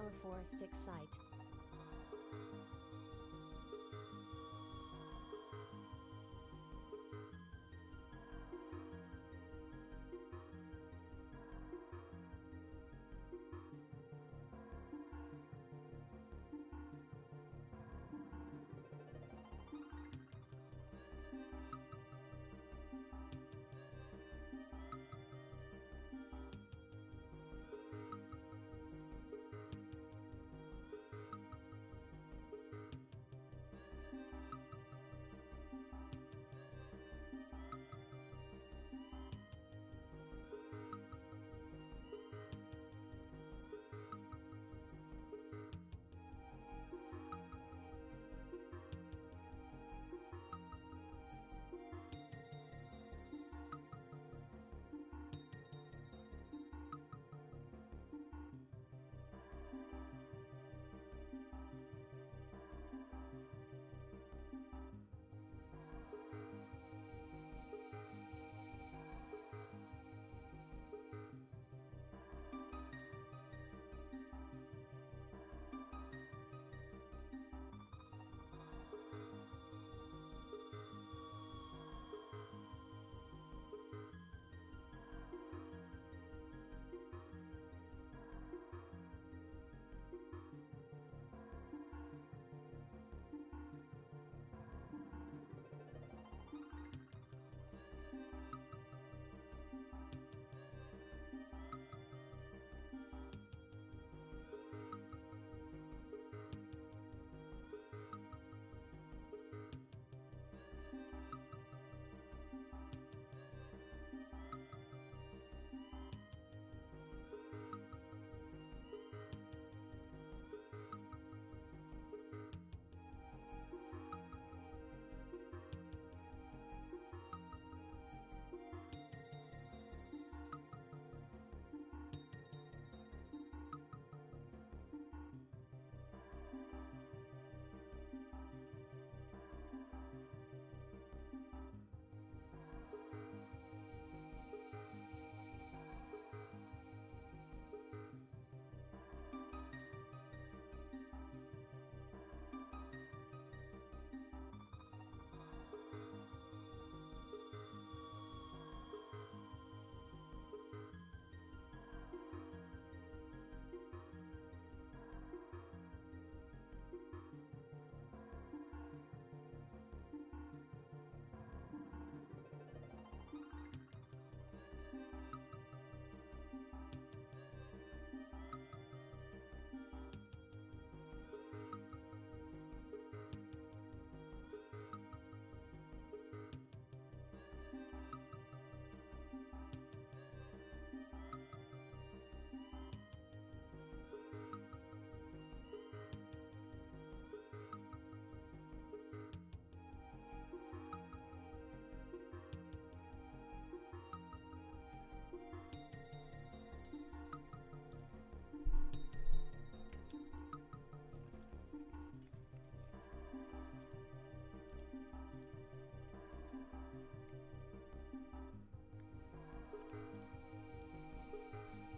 Fawnhollow Forest site.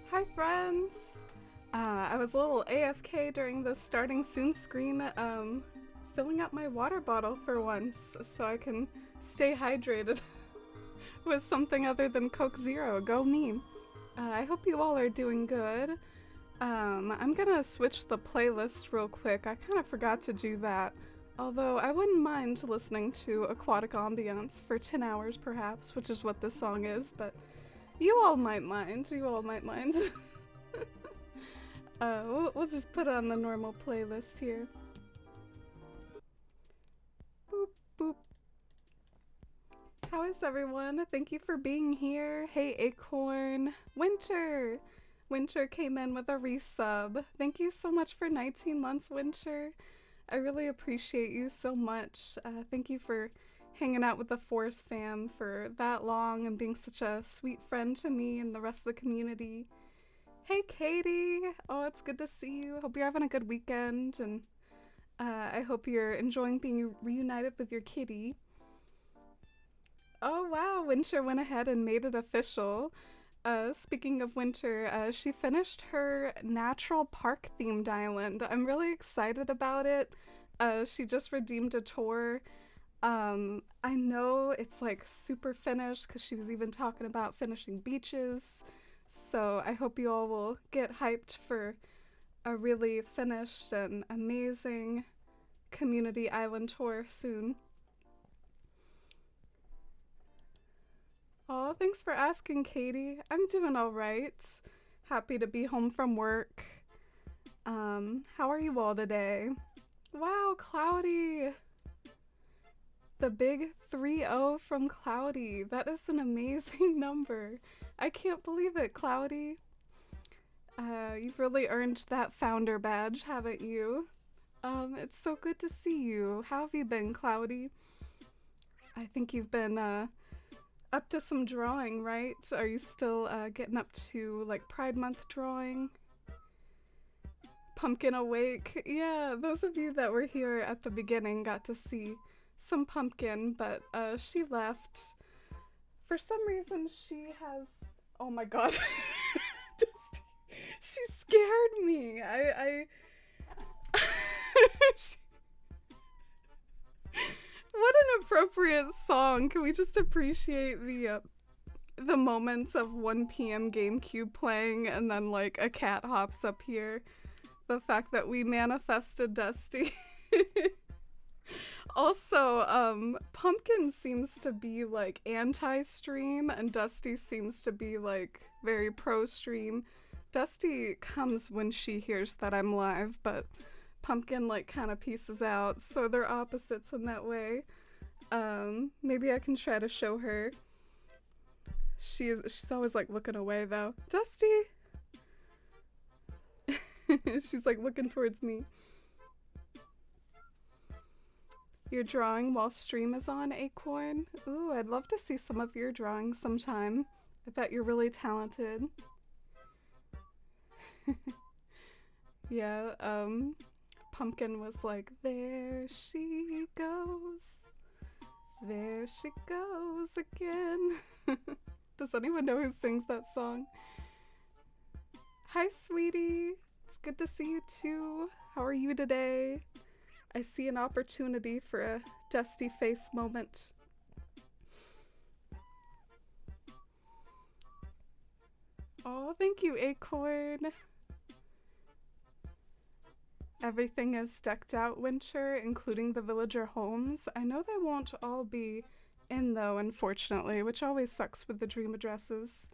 Hi friends! I was a little AFK during the starting soon screen, filling up my water bottle for once so I can stay hydrated with something other than Coke Zero. Go me! I hope you all are doing good. I'm gonna switch the playlist real quick. I kind of forgot to do that. Although I wouldn't mind listening to aquatic ambience for 10 hours perhaps, which is what this song is, but you all might mind. You all might mind. We'll just put on the normal playlist here. Boop, boop. How is everyone? Thank you for being here. Hey, Acorn. Winter! Winter came in with a resub. Thank you so much for 19 months, Winter. I really appreciate you so much. Thank you for hanging out with the Force fam for that long and being such a sweet friend to me and the rest of the community. Hey, Katie! Oh, it's good to see you. Hope you're having a good weekend, and I hope you're enjoying being reunited with your kitty. Oh, wow! Winter went ahead and made it official. Speaking of winter, she finished her natural park themed island. I'm really excited about it. She just redeemed a tour. I know it's like super finished because she was even talking about finishing beaches. So I hope you all will get hyped for a really finished and amazing community island tour soon. Oh, thanks for asking, Katie. I'm doing all right. Happy to be home from work. How are you all today? Wow, Cloudy. The big 3-0 from Cloudy. That is an amazing number. I can't believe it, Cloudy. You've really earned that founder badge, haven't you? It's so good to see you. How have you been, Cloudy? I think you've been, up to some drawing, right? Are you still, getting up to, like, Pride Month drawing? Pumpkin Awake. Yeah, those of you that were here at the beginning got to see some pumpkin, but, she left. For some reason, she has... Oh my god. She scared me. What an appropriate song. Can we just appreciate the moments of 1 p.m. GameCube playing and then like a cat hops up here? The fact that we manifested Dusty. Also, Pumpkin seems to be like anti-stream and Dusty seems to be like very pro-stream. Dusty comes when she hears that I'm live, but Pumpkin like kind of pieces out, so they're opposites in that way. Maybe I can try to show her. She's always like looking away though. Dusty! She's like looking towards me. You're drawing while stream is on, Acorn? Ooh, I'd love to see some of your drawings sometime. I bet you're really talented. Yeah, Pumpkin was like, there she goes. There she goes again. Does anyone know who sings that song? Hi, sweetie. It's good to see you too. How are you today? I see an opportunity for a Dusty face moment. Oh, thank you, Acorn. Everything is decked out winter, including the villager homes. I know they won't all be in though, unfortunately, which always sucks with the dream addresses.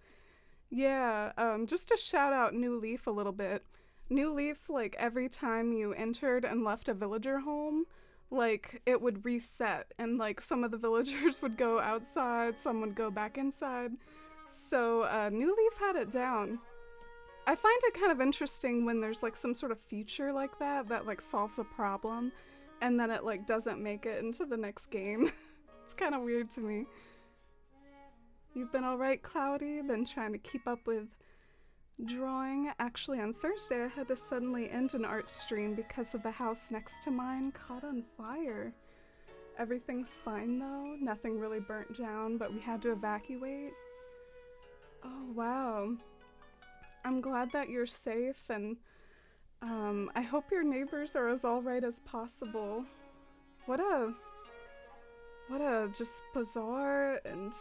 Yeah, just to shout out New Leaf a little bit. New Leaf, like, every time you entered and left a villager home, like, it would reset, and, like, some of the villagers would go outside, some would go back inside. So, New Leaf had it down. I find it kind of interesting when there's, like, some sort of feature like that like, solves a problem, and then it, like, doesn't make it into the next game. It's kind of weird to me. You've been alright, Cloudy? Been trying to keep up with drawing. Actually, on Thursday I had to suddenly end an art stream because of the house next to mine caught on fire. Everything's fine though. Nothing really burnt down, but we had to evacuate. Oh, wow. I'm glad that you're safe, and I hope your neighbors are as alright as possible. What a just bizarre and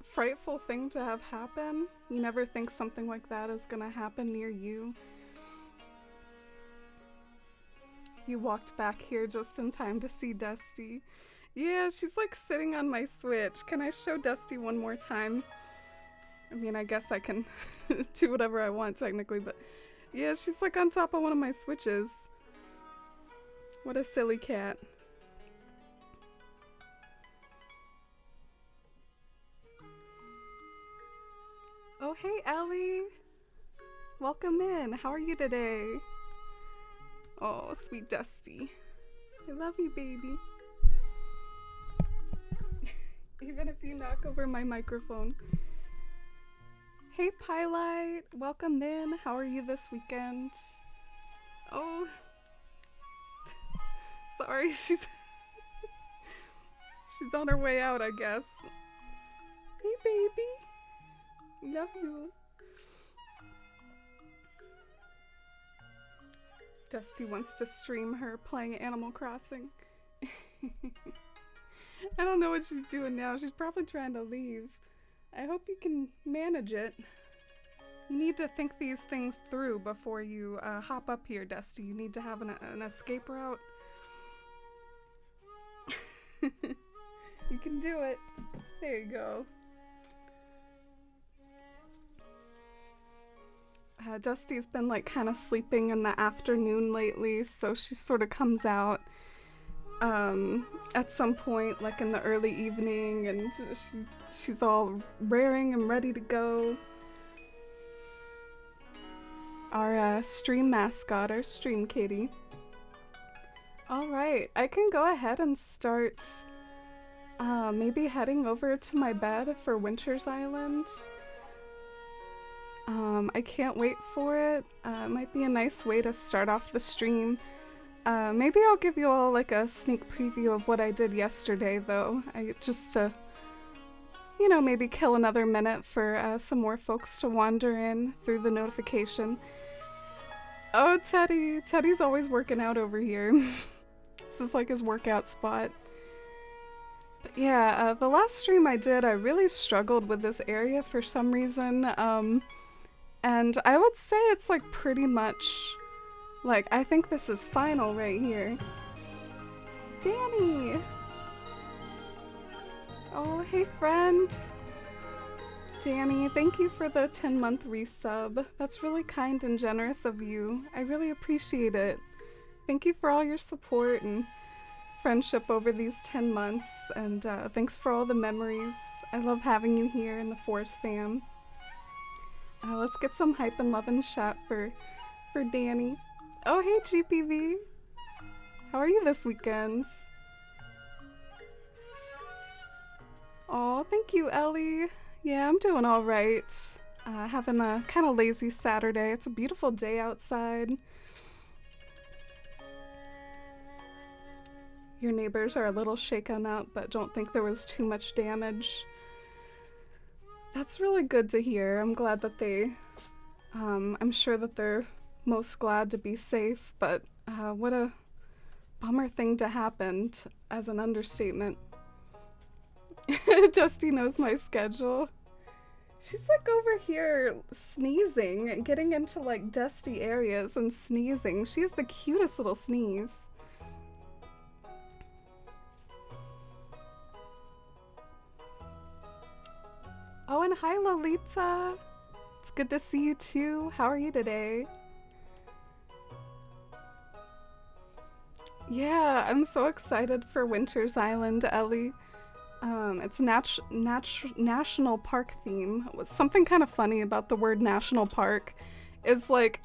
frightful thing to have happen. You never think something like that is gonna happen near you. You walked back here just in time to see Dusty. Yeah, she's like sitting on my Switch. Can I show Dusty one more time? I mean, I guess I can do whatever I want technically, but yeah, she's like on top of one of my Switches. What a silly cat. Oh, hey, Ellie. Welcome in. How are you today? Oh, sweet Dusty. I love you, baby. Even if you knock over my microphone. Hey, Pylite. Welcome in. How are you this weekend? Oh. Sorry, she's on her way out, I guess. Hey, baby. Love you. Dusty wants to stream her playing Animal Crossing. I don't know what she's doing now. She's probably trying to leave. I hope you can manage it. You need to think these things through before you hop up here, Dusty. You need to have an escape route. You can do it. There you go. Dusty's been like kind of sleeping in the afternoon lately, so she sort of comes out at some point like in the early evening, and she's all raring and ready to go. Our stream mascot, our stream kitty. Alright, I can go ahead and start maybe heading over to my bed for Winter's Island. I can't wait for it. It might be a nice way to start off the stream. Maybe I'll give you all like a sneak preview of what I did yesterday though. Just to, you know, maybe kill another minute for some more folks to wander in through the notification. Oh, Teddy! Teddy's always working out over here. This is like his workout spot. But yeah, the last stream I did, I really struggled with this area for some reason. And I would say it's like pretty much, like, I think this is final right here. Danny! Oh, hey friend! Danny, thank you for the 10-month resub. That's really kind and generous of you. I really appreciate it. Thank you for all your support and friendship over these 10 months, and thanks for all the memories. I love having you here in the Force fam. Let's get some hype and love and chat for Danny. Oh, hey GPV! How are you this weekend? Oh, thank you, Ellie. Yeah, I'm doing alright. Having a kind of lazy Saturday. It's a beautiful day outside. Your neighbors are a little shaken up, but don't think there was too much damage. That's really good to hear. I'm glad that I'm sure that they're most glad to be safe, but what a bummer thing to happen, as an understatement. Dusty knows my schedule. She's like over here sneezing, getting into like dusty areas and sneezing. She has the cutest little sneeze. Oh, and hi Lolita! It's good to see you too. How are you today? Yeah, I'm so excited for Winter's Island, Ellie. It's national park theme. Something kind of funny about the word national park is like,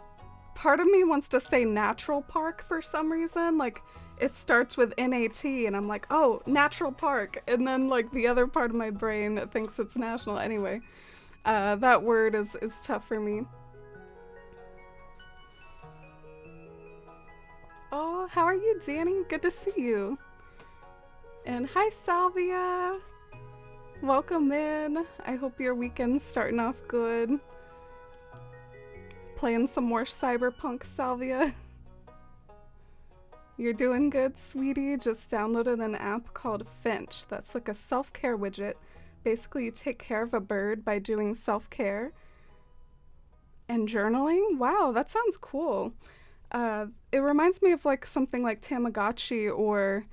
part of me wants to say natural park for some reason. Like, it starts with N-A-T and I'm like, oh, natural park. And then like the other part of my brain that thinks it's national. Anyway, that word is tough for me. Oh, how are you, Danny? Good to see you. And hi, Salvia. Welcome in. I hope your weekend's starting off good. Playing some more Cyberpunk, Salvia. You're doing good, sweetie. Just downloaded an app called Finch. That's like a self-care widget. Basically, you take care of a bird by doing self-care and journaling. Wow, that sounds cool. It reminds me of like something like Tamagotchi or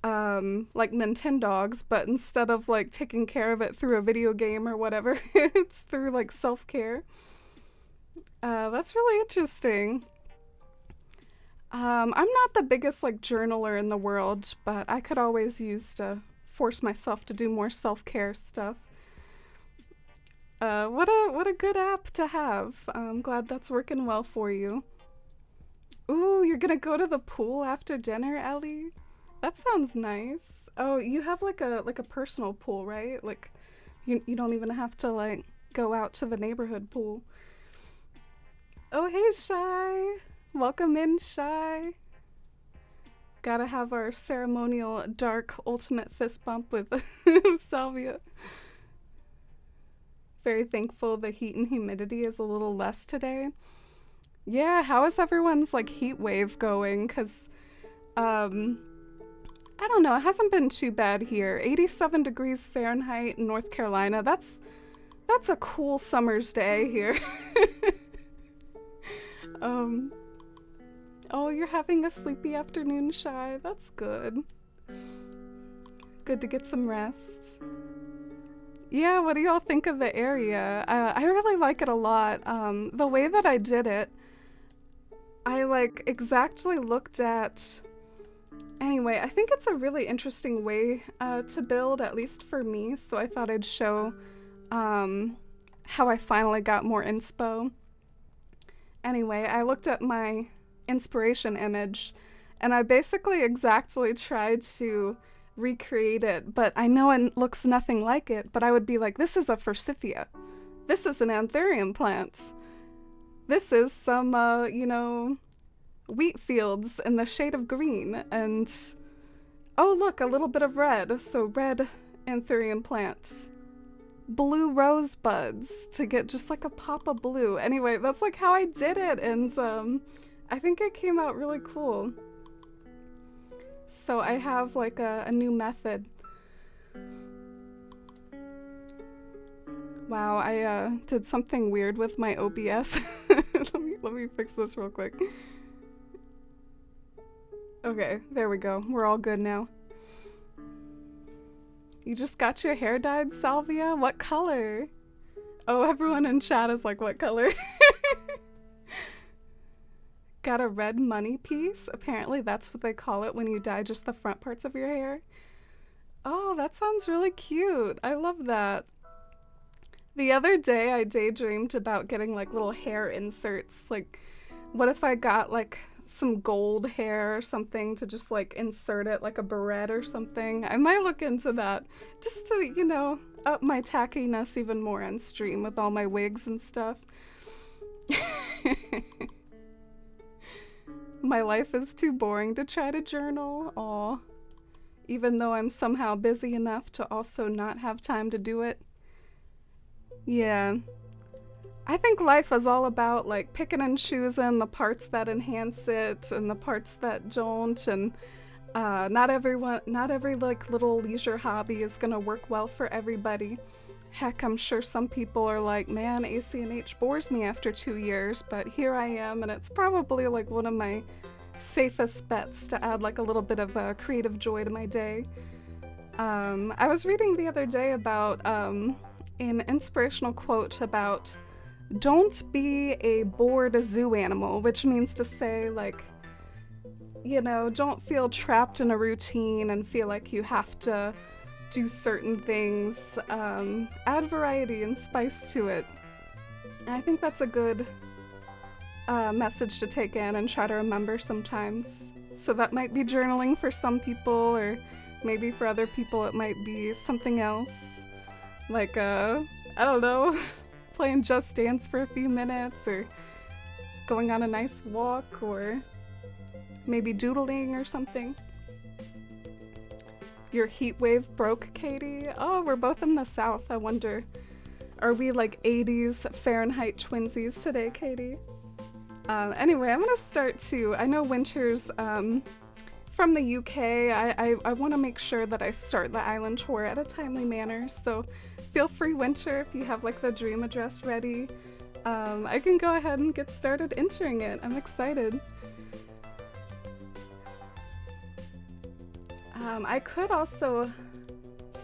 like Nintendogs, but instead of like taking care of it through a video game or whatever, it's through like self-care. That's really interesting. I'm not the biggest like journaler in the world, but I could always use to force myself to do more self-care stuff. What a good app to have. I'm glad that's working well for you. Ooh, you're gonna go to the pool after dinner, Ellie? That sounds nice. Oh, you have like a personal pool, right? Like you don't even have to like go out to the neighborhood pool. Oh, hey, Shy. Welcome in, Shy. Gotta have our ceremonial dark ultimate fist bump with Salvia. Very thankful the heat and humidity is a little less today. Yeah, how is everyone's like heat wave going? Cause I don't know, it hasn't been too bad here. 87 degrees Fahrenheit in North Carolina. That's a cool summer's day here. Oh, you're having a sleepy afternoon, Shy. That's good. Good to get some rest. Yeah, what do y'all think of the area? I really like it a lot. The way that I did it, I like exactly looked at... Anyway, I think it's a really interesting way to build, at least for me, so I thought I'd show how I finally got more inspo. Anyway, I looked at my inspiration image, and I basically exactly tried to recreate it, but I know it looks nothing like it, but I would be like, this is a forsythia. This is an anthurium plant. This is some, you know, wheat fields in the shade of green, and oh look, a little bit of red, so red anthurium plant. Blue rosebuds to get just like a pop of blue. Anyway, that's like how I did it, and I think it came out really cool. So I have like a new method. Wow, I did something weird with my OBS. let me fix this real quick. Okay, there we go. We're all good now. You just got your hair dyed, Salvia? What color? Oh, everyone in chat is like, what color? Got a red money piece? Apparently that's what they call it when you dye just the front parts of your hair. Oh, that sounds really cute. I love that. The other day I daydreamed about getting like little hair inserts. Like, what if I got like some gold hair or something to just like insert it like a barrette or something? I might look into that just to, you know, up my tackiness even more on stream with all my wigs and stuff. My life is too boring to try to journal. Aw. Even though I'm somehow busy enough to also not have time to do it. Yeah. I think life is all about like picking and choosing the parts that enhance it and the parts that don't, and not every like little leisure hobby is gonna work well for everybody. Heck, I'm sure some people are like, man, ACNH bores me after 2 years, but here I am, and it's probably like one of my safest bets to add like a little bit of creative joy to my day. I was reading the other day about an inspirational quote about don't be a bored zoo animal, which means to say, like, you know, don't feel trapped in a routine and feel like you have to do certain things. Add variety and spice to it. And I think that's a good message to take in and try to remember sometimes. So that might be journaling for some people, or maybe for other people it might be something else. Like, I don't know, playing Just Dance for a few minutes, or going on a nice walk, or maybe doodling or something. Your heat wave broke, Katie? Oh, we're both in the south. I wonder, are we like 80s Fahrenheit twinsies today, Katie? Anyway, I'm gonna start too. I know winter's from the UK. I want to make sure that I start the island tour at a timely manner, so feel free, Winter, if you have like the dream address ready. I can go ahead and get started entering it. I'm excited. I could also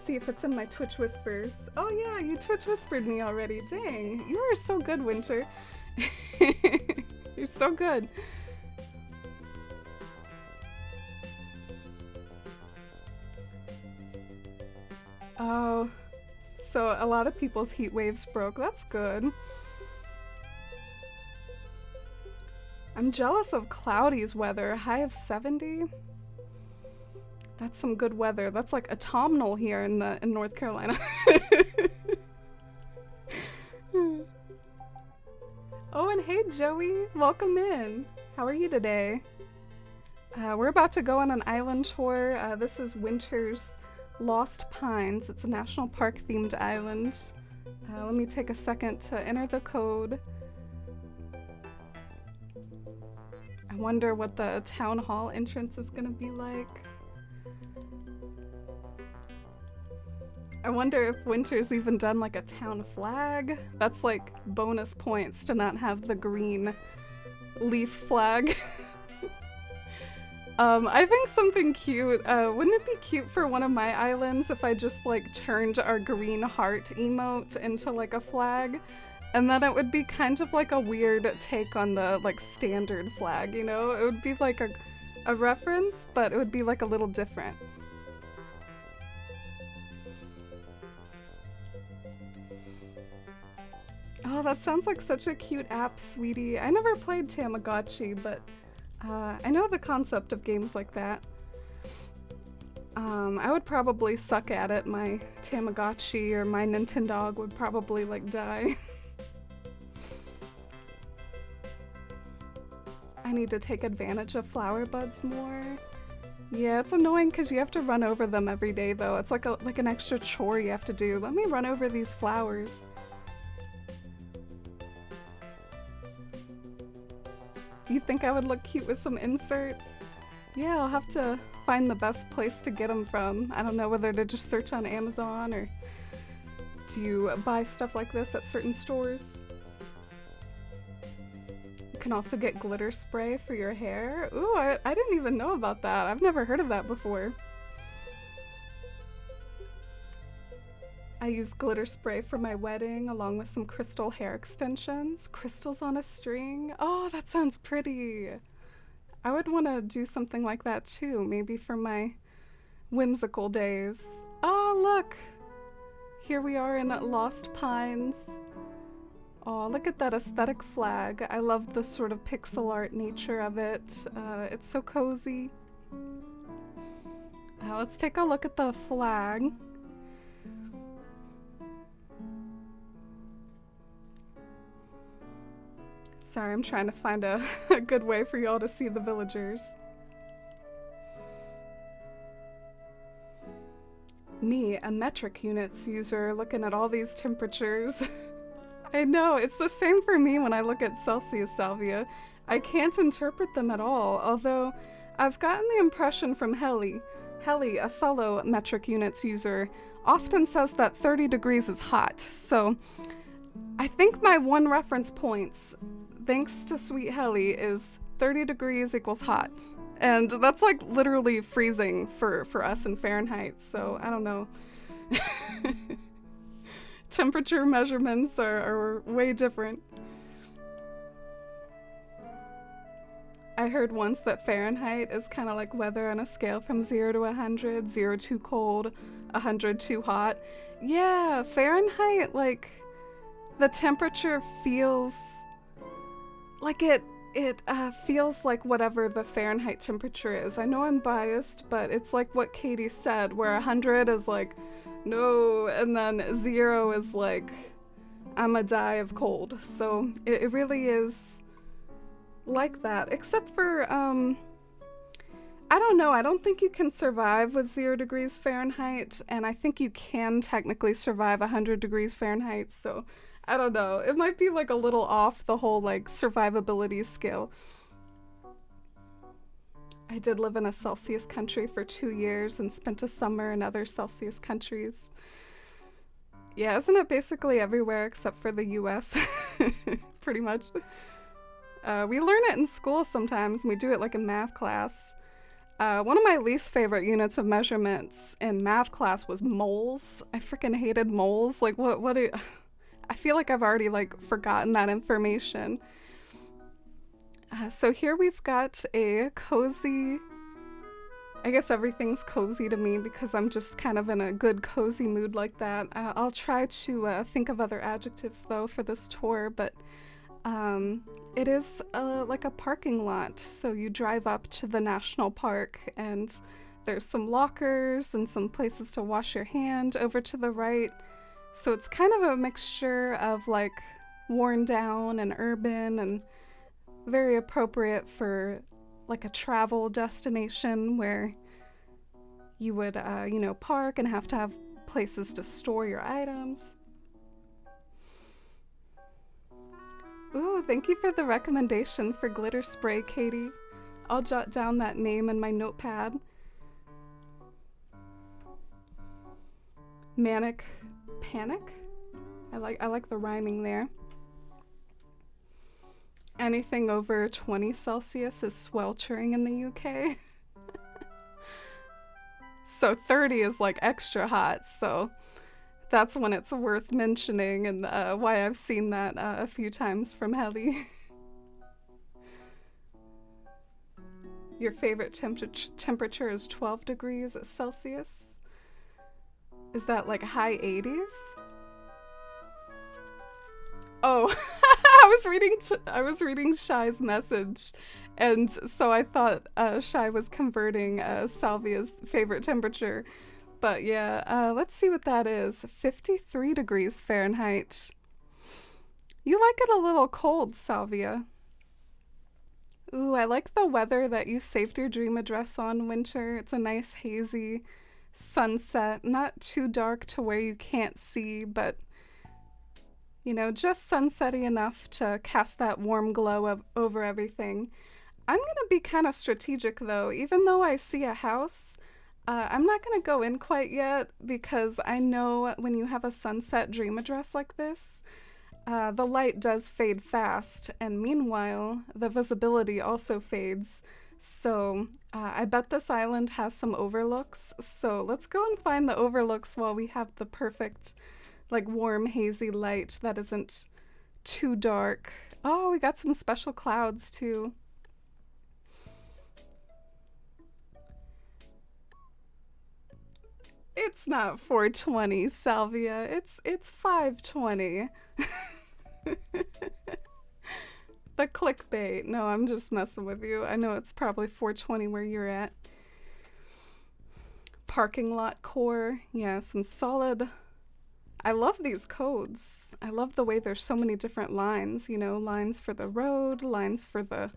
see if it's in my Twitch Whispers. Oh yeah, you Twitch Whispered me already. Dang, you are so good, Winter. You're so good. Oh, so a lot of people's heat waves broke. That's good. I'm jealous of Cloudy's weather. A high of 70. That's some good weather. That's like autumnal here in North Carolina. Oh, and hey Joey, welcome in. How are you today? We're about to go on an island tour. This is Winter's Lost Pines. It's a national park themed island. Let me take a second to enter the code. I wonder what the town hall entrance is gonna be like. I wonder if Winter's even done like a town flag. That's like bonus points to not have the green leaf flag. I think something cute, wouldn't it be cute for one of my islands if I just like turned our green heart emote into like a flag? And then it would be kind of like a weird take on the like standard flag, you know? It would be like a reference, but it would be like a little different. Oh, that sounds like such a cute app, sweetie. I never played Tamagotchi, but I know the concept of games like that. I would probably suck at it. My Tamagotchi or my Nintendog would probably like die. I need to take advantage of flower buds more. Yeah, it's annoying because you have to run over them every day though. It's like an extra chore you have to do. Let me run over these flowers. You think I would look cute with some inserts? Yeah, I'll have to find the best place to get them from. I don't know whether to just search on Amazon or do you buy stuff like this at certain stores? You can also get glitter spray for your hair. Ooh, I didn't even know about that. I've never heard of that before. I used glitter spray for my wedding along with some crystal hair extensions. Crystals on a string. Oh, that sounds pretty. I would want to do something like that too, maybe for my whimsical days. Oh, look! Here we are in Lost Pines. Oh, look at that aesthetic flag. I love the sort of pixel art nature of it. It's so cozy. Let's take a look at the flag. Sorry, I'm trying to find a good way for y'all to see the villagers. Me, a metric units user, looking at all these temperatures. I know, it's the same for me when I look at Celsius salvia. I can't interpret them at all, although I've gotten the impression from Helly, a fellow metric units user, often says that 30 degrees is hot, so I think my one reference points, thanks to Sweet Helly, is 30 degrees equals hot. And that's like literally freezing for us in Fahrenheit, so I don't know. Temperature measurements are way different. I heard once that Fahrenheit is kind of like weather on a scale from 0 to 100, 0 too cold, 100 too hot. Yeah, Fahrenheit, like, the temperature feels like it feels like whatever the Fahrenheit temperature is. I know I'm biased, but it's like what Katie said, where 100 is like, no, and then 0 is like, I'ma die of cold. So it really is like that, except for, I don't know, I don't think you can survive with 0 degrees Fahrenheit, and I think you can technically survive 100 degrees Fahrenheit, so I don't know. It might be like a little off the whole like survivability scale. I did live in a Celsius country for 2 years and spent a summer in other Celsius countries. Yeah, isn't it basically everywhere except for the US? Pretty much. We learn it in school sometimes. We do it like in math class. One of my least favorite units of measurements in math class was moles. I freaking hated moles. Like what I feel like I've already like forgotten that information. So here we've got a cozy, I guess everything's cozy to me because I'm just kind of in a good cozy mood like that. I'll try to think of other adjectives though for this tour, but it is like a parking lot. So you drive up to the national park and there's some lockers and some places to wash your hand over to the right. So it's kind of a mixture of like worn down and urban and very appropriate for like a travel destination where you would, you know, park and have to have places to store your items. thank you for the recommendation for glitter spray, Katie. I'll jot down that name in my notepad. Manic Panic? I like the rhyming there. Anything over 20 Celsius is sweltering in the UK. So 30 is like extra hot, so that's when it's worth mentioning, and why I've seen that a few times from Helly. Your favorite temperature is 12 degrees Celsius? Is that like high 80s? Oh, I was reading Shy's message, and so I thought Shy was converting Salvia's favorite temperature. But yeah, let's see what that is. 53 degrees Fahrenheit. You like it a little cold, Salvia. Ooh, I like the weather that you saved your dream address on, Winter. It's a nice hazy sunset. Not too dark to where you can't see, but you know, just sunsetty enough to cast that warm glow over everything. I'm gonna be kind of strategic though. Even though I see a house, I'm not gonna go in quite yet because I know when you have a sunset dream address like this, the light does fade fast, and meanwhile, the visibility also fades. So I bet this island has some overlooks, so let's go and find the overlooks while we have the perfect like warm hazy light that isn't too dark. Oh, we got some special clouds too. It's not 420, Salvia. It's 520. The clickbait. No, I'm just messing with you. I know it's probably 420 where you're at. Parking lot core. Yeah, some solid. I love these codes. I love the way there's so many different lines, you know, lines for the road, lines for the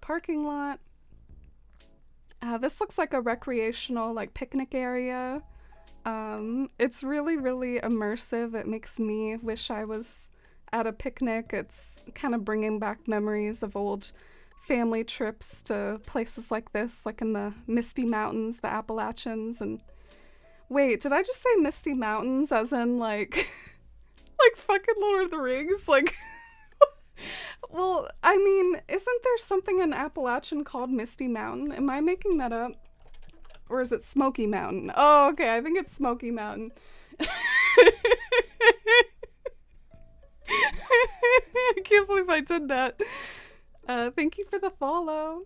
parking lot. This looks like a recreational, like, picnic area. It's really, really immersive. It makes me wish I was at a picnic. It's kind of bringing back memories of old family trips to places like this, like in the Misty Mountains, the Appalachians, and wait, did I just say Misty Mountains as in like like fucking Lord of the Rings? Like well, I mean, isn't there something in Appalachian called Misty Mountain? Am I making that up? Or is it Smoky Mountain? Oh, okay, I think it's Smoky Mountain. I can't believe I did that. Thank you for the follow.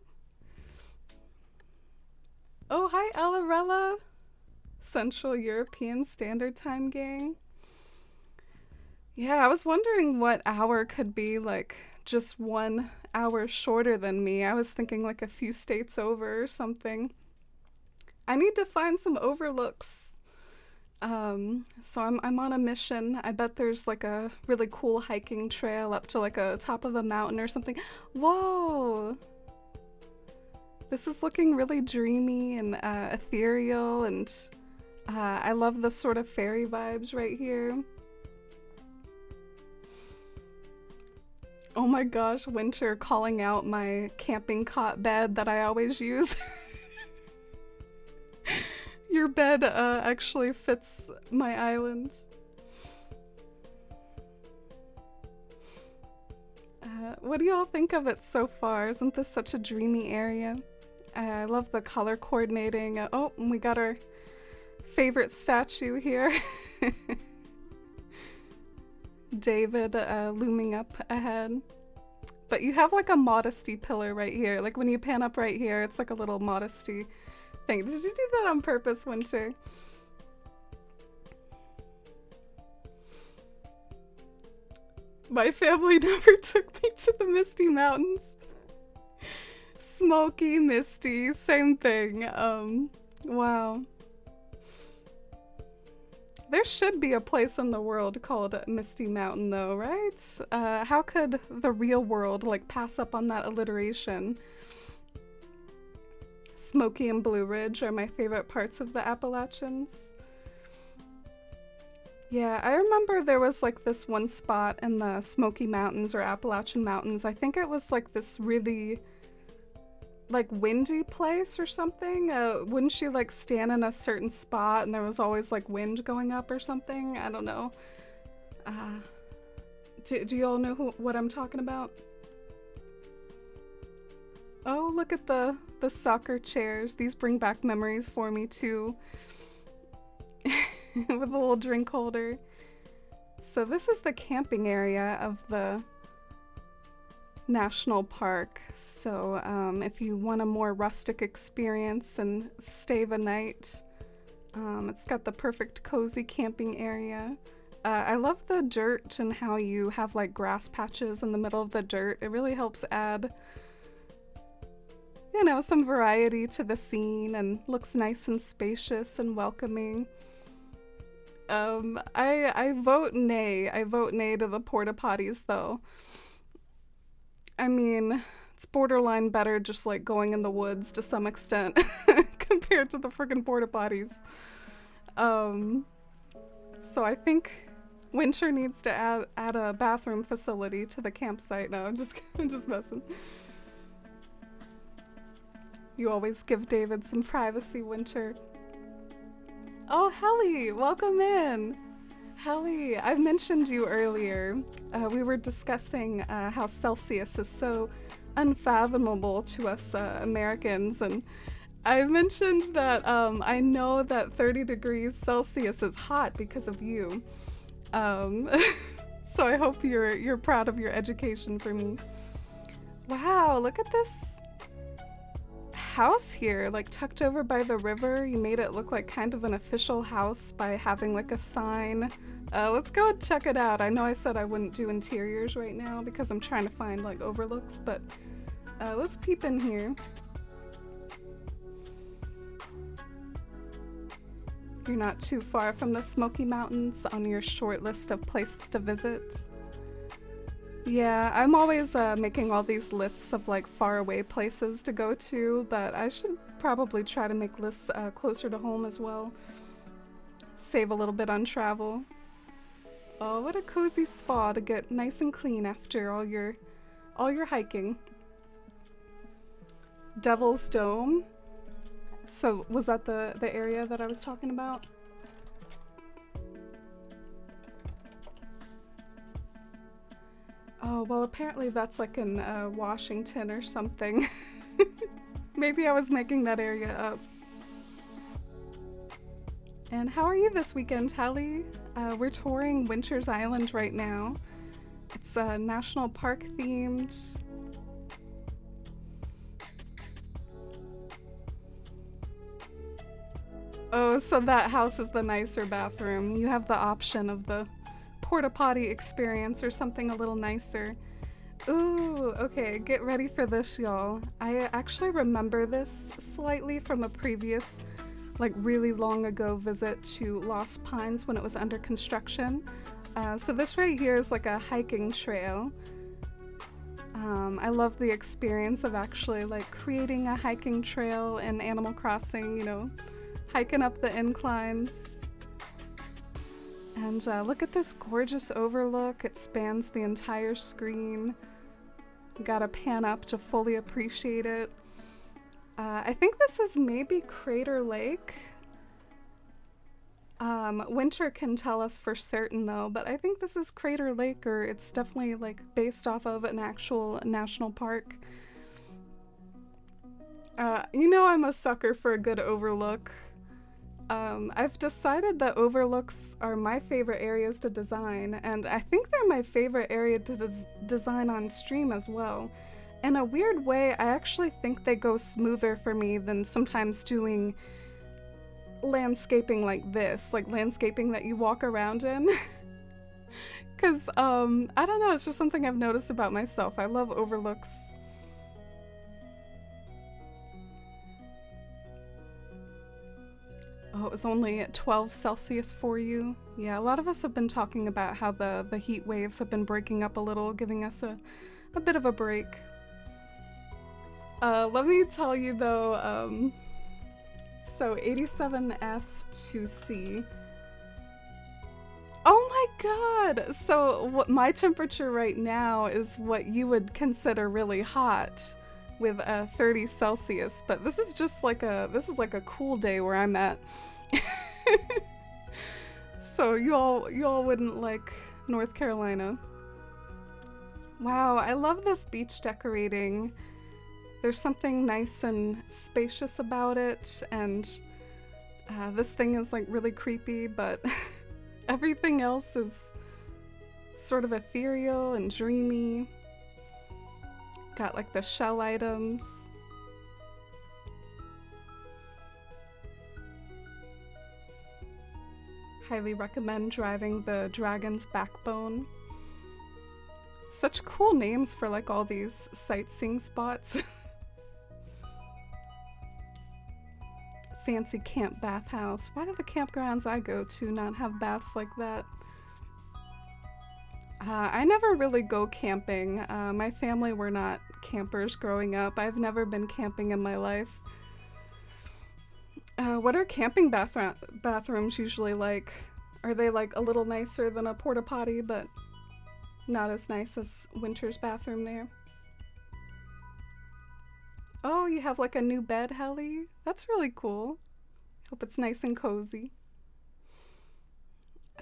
Oh, hi, Alarella. Central European Standard Time gang. Yeah, I was wondering what hour could be like just 1 hour shorter than me. I was thinking like a few states over or something. I need to find some overlooks. So I'm on a mission. I bet there's like a really cool hiking trail up to like a top of a mountain or something. Whoa! This is looking really dreamy and ethereal, and I love the sort of fairy vibes right here. Oh my gosh, Winter calling out my camping cot bed that I always use. Your bed actually fits my island. What do y'all think of it so far? Isn't this such a dreamy area? I love the color coordinating. Oh, and we got our favorite statue here. David looming up ahead. But you have like a modesty pillar right here. Like when you pan up right here, it's like a little modesty thing. Did you do that on purpose, Winter? My family never took me to the Misty Mountains. Smoky, misty, same thing. Wow. There should be a place in the world called Misty Mountain though, right? How could the real world like pass up on that alliteration? Smoky and Blue Ridge are my favorite parts of the Appalachians. Yeah, I remember there was like this one spot in the Smoky Mountains or Appalachian Mountains. I think it was like this really like windy place or something. Wouldn't she like stand in a certain spot and there was always like wind going up or something? I don't know. Do you all know what I'm talking about? Oh, look at the soccer chairs. These bring back memories for me too. With a little drink holder. So this is the camping area of the national park. So if you want a more rustic experience and stay the night, it's got the perfect cozy camping area. I love the dirt and how you have like grass patches in the middle of the dirt. It really helps add, you know, some variety to the scene and looks nice and spacious and welcoming. I vote nay. I vote nay to the porta potties though. I mean, it's borderline better just like going in the woods to some extent compared to the friggin' porta potties. So I think Winter needs to add a bathroom facility to the campsite. No, I'm just messing. You always give David some privacy, Winter. Oh, Helly, welcome in. Helly, I mentioned you earlier. We were discussing how Celsius is so unfathomable to us Americans, and I mentioned that I know that 30 degrees Celsius is hot because of you. So I hope you're proud of your education for me. Wow, look at this house here, like tucked over by the river. You made it look like kind of an official house by having like a sign. Let's go and check it out. I know I said I wouldn't do interiors right now because I'm trying to find like overlooks, but let's peep in here. You're not too far from the Smoky Mountains on your short list of places to visit. Yeah, I'm always making all these lists of like faraway places to go to, but I should probably try to make lists closer to home as well. Save a little bit on travel. Oh, what a cozy spa to get nice and clean after all your hiking. Devil's Dome. So was that the area that I was talking about? Oh, well, apparently that's like in Washington or something. Maybe I was making that area up. And how are you this weekend, Hallie? We're touring Winter's Island right now. It's national park themed. Oh, so that house is the nicer bathroom. You have the option of the porta potty experience or something a little nicer. Ooh, okay, get ready for this, y'all. I actually remember this slightly from a previous, like really long ago visit to Lost Pines when it was under construction. So this right here is like a hiking trail. I love the experience of actually like creating a hiking trail in Animal Crossing, you know, hiking up the inclines. And look at this gorgeous overlook. It spans the entire screen. Gotta pan up to fully appreciate it. I think this is maybe Crater Lake. Winter can tell us for certain though, but I think this is Crater Lake, or it's definitely like based off of an actual national park. You know I'm a sucker for a good overlook. I've decided that overlooks are my favorite areas to design, and I think they're my favorite area to design on stream as well. In a weird way, I actually think they go smoother for me than sometimes doing landscaping like this, like landscaping that you walk around in. Because, I don't know, it's just something I've noticed about myself. I love overlooks. Oh, it was only at 12 Celsius for you. Yeah, a lot of us have been talking about how the heat waves have been breaking up a little, giving us a bit of a break. Let me tell you though, so 87F2C. my god! So what my temperature right now is what you would consider really hot with 30 Celsius, but this is just like a cool day where I'm at. So you all wouldn't like North Carolina. Wow, I love this beach decorating. There's something nice and spacious about it, and this thing is like really creepy, but everything else is sort of ethereal and dreamy. Got like the shell items. Highly recommend driving the Dragon's Backbone. Such cool names for like all these sightseeing spots. Fancy camp bathhouse. Why do the campgrounds I go to not have baths like that? I never really go camping. My family were not campers growing up. I've never been camping in my life. What are camping bathrooms usually like? Are they like a little nicer than a porta potty, but not as nice as Winter's bathroom there? Oh, you have like a new bed, Helly? That's really cool. Hope it's nice and cozy.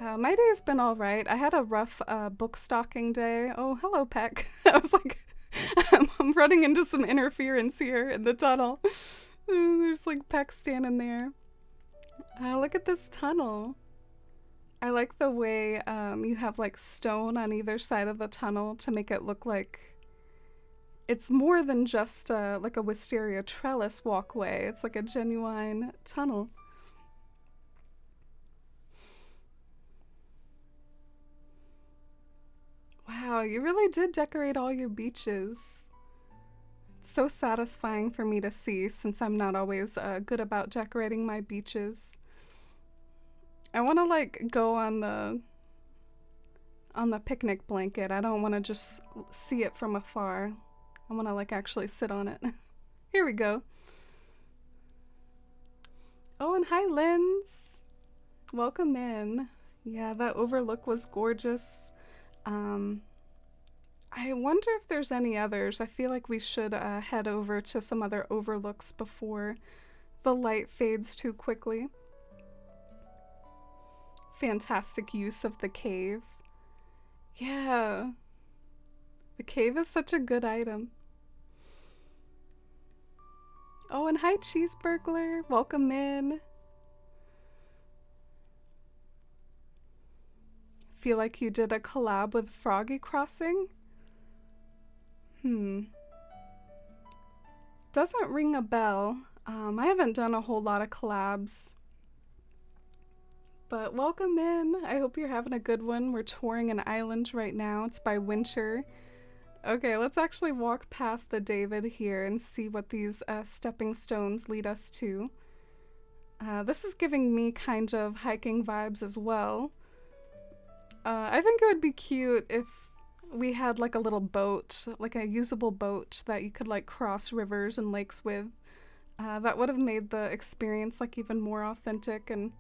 My day's been alright. I had a rough book stalking day. Oh, hello, Peck. I was like, I'm running into some interference here in the tunnel. There's like Peck standing there. Look at this tunnel. I like the way you have like stone on either side of the tunnel to make it look like it's more than just like a wisteria trellis walkway. It's like a genuine tunnel. Wow, you really did decorate all your beaches. It's so satisfying for me to see since I'm not always good about decorating my beaches. I want to like go on the picnic blanket. I don't want to just see it from afar. I want to like actually sit on it. Here we go. Oh, and hi, Linz. Welcome in. Yeah, that overlook was gorgeous. I wonder if there's any others. I feel like we should head over to some other overlooks before the light fades too quickly. Fantastic use of the cave. Yeah. The cave is such a good item. Oh, and hi, Cheeseburglar. Welcome in. Feel like you did a collab with Froggy Crossing? Doesn't ring a bell. I haven't done a whole lot of collabs. But welcome in. I hope you're having a good one. We're touring an island right now. It's by Winter. Okay, let's actually walk past the David here and see what these stepping stones lead us to. This is giving me kind of hiking vibes as well. I think it would be cute if we had like a little boat, like a usable boat that you could like cross rivers and lakes with. That would have made the experience like even more authentic, and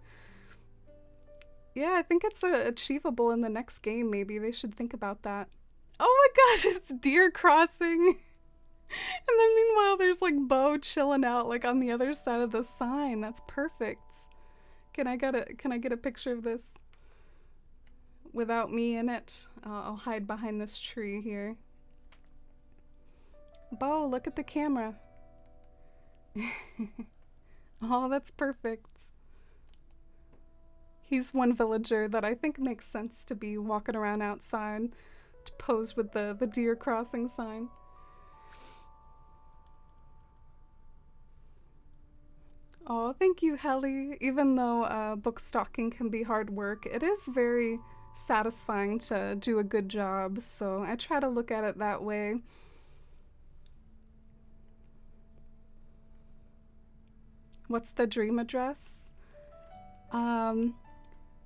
yeah, I think it's achievable in the next game. Maybe they should think about that. Oh my gosh, it's deer crossing. And then meanwhile there's like Bo chilling out like on the other side of the sign. That's perfect. Can I get a picture of this? Without me in it. I'll hide behind this tree here. Bo, look at the camera. Oh, that's perfect. He's one villager that I think makes sense to be walking around outside to pose with the deer crossing sign. Oh, thank you, Helly. Even though book stalking can be hard work, it is very satisfying to do a good job, so I try to look at it that way. What's the dream address?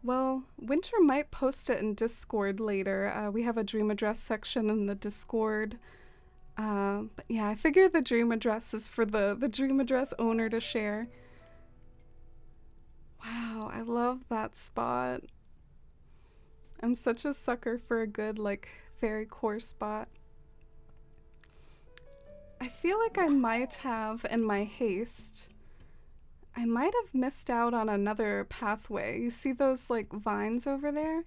Well, Winter might post it in Discord later. We have a dream address section in the Discord. But yeah, I figure the dream address is for the dream address owner to share. Wow, I love that spot. I'm such a sucker for a good, like, fairy core spot. I feel like I might have, in my haste, I might have missed out on another pathway. You see those, like, vines over there?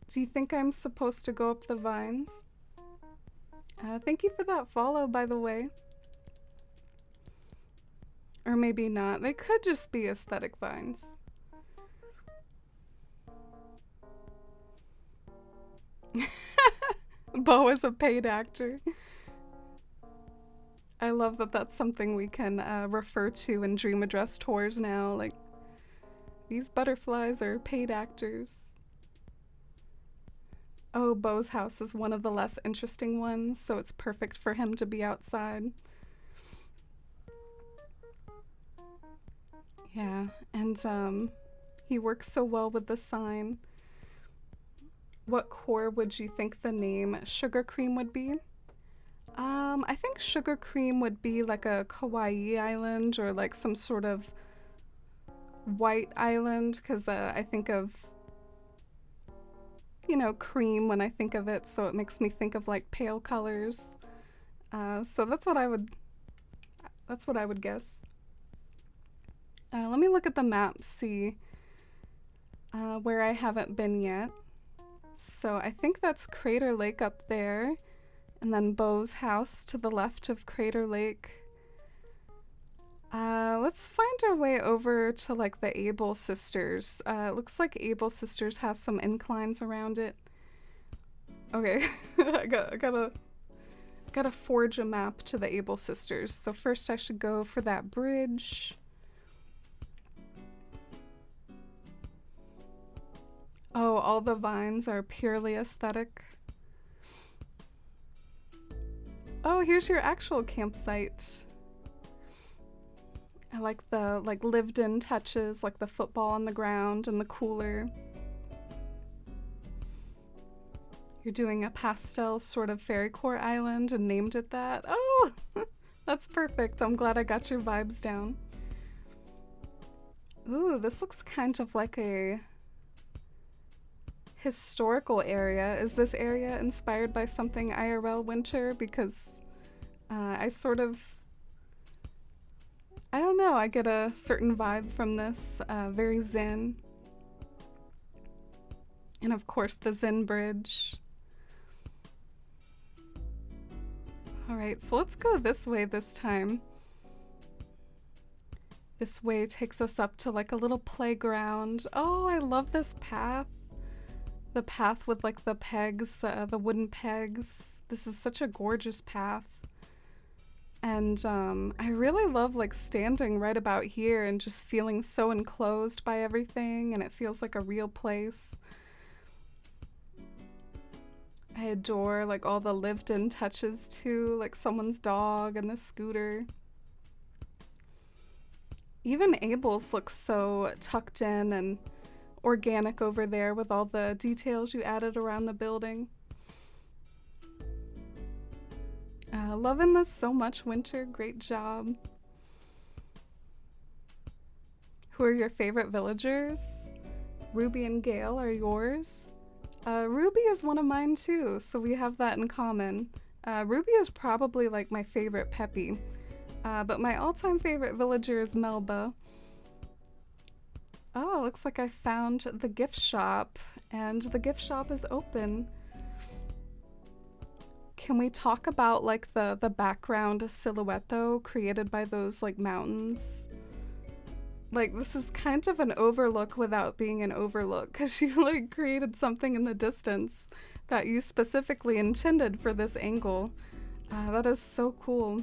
Do you think I'm supposed to go up the vines? Thank you for that follow, by the way. Or maybe not. They could just be aesthetic vines. Bo is a paid actor. I love that that's something we can refer to in Dream Address tours now. Like, these butterflies are paid actors. Oh, Bo's house is one of the less interesting ones, so it's perfect for him to be outside. Yeah, and he works so well with the sign. What core would you think the name Sugar Cream would be? I think Sugar Cream would be like a Kauai island or like some sort of white island, because I think of, you know, cream when I think of it, so it makes me think of like pale colors. So that's what I would guess. Let me look at the map, see where I haven't been yet. So I think that's Crater Lake up there, and then Bo's house to the left of Crater Lake. Let's find our way over to like the Able Sisters. It looks like Able Sisters has some inclines around it. Okay, I gotta forge a map to the Able Sisters. So first I should go for that bridge. Oh, all the vines are purely aesthetic. Oh, here's your actual campsite. I like the lived-in touches, like the football on the ground and the cooler. You're doing a pastel sort of fairy core island and named it that. Oh, that's perfect. I'm glad I got your vibes down. Ooh, this looks kind of like a historical area. Is this area inspired by something IRL Winter? Because I don't know, I get a certain vibe from this, very zen. And of course the Zen Bridge. Alright, so let's go this way this time. This way takes us up to like a little playground. Oh, I love this path. The path with like the pegs, the wooden pegs. This is such a gorgeous path. And I really love like standing right about here and just feeling so enclosed by everything, and it feels like a real place. I adore like all the lived-in touches too, like someone's dog and the scooter. Even Abel's looks so tucked in and organic over there with all the details you added around the building. Loving this so much, Winter. Great job. Who are your favorite villagers? Ruby and Gale are yours. Ruby is one of mine too, so we have that in common. Ruby is probably like my favorite Peppy, but my all-time favorite villager is Melba. Oh, looks like I found the gift shop, and the gift shop is open. Can we talk about like the background silhouette though, created by those like mountains? Like, this is kind of an overlook without being an overlook, because you like created something in the distance that you specifically intended for this angle. That is so cool.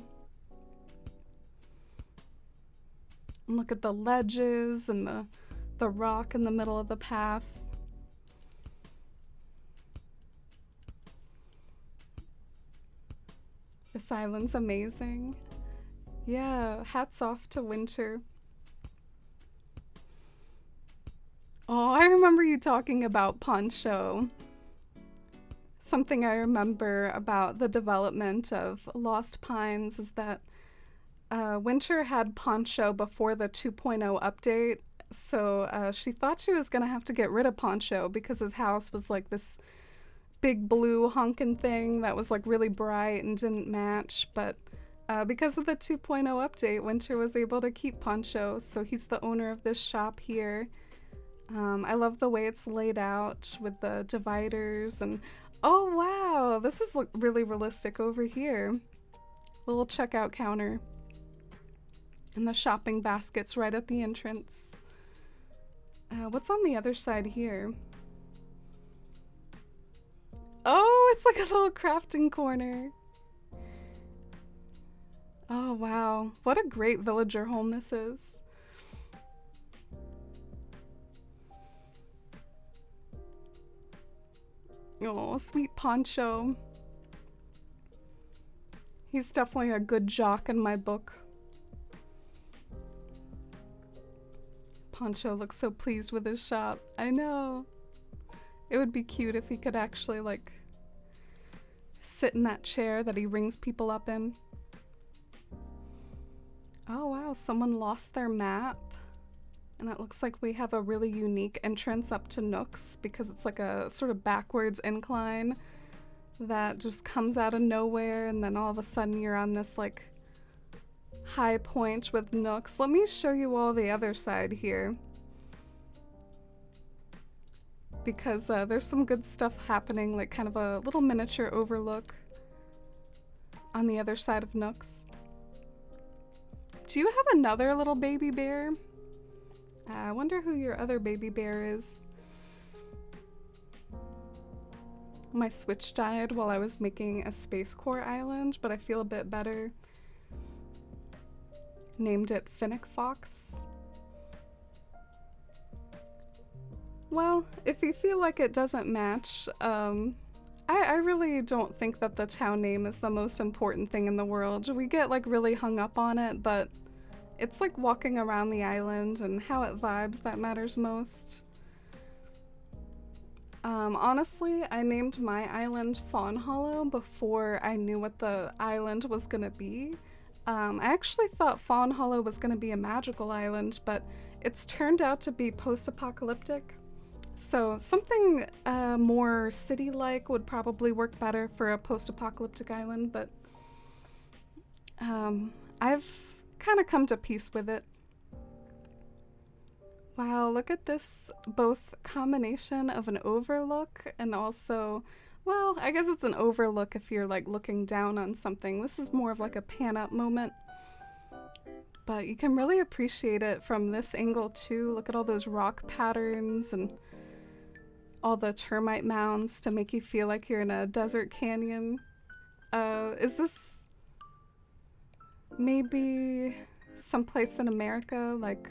And look at the ledges and the rock in the middle of the path. This island's amazing. Yeah, hats off to Winter. Oh, I remember you talking about Poncho. Something I remember about the development of Lost Pines is that Winter had Poncho before the 2.0 update, So she thought she was gonna have to get rid of Poncho because his house was like this big blue honkin' thing that was like really bright and didn't match. But because of the 2.0 update, Winter was able to keep Poncho, so he's the owner of this shop here. I love the way it's laid out with the dividers and oh wow, this is really realistic over here. Little checkout counter. And the shopping baskets right at the entrance. What's on the other side here? Oh, it's like a little crafting corner. Oh wow, what a great villager home this is. Oh, sweet Poncho. He's definitely a good jock in my book. Poncho looks so pleased with his shop. I know. It would be cute if he could actually, like, sit in that chair that he rings people up in. Oh wow, someone lost their map. And it looks like we have a really unique entrance up to Nook's because it's like a sort of backwards incline that just comes out of nowhere, and then all of a sudden you're on this like high point with Nook's. Let me show you all the other side here because there's some good stuff happening, like kind of a little miniature overlook on the other side of Nook's. Do you have another little baby bear? I wonder who your other baby bear is. My Switch died while I was making a Space Core island, but I feel a bit better. Named it Finnick Fox. Well, if you feel like it doesn't match, I really don't think that the town name is the most important thing in the world. We get like really hung up on it, but it's like walking around the island and how it vibes that matters most. Honestly, I named my island Fawnhollow before I knew what the island was gonna be. I actually thought Fawnhollow was gonna be a magical island, but it's turned out to be post-apocalyptic. So something more city-like would probably work better for a post-apocalyptic island, but I've kind of come to peace with it. Wow, look at this both combination of an overlook and also, well, I guess it's an overlook if you're like looking down on something. This is more of like a pan-up moment. But you can really appreciate it from this angle too. Look at all those rock patterns and all the termite mounds to make you feel like you're in a desert canyon. Is this maybe someplace in America, like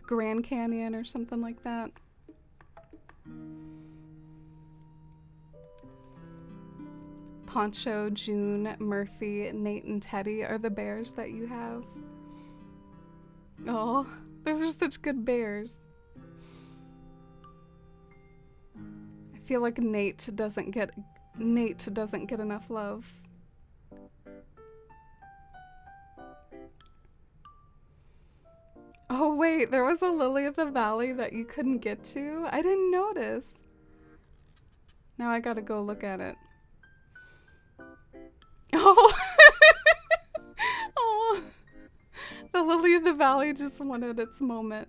Grand Canyon or something like that? Poncho, June, Murphy, Nate, and Teddy are the bears that you have. Oh, those are such good bears. I feel like Nate doesn't get enough love. Oh wait, there was a lily of the valley that you couldn't get to? I didn't notice. Now I gotta go look at it. Oh! Oh! The lily of the valley just wanted its moment.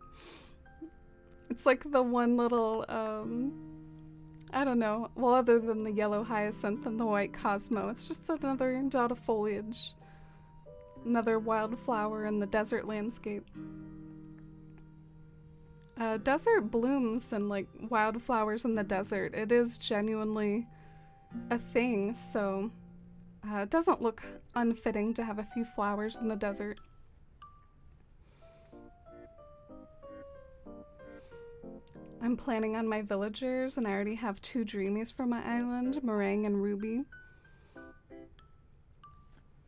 It's like the one little, I don't know. Well, other than the yellow hyacinth and the white cosmo, it's just another dot of foliage. Another wildflower in the desert landscape. Desert blooms and like wildflowers in the desert. It is genuinely a thing, so it doesn't look unfitting to have a few flowers in the desert. I'm planning on my villagers, and I already have 2 dreamies for my island, Meringue and Ruby.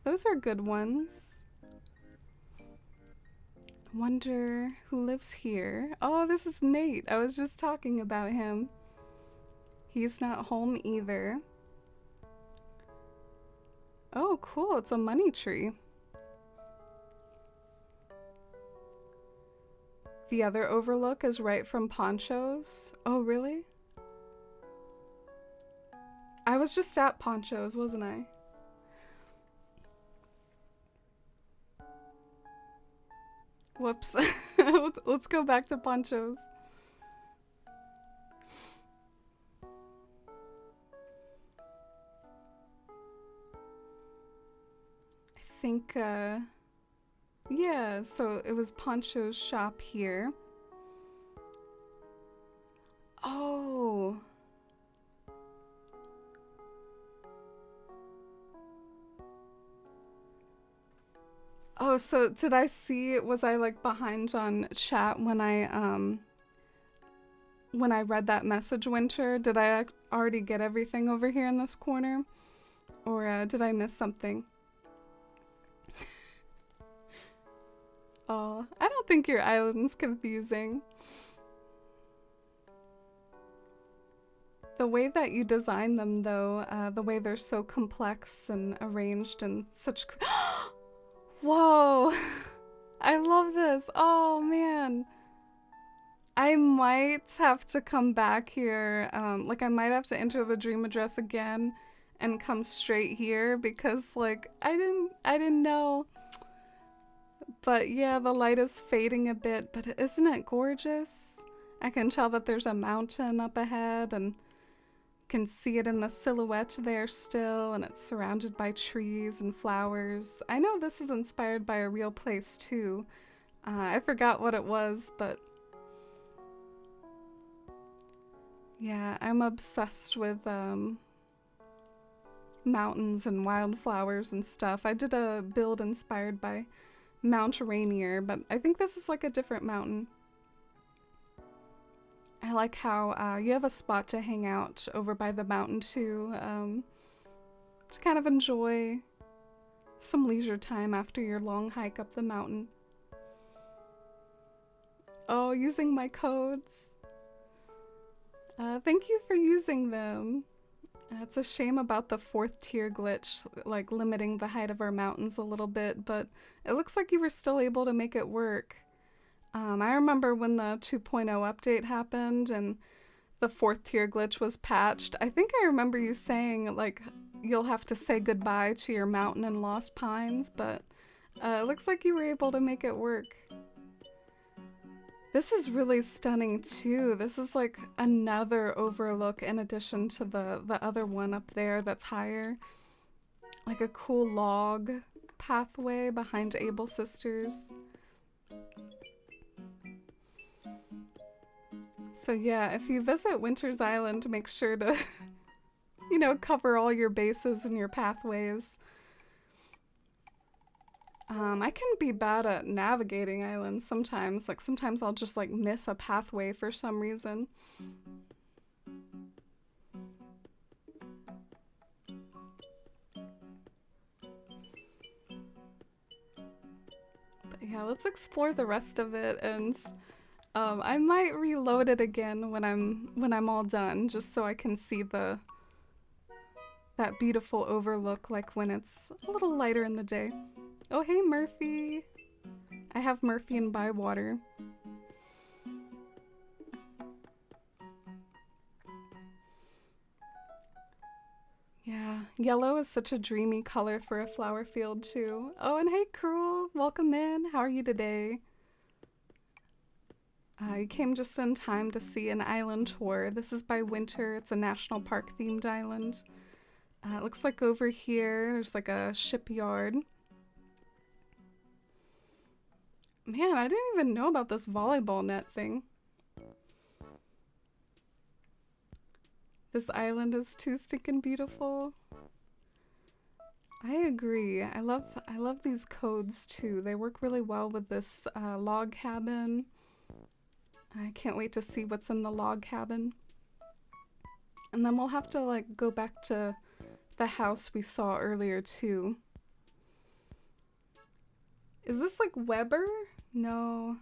Those are good ones. I wonder who lives here. Oh, this is Nate. I was just talking about him. He's not home either. Oh, cool. It's a money tree. The other overlook is right from Poncho's. Oh, really? I was just at Poncho's, wasn't I? Whoops. Let's go back to Poncho's. I think, yeah, so it was Poncho's shop here. Oh. Oh, so did I see, was I like behind on chat when I read that message, Winter? Did I already get everything over here in this corner? Or did I miss something? Oh, I don't think your island's confusing. The way that you design them, though, the way they're so complex and arranged and such... Whoa! I love this. Oh, man. I might have to come back here. Like, I might have to enter the dream address again and come straight here because, like, I didn't know. But yeah, the light is fading a bit, but isn't it gorgeous? I can tell that there's a mountain up ahead and can see it in the silhouette there still, and it's surrounded by trees and flowers. I know this is inspired by a real place too. I forgot what it was, but yeah, I'm obsessed with mountains and wildflowers and stuff. I did a build inspired by Mount Rainier, but I think this is like a different mountain. I like how you have a spot to hang out over by the mountain too, to kind of enjoy some leisure time after your long hike up the mountain. Oh, using my codes. Thank you for using them. It's a shame about the 4th tier glitch, like limiting the height of our mountains a little bit, but it looks like you were still able to make it work. I remember when the 2.0 update happened and the 4th tier glitch was patched. I think I remember you saying, like, you'll have to say goodbye to your mountain in Lost Pines, but it looks like you were able to make it work. This is really stunning too. This is like another overlook in addition to the other one up there that's higher. Like a cool log pathway behind Able Sisters. So yeah, if you visit Winter's Island, make sure to, you know, cover all your bases and your pathways. I can be bad at navigating islands sometimes. Like, sometimes I'll just, like, miss a pathway for some reason. But yeah, let's explore the rest of it, and I might reload it again when I'm all done, just so I can see that beautiful overlook, like when it's a little lighter in the day. Oh, hey, Murphy. I have Murphy and Bywater. Yeah, yellow is such a dreamy color for a flower field, too. Oh, and hey, Cruel. Welcome in. How are you today? You came just in time to see an island tour. This is by Winter. It's a national park themed island. It looks like over here there's like a shipyard. Man, I didn't even know about this volleyball net thing. This island is too stinking beautiful. I agree. I love these codes too. They work really well with this log cabin. I can't wait to see what's in the log cabin. And then we'll have to like go back to the house we saw earlier too. Is this like Weber? No.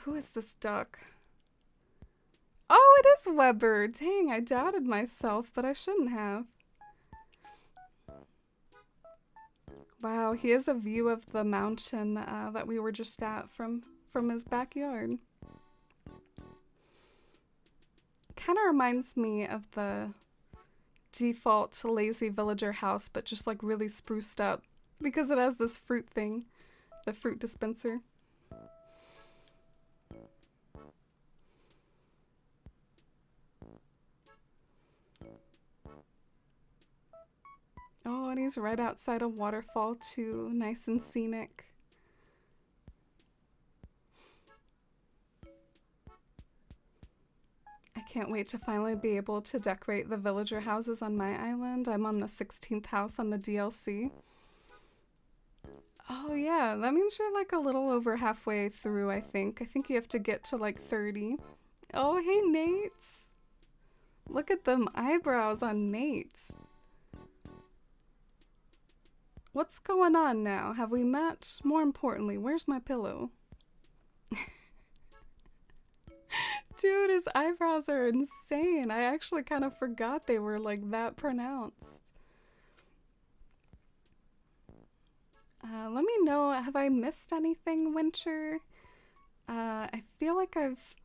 Who is this duck? Oh, it is Weber! Dang, I doubted myself, but I shouldn't have. Wow, he has a view of the mountain that we were just at from his backyard. Kind of reminds me of the default lazy villager house, but just like really spruced up because it has this fruit thing, the fruit dispenser. Oh, and he's right outside a waterfall too, nice and scenic. I can't wait to finally be able to decorate the villager houses on my island. I'm on the 16th house on the DLC. Oh yeah, that means you're like a little over halfway through, I think. I think you have to get to like 30. Oh, hey Nate! Look at them eyebrows on Nate. What's going on now? Have we met? More importantly, where's my pillow? Dude, his eyebrows are insane. I actually kind of forgot they were like that pronounced. Let me know, have I missed anything, Winter? I feel like I've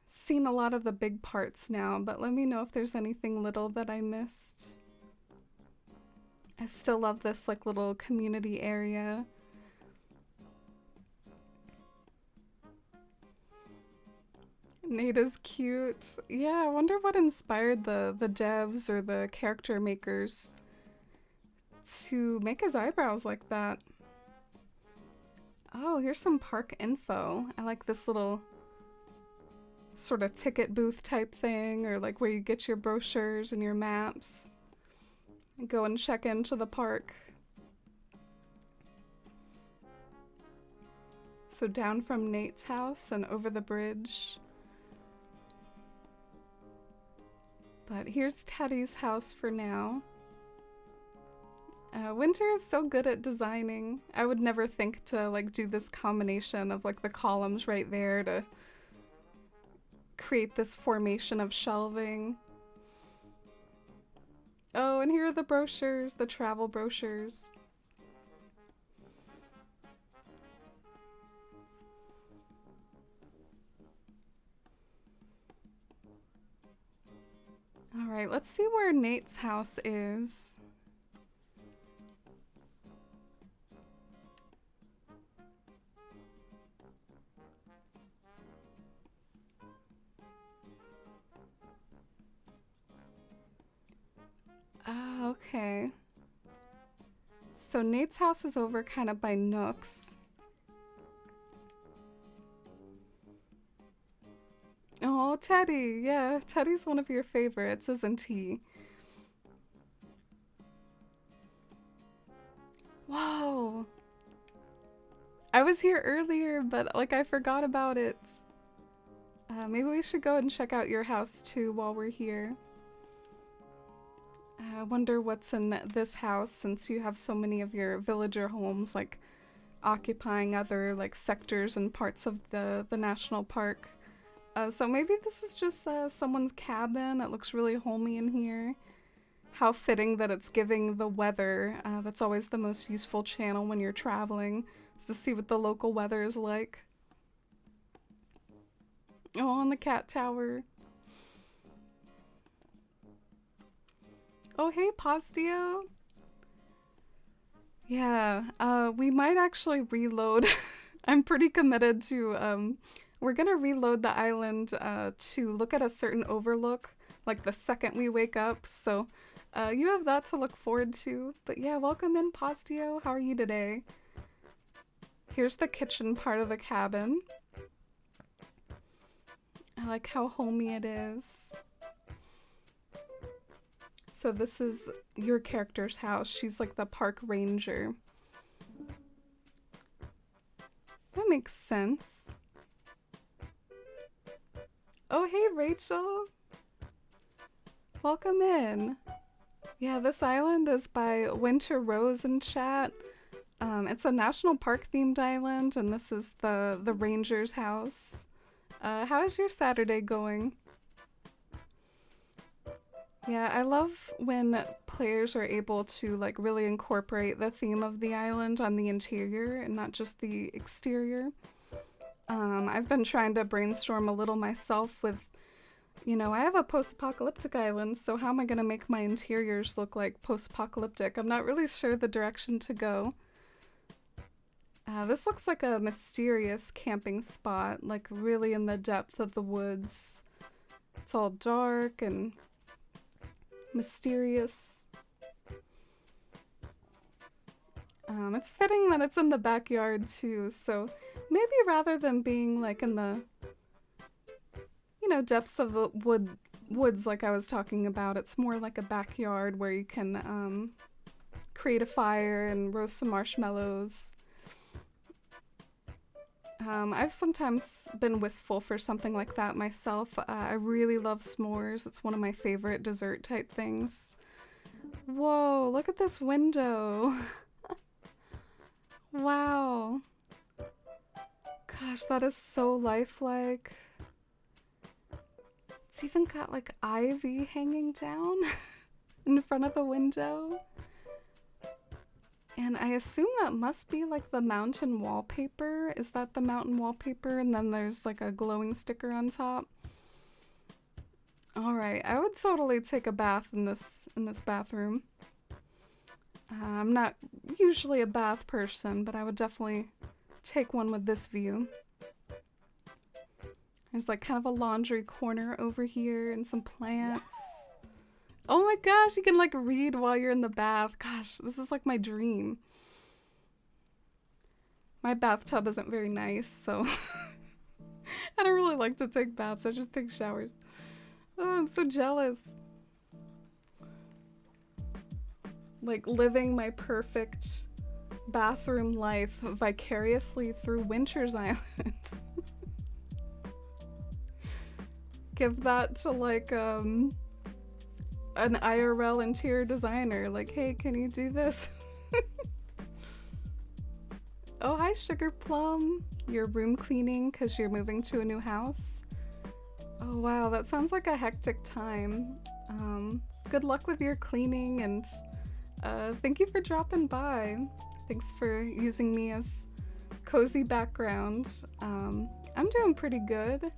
seen a lot of the big parts now, but let me know if there's anything little that I missed. I still love this like little community area. Nate is cute. Yeah, I wonder what inspired the devs or the character makers to make his eyebrows like that. Oh, here's some park info. I like this little sort of ticket booth type thing, or like where you get your brochures and your maps and go and check into the park. So down from Nate's house and over the bridge. But here's Teddy's house for now. Winter is so good at designing. I would never think to like do this combination of like the columns right there to create this formation of shelving. Oh, and here are the brochures, the travel brochures. All right, let's see where Nate's house is. Ah, okay. So Nate's house is over kind of by Nook's. Oh, Teddy. Yeah, Teddy's one of your favorites, isn't he? Whoa. I was here earlier, but like I forgot about it. Maybe we should go and check out your house too while we're here. I wonder what's in this house since you have so many of your villager homes like occupying other like sectors and parts of the national park. So maybe this is just someone's cabin. It looks really homey in here. How fitting that it's giving the weather. That's always the most useful channel when you're traveling, is to see what the local weather is like. Oh, on the cat tower. Oh, hey, Postio. Yeah, we might actually reload. I'm pretty committed to, we're gonna reload the island to look at a certain overlook, like the second we wake up, so you have that to look forward to. But yeah, welcome in, Postio. How are you today? Here's the kitchen part of the cabin. I like how homey it is. So this is your character's house. She's like the park ranger. That makes sense. Oh, hey, Rachel. Welcome in. Yeah, this island is by Winter Rose in chat. It's a national park themed island, and this is the ranger's house. How is your Saturday going? Yeah, I love when players are able to like really incorporate the theme of the island on the interior and not just the exterior. I've been trying to brainstorm a little myself with, I have a post-apocalyptic island, so how am I going to make my interiors look like post-apocalyptic? I'm not really sure the direction to go. This looks like a mysterious camping spot, like really in the depth of the woods. It's all dark and mysterious. It's fitting that it's in the backyard too, so maybe rather than being like in the, depths of the woods like I was talking about, it's more like a backyard where you can create a fire and roast some marshmallows. I've sometimes been wistful for something like that myself. I really love s'mores. It's one of my favorite dessert type things. Whoa, look at this window. Wow. Gosh, that is so lifelike. It's even got like ivy hanging down in front of the window. And I assume that must be like the mountain wallpaper. Is that the mountain wallpaper? And then there's like a glowing sticker on top. All right, I would totally take a bath in this bathroom. I'm not usually a bath person, but I would definitely take one with this view. There's like kind of a laundry corner over here and some plants. Oh my gosh, you can like read while you're in the bath. Gosh, this is like my dream. My bathtub isn't very nice, so I don't really like to take baths. I just take showers. Oh, I'm so jealous. Like living my perfect bathroom life vicariously through Winter's Island. Give that to like an IRL interior designer. Like, hey, can you do this? Oh, hi, Sugar Plum. You're room cleaning because you're moving to a new house. Oh, wow, that sounds like a hectic time. Good luck with your cleaning, and thank you for dropping by. Thanks for using me as cozy background. I'm doing pretty good.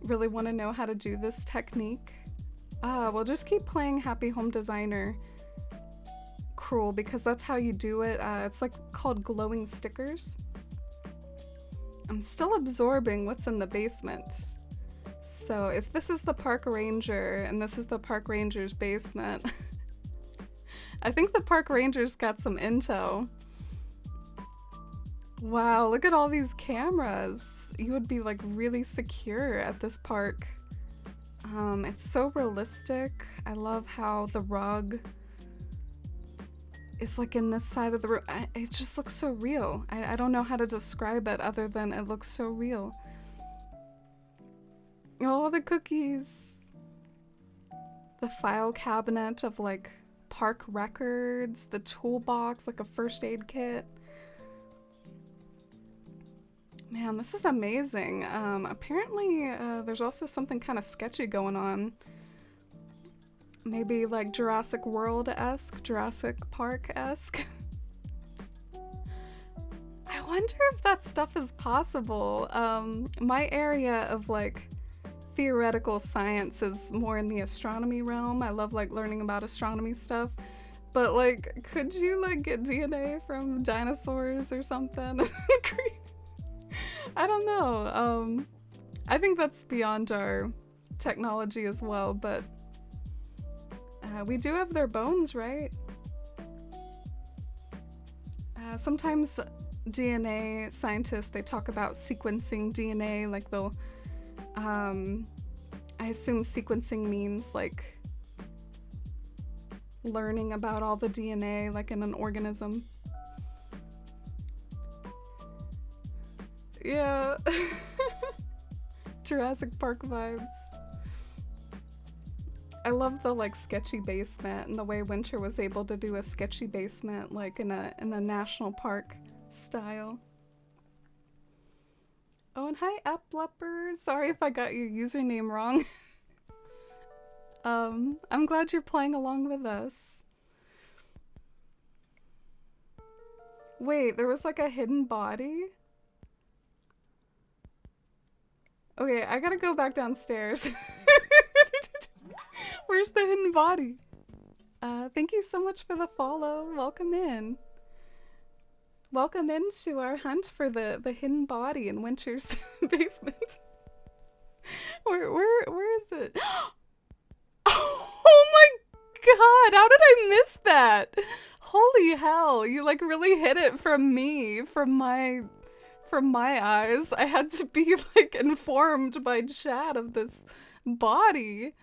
Really want to know how to do this technique? Well, just keep playing Happy Home Designer Cruel, because that's how you do it. It's like called glowing stickers. I'm still absorbing what's in the basement. So if this is the park ranger and this is the park ranger's basement, I think the park ranger's got some intel. Wow, look at all these cameras. You would be like really secure at this park. It's so realistic. I love how the rug is like in this side of the room. It just looks so real. I don't know how to describe it other than it looks so real. Oh, the cookies. The file cabinet of like park records, the toolbox, like a first aid kit. Man, this is amazing. Apparently, there's also something kind of sketchy going on. Maybe like Jurassic World-esque, Jurassic Park-esque. I wonder if that stuff is possible. My area of like theoretical science is more in the astronomy realm. I love like learning about astronomy stuff. But like, could you like get DNA from dinosaurs or something? I don't know. I think that's beyond our technology as well, but we do have their bones, right? Sometimes DNA scientists, they talk about sequencing DNA, like they'll, I assume sequencing means like learning about all the DNA like in an organism. Yeah. Jurassic Park vibes. I love the like sketchy basement and the way Winter was able to do a sketchy basement like in a national park style. Oh, and hi, Epleper. Sorry if I got your username wrong. I'm glad you're playing along with us. Wait, there was like a hidden body? Okay, I gotta go back downstairs. Where's the hidden body? Thank you so much for the follow. Welcome in. Welcome into our hunt for the hidden body in Winter's basement. Where is it? Oh my god, how did I miss that? Holy hell, you like really hit it from me, from my eyes. I had to be like informed by chat of this body.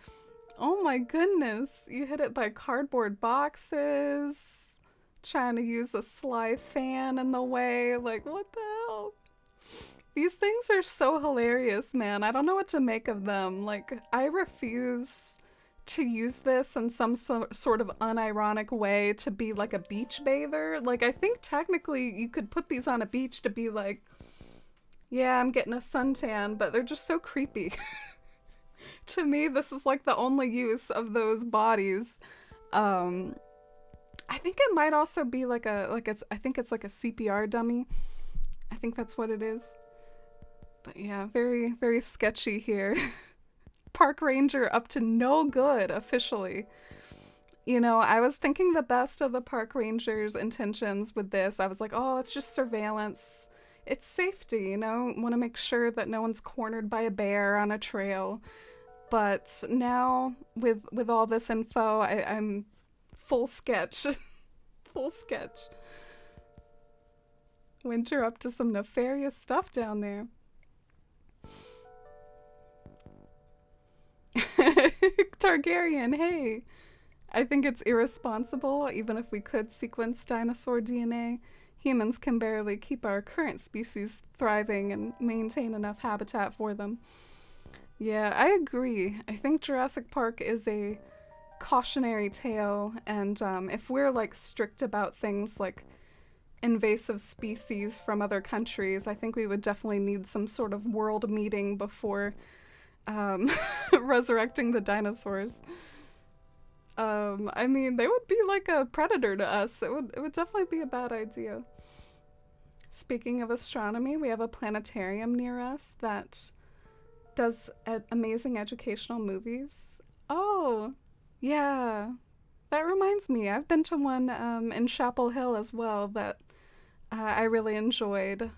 Oh my goodness, you hit it by cardboard boxes, trying to use a sly fan in the way. Like, what the hell? These things are so hilarious, man. I don't know what to make of them. Like, I refuse to use this in some sort of unironic way to be like a beach bather. Like, I think technically you could put these on a beach to be like, yeah, I'm getting a suntan, but they're just so creepy. To me, this is like the only use of those bodies. I think it might also be like I think it's like a CPR dummy. I think that's what it is. But yeah, very, very sketchy here. Park ranger up to no good officially. You know, I was thinking the best of the park ranger's intentions with this. I was like, oh, it's just surveillance. It's safety, you know? Want to make sure that no one's cornered by a bear on a trail. But now, with all this info, I'm full sketch. Full sketch. Winter up to some nefarious stuff down there. Targaryen, hey! I think it's irresponsible, even if we could sequence dinosaur DNA. Humans can barely keep our current species thriving and maintain enough habitat for them. Yeah, I agree. I think Jurassic Park is a cautionary tale, and if we're like strict about things like invasive species from other countries, I think we would definitely need some sort of world meeting before resurrecting the dinosaurs. I mean, they would be like a predator to us. It would definitely be a bad idea. Speaking of astronomy, we have a planetarium near us that does amazing educational movies. Oh, yeah. That reminds me, I've been to one in Chapel Hill as well that I really enjoyed.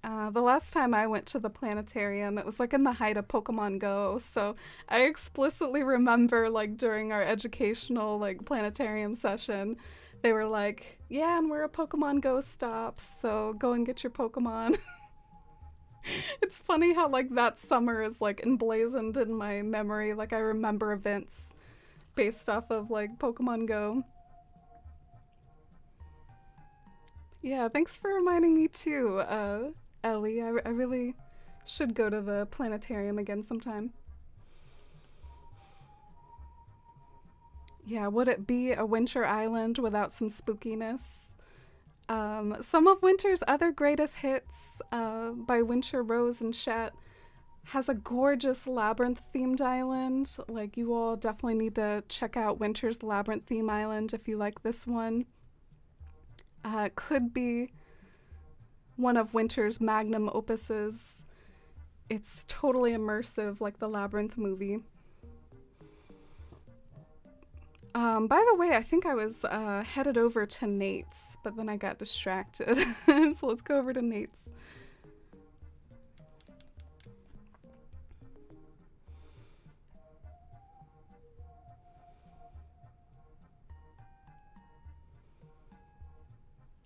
The last time I went to the planetarium, it was like in the height of Pokemon Go, so I explicitly remember like during our educational like planetarium session, they were like, yeah, and we're a Pokemon Go stop, so go and get your Pokemon. It's funny how like that summer is like emblazoned in my memory. Like I remember events based off of like Pokemon Go. Yeah, thanks for reminding me too, Ellie. I really should go to the planetarium again sometime. Yeah, would it be a winter island without some spookiness? Some of Winter's other greatest hits, by Winter Rose and Chet, has a gorgeous labyrinth themed island. Like, you all definitely need to check out Winter's Labyrinth theme island if you like this one. It could be one of Winter's magnum opuses. It's totally immersive, like the Labyrinth movie. By the way, I think I was headed over to Nate's, but then I got distracted. So let's go over to Nate's.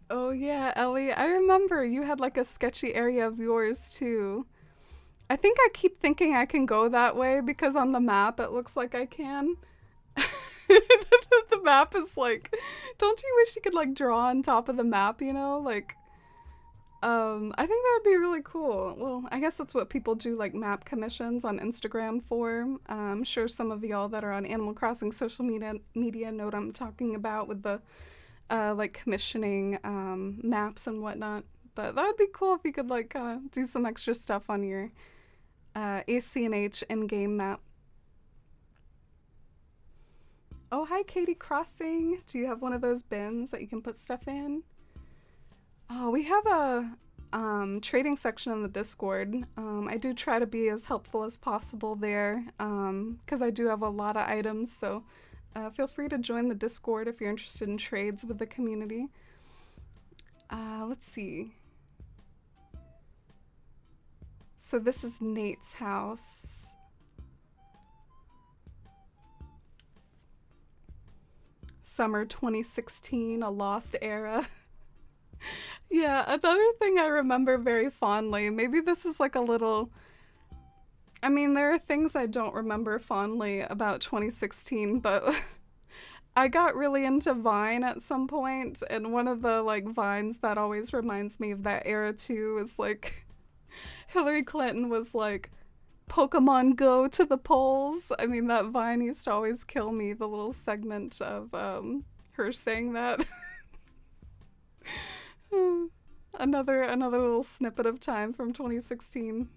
Oh yeah, Ellie, I remember you had like a sketchy area of yours too. I think I keep thinking I can go that way because on the map it looks like I can. The map is like, don't you wish you could like draw on top of the map, you know? Like, I think that would be really cool. Well, I guess that's what people do like map commissions on Instagram for. I'm sure some of y'all that are on Animal Crossing social media know what I'm talking about with the like commissioning maps and whatnot. But that would be cool if you could like kind of do some extra stuff on your ACNH in-game map. Oh, hi, Katie Crossing. Do you have one of those bins that you can put stuff in? Oh, we have a trading section in the Discord. I do try to be as helpful as possible there because I do have a lot of items, so feel free to join the Discord if you're interested in trades with the community. Let's see. So this is Nate's house. Summer 2016, a lost era. Yeah, another thing I remember very fondly, maybe this is like a little... I mean, there are things I don't remember fondly about 2016, but I got really into Vine at some point, and one of the like Vines that always reminds me of that era too is like Hillary Clinton was like, Pokemon Go to the polls. I mean, that Vine used to always kill me, the little segment of her saying that. Another little snippet of time from 2016.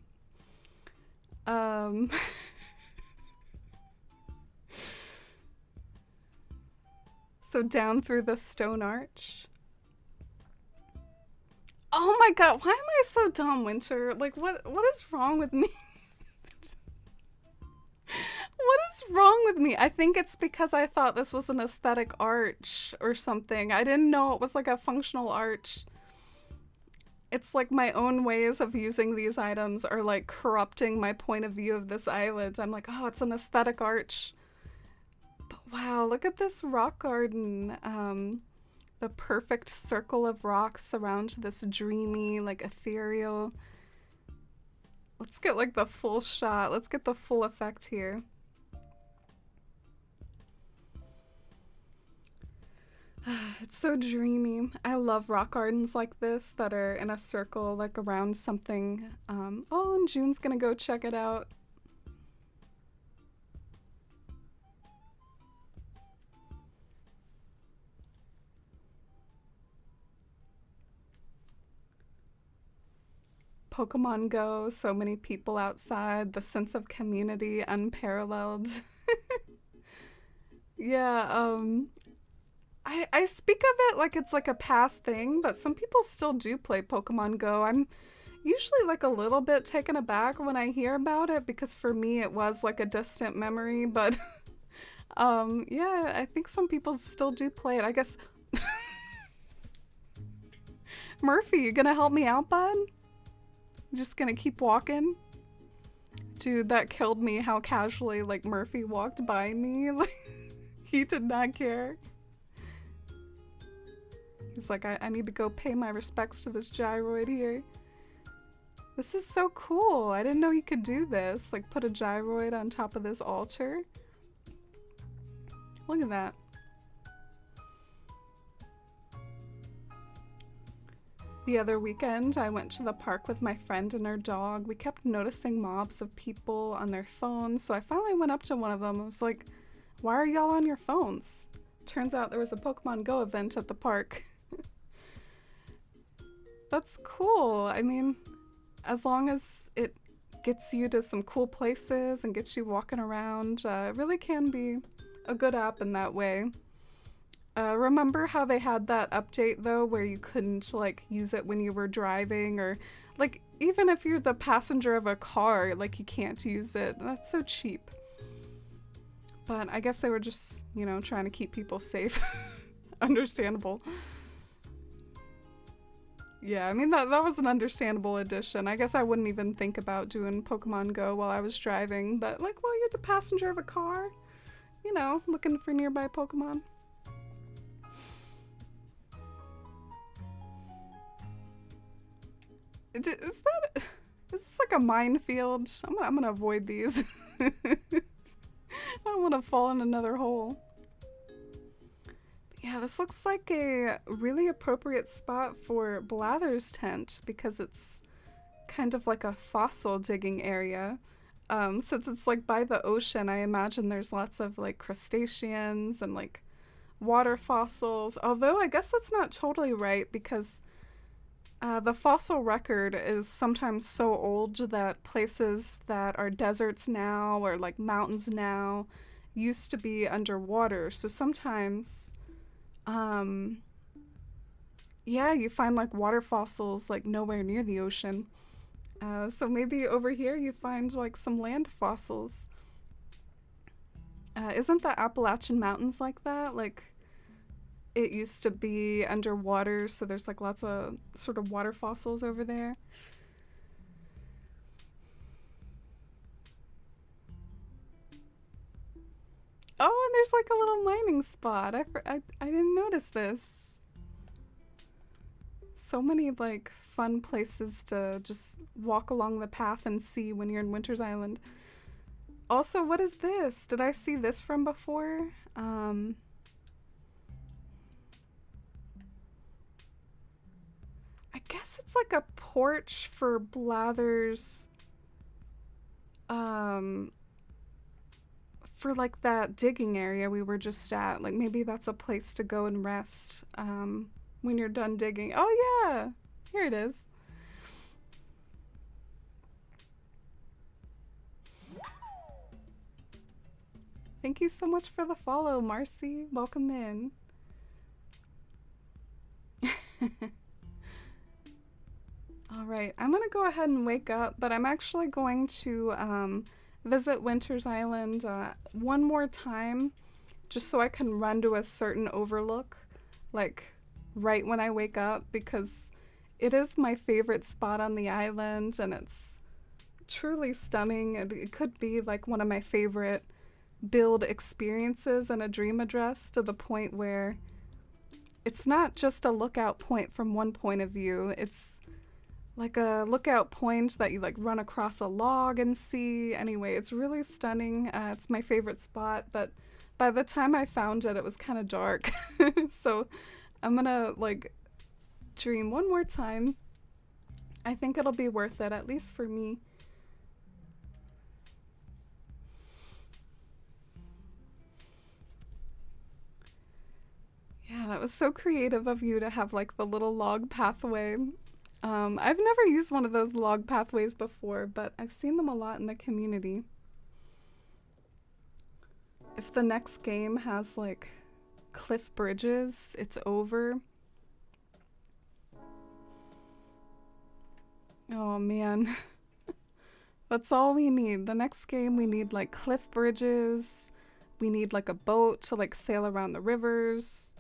So down through the stone arch. Oh my god, why am I so dumb, Winter? Like, what is wrong with me? What is wrong with me? I think it's because I thought this was an aesthetic arch or something. I didn't know it was like a functional arch. It's like my own ways of using these items are like corrupting my point of view of this island. I'm like, oh, it's an aesthetic arch. But wow, look at this rock garden. The perfect circle of rocks surround this dreamy, like ethereal. Let's get like the full shot. Let's get the full effect here. It's so dreamy. I love rock gardens like this that are in a circle, like around something. Oh, and June's gonna go check it out. Pokemon Go, so many people outside, the sense of community unparalleled. Yeah, I speak of it like it's like a past thing, but some people still do play Pokemon Go. I'm usually like a little bit taken aback when I hear about it because for me it was like a distant memory, but yeah, I think some people still do play it. I guess Murphy, you gonna help me out, bud? Just gonna keep walking? Dude, that killed me how casually like Murphy walked by me. Like he did not care. He's like, I need to go pay my respects to this gyroid here. This is so cool. I didn't know you could do this. Like, put a gyroid on top of this altar. Look at that. The other weekend, I went to the park with my friend and her dog. We kept noticing mobs of people on their phones, so I finally went up to one of them. I was like, why are y'all on your phones? Turns out there was a Pokemon Go event at the park. That's cool. I mean, as long as it gets you to some cool places and gets you walking around, it really can be a good app in that way. Remember how they had that update though where you couldn't like use it when you were driving, or like even if you're the passenger of a car, like you can't use it? That's so cheap. But I guess they were just, you know, trying to keep people safe. Understandable. Yeah, I mean, that was an understandable addition. I guess I wouldn't even think about doing Pokemon Go while I was driving, but like, well, you're the passenger of a car, you know, looking for nearby Pokemon. Is this like a minefield? I'm gonna avoid these. I don't want to fall in another hole. Yeah, this looks like a really appropriate spot for Blather's tent because it's kind of like a fossil digging area. Since it's like by the ocean, I imagine there's lots of like crustaceans and like water fossils. Although I guess that's not totally right because The fossil record is sometimes so old that places that are deserts now or like mountains now used to be underwater. So sometimes, um, yeah, you find like water fossils like nowhere near the ocean. So maybe over here you find like some land fossils. Isn't the Appalachian Mountains like that? Like it used to be underwater, so there's like lots of sort of water fossils over there. Oh, and there's like a little mining spot. I didn't notice this. So many like fun places to just walk along the path and see when you're in Winter's Island. Also, what is this? Did I see this from before? I guess it's like a porch for Blather's um for like that digging area we were just at. Like maybe that's a place to go and rest when you're done digging. Oh yeah. Here it is. Thank you so much for the follow, Marcy. Welcome in. All right, I'm gonna go ahead and wake up, but I'm actually going to visit Winter's Island one more time just so I can run to a certain overlook, like right when I wake up, because it is my favorite spot on the island and it's truly stunning. It could be like one of my favorite build experiences in a dream address to the point where it's not just a lookout point from one point of view, it's like a lookout point that you like run across a log and see. Anyway, it's really stunning. It's my favorite spot, but by the time I found it, it was kind of dark. So I'm gonna like dream one more time. I think it'll be worth it, at least for me. Yeah, that was so creative of you to have like the little log pathway. I've never used one of those log pathways before, but I've seen them a lot in the community. If the next game has like cliff bridges, it's over. Oh man. That's all we need. The next game we need like cliff bridges. We need like a boat to like sail around the rivers.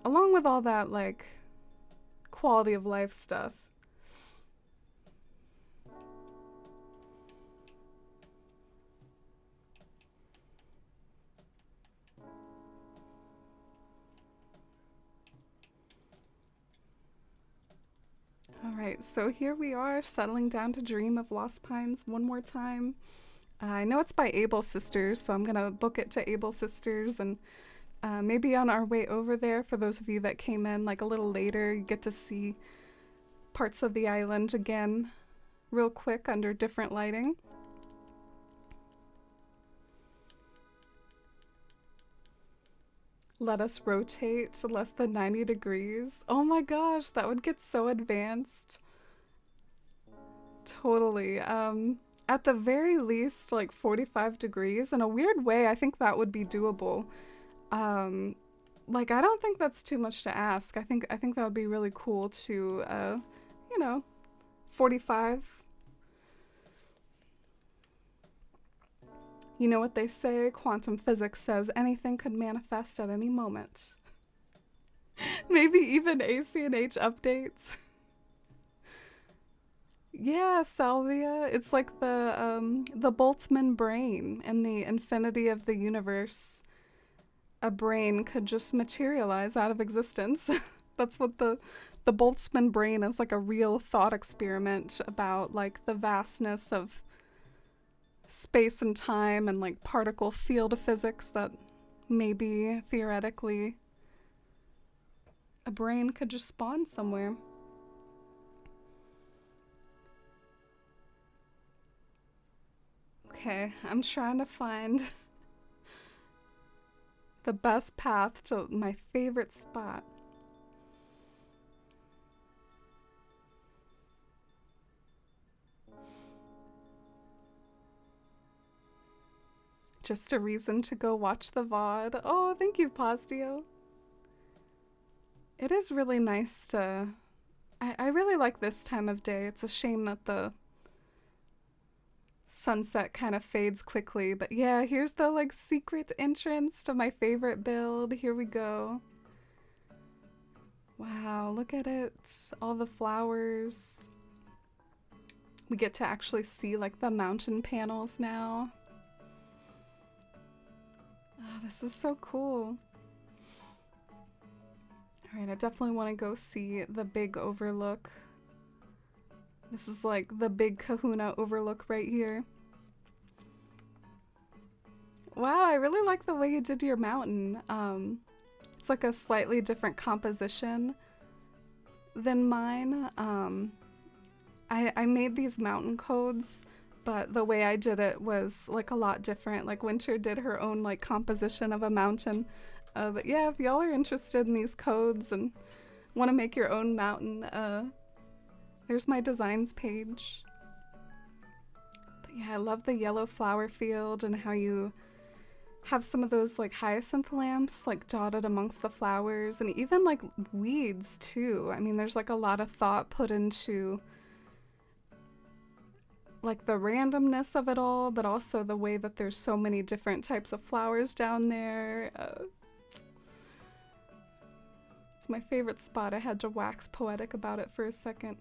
Along with all that like quality of life stuff. Alright, so here we are settling down to dream of Lost Pines one more time. I know it's by Able Sisters, so I'm gonna book it to Able Sisters, and maybe on our way over there, for those of you that came in like a little later, you get to see parts of the island again real quick under different lighting. Let us rotate to less than 90 degrees. Oh my gosh, that would get so advanced. Totally. At the very least, like 45 degrees. In a weird way, I think that would be doable. Um, like I don't think that's too much to ask. I think that would be really cool to, you know, 45. You know what they say? Quantum physics says anything could manifest at any moment. Maybe even ACNH updates. Yeah, Salvia. It's like the Boltzmann brain in the infinity of the universe. A brain could just materialize out of existence. That's what the Boltzmann brain is, like a real thought experiment about like the vastness of space and time and like particle field physics, that maybe theoretically a brain could just spawn somewhere. Okay, I'm trying to find the best path to my favorite spot. Just a reason to go watch the VOD. Oh, thank you, Postio. It is really nice to... I really like this time of day. It's a shame that the sunset kind of fades quickly. But yeah, here's the like secret entrance to my favorite build. Here we go. Wow, look at it. All the flowers. We get to actually see like the mountain panels now. Oh, this is so cool. Alright, I definitely want to go see the big overlook. This is like the big kahuna overlook right here. Wow, I really like the way you did your mountain. It's like a slightly different composition than mine. I made these mountain codes, but the way I did it was like a lot different. Like Winter did her own like composition of a mountain. But yeah, if y'all are interested in these codes and want to make your own mountain, there's my designs page. But yeah, I love the yellow flower field and how you have some of those like hyacinth lamps like dotted amongst the flowers, and even like weeds too. I mean, there's like a lot of thought put into like the randomness of it all, but also the way that there's so many different types of flowers down there. It's my favorite spot. I had to wax poetic about it for a second.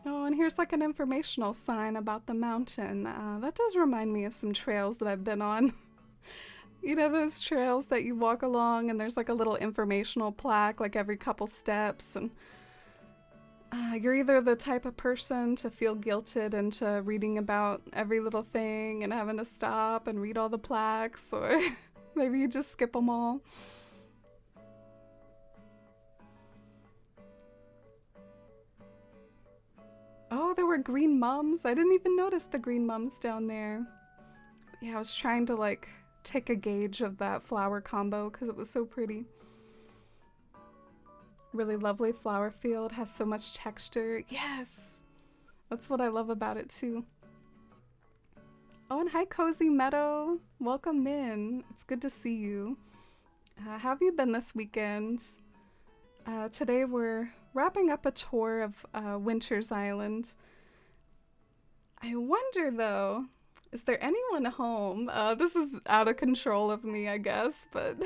Oh, and here's like an informational sign about the mountain. That does remind me of some trails that I've been on. You know, those trails that you walk along and there's like a little informational plaque like every couple steps, and you're either the type of person to feel guilted into reading about every little thing and having to stop and read all the plaques, or maybe you just skip them all. Oh, there were green mums. I didn't even notice the green mums down there. Yeah, I was trying to like take a gauge of that flower combo because it was so pretty. Really lovely flower field, has so much texture. Yes! That's what I love about it too. Oh, and hi Cozy Meadow. Welcome in. It's good to see you. How have you been this weekend? Today we're wrapping up a tour of Winter's Island. I wonder though, is there anyone home? This is out of control of me, I guess, but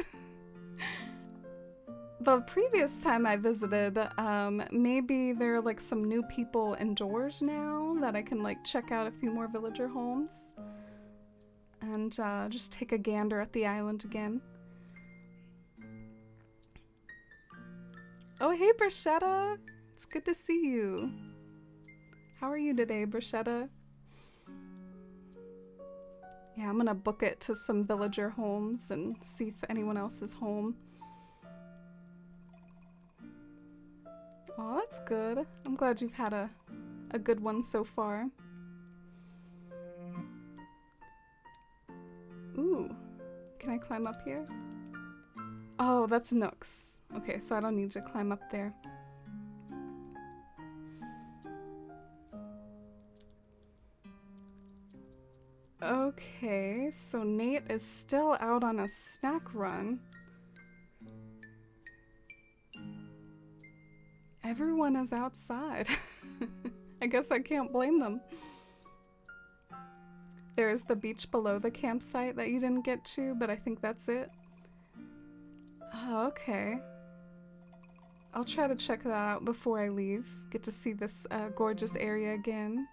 the previous time I visited, maybe there are like some new people indoors now that I can like check out a few more villager homes and just take a gander at the island again. Oh, hey, Bruschetta! It's good to see you. How are you today, Bruschetta? Yeah, I'm gonna book it to some villager homes and see if anyone else is home. Oh, that's good. I'm glad you've had a good one so far. Ooh, can I climb up here? Oh, that's Nooks. Okay, so I don't need to climb up there. Okay, so Nate is still out on a snack run. Everyone is outside. I guess I can't blame them. There's the beach below the campsite that you didn't get to, but I think that's it. Oh, okay. I'll try to check that out before I leave. Get to see this gorgeous area again.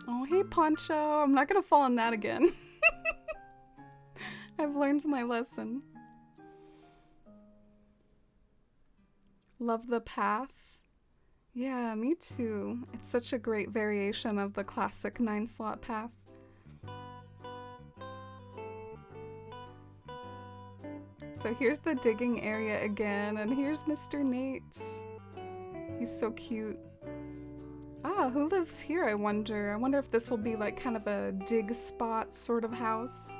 Oh, hey Poncho! I'm not gonna fall in that again. I've learned my lesson. Love the path. Yeah, me too. It's such a great variation of the classic 9-slot path. So here's the digging area again, and here's Mr. Nate. He's so cute. Ah, who lives here, I wonder? I wonder if this will be like kind of a dig spot sort of house.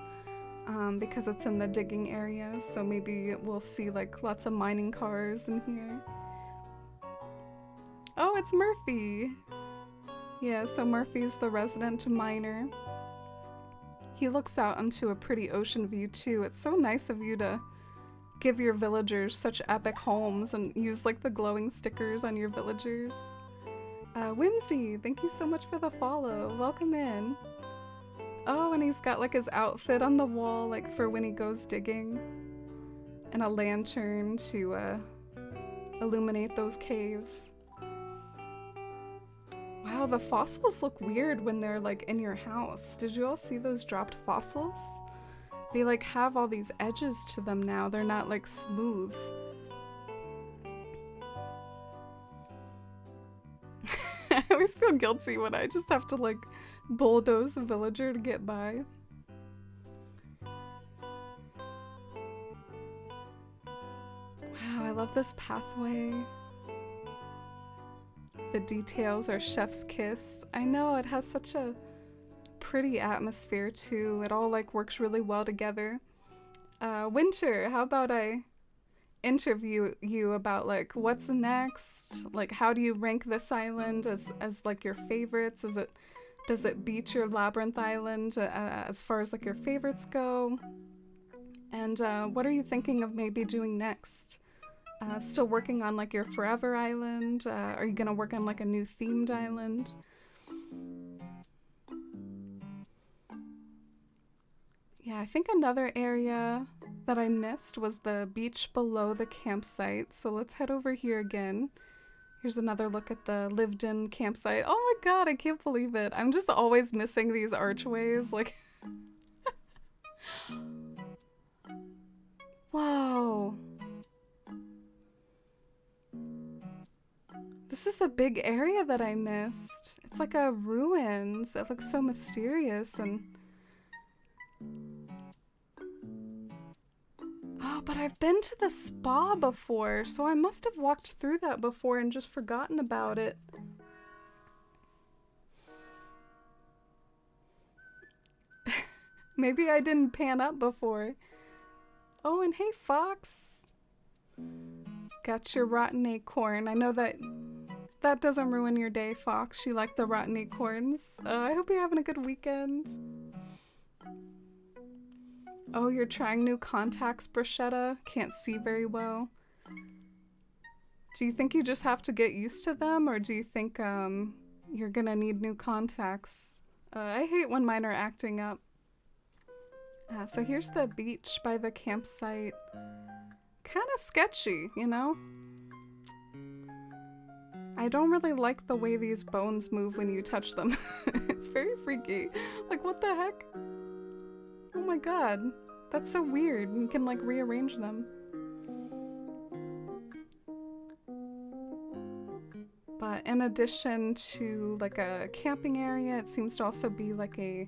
Because it's in the digging area, so maybe we'll see like lots of mining cars in here. Oh, it's Murphy! Yeah, so Murphy's the resident miner. He looks out onto a pretty ocean view too. It's so nice of you to give your villagers such epic homes and use like the glowing stickers on your villagers. Whimsy, thank you so much for the follow. Welcome in. Oh, and he's got like his outfit on the wall like for when he goes digging. And a lantern to illuminate those caves. Wow, the fossils look weird when they're like in your house. Did you all see those dropped fossils? They like have all these edges to them now. They're not like smooth. I always feel guilty when I just have to like bulldoze a villager to get by. Wow, I love this pathway. The details are chef's kiss. I know, it has such a pretty atmosphere too. It all like works really well together. Winter, how about I interview you about like what's next? Like how do you rank this island as like your favorites? Does it beat your Labyrinth Island as far as like your favorites go? And what are you thinking of maybe doing next? Still working on like your Forever Island? Are you gonna work on like a new themed island? Yeah, I think another area that I missed was the beach below the campsite. So let's head over here again. Here's another look at the lived-in campsite. Oh my god, I can't believe it. I'm just always missing these archways. Like, whoa. This is a big area that I missed. It's like a ruins. It looks so mysterious and... Oh, but I've been to the spa before, so I must have walked through that before and just forgotten about it. Maybe I didn't pan up before. Oh, and hey, Fox. Got your rotten acorn. I know that doesn't ruin your day, Fox. You like the rotten acorns. I hope you're having a good weekend. Oh, you're trying new contacts, Bruschetta? Can't see very well. Do you think you just have to get used to them, or do you think you're gonna need new contacts? I hate when mine are acting up. So here's the beach by the campsite. Kind of sketchy, you know? I don't really like the way these bones move when you touch them. It's very freaky. Like, what the heck? Oh my god. That's so weird. You can, like, rearrange them. But in addition to, like, a camping area, it seems to also be, like, a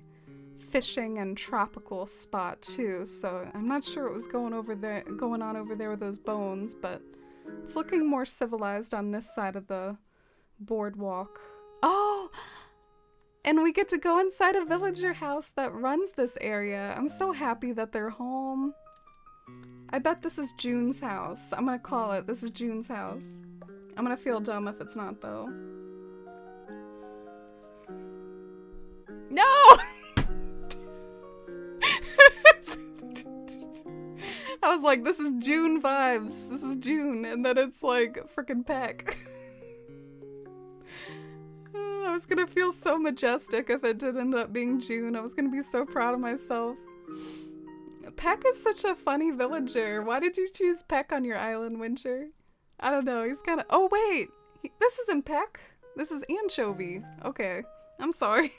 fishing and tropical spot, too. So I'm not sure what was going on over there with those bones, but it's looking more civilized on this side of the boardwalk. Oh! And we get to go inside a villager house that runs this area. I'm so happy that they're home. I bet this is June's house. I'm gonna call it. This is June's house. I'm gonna feel dumb if it's not, though. No! I was like, this is June vibes. This is June. And then it's like frickin' Peck. I was gonna feel so majestic if it did end up being June. I was gonna be so proud of myself. Peck is such a funny villager. Why did you choose Peck on your island, Winter? I don't know. He's kind of... Oh, wait. This isn't Peck. This is Anchovy. Okay. I'm sorry.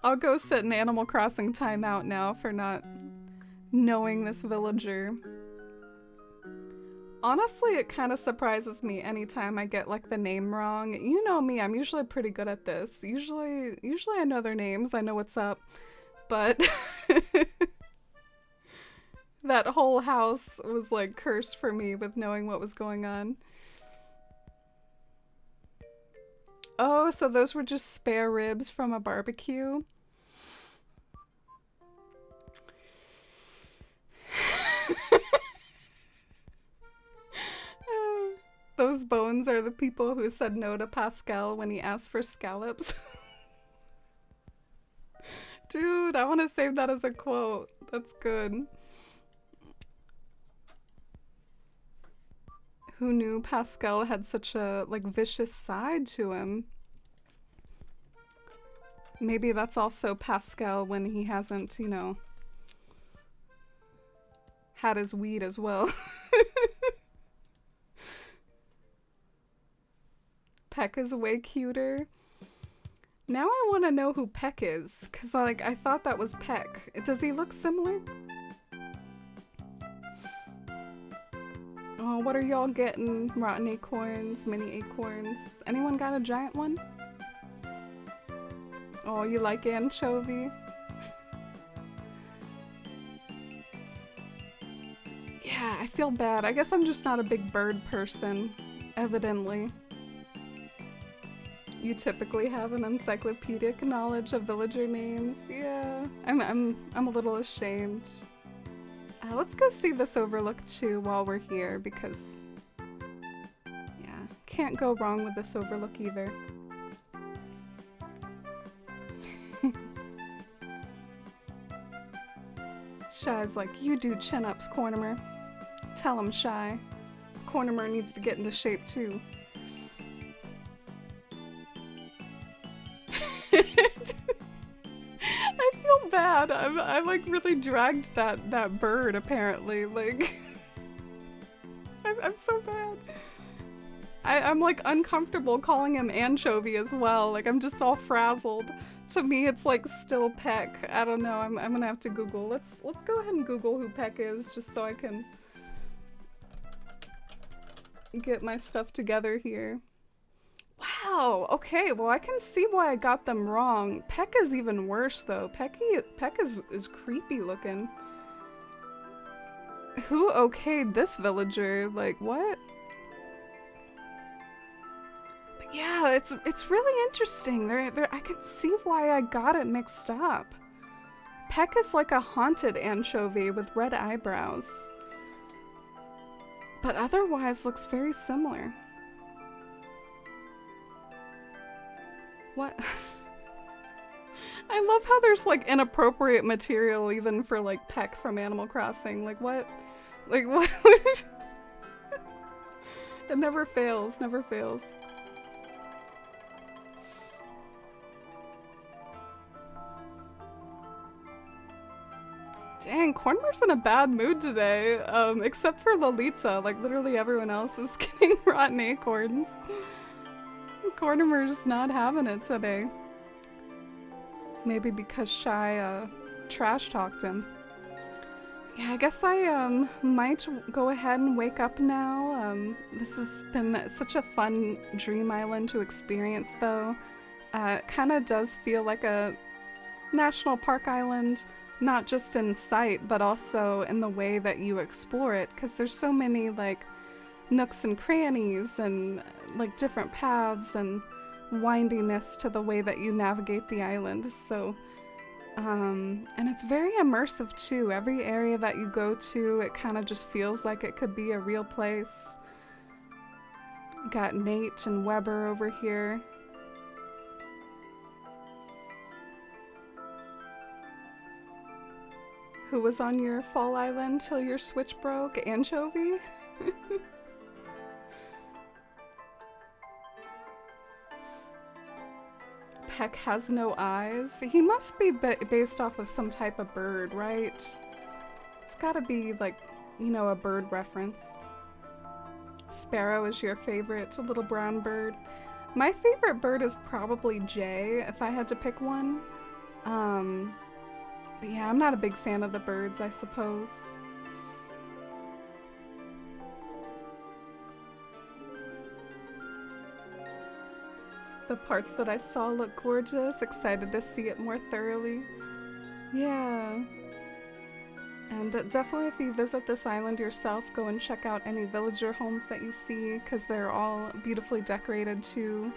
I'll go set an Animal Crossing timeout now for not knowing this villager. Honestly, it kind of surprises me anytime I get like the name wrong. You know me, I'm usually pretty good at this. Usually I know their names, I know what's up. But that whole house was like cursed for me with knowing what was going on. Oh, so those were just spare ribs from a barbecue? Those bones are the people who said no to Pascal when he asked for scallops. Dude, I want to save that as a quote. That's good. Who knew Pascal had such a, like, vicious side to him? Maybe that's also Pascal when he hasn't, you know, had his weed as well. Peck is way cuter. Now I want to know who Peck is, because, like, I thought that was Peck. Does he look similar? Oh, what are y'all getting? Rotten acorns, mini acorns. Anyone got a giant one? Oh, you like anchovy? Yeah, I feel bad. I guess I'm just not a big bird person, evidently. You typically have an encyclopedic knowledge of villager names. Yeah, I'm a little ashamed. Let's go see this overlook too while we're here, because yeah, can't go wrong with this overlook either. Shy's like, you do chin-ups, Cornimer. Tell him, Shy. Cornimer needs to get into shape too. I feel bad. I like really dragged that bird apparently. Like, I'm so bad. I'm like uncomfortable calling him anchovy as well. Like, I'm just all frazzled. To me, it's like still Peck. I don't know. I'm gonna have to Google. Let's go ahead and Google who Peck is, just so I can get my stuff together here. Wow. Okay. Well, I can see why I got them wrong. Peck is even worse though. Peck is creepy looking. Who okayed this villager? Like, what? Yeah, it's really interesting. I can see why I got it mixed up. Peck is like a haunted anchovy with red eyebrows, but otherwise looks very similar. What? I love how there's like inappropriate material even for like Peck from Animal Crossing. Like what? Like what? It never fails, never fails. Dang, Cornimer's in a bad mood today, except for Lolita. Like, literally everyone else is getting rotten acorns. Cornimer's not having it today. Maybe because Shy, trash-talked him. Yeah, I guess I, might go ahead and wake up now. This has been such a fun dream island to experience, though. It kinda does feel like a national park island. Not just in sight, but also in the way that you explore it, because there's so many like nooks and crannies and like different paths and windiness to the way that you navigate the island. So, and it's very immersive too. Every area that you go to, it kind of just feels like it could be a real place. Got Nate and Weber over here. Who was on your fall island till your switch broke? Anchovy? Peck has no eyes. He must be based off of some type of bird, right? It's gotta be like, you know, a bird reference. Sparrow is your favorite little brown bird. My favorite bird is probably Jay, if I had to pick one. But yeah, I'm not a big fan of the birds, I suppose. The parts that I saw look gorgeous, excited to see it more thoroughly. Yeah. And definitely if you visit this island yourself, go and check out any villager homes that you see, because they're all beautifully decorated too.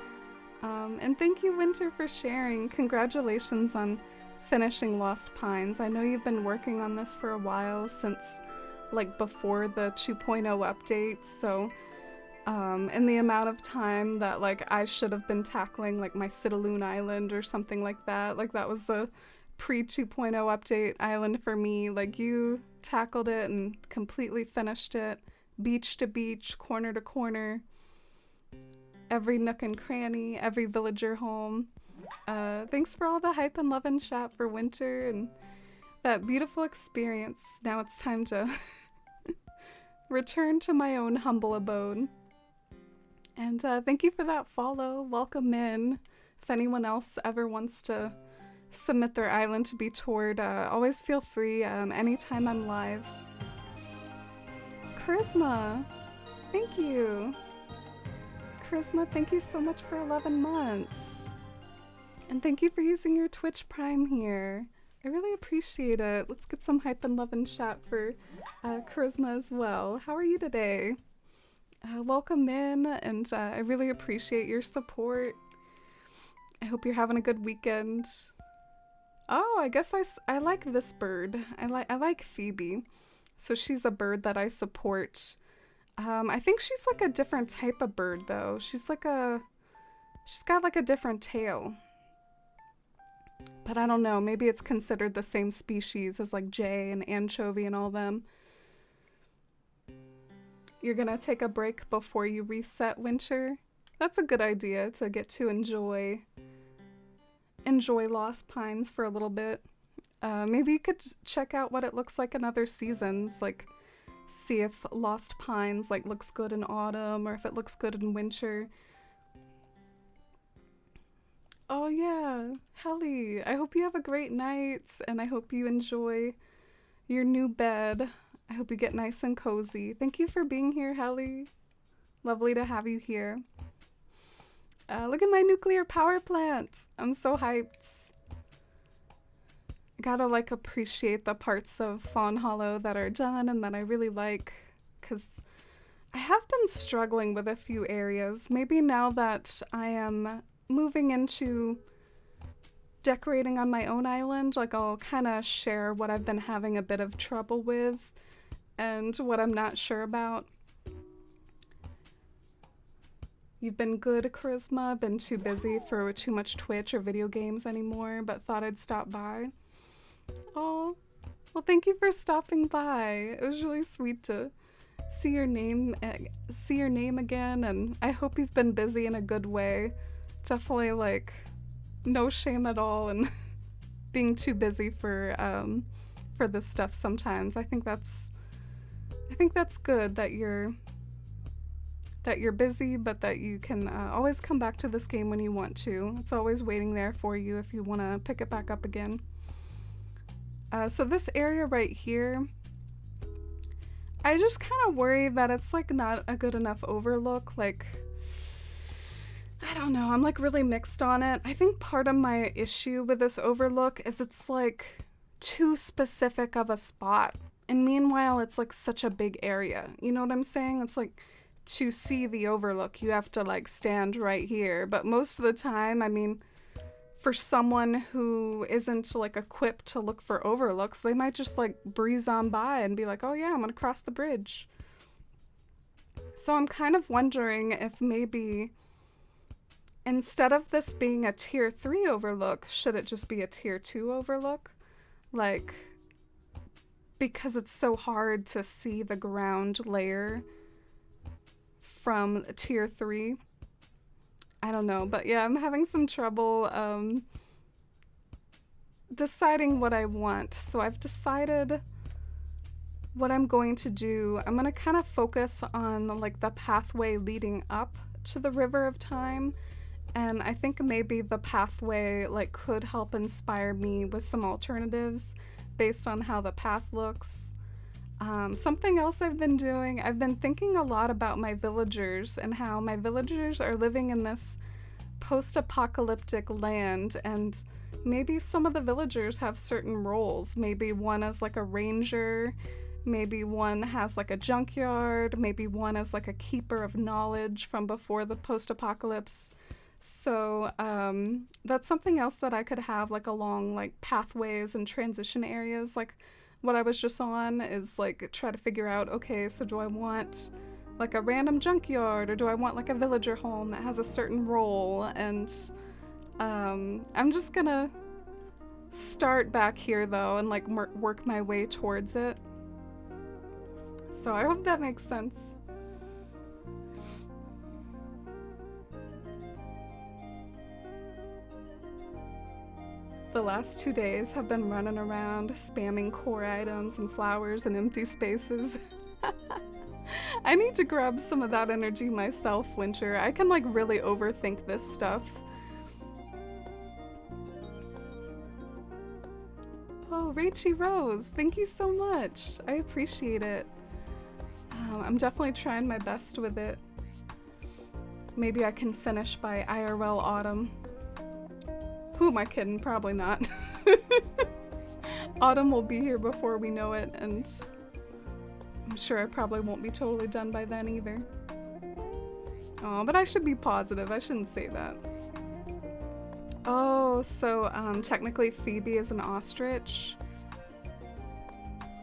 And thank you, Winter, for sharing. Congratulations on finishing Lost Pines. I know you've been working on this for a while, since like before the 2.0 update, so in the amount of time that like I should have been tackling like my Sidaloon Island or something like that. Like that was the pre 2.0 update island for me. Like you tackled it and completely finished it, beach to beach, corner to corner, every nook and cranny, every villager home. Thanks for all the hype and love and chat for winter and that beautiful experience. Now it's time to return to my own humble abode. And thank you for that follow. Welcome in. If anyone else ever wants to submit their island to be toured, always feel free anytime I'm live. Charisma, thank you. Charisma, thank you so much for 11 months. And thank you for using your Twitch Prime here. I really appreciate it. Let's get some hype and love and chat for Charisma as well. How are you today? Welcome in, and I really appreciate your support. I hope you're having a good weekend. Oh, I guess I like this bird. I like Phoebe. So she's a bird that I support. I think she's like a different type of bird though. She's got like a different tail. But I don't know, maybe it's considered the same species as like jay and anchovy and all them. You're gonna take a break before you reset winter? That's a good idea to get to enjoy Lost Pines for a little bit. Maybe you could check out what it looks like in other seasons, like see if Lost Pines like looks good in autumn or if it looks good in winter. Oh yeah, Helly, I hope you have a great night and I hope you enjoy your new bed. I hope you get nice and cozy. Thank you for being here, Helly. Lovely to have you here. Look at my nuclear power plant. I'm so hyped. I gotta like appreciate the parts of Fawnhollow that are done and that I really like, because I have been struggling with a few areas. Maybe now that I am moving into decorating on my own island, like I'll kind of share what I've been having a bit of trouble with and what I'm not sure about. You've been good, Charisma. Been too busy for too much Twitch or video games anymore, but thought I'd stop by. Oh, well, thank you for stopping by. It was really sweet to see your name again, and I hope you've been busy in a good way. Definitely, like, no shame at all in being too busy for this stuff sometimes. I think that's good that you're busy, but that you can always come back to this game when you want to. It's always waiting there for you if you want to pick it back up again. So this area right here, I just kind of worry that it's like not a good enough overlook. Like, I don't know, I'm like really mixed on it. I think part of my issue with this overlook is it's like too specific of a spot. And meanwhile, it's like such a big area. You know what I'm saying? It's like, to see the overlook, you have to like stand right here. But most of the time, I mean, for someone who isn't like equipped to look for overlooks, they might just like breeze on by and be like, oh yeah, I'm gonna cross the bridge. So I'm kind of wondering if maybe instead of this being a tier 3 overlook, should it just be a tier 2 overlook? Like, because it's so hard to see the ground layer from tier 3. I don't know, but yeah, I'm having some trouble deciding what I want. So I've decided what I'm going to do. I'm gonna kind of focus on like the pathway leading up to the River of Time, and I think maybe the pathway like could help inspire me with some alternatives based on how the path looks. Something else I've been doing, I've been thinking a lot about my villagers and how my villagers are living in this post-apocalyptic land, and maybe some of the villagers have certain roles. Maybe one is like a ranger, maybe one has like a junkyard, maybe one is like a keeper of knowledge from before the post-apocalypse. So that's something else that I could have like along like pathways and transition areas. Like what I was just on is like try to figure out, okay, so do I want like a random junkyard, or do I want like a villager home that has a certain role? And I'm just gonna start back here though and like work my way towards it. So I hope that makes sense. The last 2 days have been running around spamming core items and flowers and empty spaces. I need to grab some of that energy myself, Winter. I can like really overthink this stuff. Oh, Rachy Rose, thank you so much. I appreciate it. I'm definitely trying my best with it. Maybe I can finish by IRL autumn. Who am I kidding? Probably not. Autumn will be here before we know it, and I'm sure I probably won't be totally done by then either. Oh, but I should be positive. I shouldn't say that. Oh, so technically Phoebe is an ostrich.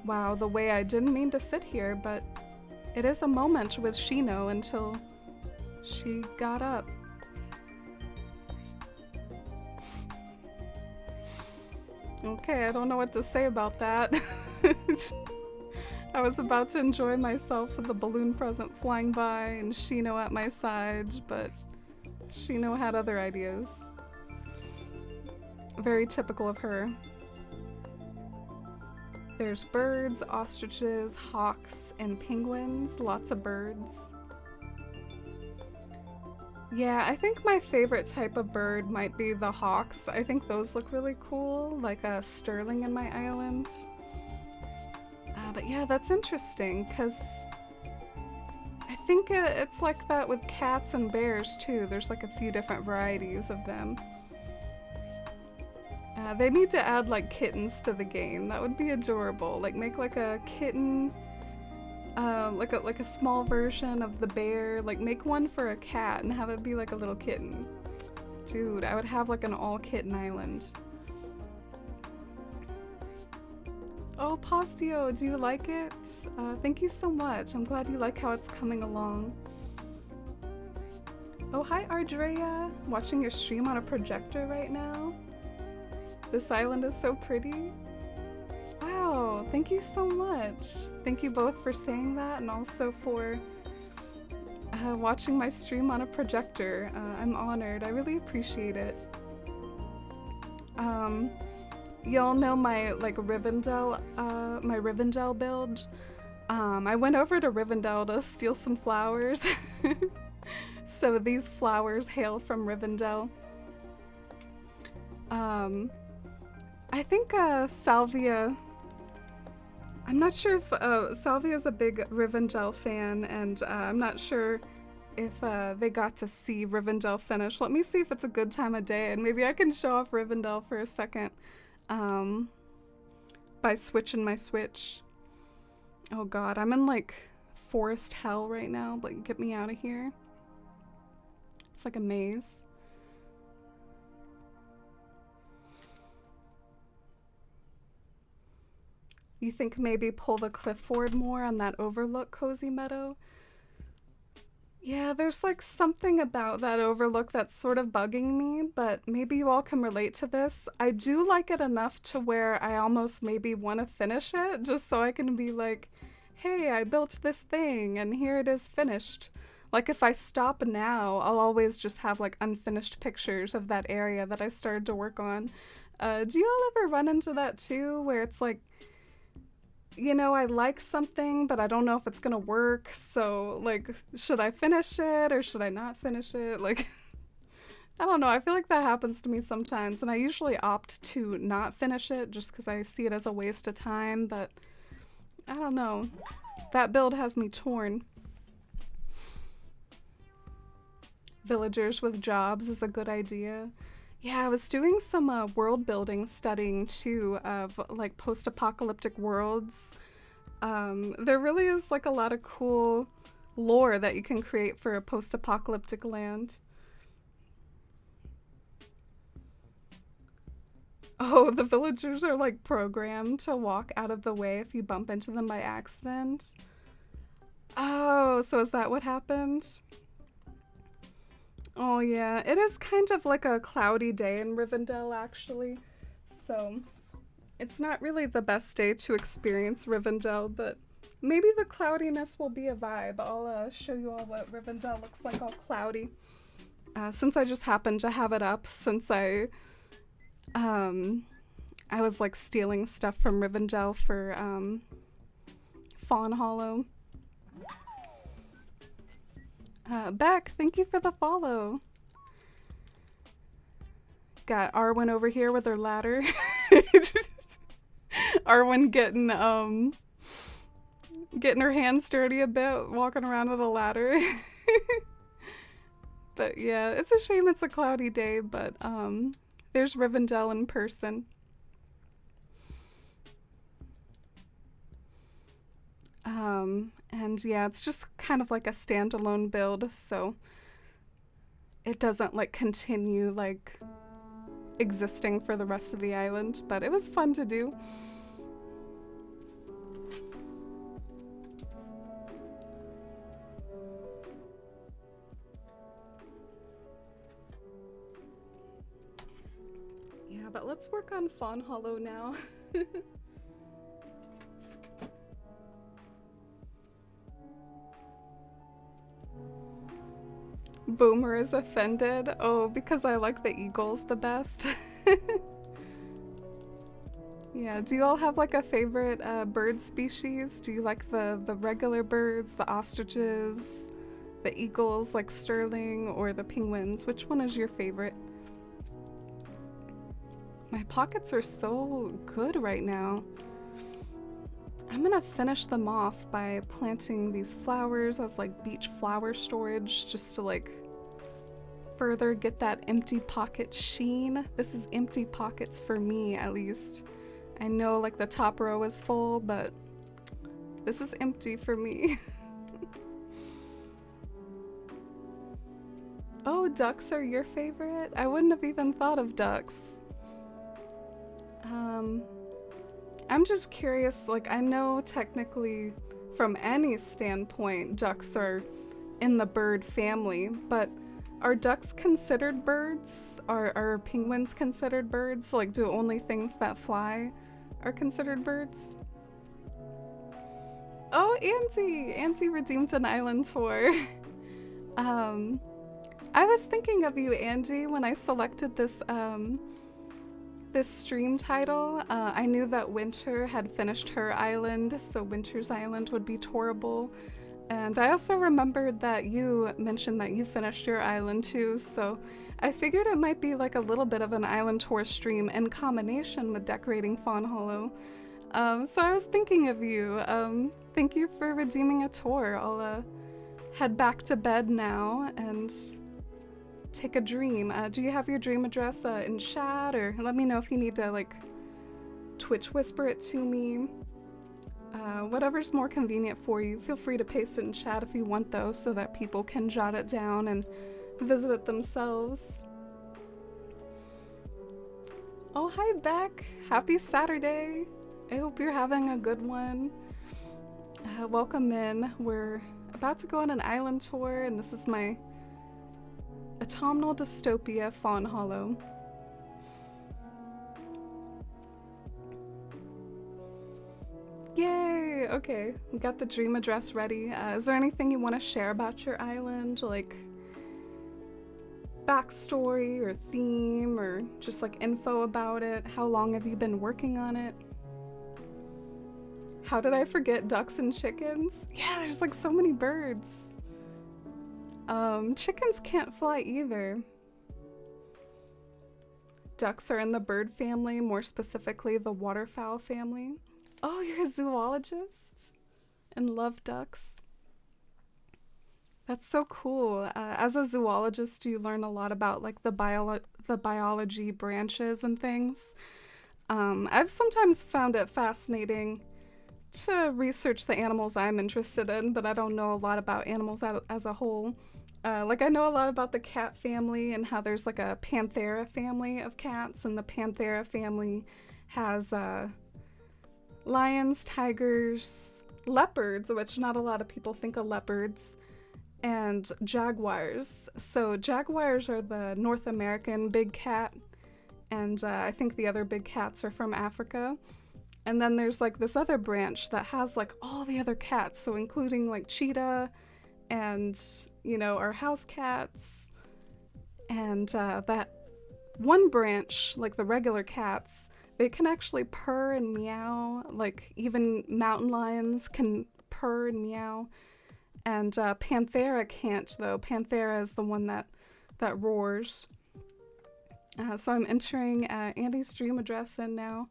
Wow, the way I didn't mean to sit here, but it is a moment with Shino until she got up. Okay, I don't know what to say about that. I was about to enjoy myself with the balloon present flying by and Shino at my side, but Shino had other ideas. Very typical of her. There's birds, ostriches, hawks, and penguins. Lots of birds. Yeah, I think my favorite type of bird might be the hawks. I think those look really cool, like a sterling in my island. But yeah, that's interesting, because I think it's like that with cats and bears too. There's like a few different varieties of them. They need to add like kittens to the game. That would be adorable. Like make like a kitten, like a small version of the bear. Like make one for a cat and have it be like a little kitten. Dude, I would have like an all kitten island. Oh, Postio, do you like it? Thank you so much. I'm glad you like how it's coming along. Oh, hi Ardrea. Watching your stream on a projector right now. This island is so pretty. Wow, thank you so much. Thank you both for saying that and also for watching my stream on a projector. I'm honored. I really appreciate it. Y'all know my like Rivendell, my Rivendell build. I went over to Rivendell to steal some flowers. So these flowers hail from Rivendell. I think Salvia, I'm not sure if Salvia's a big Rivendell fan, and I'm not sure if they got to see Rivendell finish. Let me see if it's a good time of day, and maybe I can show off Rivendell for a second by switching my Switch. Oh god, I'm in like forest hell right now, but get me out of here. It's like a maze. You think maybe pull the cliff forward more on that overlook, Cozy Meadow? Yeah, there's like something about that overlook that's sort of bugging me, but maybe you all can relate to this. I do like it enough to where I almost maybe want to finish it, just so I can be like, hey, I built this thing and here it is finished. Like if I stop now, I'll always just have like unfinished pictures of that area that I started to work on. Do you all ever run into that too, where it's like, you know, I like something, but I don't know if it's gonna work, so, like, should I finish it, or should I not finish it? Like, I don't know, I feel like that happens to me sometimes, and I usually opt to not finish it, just because I see it as a waste of time, but I don't know. That build has me torn. Villagers with jobs is a good idea. Yeah, I was doing some world building studying too of like post-apocalyptic worlds. There really is like a lot of cool lore that you can create for a post-apocalyptic land. Oh, the villagers are like programmed to walk out of the way if you bump into them by accident. Oh, so is that what happened? Oh yeah, it is kind of like a cloudy day in Rivendell actually. So it's not really the best day to experience Rivendell, but maybe the cloudiness will be a vibe. I'll show you all what Rivendell looks like all cloudy. Since I just happened to have it up, since I was like stealing stuff from Rivendell for Fawnhollow. Beck, thank you for the follow. Got Arwen over here with her ladder. Arwen getting her hands dirty a bit, walking around with a ladder. But yeah, it's a shame it's a cloudy day, but there's Rivendell in person. And yeah, it's just kind of like a standalone build, so it doesn't like continue like existing for the rest of the island, but it was fun to do. Yeah, but let's work on Fawnhollow now. Boomer is offended. Oh, because I like the eagles the best. Yeah, do you all have like a favorite bird species? Do you like the regular birds, the ostriches, the eagles like Sterling, or the penguins? Which one is your favorite? My pockets are so good right now. I'm gonna finish them off by planting these flowers as like beach flower storage, just to like further get that empty pocket sheen. This is empty pockets for me, at least. I know like the top row is full, but this is empty for me. Oh, ducks are your favorite? I wouldn't have even thought of ducks. I'm just curious, like I know technically from any standpoint ducks are in the bird family, but are ducks considered birds? Are penguins considered birds? Like do only things that fly are considered birds? Oh, Auntie redeemed an island tour. I was thinking of you, Angie, when I selected this this stream title. I knew that Winter had finished her island, so Winter's Island would be tourable. And I also remembered that you mentioned that you finished your island too, so I figured it might be like a little bit of an island tour stream in combination with decorating Fawnhollow. So I was thinking of you. Thank you for redeeming a tour. I'll head back to bed now and take a dream. Do you have your dream address in chat, or let me know if you need to like Twitch whisper it to me. Whatever's more convenient for you. Feel free to paste it in chat if you want though, so that people can jot it down and visit it themselves. Oh, hi Beck! Happy Saturday! I hope you're having a good one. Welcome in. We're about to go on an island tour, and this is my autumnal dystopia, Fawnhollow. Yay! Okay, we got the dream address ready. Is there anything you want to share about your island? Like backstory or theme, or just like info about it? How long have you been working on it? How did I forget ducks and chickens? Yeah, there's like so many birds. Chickens can't fly either. Ducks are in the bird family, more specifically the waterfowl family. Oh, you're a zoologist and love ducks. That's so cool. As a zoologist, you learn a lot about like the biology branches and things. I've sometimes found it fascinating to research the animals I'm interested in, but I don't know a lot about animals as a whole. Like I know a lot about the cat family and how there's like a Panthera family of cats, and the Panthera family has lions, tigers, leopards, which not a lot of people think of leopards, and jaguars. So jaguars are the North American big cat, and I think the other big cats are from Africa. And then there's like this other branch that has like all the other cats, so including like cheetah and, you know, our house cats. And that one branch, like the regular cats, they can actually purr and meow. Like even mountain lions can purr and meow. And Panthera can't, though. Panthera is the one that roars. So I'm entering Andy's dream address in now.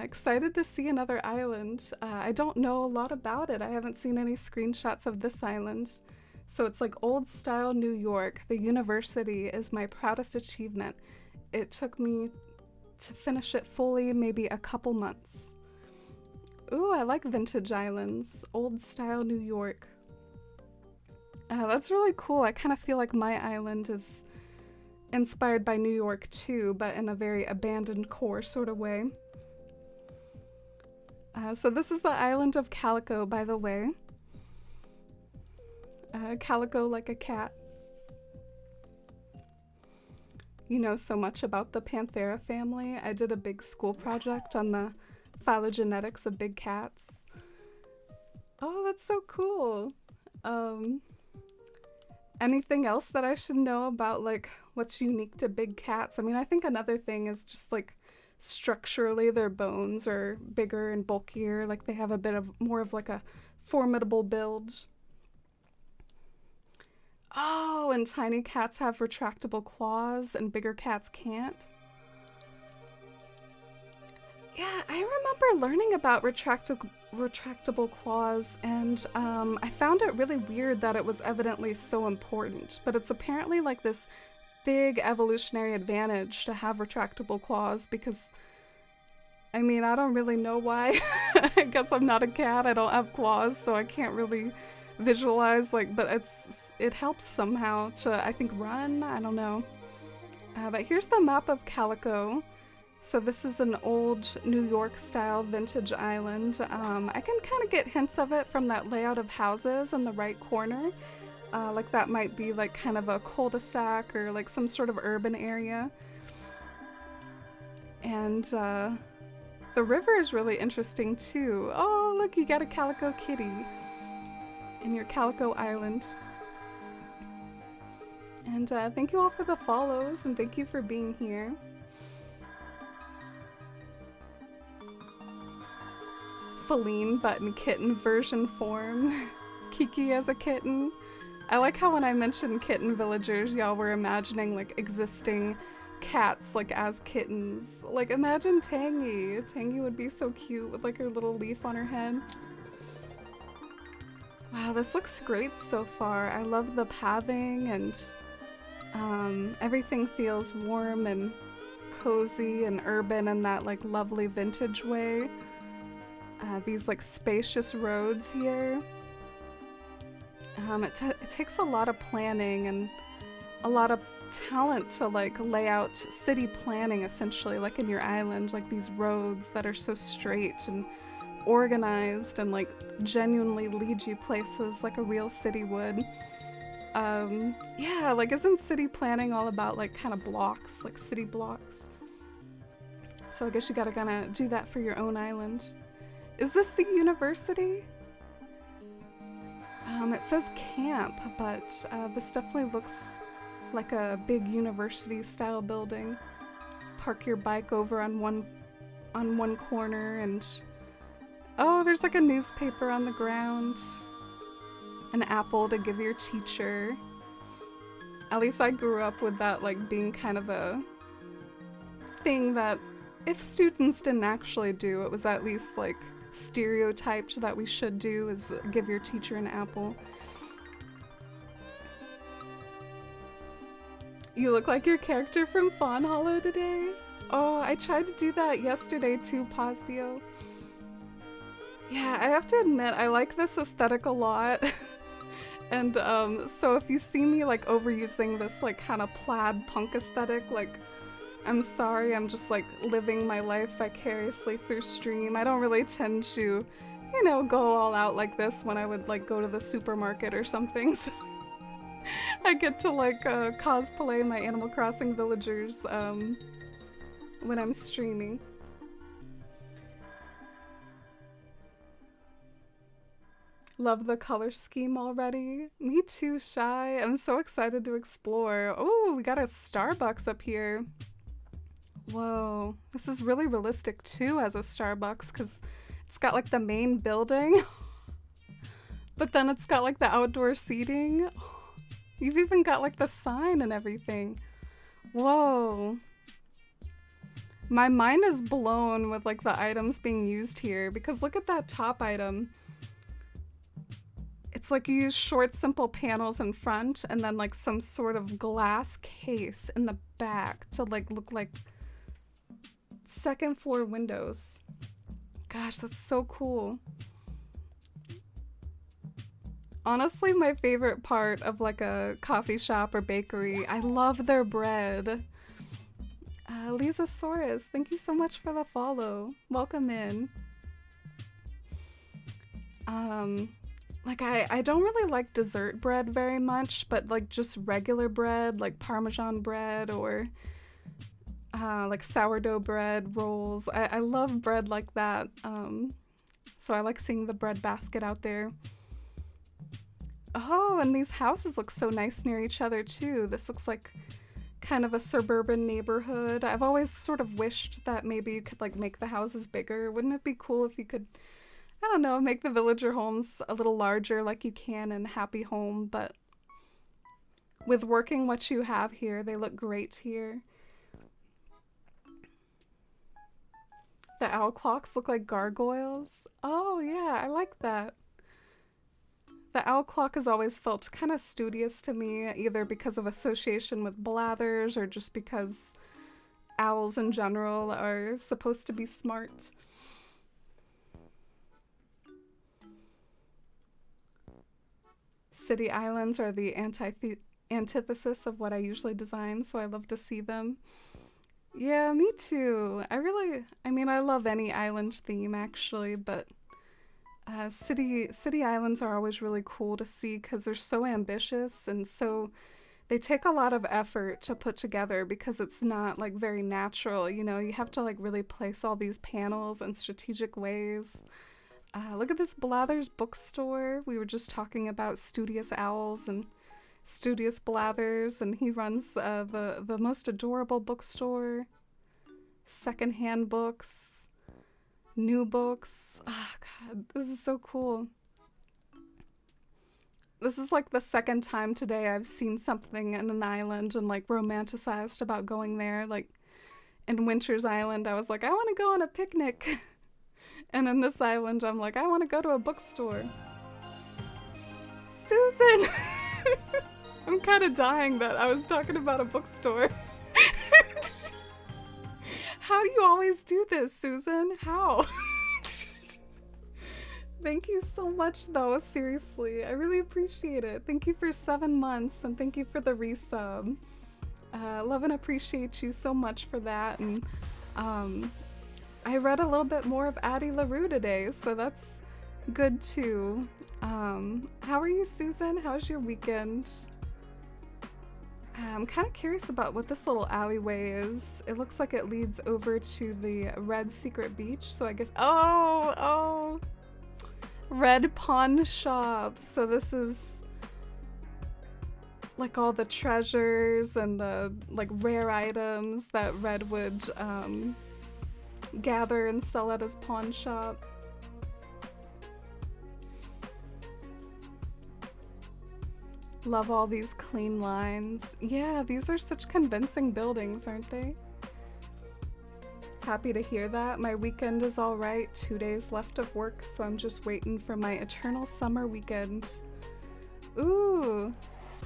Excited to see another island. I don't know a lot about it. I haven't seen any screenshots of this island. So it's like old style New York. The university is my proudest achievement. It took me to finish it fully maybe a couple months. Ooh, I like vintage islands. Old style New York. That's really cool. I kind of feel like my island is inspired by New York too, but in a very abandoned core sort of way. So this is the island of Calico, by the way. Calico like a cat. You know so much about the Panthera family. I did a big school project on the phylogenetics of big cats. Oh, that's so cool. Anything else that I should know about like what's unique to big cats? I mean, I think another thing is just like structurally their bones are bigger and bulkier, like they have a bit of more of like a formidable build. Oh, and tiny cats have retractable claws and bigger cats can't. Yeah, I remember learning about retractable claws, and I found it really weird that it was evidently so important, but it's apparently like this big evolutionary advantage to have retractable claws because, I mean, I don't really know why. I guess I'm not a cat, I don't have claws, so I can't really visualize, like, but it helps somehow to, I think, run, I don't know. But here's the map of Calico. So this is an old New York style vintage island. I can kind of get hints of it from that layout of houses in the right corner. Like that might be like kind of a cul-de-sac or like some sort of urban area. And the river is really interesting too. Oh, look, you got a calico kitty in your Calico Island. And thank you all for the follows and thank you for being here. Feline button kitten version form. Kiki as a kitten. I like how when I mentioned kitten villagers, y'all were imagining like existing cats like as kittens. Like imagine Tangy. Tangy would be so cute with like her little leaf on her head. Wow, this looks great so far. I love the pathing and everything feels warm and cozy and urban in that like lovely vintage way. These like spacious roads here. It takes a lot of planning and a lot of talent to like lay out city planning essentially, like in your island, like these roads that are so straight and organized and like genuinely lead you places like a real city would. Yeah, like isn't city planning all about like kind of blocks, like city blocks? So I guess you gotta kind of do that for your own island. Is this the university? It says camp, but this definitely looks like a big university style building. Park your bike over on one corner and oh, there's like a newspaper on the ground. An apple to give your teacher. At least I grew up with that like being kind of a thing that if students didn't actually do, it was at least like stereotyped that we should do is give your teacher an apple. You look like your character from Fawnhollow today. Oh, I tried to do that yesterday too, Pazdio. Yeah, I have to admit, I like this aesthetic a lot. And so if you see me like overusing this like kind of plaid punk aesthetic, like I'm sorry, I'm just like living my life vicariously through stream. I don't really tend to, you know, go all out like this when I would like go to the supermarket or something. So I get to like cosplay my Animal Crossing villagers when I'm streaming. Love the color scheme already. Me too, Shy. I'm so excited to explore. Oh, we got a Starbucks up here. Whoa, this is really realistic too as a Starbucks because it's got like the main building, but then it's got like the outdoor seating. You've even got like the sign and everything. Whoa. My mind is blown with like the items being used here because look at that top item. It's like you use short, simple panels in front and then like some sort of glass case in the back to like look like second floor windows. Gosh, that's so cool. Honestly, my favorite part of like a coffee shop or bakery, I love their bread. Lisasaurus, thank you so much for the follow. Welcome in. Like I don't really like dessert bread very much, but like just regular bread, like Parmesan bread or like sourdough bread, rolls. I love bread like that. So I like seeing the bread basket out there. Oh, and these houses look so nice near each other too. This looks like kind of a suburban neighborhood. I've always sort of wished that maybe you could like make the houses bigger. Wouldn't it be cool if you could, I don't know, make the villager homes a little larger like you can in Happy Home, but with working what you have here, they look great here. The owl clocks look like gargoyles. Oh yeah, I like that. The owl clock has always felt kind of studious to me, either because of association with blathers or just because owls in general are supposed to be smart. City islands are the antithesis of what I usually design, so I love to see them. Yeah, me too. I mean, I love any island theme actually, but city islands are always really cool to see because they're so ambitious and so they take a lot of effort to put together because it's not like very natural, you know, you have to like really place all these panels in strategic ways. Look at this Blathers bookstore. We were just talking about studious owls and studious Blathers, and he runs the most adorable bookstore. Secondhand books, new books. Oh god, this is so cool. This is like the second time today I've seen something in an island and like romanticized about going there. Like in Winter's Island, I was like, I want to go on a picnic. And in this island, I'm like, I want to go to a bookstore. Susan! I'm kind of dying that I was talking about a bookstore. How do you always do this, Susan? How? Thank you so much, though. Seriously, I really appreciate it. Thank you for 7 months, and thank you for the resub. Love and appreciate you so much for that. And I read a little bit more of Addie LaRue today, so that's good too. How are you, Susan? How's your weekend? I'm kind of curious about what this little alleyway is. It looks like it leads over to the Red Secret Beach, so I guess... Oh! Red Pawn Shop. So this is like all the treasures and the like rare items that Red would gather and sell at his pawn shop. Love all these clean lines. Yeah, these are such convincing buildings, aren't they? Happy to hear that. My weekend is all right. 2 days left of work, so I'm just waiting for my eternal summer weekend. Ooh.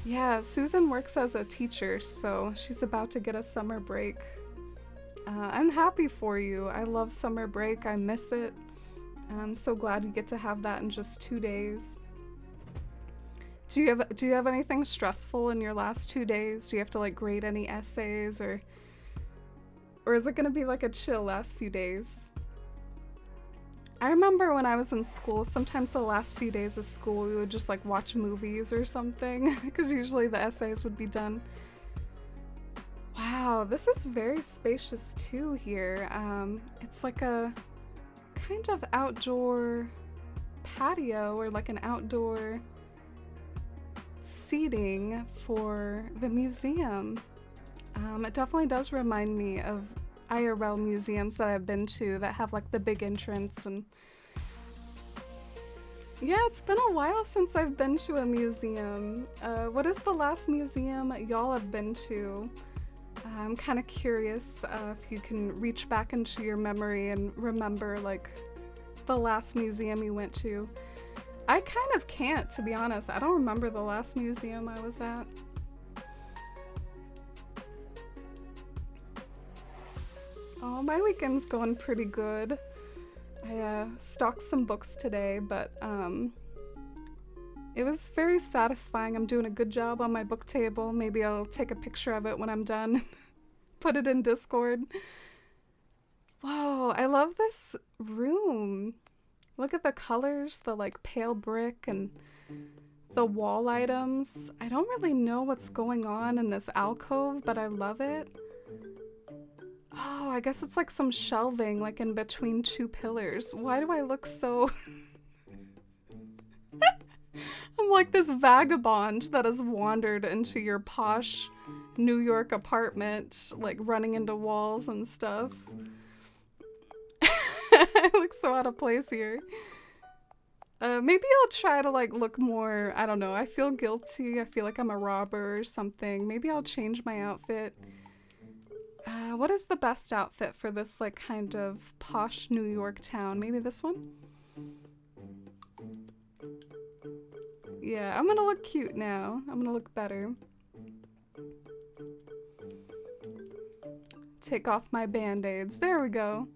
Yeah, Susan works as a teacher, so she's about to get a summer break. I'm happy for you. I love summer break. I miss it. I'm so glad you get to have that in just 2 days. Do you have anything stressful in your last 2 days? Do you have to like grade any essays or Or is it gonna be like a chill last few days? I remember when I was in school, sometimes the last few days of school we would just like watch movies or something, because usually the essays would be done. Wow, this is very spacious too here. It's like a kind of outdoor patio or like an outdoor seating for the museum. It definitely does remind me of IRL museums that I've been to that have like the big entrance. And yeah, it's been a while since I've been to a museum. What is the last museum y'all have been to? I'm kind of curious if you can reach back into your memory and remember like the last museum you went to. I kind of can't, to be honest. I don't remember the last museum I was at. Oh, my weekend's going pretty good. I stocked some books today, but it was very satisfying. I'm doing a good job on my book table. Maybe I'll take a picture of it when I'm done. Put it in Discord. Whoa, I love this room. Look at the colors, the like pale brick and the wall items. I don't really know what's going on in this alcove, but I love it. Oh, I guess it's like some shelving like in between two pillars. Why do I look so... I'm like this vagabond that has wandered into your posh New York apartment, like running into walls and stuff. I look so out of place here. Maybe I'll try to like look more, I don't know, I feel guilty. I feel like I'm a robber or something. Maybe I'll change my outfit. What is the best outfit for this like kind of posh New York town? Maybe this one? Yeah, I'm gonna look cute now. I'm gonna look better. Take off my band-aids. There we go.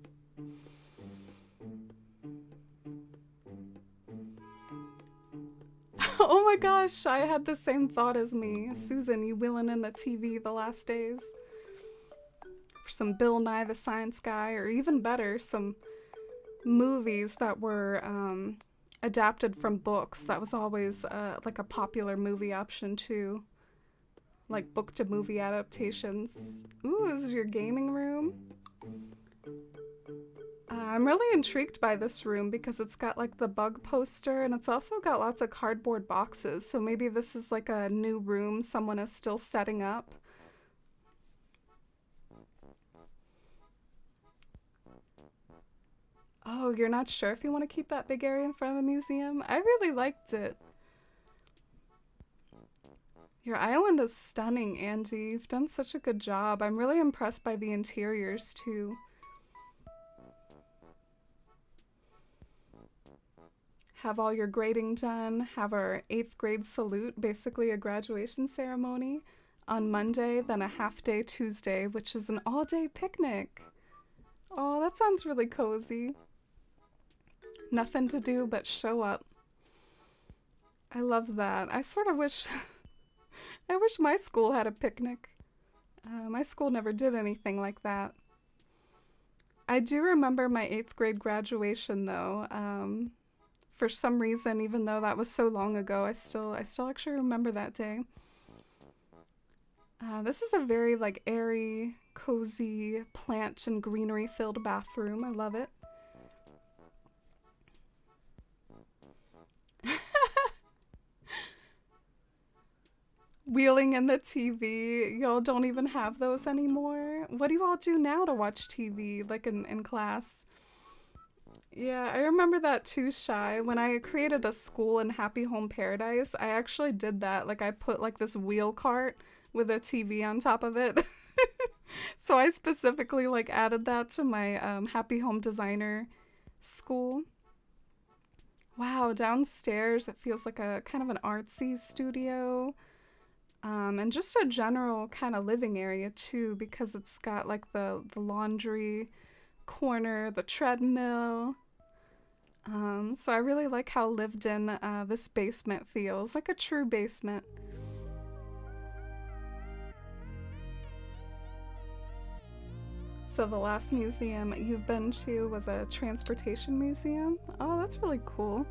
Oh my gosh, I had the same thought as me. Susan, you wheeling in the TV the last days? For some Bill Nye the Science Guy, or even better, some movies that were adapted from books. That was always like a popular movie option too. Like book to movie adaptations. Ooh, this is your gaming room? I'm really intrigued by this room because it's got like the bug poster and it's also got lots of cardboard boxes. So maybe this is like a new room someone is still setting up. Oh, you're not sure if you want to keep that big area in front of the museum? I really liked it. Your island is stunning, Angie. You've done such a good job. I'm really impressed by the interiors, too. Have all your grading done. Have our 8th grade salute, basically a graduation ceremony, on Monday, then a half-day Tuesday, which is an all-day picnic. Oh, that sounds really cozy. Nothing to do but show up. I love that. I sort of wish... I wish my school had a picnic. My school never did anything like that. I do remember my 8th grade graduation, though. For some reason, even though that was so long ago, I still actually remember that day. This is a very like airy, cozy, plant and greenery filled bathroom. I love it. Wheeling in the TV. Y'all don't even have those anymore. What do you all do now to watch TV, like in class? Yeah, I remember that too, Shy. When I created a school in Happy Home Paradise, I actually did that. Like I put like this wheel cart with a TV on top of it. So I specifically like added that to my Happy Home Designer school. Wow, downstairs it feels like a kind of an artsy studio. And just a general kind of living area too, because it's got like the laundry corner, the treadmill. So I really like how lived in this basement feels, like a true basement. So the last museum you've been to was a transportation museum? Oh, that's really cool.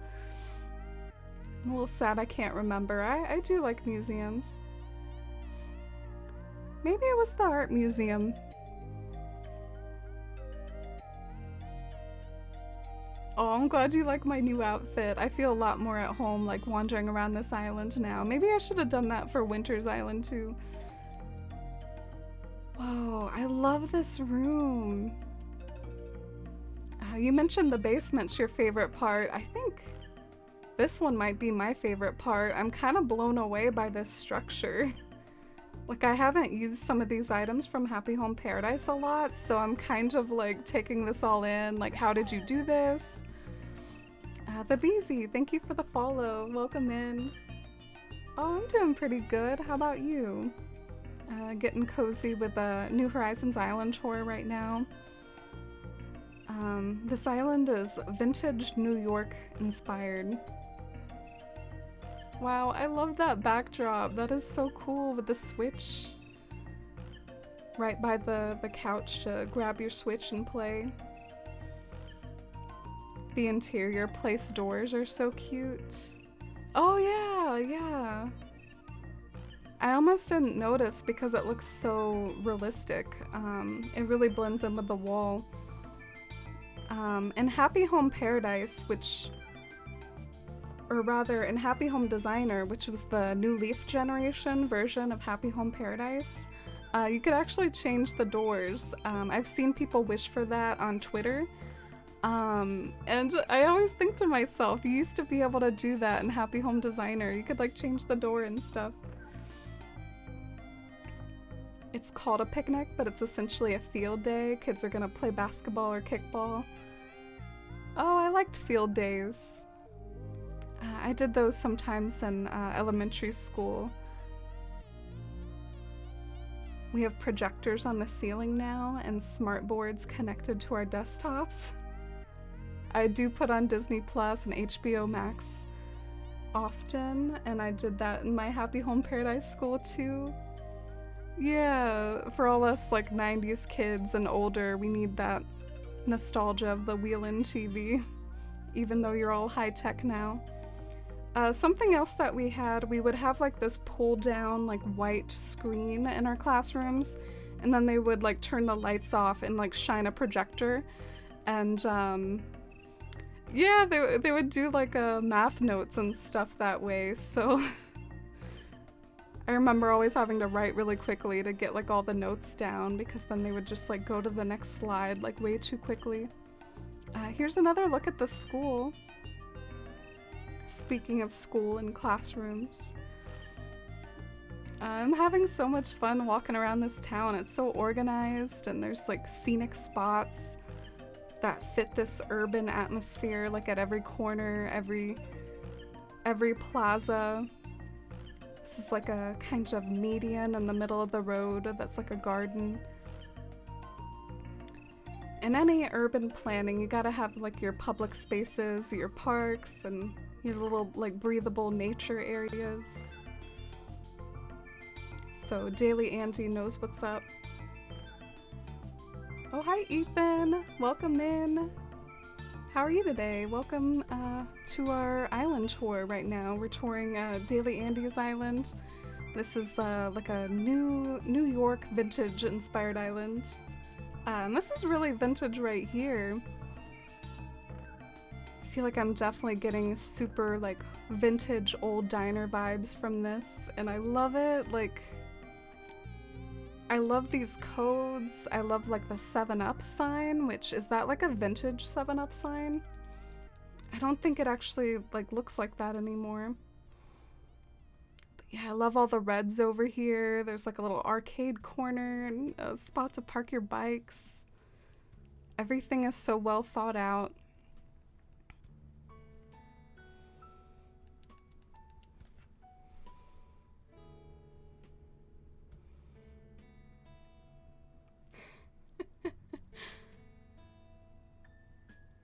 I'm a little sad I can't remember. I do like museums. Maybe it was the art museum. Oh, I'm glad you like my new outfit. I feel a lot more at home, like wandering around this island now. Maybe I should have done that for Winter's Island too. Whoa, I love this room. You mentioned the basement's your favorite part. I think this one might be my favorite part. I'm kind of blown away by this structure. Like, I haven't used some of these items from Happy Home Paradise a lot, so I'm kind of like taking this all in. Like, how did you do this? The Beezy, thank you for the follow. Welcome in. Oh, I'm doing pretty good. How about you? Getting cozy with New Horizons Island tour right now. This island is vintage New York inspired. Wow, I love that backdrop. That is so cool with the switch. Right by the couch to grab your switch and play. The interior place doors are so cute. Oh yeah, yeah. I almost didn't notice because it looks so realistic. It really blends in with the wall. In Happy Home Paradise, or rather in Happy Home Designer, which was the New Leaf Generation version of Happy Home Paradise, you could actually change the doors. I've seen people wish for that on Twitter. And I always think to myself, you used to be able to do that in Happy Home Designer. You could like change the door and stuff. It's called a picnic, but it's essentially a field day. Kids are gonna play basketball or kickball. Oh, I liked field days. I did those sometimes in elementary school. We have projectors on the ceiling now and smart boards connected to our desktops. I do put on Disney Plus and HBO Max often, and I did that in my Happy Home Paradise school too. Yeah, for all us like 90s kids and older, we need that nostalgia of the wheel-in TV, even though you're all high-tech now. Something else that we would have like this pull-down like white screen in our classrooms, and then they would like turn the lights off and like shine a projector, and yeah, they would do like math notes and stuff that way, so I remember always having to write really quickly to get like all the notes down, because then they would just like go to the next slide like way too quickly. Here's another look at the school. Speaking of school and classrooms. I'm having so much fun walking around this town. It's so organized, and there's like scenic spots that fit this urban atmosphere, like at every corner, every plaza. This is like a kind of median in the middle of the road that's like a garden. In any urban planning, you gotta have like your public spaces, your parks, and your little like breathable nature areas. So Daily Andy knows what's up. Oh, hi Ethan! Welcome in! How are you today? Welcome to our island tour right now. We're touring Daily Andy's island. This is like a New York vintage inspired island. And this is really vintage right here. I feel like I'm definitely getting super like vintage old diner vibes from this, and I love it. Like, I love these codes. I love like the 7-Up sign, which is that like a vintage 7-Up sign? I don't think it actually like looks like that anymore. But yeah, I love all the reds over here. There's like a little arcade corner and a spot to park your bikes. Everything is so well thought out.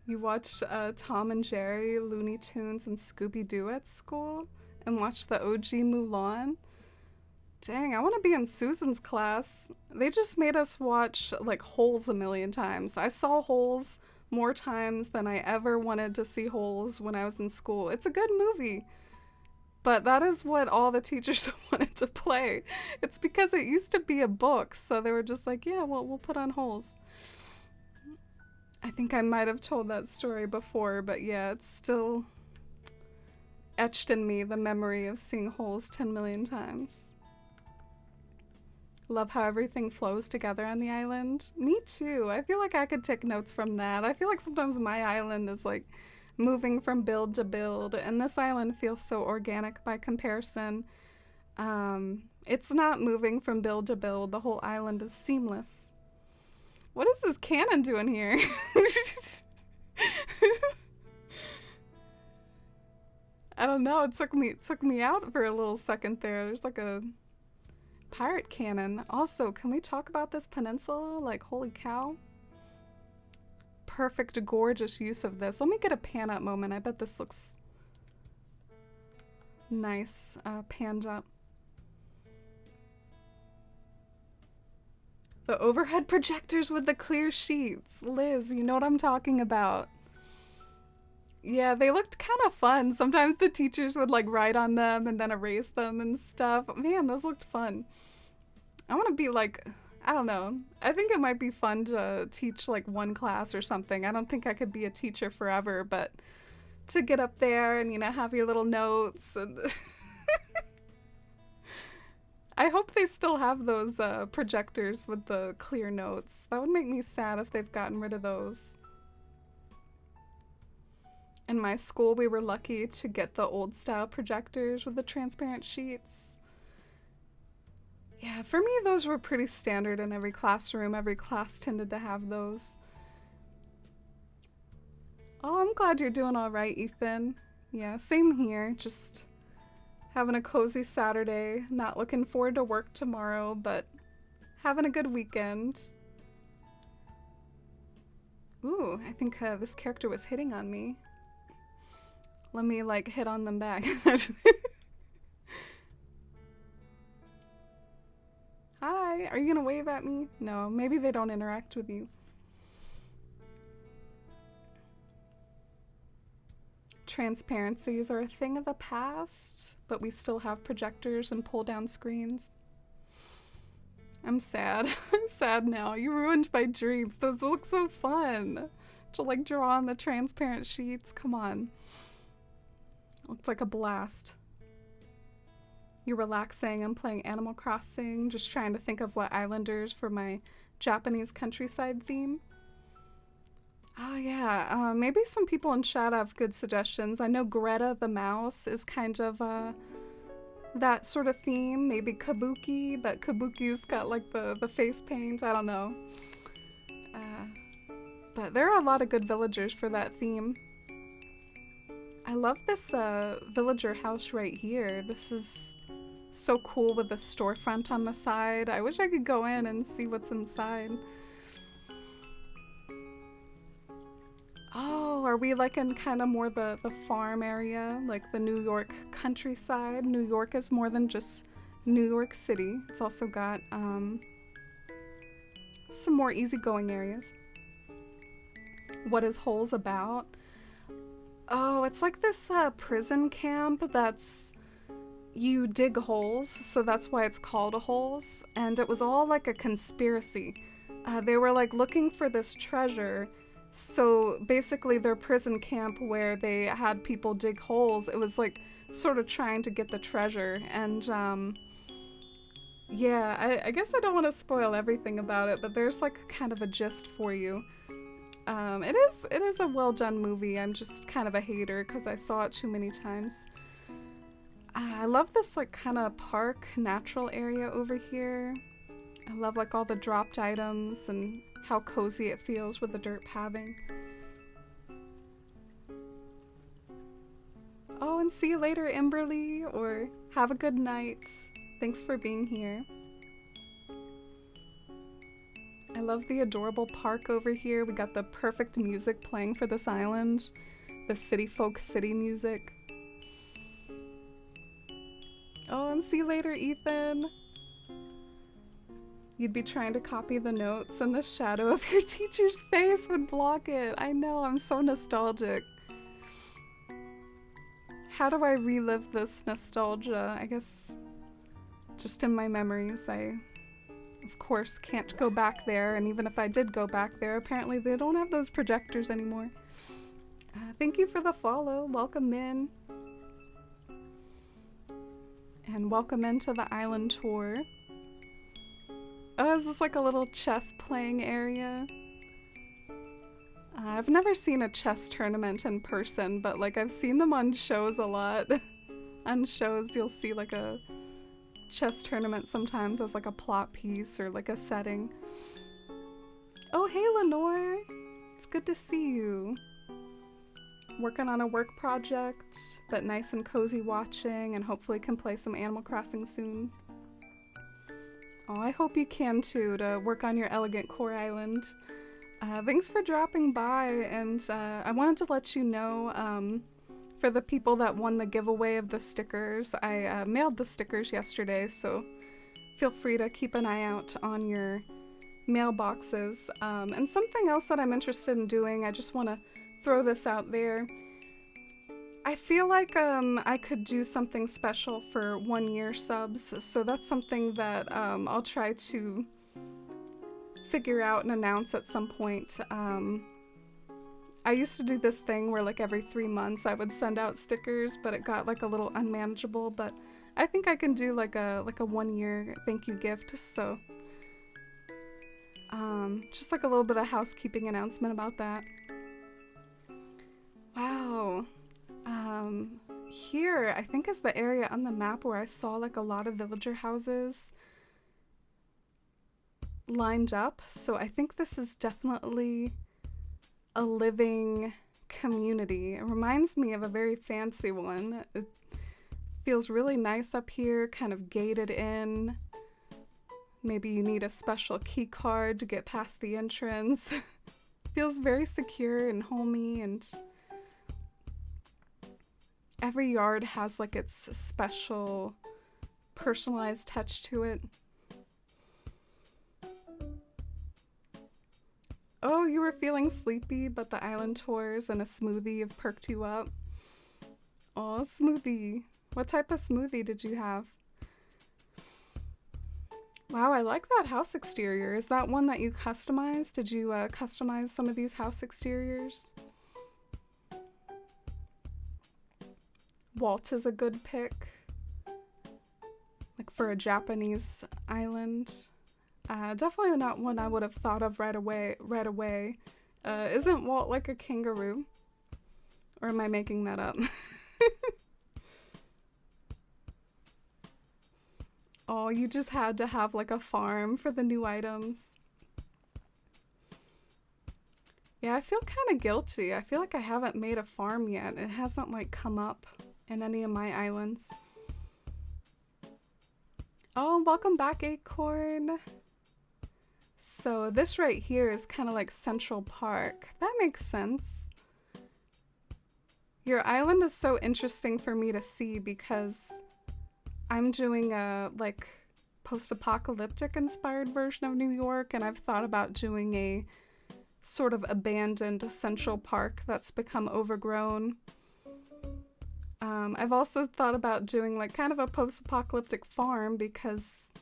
You watched Tom and Jerry, Looney Tunes, and Scooby-Doo at school? And watched the OG Mulan? Dang, I want to be in Susan's class. They just made us watch like Holes a million times. I saw Holes more times than I ever wanted to see Holes when I was in school. It's a good movie, but that is what all the teachers wanted to play. It's because it used to be a book, so they were just like, yeah, well, we'll put on Holes. I think I might have told that story before, but yeah, it's still etched in me, the memory of seeing Holes 10 million times. Love how everything flows together on the island. Me too. I feel like I could take notes from that. I feel like sometimes my island is like moving from build to build, and this island feels so organic by comparison. It's not moving from build to build. The whole island is seamless. What is this cannon doing here? I don't know. It took me out for a little second there. There's like a pirate cannon. Also, can we talk about this peninsula? Like, holy cow. Perfect, gorgeous use of this. Let me get a pan up moment. I bet this looks nice, panned up. The overhead projectors with the clear sheets. Liz, you know what I'm talking about. Yeah, they looked kind of fun. Sometimes the teachers would like write on them and then erase them and stuff. Man, those looked fun. I want to be like, I don't know. I think it might be fun to teach like one class or something. I don't think I could be a teacher forever, but to get up there and, you know, have your little notes. And I hope they still have those projectors with the clear notes. That would make me sad if they've gotten rid of those. In my school, we were lucky to get the old style projectors with the transparent sheets. Yeah, for me, those were pretty standard in every classroom. Every class tended to have those. Oh, I'm glad you're doing all right, Ethan. Yeah, same here. Just having a cozy Saturday. Not looking forward to work tomorrow, but having a good weekend. Ooh, I think this character was hitting on me. Let me, like, hit on them back. Hi, are you gonna wave at me? No, maybe they don't interact with you. Transparencies are a thing of the past, but we still have projectors and pull-down screens. I'm sad. I'm sad now. You ruined my dreams. Those look so fun. To, like, draw on the transparent sheets. Come on. Looks like a blast. You're relaxing and playing Animal Crossing, just trying to think of what islanders for my Japanese countryside theme. Oh yeah, maybe some people in chat have good suggestions. I know Greta the mouse is kind of that sort of theme. Maybe Kabuki, but Kabuki's got like the face paint. I don't know. But there are a lot of good villagers for that theme. I love this villager house right here. This is so cool with the storefront on the side. I wish I could go in and see what's inside. Oh, are we like in kind of more the farm area, like the New York countryside? New York is more than just New York City. It's also got some more easygoing areas. What is Holes about? Oh, it's like this prison camp that's... You dig holes, so that's why it's called a holes. And it was all like a conspiracy. They were like looking for this treasure. So basically their prison camp where they had people dig holes, it was like sort of trying to get the treasure. And yeah, I guess I don't want to spoil everything about it, but there's like kind of a gist for you. It is a well done movie. I'm just kind of a hater because I saw it too many times. I love this like kind of park natural area over here. I love like all the dropped items and how cozy it feels with the dirt pathing. Oh, and see you later, Imberly, or have a good night. Thanks for being here. I love the adorable park over here. We got the perfect music playing for this island. The city folk city music. Oh, and see you later, Ethan. You'd be trying to copy the notes and the shadow of your teacher's face would block it. I know, I'm so nostalgic. How do I relive this nostalgia? I guess just in my memories. I, of course, can't go back there, and even if I did go back there, apparently they don't have those projectors anymore. Thank you for the follow. Welcome in. And welcome into the island tour. Oh, is this like a little chess playing area? I've never seen a chess tournament in person, but like I've seen them on shows a lot. On shows you'll see like a chess tournament sometimes as like a plot piece or like a setting. Oh, hey Lenore! It's good to see you. Working on a work project, but nice and cozy watching, and hopefully can play some Animal Crossing soon. Oh, I hope you can too, to work on your elegant core island. Thanks for dropping by, and I wanted to let you know, for the people that won the giveaway of the stickers, I mailed the stickers yesterday, so feel free to keep an eye out on your mailboxes. And something else that I'm interested in doing, I just want to throw this out there. I feel like I could do something special for 1 year subs, so that's something that I'll try to figure out and announce at some point. I used to do this thing where like every 3 months I would send out stickers, but it got like a little unmanageable, but I think I can do like a 1 year thank you gift, so just like a little bit of housekeeping announcement about that. Wow. Here I think is the area on the map where I saw like a lot of villager houses lined up, so I think this is definitely a living community. It reminds me of a very fancy one. It feels really nice up here, kind of gated in. Maybe you need a special key card to get past the entrance. Feels very secure and homey, and every yard has like its special personalized touch to it. Oh, you were feeling sleepy, but the island tours and a smoothie have perked you up. Oh, smoothie. What type of smoothie did you have? Wow, I like that house exterior. Is that one that you customized? Did you customize some of these house exteriors? Walt is a good pick. Like for a Japanese island. Definitely not one I would have thought of right away. Isn't Walt like a kangaroo? Or am I making that up? Oh, you just had to have like a farm for the new items. Yeah, I feel kind of guilty. I feel like I haven't made a farm yet. It hasn't like come up in any of my islands. Oh, welcome back, Acorn. So this right here is kind of like Central Park. That makes sense. Your island is so interesting for me to see because I'm doing a like post-apocalyptic inspired version of New York, and I've thought about doing a sort of abandoned Central Park that's become overgrown. I've also thought about doing like kind of a post-apocalyptic farm, because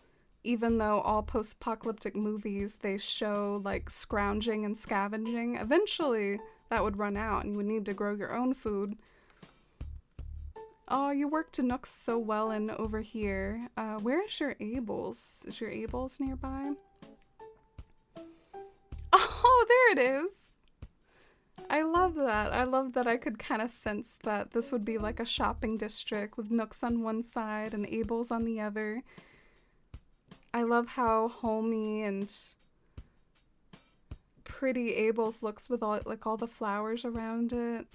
even though all post-apocalyptic movies, they show like scrounging and scavenging, eventually that would run out and you would need to grow your own food. Oh, you worked Nooks so well in over here. Where is your Abels? Is your Abels nearby? Oh, there it is! I love that. I love that I could kind of sense that this would be like a shopping district with Nooks on one side and Abels on the other. I love how homey and pretty Abels looks with all the flowers around it.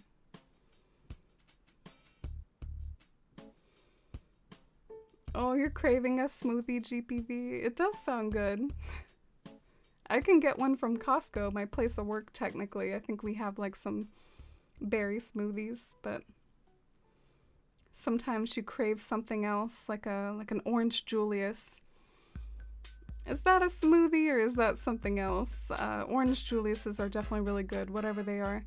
Oh, you're craving a smoothie, GPV. It does sound good. I can get one from Costco, my place of work technically. I think we have like some berry smoothies, but sometimes you crave something else, like an orange Julius. Is that a smoothie or is that something else? Orange Julius's are definitely really good, whatever they are.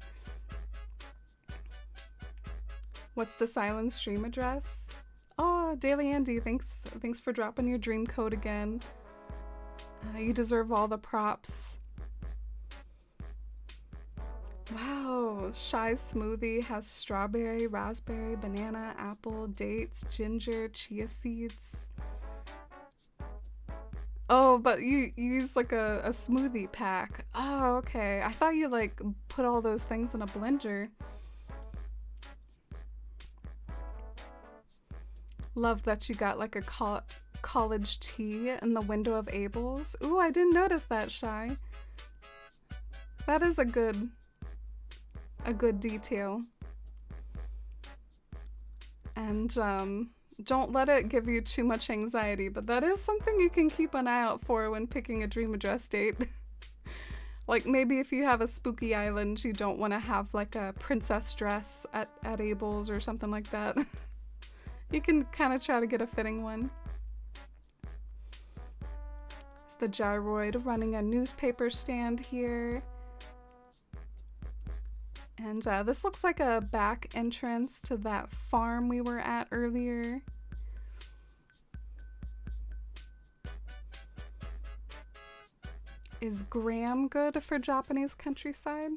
What's the silent stream address? Oh, Daily Andy, thanks for dropping your dream code again. You deserve all the props. Wow, Shy's smoothie has strawberry, raspberry, banana, apple, dates, ginger, chia seeds. Oh, but you use like a smoothie pack. Oh, okay. I thought you like put all those things in a blender. Love that you got like a college tea in the window of Abel's. Ooh, I didn't notice that, Shy. That is a good detail. And don't let it give you too much anxiety, but that is something you can keep an eye out for when picking a dream address date. Like maybe if you have a spooky island, you don't want to have like a princess dress at Abel's or something like that. You can kind of try to get a fitting one. It's the gyroid running a newspaper stand here. And this looks like a back entrance to that farm we were at earlier. Is Graham good for Japanese countryside?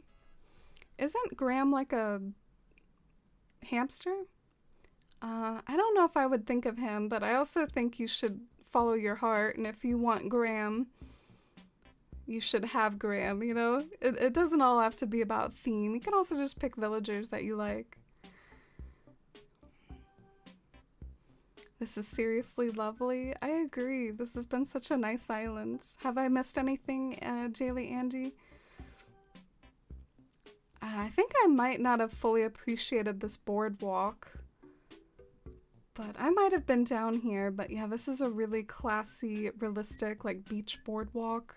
Isn't Graham like a hamster? I don't know if I would think of him, but I also think you should follow your heart, and if you want Graham, you should have Graham, you know? It doesn't all have to be about theme. You can also just pick villagers that you like. This is seriously lovely. I agree. This has been such a nice island. Have I missed anything, Jaylee Angie? I think I might not have fully appreciated this boardwalk. But I might have been down here, but yeah, this is a really classy, realistic, like, beach boardwalk.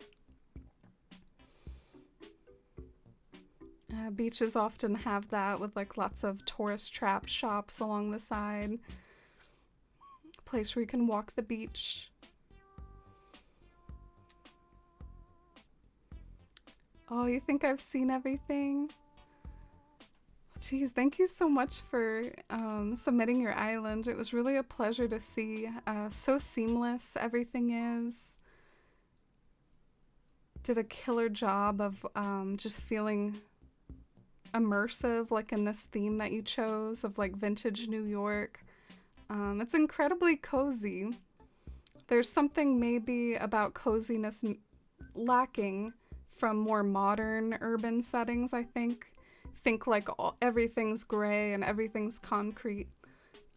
Beaches often have that with, like, lots of tourist trap shops along the side. Place where you can walk the beach. Oh, you think I've seen everything? Geez, thank you so much for submitting your island. It was really a pleasure to see. So seamless everything is. Did a killer job of just feeling immersive, like in this theme that you chose of like vintage New York. It's incredibly cozy. There's something maybe about coziness lacking from more modern urban settings, I think. Think like everything's gray and everything's concrete.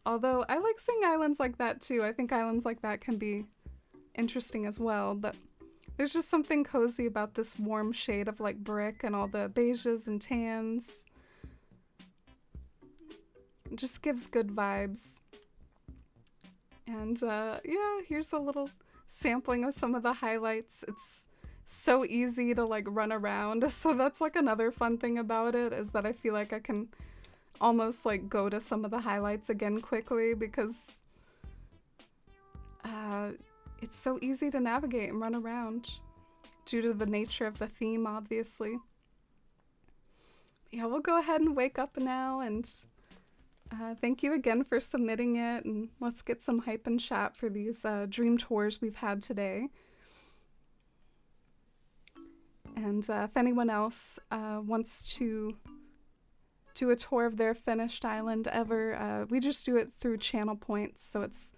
Although I like seeing islands like that too. I think islands like that can be interesting as well, but there's just something cozy about this warm shade of like brick and all the beiges and tans. It just gives good vibes. And yeah, here's a little sampling of some of the highlights. It's so easy to like run around, so that's like another fun thing about it, is that I feel like I can almost like go to some of the highlights again quickly because it's so easy to navigate and run around due to the nature of the theme, obviously. Yeah, we'll go ahead and wake up now, and thank you again for submitting it, and let's get some hype and chat for these dream tours we've had today. And if anyone else wants to do a tour of their finished island ever, we just do it through channel points, so it's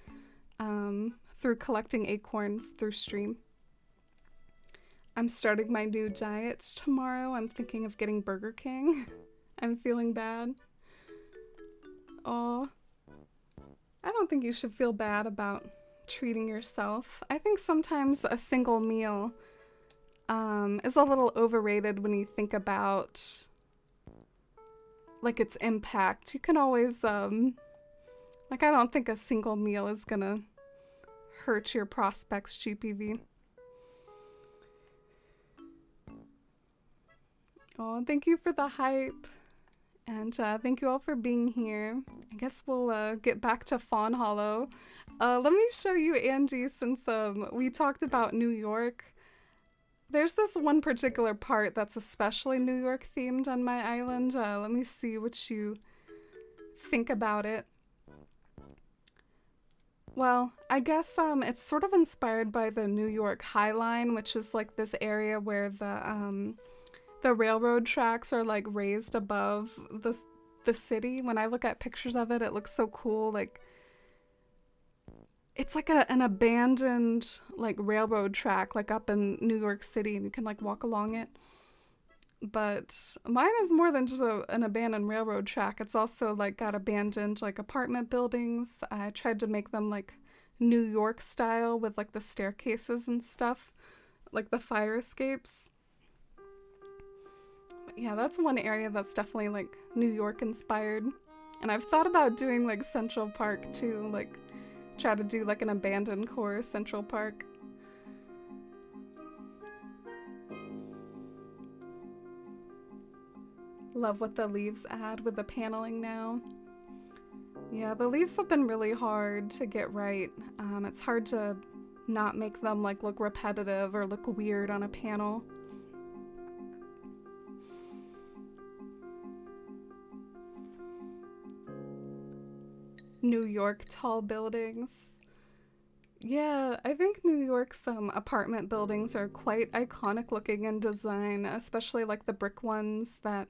through collecting acorns through stream. I'm starting my new diet tomorrow. I'm thinking of getting Burger King. I'm feeling bad. Oh, I don't think you should feel bad about treating yourself. I think sometimes a single meal is a little overrated when you think about like its impact. You can always like, I don't think a single meal is gonna hurt your prospects GPV. Oh, thank you for the hype. And thank you all for being here. I guess we'll get back to Fawnhollow. Let me show you Angie since we talked about New York. There's this one particular part that's especially New York themed on my island. Let me see what you think about it. Well, I guess it's sort of inspired by the New York High Line, which is like this area where the railroad tracks are like raised above the city. When I look at pictures of it, it looks so cool. Like it's like an abandoned like railroad track like up in New York City, and you can like walk along it. But mine is more than just an abandoned railroad track. It's also like got abandoned like apartment buildings. I tried to make them like New York style with like the staircases and stuff, like the fire escapes. But yeah, that's one area that's definitely like New York inspired. And I've thought about doing like Central Park too, like try to do like an abandoned core Central Park. Love what the leaves add with the paneling now. Yeah, the leaves have been really hard to get right. It's hard to not make them like look repetitive or look weird on a panel. New York tall buildings. Yeah, I think New York's apartment buildings are quite iconic looking in design, especially like the brick ones that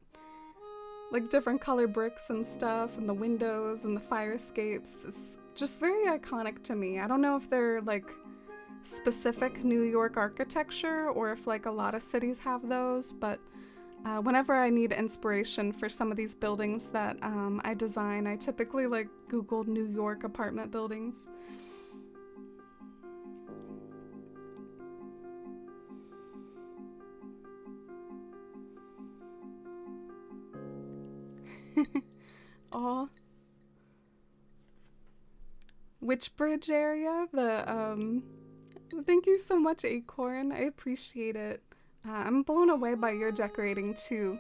like different color bricks and stuff, and the windows and the fire escapes. It's just very iconic to me. I don't know if they're like specific New York architecture or if like a lot of cities have those, but whenever I need inspiration for some of these buildings that I design, I typically like Google New York apartment buildings. Aw. Which bridge area? Thank you so much, Acorn. I appreciate it. I'm blown away by your decorating too.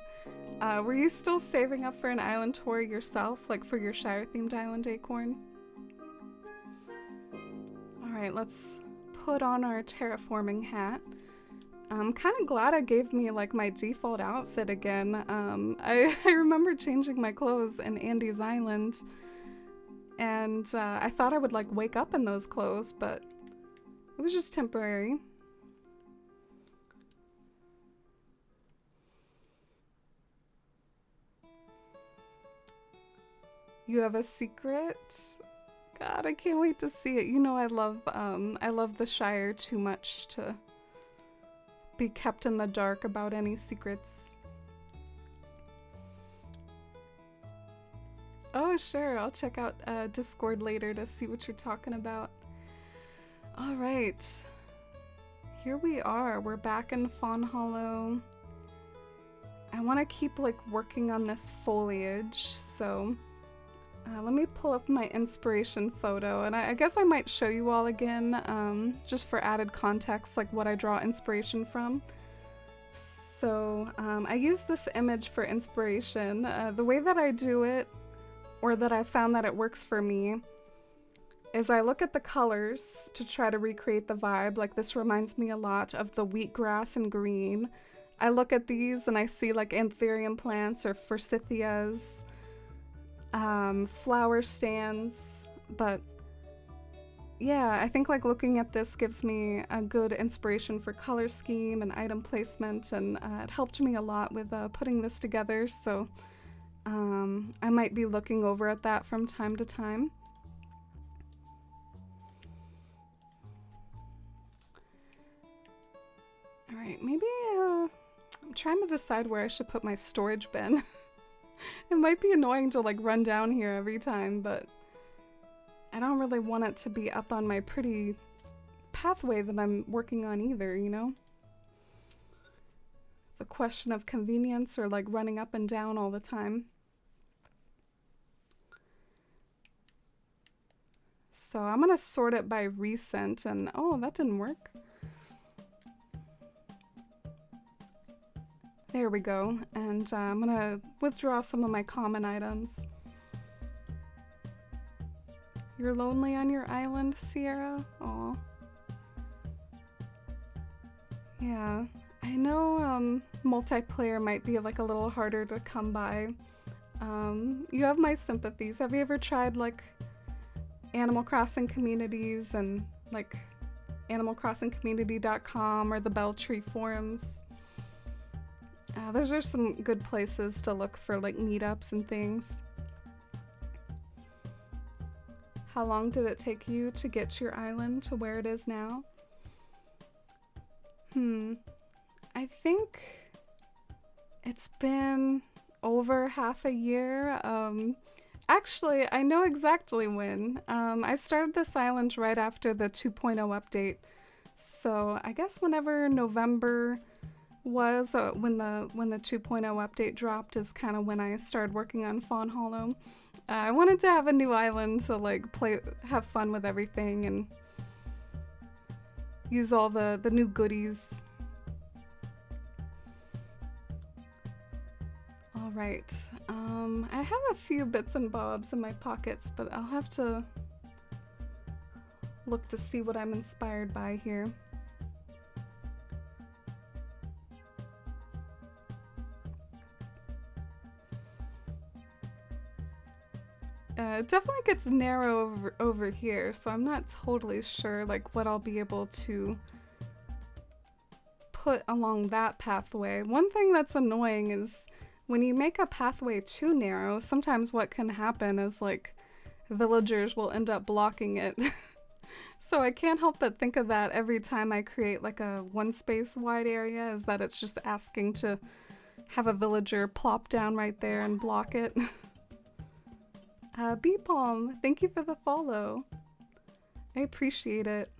Were you still saving up for an island tour yourself, like for your Shire-themed island, Acorn? Alright, let's put on our terraforming hat. I'm kind of glad I gave me like my default outfit again. I remember changing my clothes in Andy's Island, and I thought I would like wake up in those clothes, but it was just temporary. You have a secret? God, I can't wait to see it. You know I love the Shire too much to be kept in the dark about any secrets. Oh, sure. I'll check out Discord later to see what you're talking about. All right. Here we are. We're back in Fawnhollow. I want to keep like working on this foliage, so let me pull up my inspiration photo, and I guess I might show you all again, just for added context, like what I draw inspiration from. So I use this image for inspiration. The way that I do it, or that I found that it works for me, is I look at the colors to try to recreate the vibe. Like this reminds me a lot of the wheatgrass and green. I look at these and I see like anthurium plants or forsythias, flower stands, but yeah, I think like looking at this gives me a good inspiration for color scheme and item placement, and it helped me a lot with putting this together, so I might be looking over at that from time to time. Alright, maybe I'm trying to decide where I should put my storage bin. It might be annoying to like run down here every time, but I don't really want it to be up on my pretty pathway that I'm working on either, you know? The question of convenience or like running up and down all the time. So I'm gonna sort it by recent, and oh, that didn't work. I There we go. And I'm gonna withdraw some of my common items. You're lonely on your island, Sierra? Aw. Yeah. I know multiplayer might be like a little harder to come by. You have my sympathies. Have you ever tried like Animal Crossing communities and like animalcrossingcommunity.com or the Belltree forums? Those are some good places to look for like meetups and things. How long did it take you to get your island to where it is now? I think it's been over half a year. Actually, I know exactly when. I started this island right after the 2.0 update. So I guess whenever November was, when the 2.0 update dropped, is kind of when I started working on Fawnhollow. I wanted to have a new island to like have fun with everything and use all the new goodies. All right, I have a few bits and bobs in my pockets, but I'll have to look to see what I'm inspired by here. It definitely gets narrow over here, so I'm not totally sure like what I'll be able to put along that pathway. One thing that's annoying is when you make a pathway too narrow, sometimes what can happen is like villagers will end up blocking it. So I can't help but think of that every time I create like a one space wide area, is that it's just asking to have a villager plop down right there and block it. Bee Palm, thank you for the follow. I appreciate it.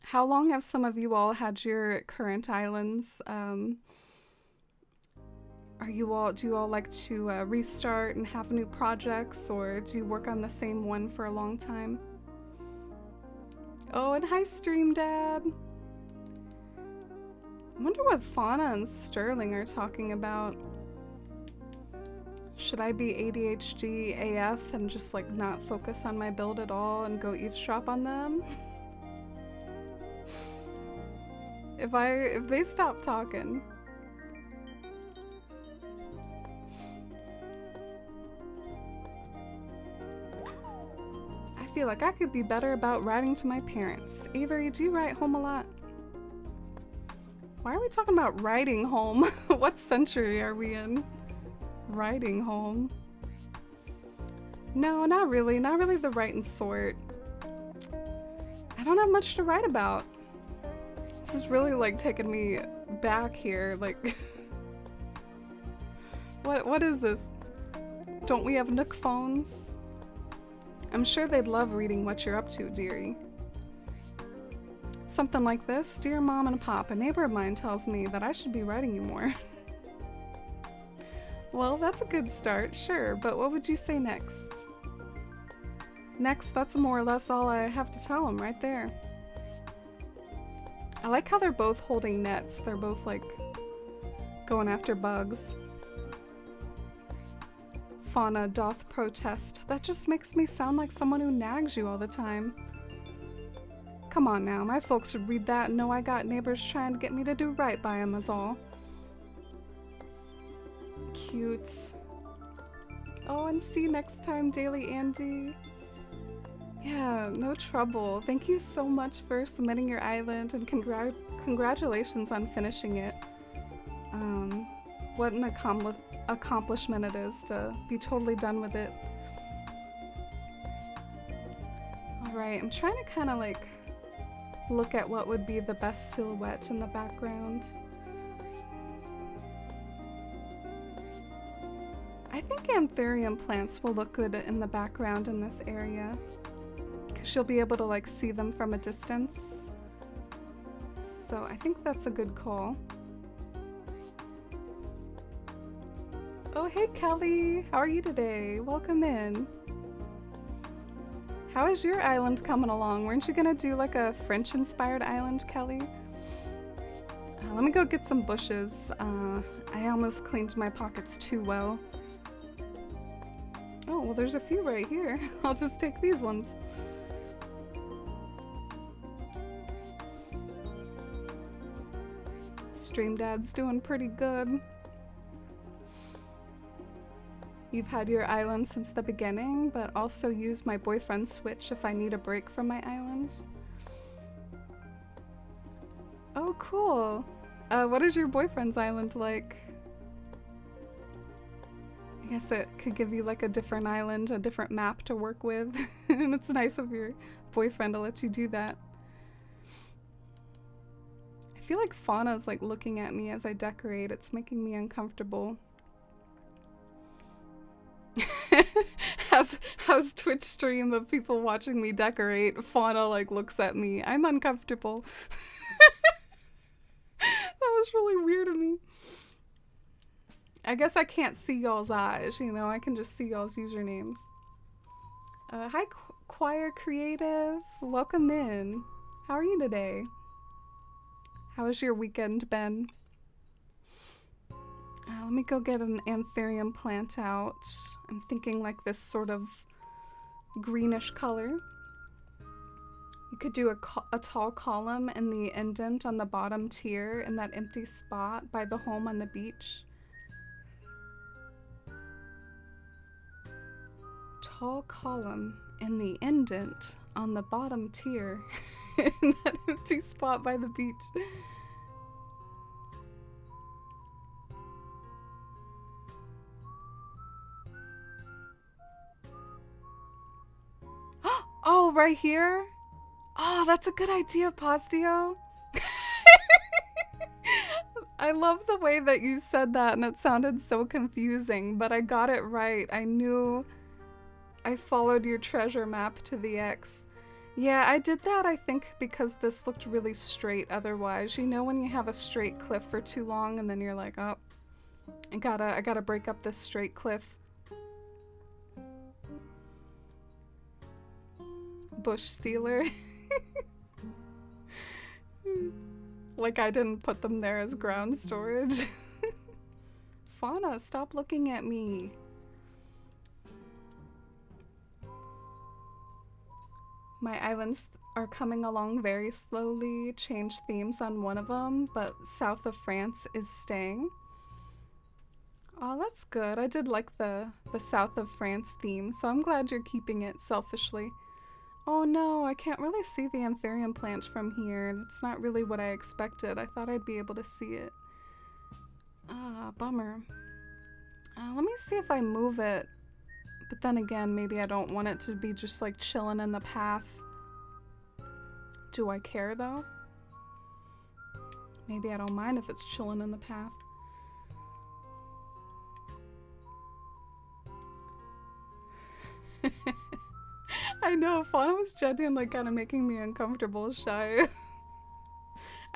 How long have some of you all had your current islands? Do you all like to restart and have new projects, or do you work on the same one for a long time? Oh, and hi Stream Dad. I wonder what Fauna and Sterling are talking about. Should I be ADHD AF and just like not focus on my build at all and go eavesdrop on them? If they stop talking. I feel like I could be better about writing to my parents. Avery, do you write home a lot? Why are we talking about writing home? What century are we in? Writing home. No, not really. Not really the writing sort. I don't have much to write about. This is really like taking me back here. Like, what is this? Don't we have Nook phones? I'm sure they'd love reading what you're up to, dearie. Something like this. Dear Mom and Pop, a neighbor of mine tells me that I should be writing you more. Well, that's a good start, sure, but what would you say next? Next, that's more or less all I have to tell him right there. I like how they're both holding nets. They're both like going after bugs. Fauna doth protest. That just makes me sound like someone who nags you all the time. Come on now, my folks would read that and know I got neighbors trying to get me to do right by them is all. Cute. Oh, and see you next time, Daily Andy. Yeah, no trouble. Thank you so much for submitting your island, and congratulations on finishing it. What an accomplishment it is to be totally done with it. Alright, I'm trying to kind of like look at what would be the best silhouette in the background. I think anthurium plants will look good in the background in this area, because you'll be able to like see them from a distance. So I think that's a good call. Oh hey Kelly, how are you today? Welcome in. How is your island coming along? Weren't you gonna do like a French-inspired island, Kelly? Let me go get some bushes. I almost cleaned my pockets too well. Oh, well, there's a few right here. I'll just take these ones. Stream Dad's doing pretty good. You've had your island since the beginning, but also use my boyfriend's Switch if I need a break from my island. Oh, cool. What is your boyfriend's island like? I guess it could give you like a different island, a different map to work with. And it's nice of your boyfriend to let you do that. I feel like Fauna's like looking at me as I decorate. It's making me uncomfortable. Has Twitch stream of people watching me decorate, Fauna like looks at me. I'm uncomfortable. That was really weird of me. I guess I can't see y'all's eyes, you know, I can just see y'all's usernames. Hi Choir Creative, welcome in. How are you today? How has your weekend been? Let me go get an anthurium plant out. I'm thinking like this sort of greenish color. You could do a tall column in the indent on the bottom tier in that empty spot by the home on the beach. Tall column in the indent on the bottom tier in that empty spot by the beach. Oh, right here? Oh, that's a good idea, Postio. I love the way that you said that and it sounded so confusing, but I got it right. I knew I followed your treasure map to the X. Yeah, I did that, I think, because this looked really straight otherwise. You know when you have a straight cliff for too long and then you're like, oh, I gotta break up this straight cliff. Bush stealer. Like I didn't put them there as ground storage. Fauna, stop looking at me. My islands are coming along very slowly. Changed themes on one of them, but south of France is staying. Oh, that's good. I did like the south of France theme, so I'm glad you're keeping it selfishly. Oh no, I can't really see the anthurium plant from here. That's not really what I expected. I thought I'd be able to see it. Ah, bummer. Let me see if I move it. But then again, maybe I don't want it to be just like chilling in the path. Do I care though? Maybe I don't mind if it's chilling in the path. I know, Fauna was genuinely kind of making me uncomfortable, shy.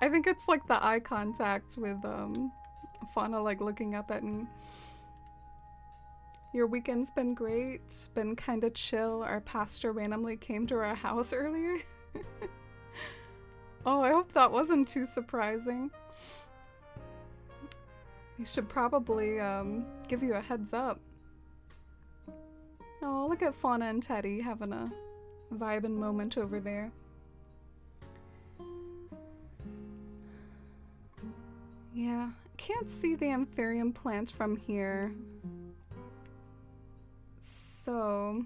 I think it's like the eye contact with Fauna like looking up at me. Your weekend's been great, been kind of chill. Our pastor randomly came to our house earlier. Oh, I hope that wasn't too surprising. He should probably give you a heads up. Oh, look at Fauna and Teddy having a vibin' moment over there. Yeah, can't see the anthurium plant from here. So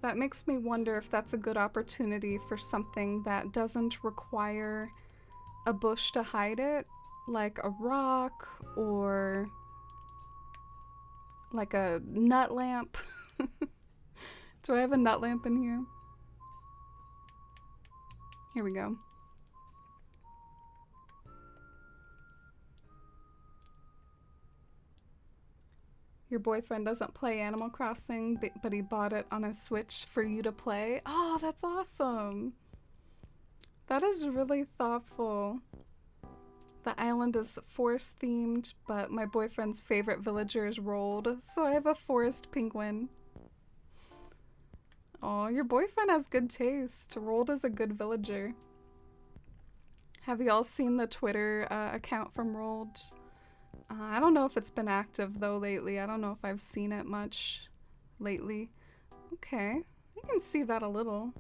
that makes me wonder if that's a good opportunity for something that doesn't require a bush to hide it, like a rock or like a nut lamp. Do I have a nut lamp in here? Here we go. Your boyfriend doesn't play Animal Crossing, but he bought it on a Switch for you to play. Oh, that's awesome. That is really thoughtful. The island is forest themed, but my boyfriend's favorite villager is Rolled, so I have a forest penguin. Oh, your boyfriend has good taste. Rolled is a good villager. Have you all seen the Twitter account from Rolled? I don't know if it's been active though lately. I don't know if I've seen it much lately. Okay, I can see that a little.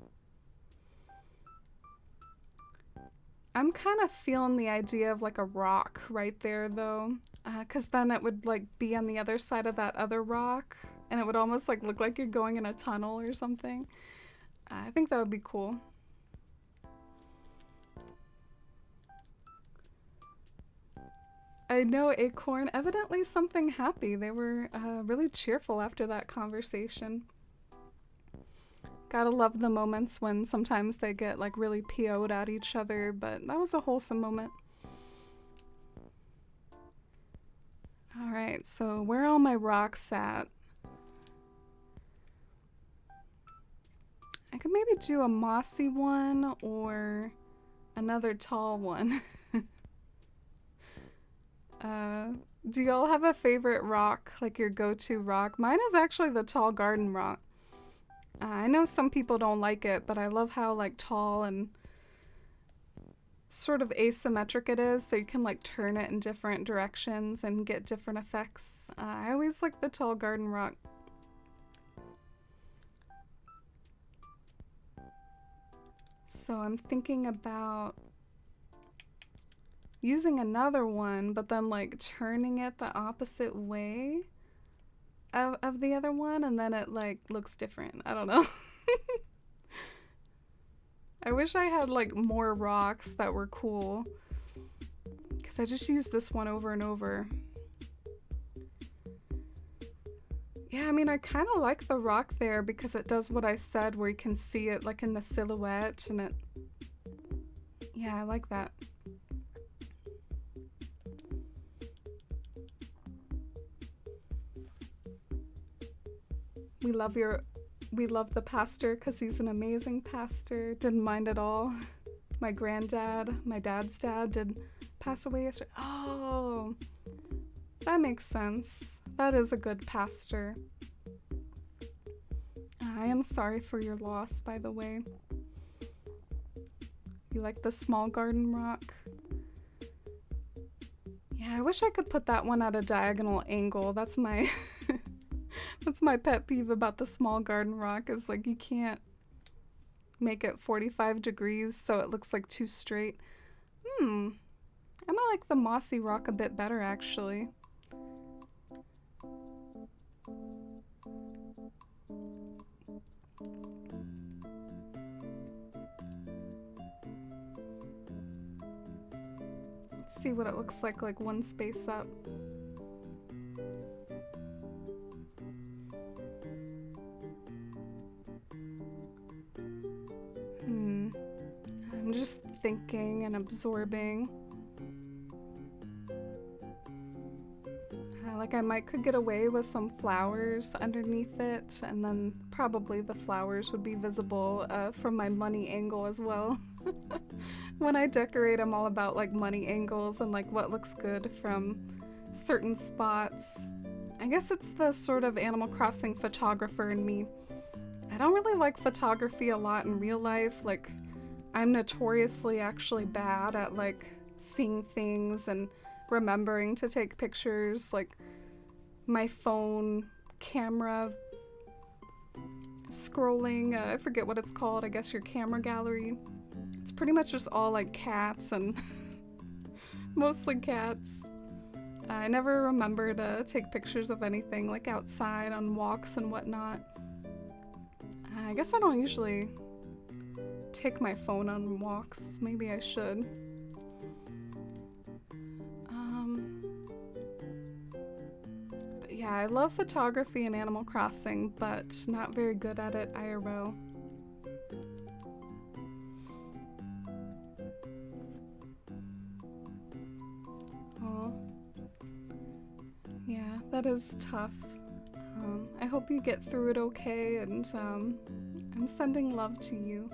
I'm kind of feeling the idea of like a rock right there though, because then it would like be on the other side of that other rock and it would almost like look like you're going in a tunnel or something. I think that would be cool. I know, Acorn, evidently something happy. They were really cheerful after that conversation. Gotta love the moments when sometimes they get like really PO'd at each other, but that was a wholesome moment. Alright, so where are all my rocks at? I could maybe do a mossy one or another tall one. Do y'all have a favorite rock, like your go-to rock? Mine is actually the tall garden rock. I know some people don't like it, but I love how like tall and sort of asymmetric it is, so you can like turn it in different directions and get different effects. I always like the tall garden rock. So I'm thinking about using another one, but then like turning it the opposite way of the other one, and then it like looks different. I don't know. I wish I had like more rocks that were cool, because I just use this one over and over. Yeah, I mean, I kind of like the rock there because it does what I said, where you can see it like in the silhouette, and it... Yeah, I like that. We love the pastor because he's an amazing pastor. Didn't mind at all. My granddad, my dad's dad, did pass away yesterday. Oh, that makes sense. That is a good pastor. I am sorry for your loss, by the way. You like the small garden rock? Yeah, I wish I could put that one at a diagonal angle. That's my that's my pet peeve about the small garden rock, is like you can't make it 45 degrees so it looks like too straight. I might like the mossy rock a bit better, actually. Let's see what it looks like one space up. I'm just thinking and absorbing. Like I might could get away with some flowers underneath it, and then probably the flowers would be visible from my money angle as well. When I decorate, I'm all about like money angles and like what looks good from certain spots. I guess it's the sort of Animal Crossing photographer in me. I don't really like photography a lot in real life. Like, I'm notoriously actually bad at like seeing things and remembering to take pictures. Like my phone camera scrolling, I forget what it's called, I guess your camera gallery. It's pretty much just all like cats and mostly cats. I never remember to take pictures of anything like outside on walks and whatnot. I guess I don't usually take my phone on walks. Maybe I should. But yeah, I love photography in Animal Crossing, but not very good at it IRL. Oh, yeah, that is tough. I hope you get through it okay, and I'm sending love to you.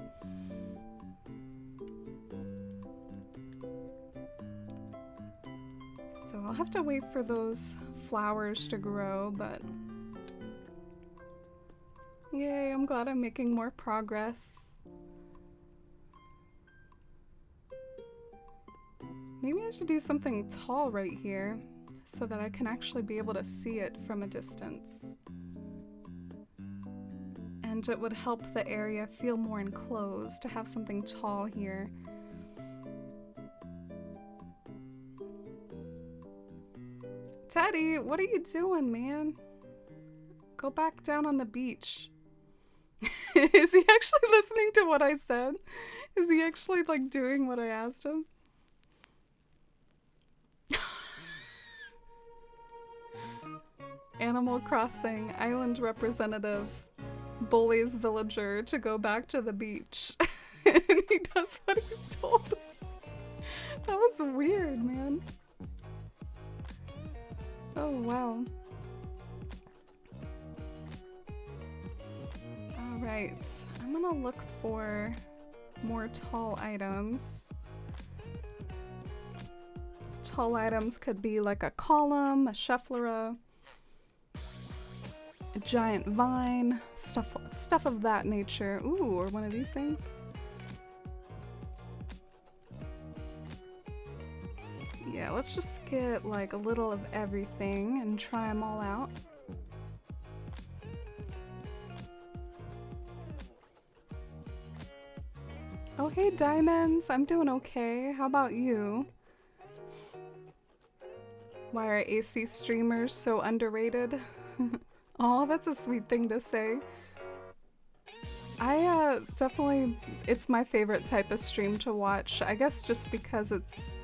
So I'll have to wait for those flowers to grow, but yay, I'm glad I'm making more progress. Maybe I should do something tall right here so that I can actually be able to see it from a distance. And it would help the area feel more enclosed to have something tall here. Teddy, what are you doing, man? Go back down on the beach. Is he actually listening to what I said? Is he actually like doing what I asked him? Animal Crossing island representative bullies villager to go back to the beach. And he does what he's told. That was weird, man. Oh, wow. Alright, I'm gonna look for more tall items. Tall items could be like a column, a schefflera, a giant vine, stuff of that nature. Ooh, or one of these things. Yeah, let's just get like a little of everything and try them all out. Oh, hey Diamonds, I'm doing okay. How about you? Why are AC streamers so underrated? Aw, that's a sweet thing to say. I definitely, it's my favorite type of stream to watch. I guess just because it's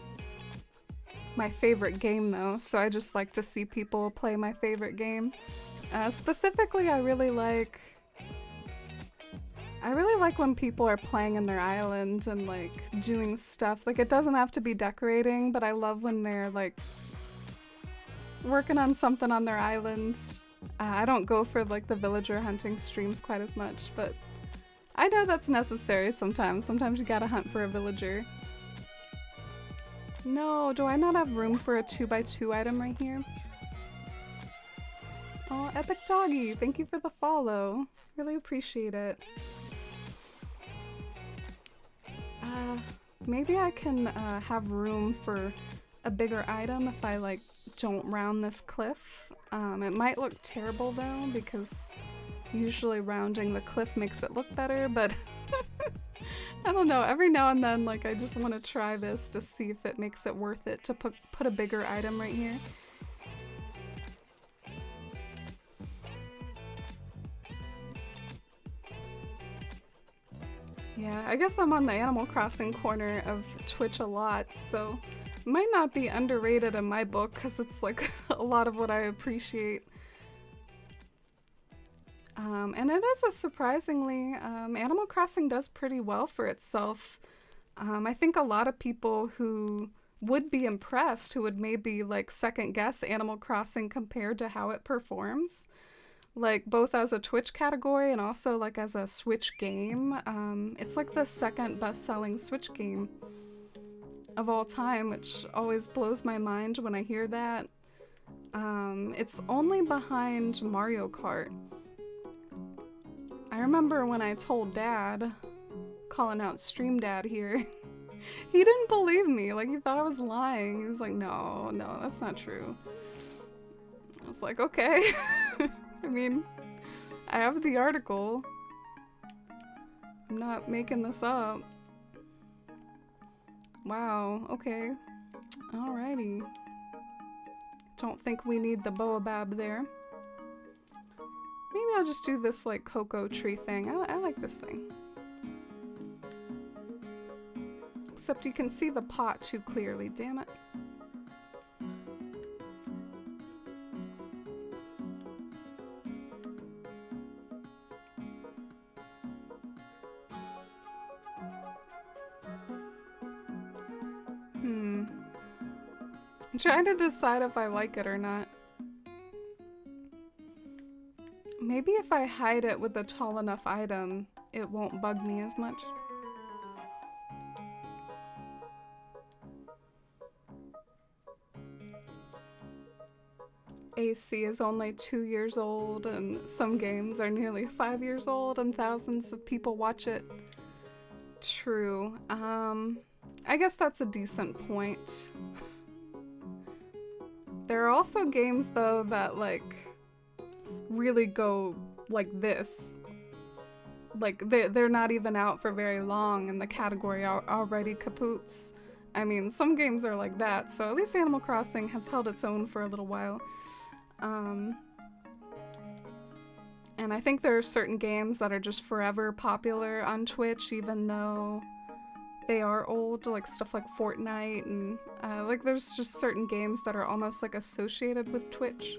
my favorite game though, so I just like to see people play my favorite game. Specifically, I really like when people are playing in their island and like doing stuff. Like it doesn't have to be decorating, but I love when they're like working on something on their island. I don't go for like the villager hunting streams quite as much, but I know that's necessary sometimes. Sometimes you gotta hunt for a villager. No, do I not have room for a 2x2 item right here? Oh, Epic Doggy, thank you for the follow. Really appreciate it. Maybe I can have room for a bigger item if I like don't round this cliff. It might look terrible though because usually rounding the cliff makes it look better, but I don't know, every now and then like I just want to try this to see if it makes it worth it to put a bigger item right here. Yeah, I guess I'm on the Animal Crossing corner of Twitch a lot, so it might not be underrated in my book because it's like a lot of what I appreciate. And it is a surprisingly, Animal Crossing does pretty well for itself. I think a lot of people who would be impressed, who would maybe like second guess Animal Crossing compared to how it performs, like both as a Twitch category and also like as a Switch game. It's like the second best-selling Switch game of all time, which always blows my mind when I hear that. It's only behind Mario Kart. I remember when I told Dad, calling out Stream Dad here, he didn't believe me, like he thought I was lying. He was like, no, that's not true. I was like, okay. I mean, I have the article. I'm not making this up. Wow, okay. Alrighty. Don't think we need the baobab there. Maybe I'll just do this like cocoa tree thing. I like this thing. Except you can see the pot too clearly, damn it. I'm trying to decide if I like it or not. Maybe if I hide it with a tall enough item, it won't bug me as much. AC is only 2 years old, and some games are nearly 5 years old, and thousands of people watch it. True. I guess that's a decent point. There are also games, though, that, like, really go like this. Like, they're not even out for very long and the category already kapoots. I mean, some games are like that, so at least Animal Crossing has held its own for a little while. And I think there are certain games that are just forever popular on Twitch, even though they are old, like stuff like Fortnite, and like there's just certain games that are almost like associated with Twitch.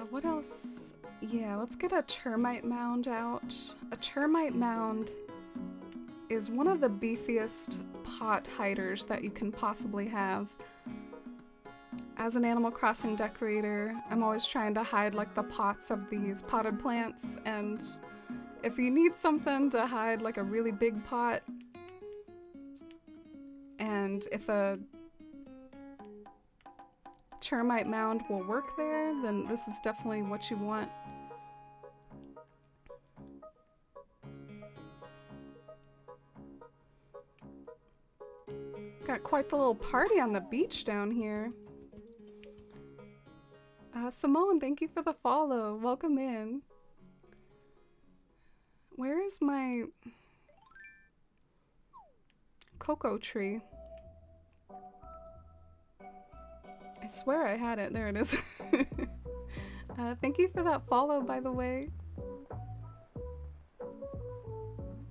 What else? Yeah, let's get a termite mound out. A termite mound is one of the beefiest pot hiders that you can possibly have. As an Animal Crossing decorator, I'm always trying to hide like the pots of these potted plants, and if you need something to hide like a really big pot, and if a termite mound will work there, then this is definitely what you want. Got quite the little party on the beach down here. Simone, thank you for the follow. Welcome in. Where is my cocoa tree? I swear I had it. There it is. Thank you for that follow, by the way.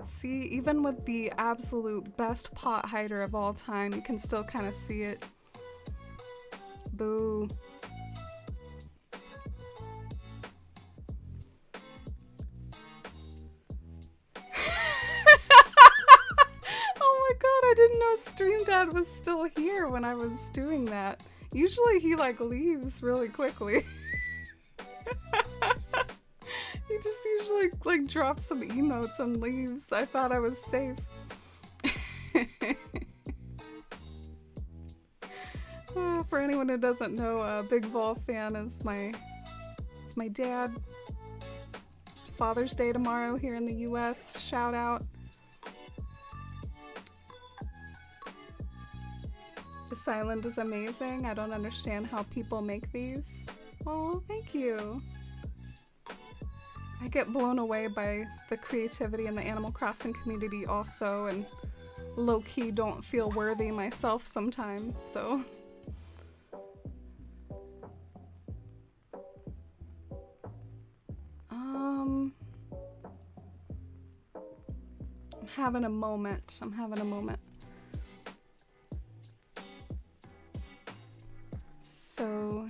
See, even with the absolute best pot hider of all time, you can still kind of see it. Boo. Oh my god, I didn't know Stream Dad was still here when I was doing that. Usually he like leaves really quickly. He just usually like drops some emotes and leaves. I thought I was safe. For anyone who doesn't know, Big Vol fan is my dad. Father's Day tomorrow here in the US. Shout out. This island is amazing. I don't understand how people make these. Oh, thank you. I get blown away by the creativity in the Animal Crossing community also, and low-key don't feel worthy myself sometimes, so. I'm having a moment. So,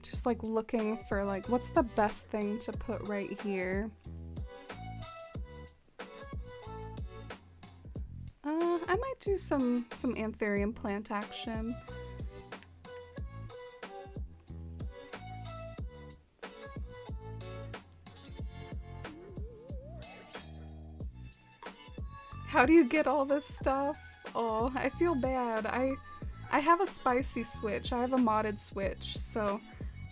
just like looking for like, what's the best thing to put right here? I might do some anthurium plant action. How do you get all this stuff? Oh, I feel bad. I have a spicy switch. I have a modded switch, so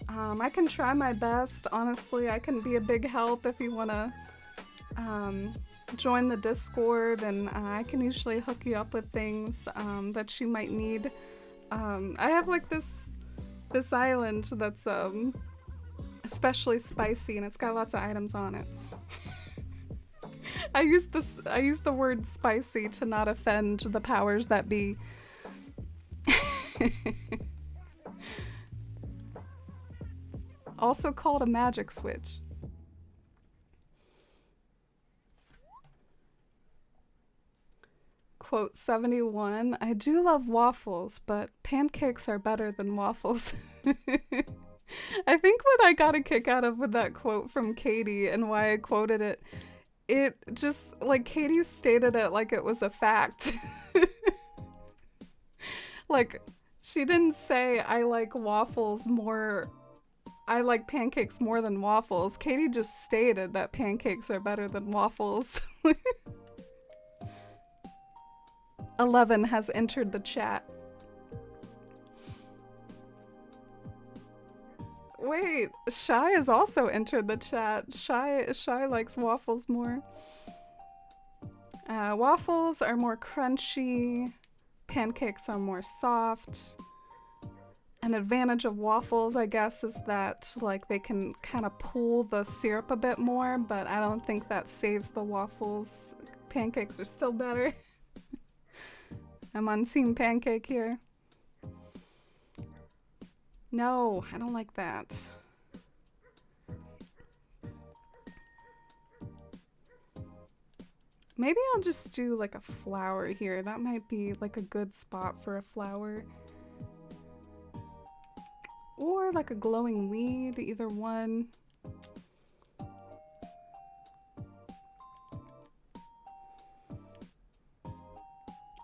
I can try my best. Honestly, I can be a big help if you want to join the Discord, and I can usually hook you up with things that you might need. I have like this island that's especially spicy, and it's got lots of items on it. I use the word spicy to not offend the powers that be. Also called a magic switch. Quote 71, I do love waffles, but pancakes are better than waffles. I think what I got a kick out of with that quote from Katie and why I quoted it, it just, like, Katie stated it like it was a fact. Like, she didn't say, I like pancakes more than waffles. Katie just stated that pancakes are better than waffles. 11 has entered the chat. Wait, Shy has also entered the chat. Shy likes waffles more. Waffles are more crunchy. Pancakes are more soft. An advantage of waffles, I guess, is that like they can kind of pull the syrup a bit more, but I don't think that saves the waffles. Pancakes are still better. I'm on Team Pancake here. No, I don't like that. Maybe I'll just do like a flower here. That might be like a good spot for a flower. Or like a glowing weed, either one.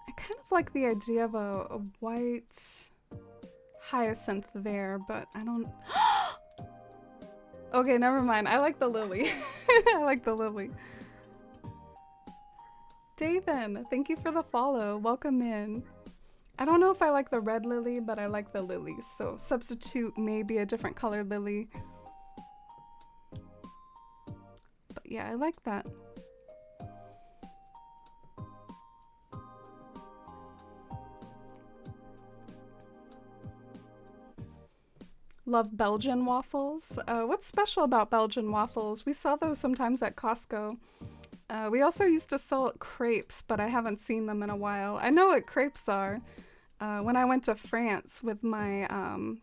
I kind of like the idea of a white hyacinth there, but I don't... Okay, never mind. I like the lily. I like the lily. Dathan, thank you for the follow. Welcome in. I don't know if I like the red lily, but I like the lilies, so substitute maybe a different colored lily. But yeah, I like that. Love Belgian waffles. What's special about Belgian waffles? We saw those sometimes at Costco. We also used to sell crepes, but I haven't seen them in a while. I know what crepes are. When I went to France with my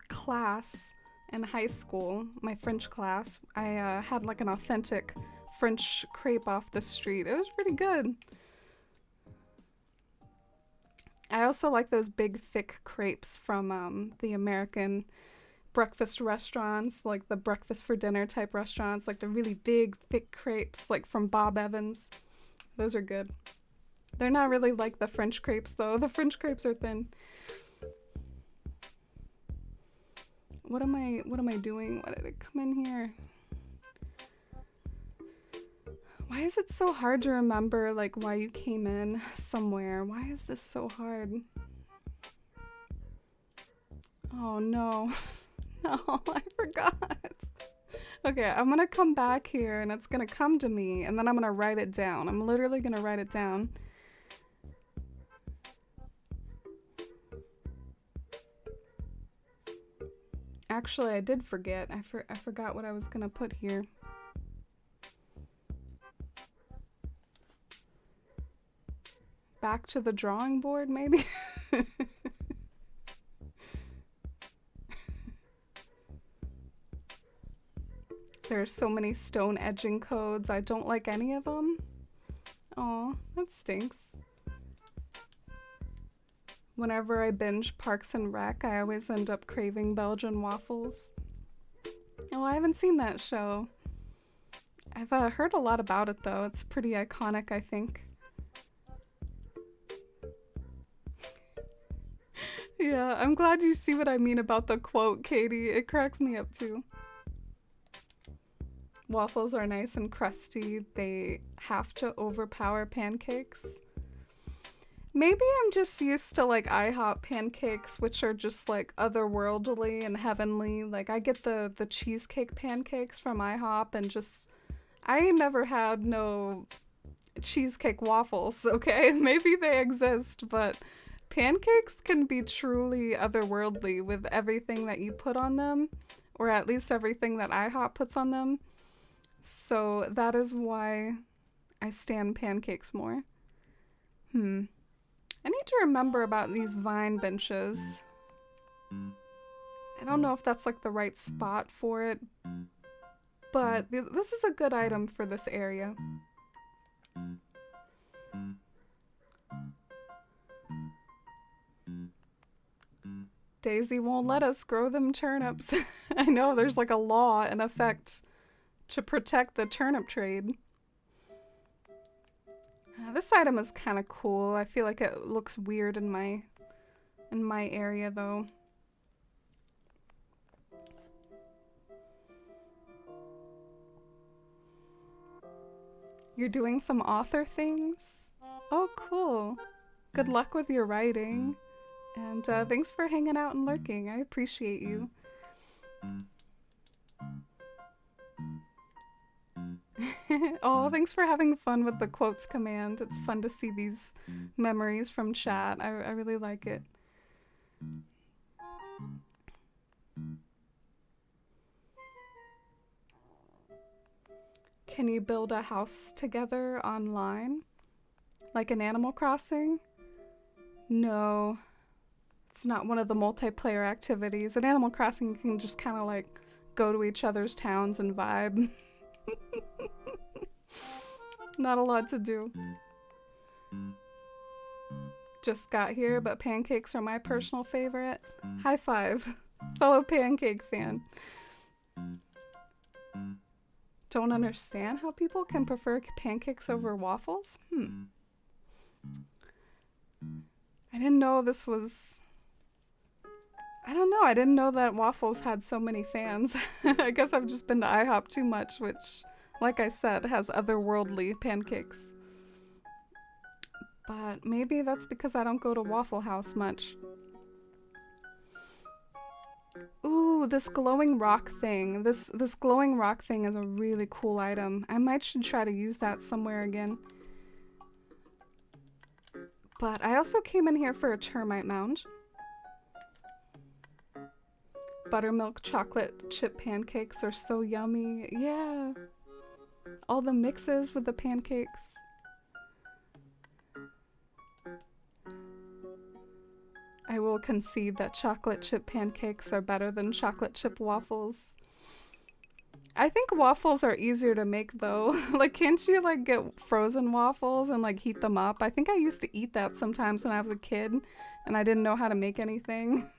class in high school, my French class, I had like an authentic French crepe off the street. It was pretty good. I also like those big, thick crepes from the American breakfast restaurants, like the breakfast for dinner type restaurants, like the really big, thick crepes, like from Bob Evans. Those are good. They're not really like the French crepes, though. The French crepes are thin. What am I doing? Why did it come in here? Why is it so hard to remember, like, why you came in somewhere? Why is this so hard? Oh, no. No, I forgot. Okay, I'm gonna come back here, and it's gonna come to me, and then I'm gonna write it down. I'm literally gonna write it down. Actually, I did forget. I forgot what I was gonna put here. Back to the drawing board, maybe? There are so many stone edging codes. I don't like any of them. Aw, that stinks. Whenever I binge Parks and Rec, I always end up craving Belgian waffles. Oh, I haven't seen that show. I've heard a lot about it, though. It's pretty iconic, I think. Yeah, I'm glad you see what I mean about the quote, Katie. It cracks me up, too. Waffles are nice and crusty. They have to overpower pancakes. Maybe I'm just used to like IHOP pancakes, which are just like otherworldly and heavenly. Like I get the cheesecake pancakes from IHOP and just I never had no cheesecake waffles, okay? Maybe they exist, but pancakes can be truly otherworldly with everything that you put on them, or at least everything that IHOP puts on them. So that is why I stan pancakes more. I need to remember about these vine benches. I don't know if that's like the right spot for it, but this is a good item for this area. Daisy won't let us grow them turnips. I know, there's like a law in effect to protect the turnip trade. This item is kind of cool. I feel like it looks weird in my area though. You're doing some author things? Oh, cool. Good luck with your writing. And thanks for hanging out and lurking. I appreciate you. Oh, thanks for having fun with the quotes command. It's fun to see these memories from chat. I really like it. Can you build a house together online? Like in Animal Crossing? No. It's not one of the multiplayer activities. In Animal Crossing, you can just kind of like go to each other's towns and vibe. Not a lot to do. Just got here, but pancakes are my personal favorite. High five, fellow pancake fan. Don't understand how people can prefer pancakes over waffles? I didn't know this was... I don't know, I didn't know that waffles had so many fans. I guess I've just been to IHOP too much, which, like I said, has otherworldly pancakes. But maybe that's because I don't go to Waffle House much. Ooh, this glowing rock thing. This glowing rock thing is a really cool item. I might should try to use that somewhere again. But I also came in here for a termite mound. Buttermilk chocolate chip pancakes are so yummy. Yeah. All the mixes with the pancakes. I will concede that chocolate chip pancakes are better than chocolate chip waffles. I think waffles are easier to make though. Like, can't you like get frozen waffles and like heat them up? I think I used to eat that sometimes when I was a kid and I didn't know how to make anything.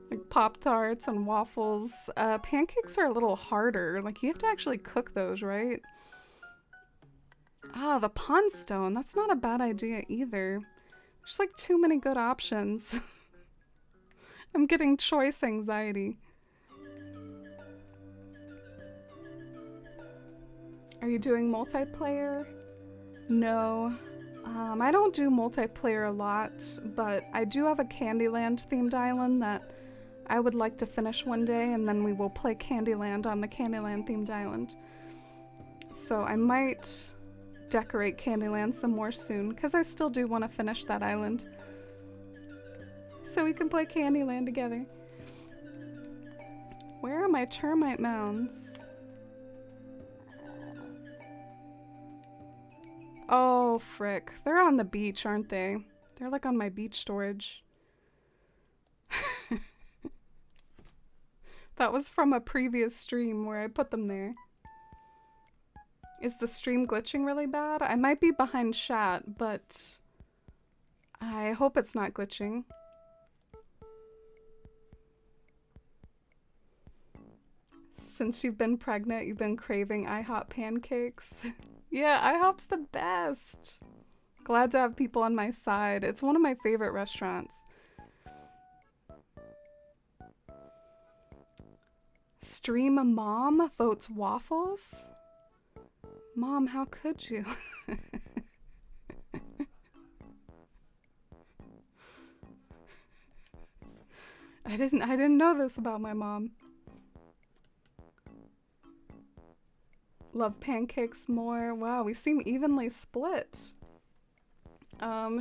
Like Pop-Tarts and waffles. Pancakes are a little harder. Like, you have to actually cook those, right? Ah, the pond stone. That's not a bad idea either. There's like too many good options. I'm getting choice anxiety. Are you doing multiplayer? No. I don't do multiplayer a lot, but I do have a Candyland themed island that I would like to finish one day, and then we will play Candyland on the Candyland themed island. So I might decorate Candyland some more soon, because I still do want to finish that island. So we can play Candyland together. Where are my termite mounds? Oh, frick. They're on the beach, aren't they? They're like on my beach storage. That was from a previous stream where I put them there. Is the stream glitching really bad? I might be behind chat, but I hope it's not glitching. Since you've been pregnant, you've been craving IHOP pancakes. Yeah, IHOP's the best. Glad to have people on my side. It's one of my favorite restaurants. Stream mom votes waffles? Mom, how could you? I didn't know this about my mom. Love pancakes more. Wow, we seem evenly split.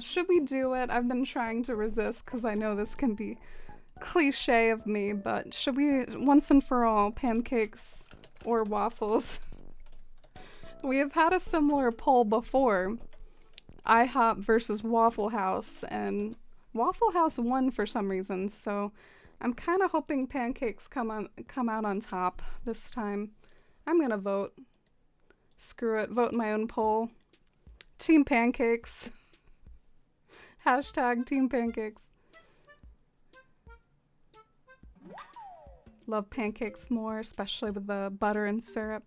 Should we do it? I've been trying to resist because I know this can be cliche of me, but should we once and for all pancakes or waffles? We have had a similar poll before. IHOP versus Waffle House, and Waffle House won for some reason, so I'm kind of hoping pancakes come out on top this time. I'm gonna vote. Screw it, vote my own poll. Team pancakes. Hashtag team pancakes. Love pancakes more, especially with the butter and syrup.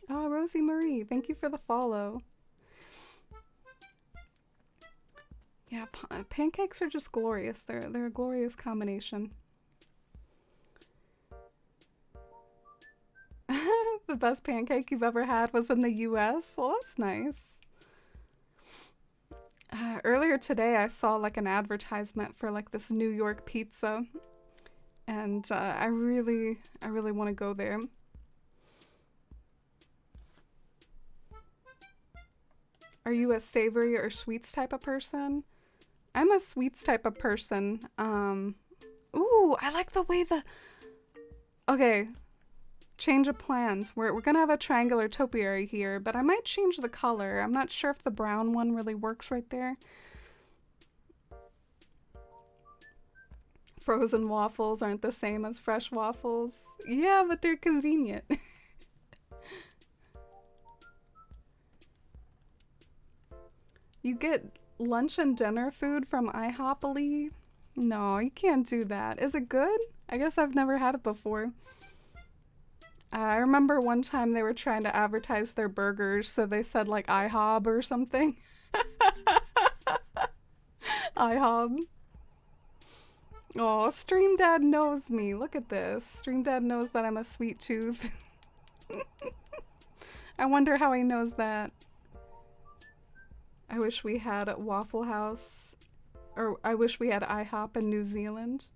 Oh, Rosie Marie, thank you for the follow. Yeah, pancakes are just glorious. They're a glorious combination. The best pancake you've ever had was in the US? Well, that's nice. Earlier today, I saw like an advertisement for like this New York pizza, and I really want to go there. Are you a savory or sweets type of person? I'm a sweets type of person. Ooh, I like the way the... Okay, change of plans. We're gonna have a triangular topiary here, but I might change the color. I'm not sure if the brown one really works right there. Frozen waffles aren't the same as fresh waffles. Yeah, but they're convenient. You get lunch and dinner food from IHOPily? No, you can't do that. Is it good? I guess I've never had it before. I remember one time they were trying to advertise their burgers, so they said like IHOB or something. IHOB. Oh, Stream Dad knows me. Look at this. Stream Dad knows that I'm a sweet tooth. I wonder how he knows that. I wish we had a Waffle House, or I wish we had IHOP in New Zealand.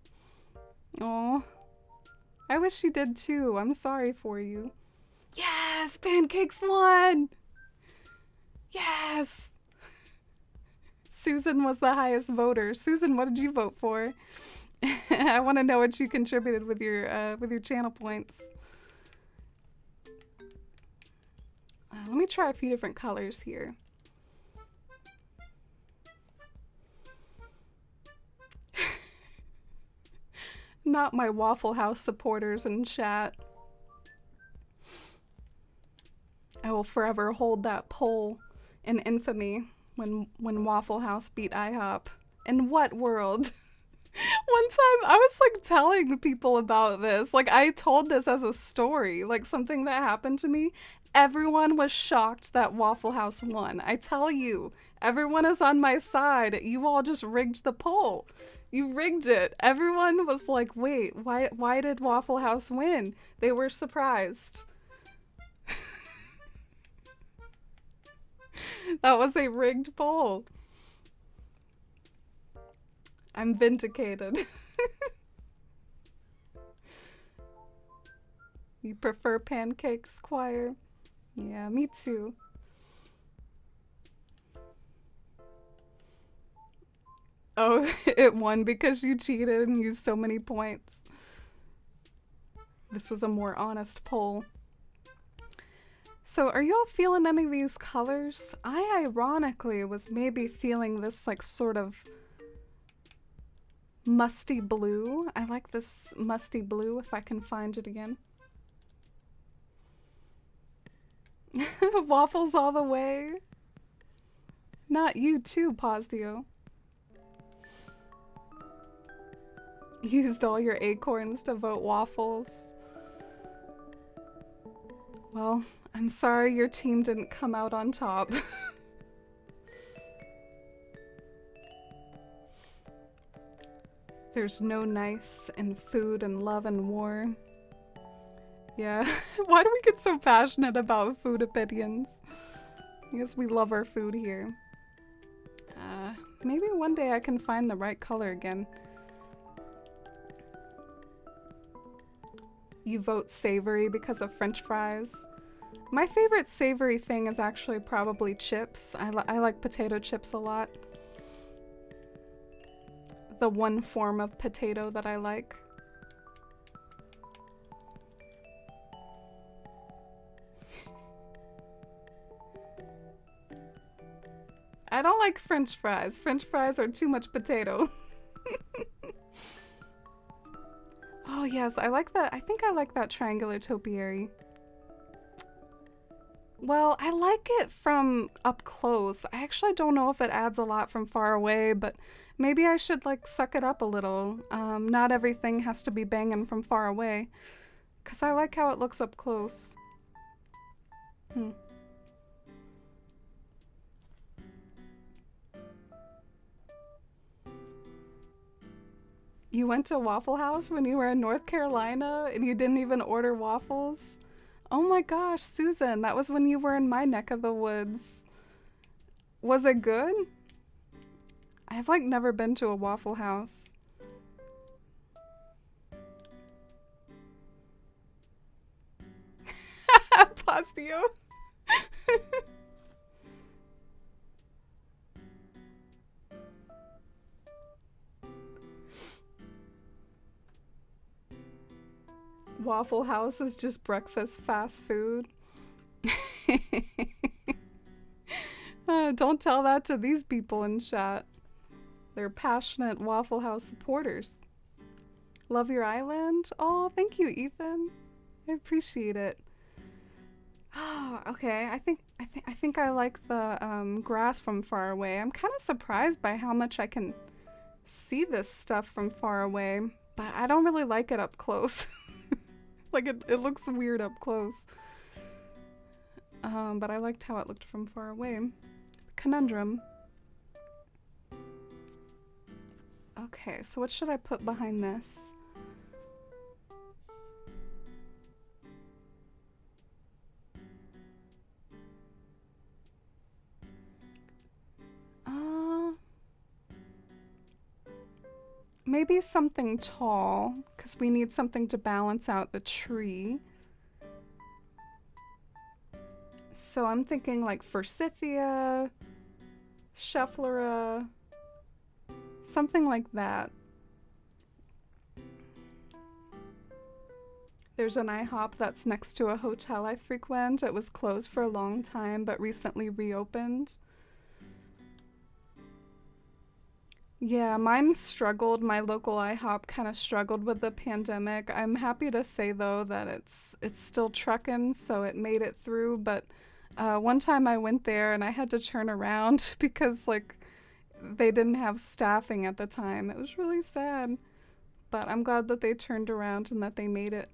Oh, I wish you did too. I'm sorry for you. Yes, Pancakes won! Yes! Susan was the highest voter. Susan, what did you vote for? I want to know what you contributed with your channel points. Let me try a few different colors here. Not my Waffle House supporters in chat. I will forever hold that poll in infamy when Waffle House beat IHOP. In what world? One time I was like telling people about this. Like I told this as a story, like something that happened to me. Everyone was shocked that Waffle House won. I tell you, everyone is on my side. You all just rigged the poll. You rigged it. Everyone was like, wait, why did Waffle House win? They were surprised. That was a rigged poll. I'm vindicated. You prefer pancakes, Choir? Yeah, me too. Oh, it won because you cheated and used so many points. This was a more honest poll. So are y'all feeling any of these colors? I ironically was maybe feeling this like sort of musty blue. I like this musty blue if I can find it again. Waffles all the way. Not you too, Posdio. Used all your acorns to vote waffles. Well, I'm sorry your team didn't come out on top. There's no nice in food and love and war. Yeah, why do we get so passionate about food opinions? I guess we love our food here. Maybe one day I can find the right color again. You vote savory because of French fries. My favorite savory thing is actually probably chips. I like potato chips a lot. The one form of potato that I like. I don't like French fries. French fries are too much potato. Oh yes, I like that. I think I like that triangular topiary. Well, I like it from up close. I actually don't know if it adds a lot from far away, but maybe I should like suck it up a little. Not everything has to be banging from far away. 'Cause I like how it looks up close. You went to Waffle House when you were in North Carolina and you didn't even order waffles? Oh my gosh, Susan, that was when you were in my neck of the woods. Was it good? I've like never been to a Waffle House. Postio. Waffle House is just breakfast fast food. Don't tell that to these people in chat. They're passionate Waffle House supporters. Love your island? Oh, thank you, Ethan. I appreciate it. Oh, okay. I think I like the grass from far away. I'm kind of surprised by how much I can see this stuff from far away, but I don't really like it up close. Like it looks weird up close. But I liked how it looked from far away. Conundrum. Okay, so what should I put behind this? Maybe something tall, because we need something to balance out the tree. So I'm thinking like Forsythia, Schefflera, something like that. There's an IHOP that's next to a hotel I frequent. It was closed for a long time, but recently reopened. Yeah, mine struggled. My local IHOP kind of struggled with the pandemic. I'm happy to say though that it's still trucking, so it made it through. But one time I went there and I had to turn around because like they didn't have staffing at the time. It was really sad, but I'm glad that they turned around and that they made it.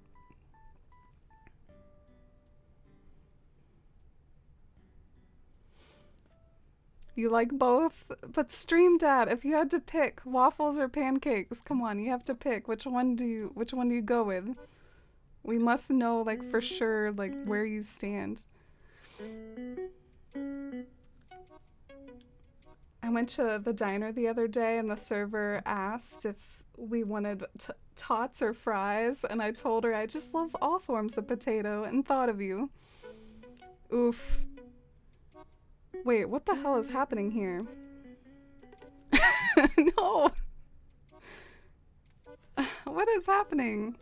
You like both? But Stream Dad, if you had to pick waffles or pancakes, come on, you have to pick. Which one do you go with? We must know like for sure like where you stand. I went to the diner the other day and the server asked if we wanted tots or fries, and I told her I just love all forms of potato and thought of you. Oof. Wait, what the hell is happening here? No! What is happening?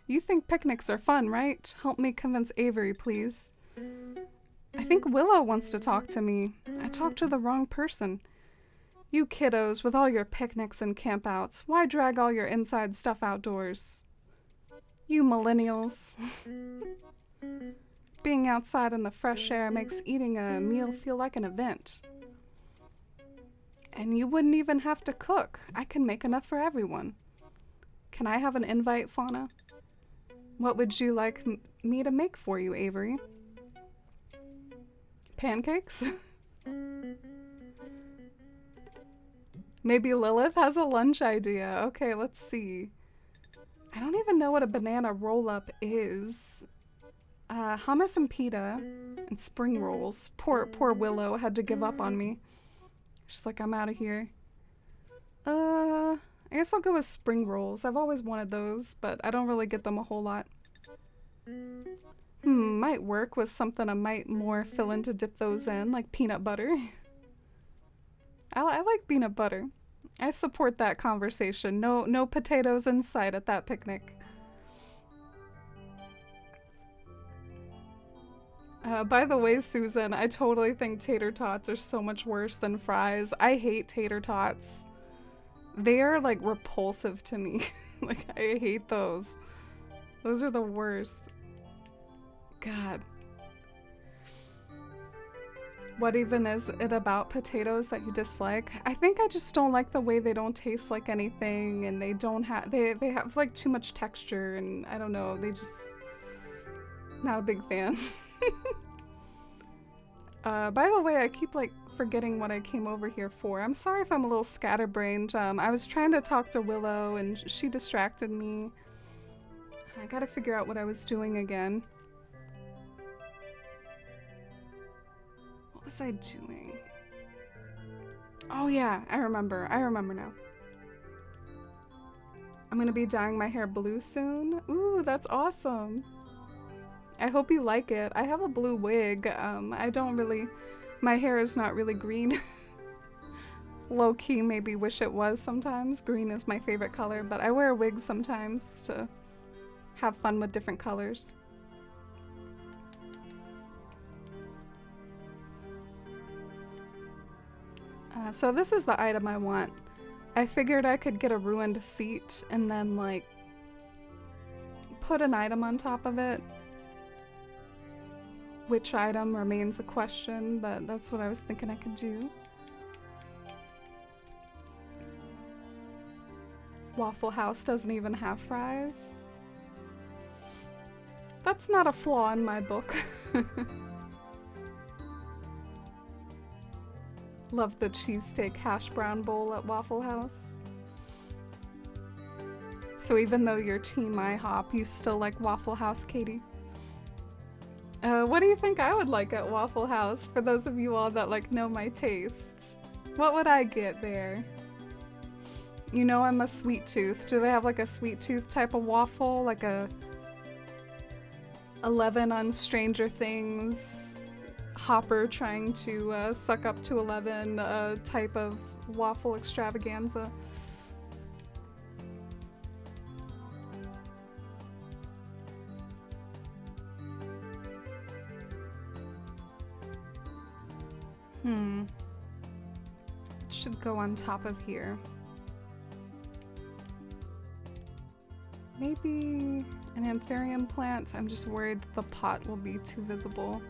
You think picnics are fun, right? Help me convince Avery, please. I think Willow wants to talk to me. I talked to the wrong person. You kiddos, with all your picnics and campouts, why drag all your inside stuff outdoors? You millennials. Being outside in the fresh air makes eating a meal feel like an event. And you wouldn't even have to cook. I can make enough for everyone. Can I have an invite, Fauna? What would you like me to make for you, Avery? Pancakes? Maybe Lilith has a lunch idea. Okay, let's see. I don't even know what a banana roll-up is. Hummus and pita and spring rolls. Poor Willow had to give up on me. She's like, I'm out of here. I guess I'll go with spring rolls. I've always wanted those, but I don't really get them a whole lot. Might work with something I might more fill in to dip those in, like peanut butter. I like peanut butter. I support that conversation. No potatoes in sight at that picnic. By the way, Susan, I totally think tater tots are so much worse than fries. I hate tater tots. They are like repulsive to me. Like, I hate those. Those are the worst. God. What even is it about potatoes that you dislike? I think I just don't like the way they don't taste like anything, and they don't have they have like too much texture, and I don't know, they just not a big fan. By the way, I keep like forgetting what I came over here for. I'm sorry if I'm a little scatterbrained. I was trying to talk to Willow and she distracted me. I gotta figure out what I was doing again. What was I doing? Oh yeah, I remember now. I'm gonna be dyeing my hair blue soon. Ooh, that's awesome. I hope you like it. I have a blue wig. I don't really... My hair is not really green. Low-key maybe wish it was sometimes. Green is my favorite color, but I wear wigs sometimes to have fun with different colors. So this is the item I want. I figured I could get a ruined seat and then like put an item on top of it. Which item remains a question, but that's what I was thinking I could do. Waffle House doesn't even have fries. That's not a flaw in my book. Love the cheesesteak hash brown bowl at Waffle House. So even though you're team IHOP, you still like Waffle House, Katie? What do you think I would like at Waffle House, for those of you all that like know my tastes? What would I get there? You know I'm a sweet tooth. Do they have like a sweet tooth type of waffle? Like a 11 on Stranger Things, Hopper trying to suck up to 11 type of waffle extravaganza? It should go on top of here. Maybe an anthurium plant. I'm just worried that the pot will be too visible.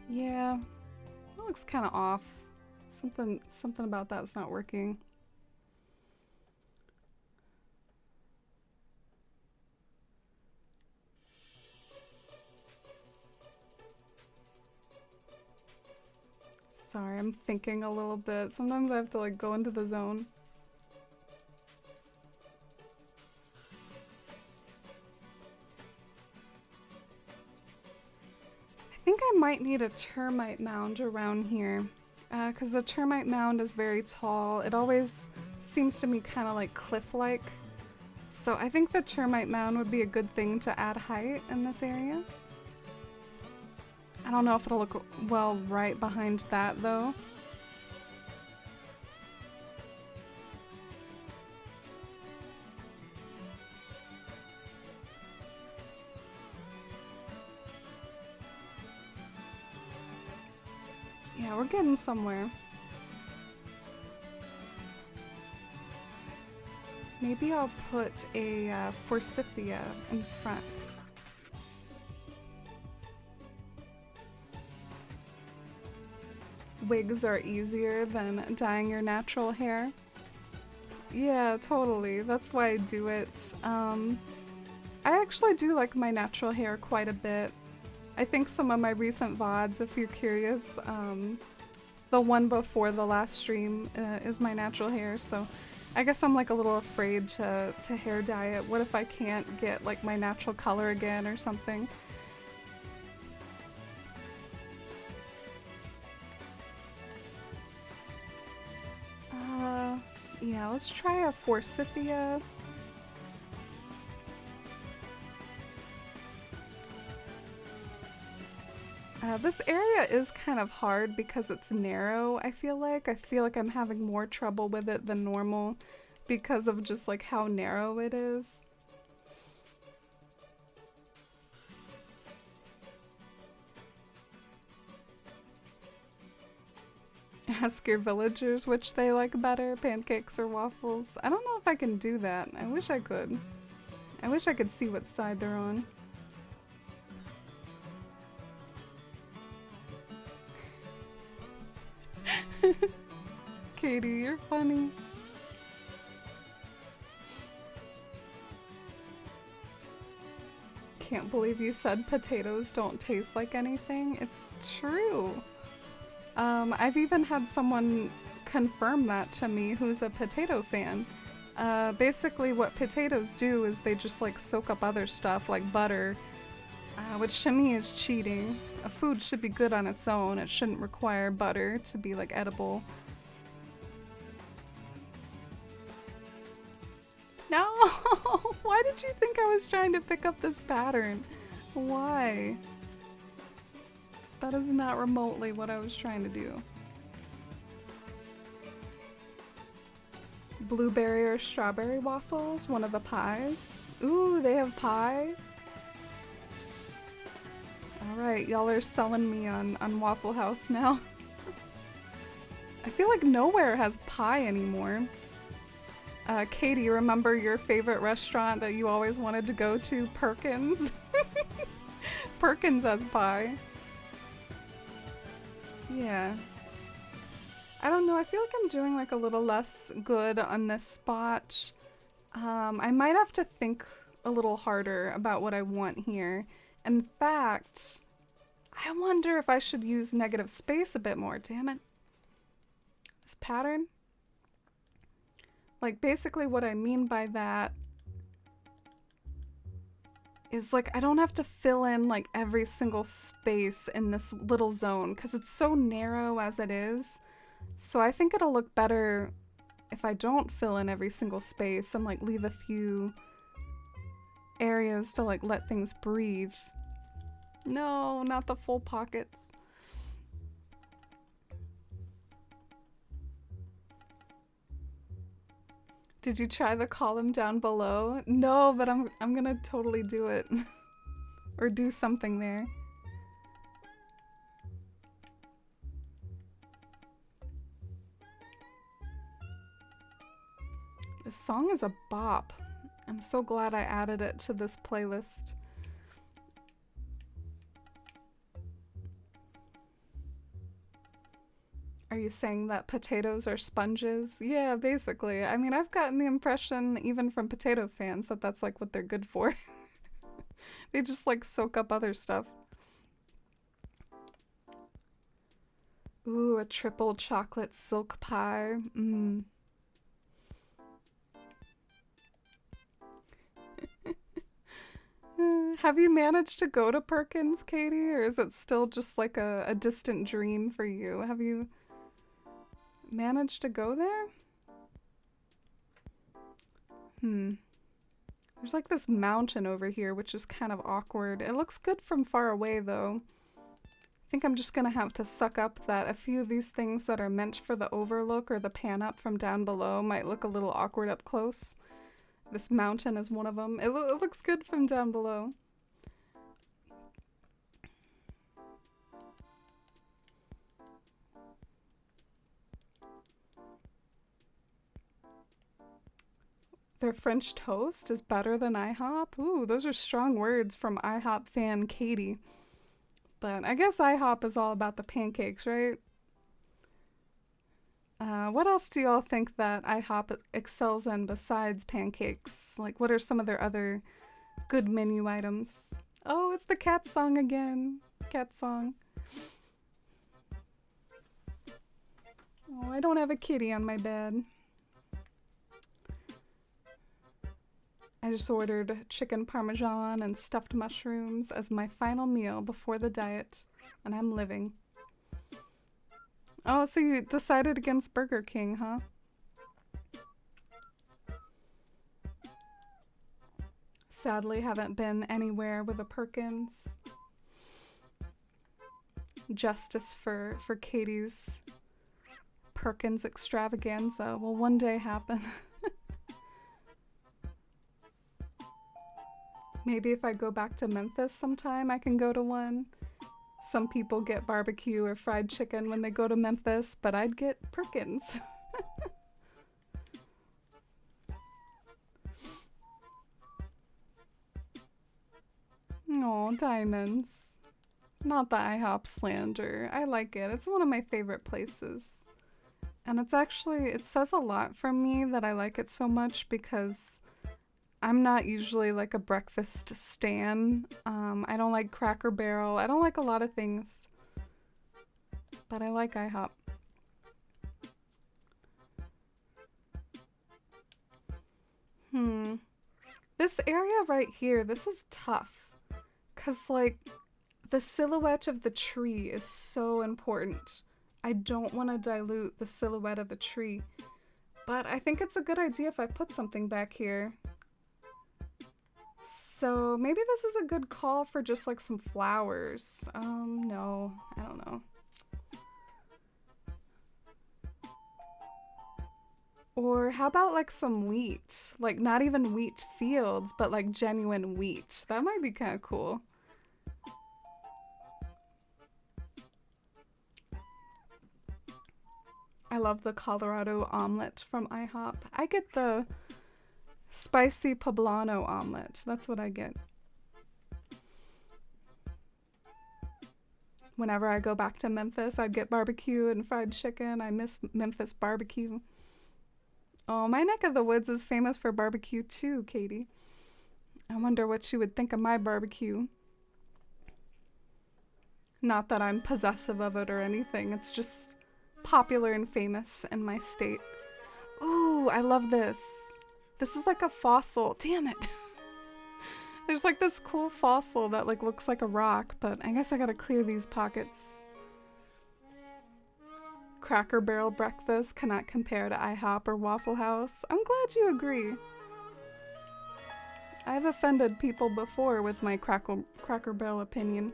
Yeah, that looks kind of off. Something about that's not working. Sorry, I'm thinking a little bit. Sometimes I have to like go into the zone. I think I might need a termite mound around here. Because the termite mound is very tall. It always seems to me kind of like cliff-like. So I think the termite mound would be a good thing to add height in this area. I don't know if it'll look well right behind that though. Yeah, we're getting somewhere. Maybe I'll put a forsythia in front. Wigs are easier than dyeing your natural hair. Yeah, totally. That's why I do it. I actually do like my natural hair quite a bit. I think some of my recent VODs, if you're curious, the one before the last stream is my natural hair, so I guess I'm like a little afraid to hair dye it. What if I can't get like my natural color again or something? Yeah, let's try a forsythia. This area is kind of hard because it's narrow, I feel like. I feel like I'm having more trouble with it than normal because of just like how narrow it is. Ask your villagers which they like better, pancakes or waffles. I don't know if I can do that. I wish I could. I wish I could see what side they're on. Katie, you're funny. Can't believe you said potatoes don't taste like anything. It's true. I've even had someone confirm that to me who's a potato fan. Basically what potatoes do is they just like soak up other stuff like butter, which to me is cheating. A food should be good on its own. It shouldn't require butter to be like edible. No! Why did you think I was trying to pick up this pattern? Why? That is not remotely what I was trying to do. blueberry or strawberry waffles, one of the pies. Ooh, they have pie. Alright, y'all are selling me on Waffle House now. I feel like nowhere has pie anymore. Katie, remember your favorite restaurant that you always wanted to go to? Perkins? Perkins has pie. Yeah. I don't know, I feel like I'm doing like a little less good on this spot. I might have to think a little harder about what I want here. In fact, I wonder if I should use negative space a bit more. Damn it. This pattern? Like, basically what I mean by that is, like, I don't have to fill in, like, every single space in this little zone, because it's so narrow as it is. So I think it'll look better if I don't fill in every single space and, like, leave a few areas to, like, let things breathe. No, not the full pockets. Did you try the column down below? No, but I'm gonna totally do it. Or do something there. This song is a bop. I'm so glad I added it to this playlist. Are you saying that potatoes are sponges? Yeah, basically. I mean, I've gotten the impression, even from potato fans, that that's like what they're good for. They just like soak up other stuff. Ooh, a triple chocolate silk pie. Mmm. Have you managed to go to Perkins, Katie? Or is it still just like a distant dream for you? Have you managed to go there? There's like this mountain over here, which is kind of awkward. It looks good from far away, though. I think I'm just gonna have to suck up that a few of these things that are meant for the overlook or the pan up from down below might look a little awkward up close. This mountain is one of them. It looks good from down below. Their French toast is better than IHOP? Ooh, those are strong words from IHOP fan Katie. But I guess IHOP is all about the pancakes, right? What else do y'all think that IHOP excels in besides pancakes? Like, what are some of their other good menu items? Oh, it's the cat song again. Cat song. Oh, I don't have a kitty on my bed. I just ordered chicken parmesan and stuffed mushrooms as my final meal before the diet, and I'm living. Oh, so you decided against Burger King, huh? Sadly, haven't been anywhere with a Perkins. Justice for Katie's Perkins extravaganza will one day happen. Maybe if I go back to Memphis sometime, I can go to one. Some people get barbecue or fried chicken when they go to Memphis, but I'd get Perkins. Oh, diamonds. Not the IHOP slander. I like it. It's one of my favorite places. And it's actually, it says a lot from me that I like it so much because I'm not usually like a breakfast stan. I don't like Cracker Barrel. I don't like a lot of things. But I like IHOP. This area right here, this is tough. 'Cause like, the silhouette of the tree is so important. I don't want to dilute the silhouette of the tree. But I think it's a good idea if I put something back here. So maybe this is a good call for just like some flowers. No, I don't know. Or how about like some wheat? Like not even wheat fields, but like genuine wheat. That might be kind of cool. I love the Colorado omelet from IHOP. I get the spicy poblano omelet. That's what I get. Whenever I go back to Memphis, I'd get barbecue and fried chicken. I miss Memphis barbecue. Oh, my neck of the woods is famous for barbecue too, Katie. I wonder what you would think of my barbecue. Not that I'm possessive of it or anything, it's just popular and famous in my state. Ooh, I love this. This is like a fossil. Damn it. There's like this cool fossil that like looks like a rock, but I guess I gotta clear these pockets. Cracker Barrel breakfast cannot compare to IHOP or Waffle House. I'm glad you agree. I've offended people before with my Cracker Barrel opinion.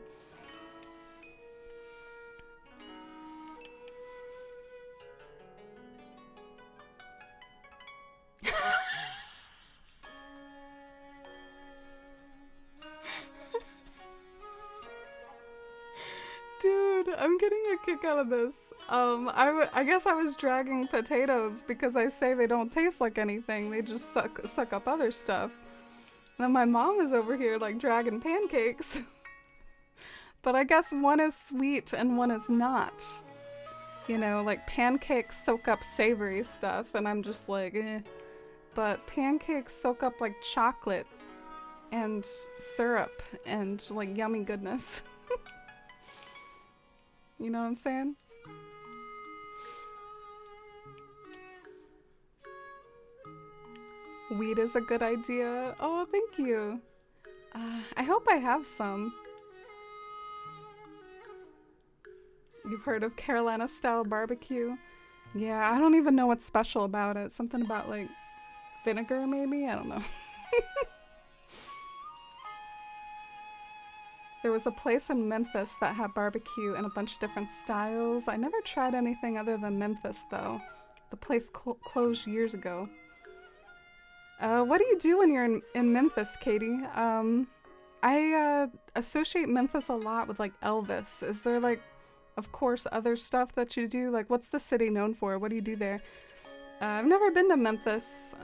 Dude, I'm getting a kick out of this. I guess I was dragging potatoes because I say they don't taste like anything. They just suck up other stuff. And then my mom is over here like dragging pancakes. But I guess one is sweet and one is not. You know, like pancakes soak up savory stuff and I'm just like, eh. But pancakes soak up like chocolate and syrup and like yummy goodness. You know what I'm saying? Weed is a good idea. Oh, thank you. I hope I have some. You've heard of Carolina style barbecue? Yeah, I don't even know what's special about it. Something about like vinegar maybe? I don't know. There was a place in Memphis that had barbecue in a bunch of different styles. I never tried anything other than Memphis, though. The place closed years ago. What do you do when you're in Memphis, Katie? I associate Memphis a lot with, like, Elvis. Is there, like, of course, other stuff that you do? Like, what's the city known for? What do you do there? I've never been to Memphis.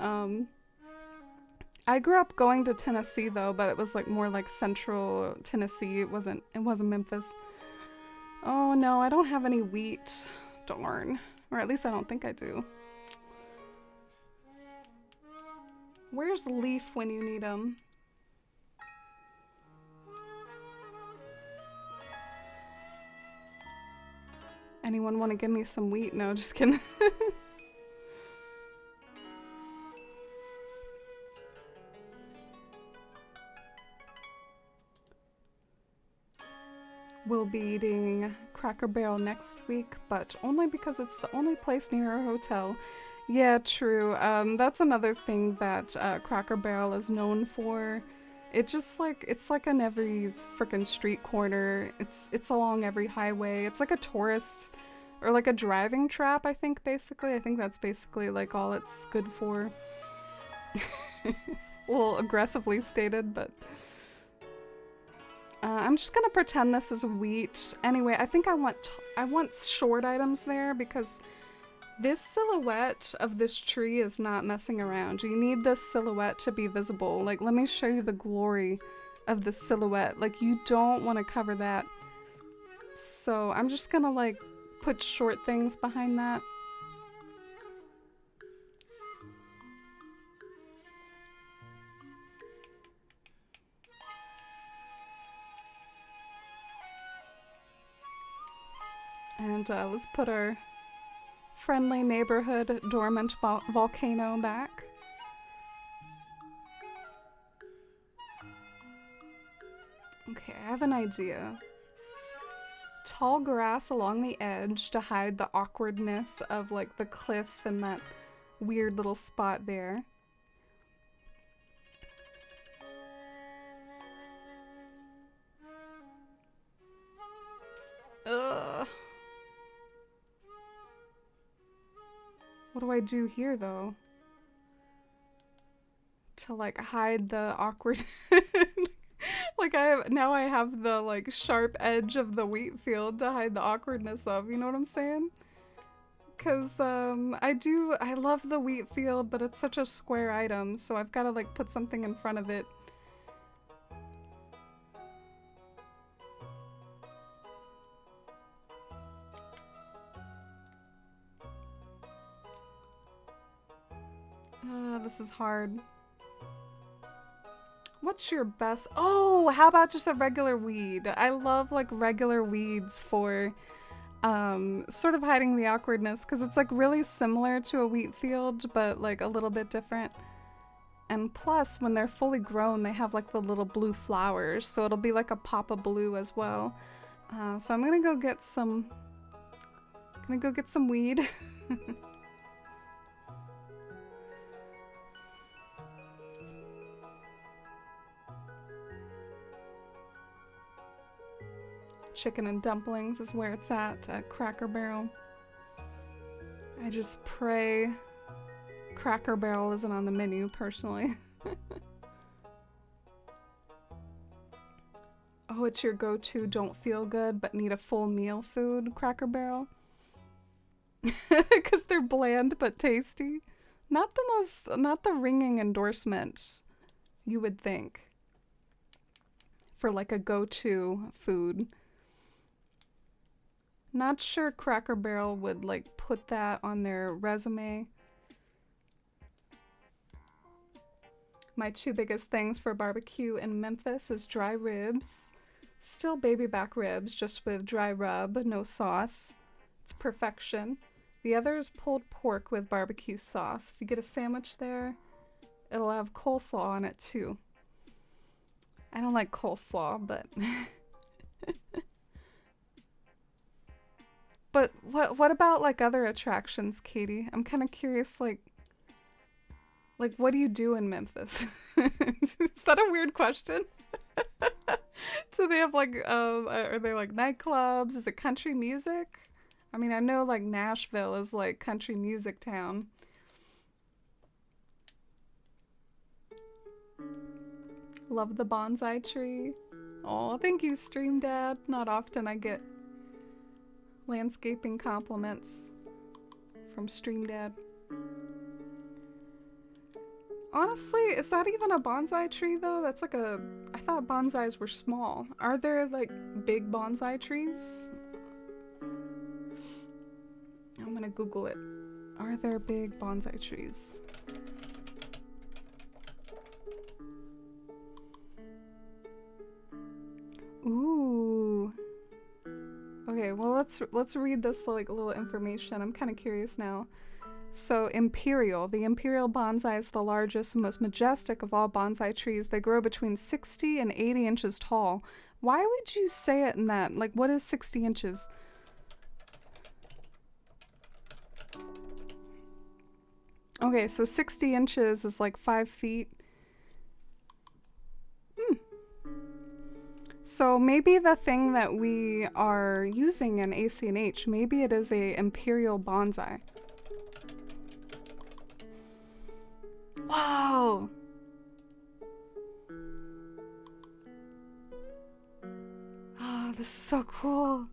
I grew up going to Tennessee though, but it was like more like central Tennessee. It wasn't Memphis. Oh no, I don't have any wheat. Darn. Or at least I don't think I do. Where's Leaf when you need him? Anyone want to give me some wheat? No, just kidding. We'll be eating Cracker Barrel next week, but only because it's the only place near our hotel. Yeah, true. That's another thing that Cracker Barrel is known for. It's like on every freaking street corner. It's along every highway. It's like a tourist or like a driving trap, I think, basically. I think that's basically like all it's good for. A little aggressively stated, but I'm just gonna pretend this is wheat. Anyway, I think I want short items there because this silhouette of this tree is not messing around. You need this silhouette to be visible. Like, let me show you the glory of the silhouette. Like, you don't want to cover that. So I'm just gonna like put short things behind that. And let's put our friendly neighborhood dormant volcano back. Okay, I have an idea. Tall grass along the edge to hide the awkwardness of like the cliff and that weird little spot there. Ugh. What do I do here though? To like hide the awkward like now I have the like sharp edge of the wheat field to hide the awkwardness of, you know what I'm saying? Cause I love the wheat field, but it's such a square item, so I've gotta like put something in front of it. This is hard. What's your best? Oh, how about just a regular weed? I love like regular weeds for sort of hiding the awkwardness because it's like really similar to a wheat field, but like a little bit different. And plus, when they're fully grown, they have like the little blue flowers, so it'll be like a pop of blue as well. So I'm gonna go get some. Weed. Chicken and dumplings is where it's at Cracker Barrel. I just pray Cracker Barrel isn't on the menu, personally. Oh, it's your go-to don't feel good but need a full meal food, Cracker Barrel? Because they're bland but tasty. Not the ringing endorsement you would think for like a go-to food. Not sure Cracker Barrel would like put that on their resume. My two biggest things for barbecue in Memphis is dry ribs. Still baby back ribs, just with dry rub, no sauce. It's perfection. The other is pulled pork with barbecue sauce. If you get a sandwich there, it'll have coleslaw on it too. I don't like coleslaw, but... But what about like other attractions, Katie? I'm kind of curious, like what do you do in Memphis? Is that a weird question? Do they have like are they like nightclubs? Is it country music? I mean, I know like Nashville is like country music town. Love the bonsai tree. Oh, thank you, Stream Dad. Not often I get landscaping compliments from Stream Dad. Honestly, is that even a bonsai tree though? That's like a... I thought bonsais were small. Are there like big bonsai trees? I'm gonna Google it. Are there big bonsai trees? Ooh. Okay, well let's read this like little information. I'm kind of curious now. So Imperial. The Imperial bonsai is the largest and most majestic of all bonsai trees. They grow between 60 and 80 inches tall. Why would you say it in that? Like, what is 60 inches? Okay, so 60 inches is like 5 feet. So maybe the thing that we are using in ACNH, maybe it is a Imperial bonsai. Wow! Oh, this is so cool.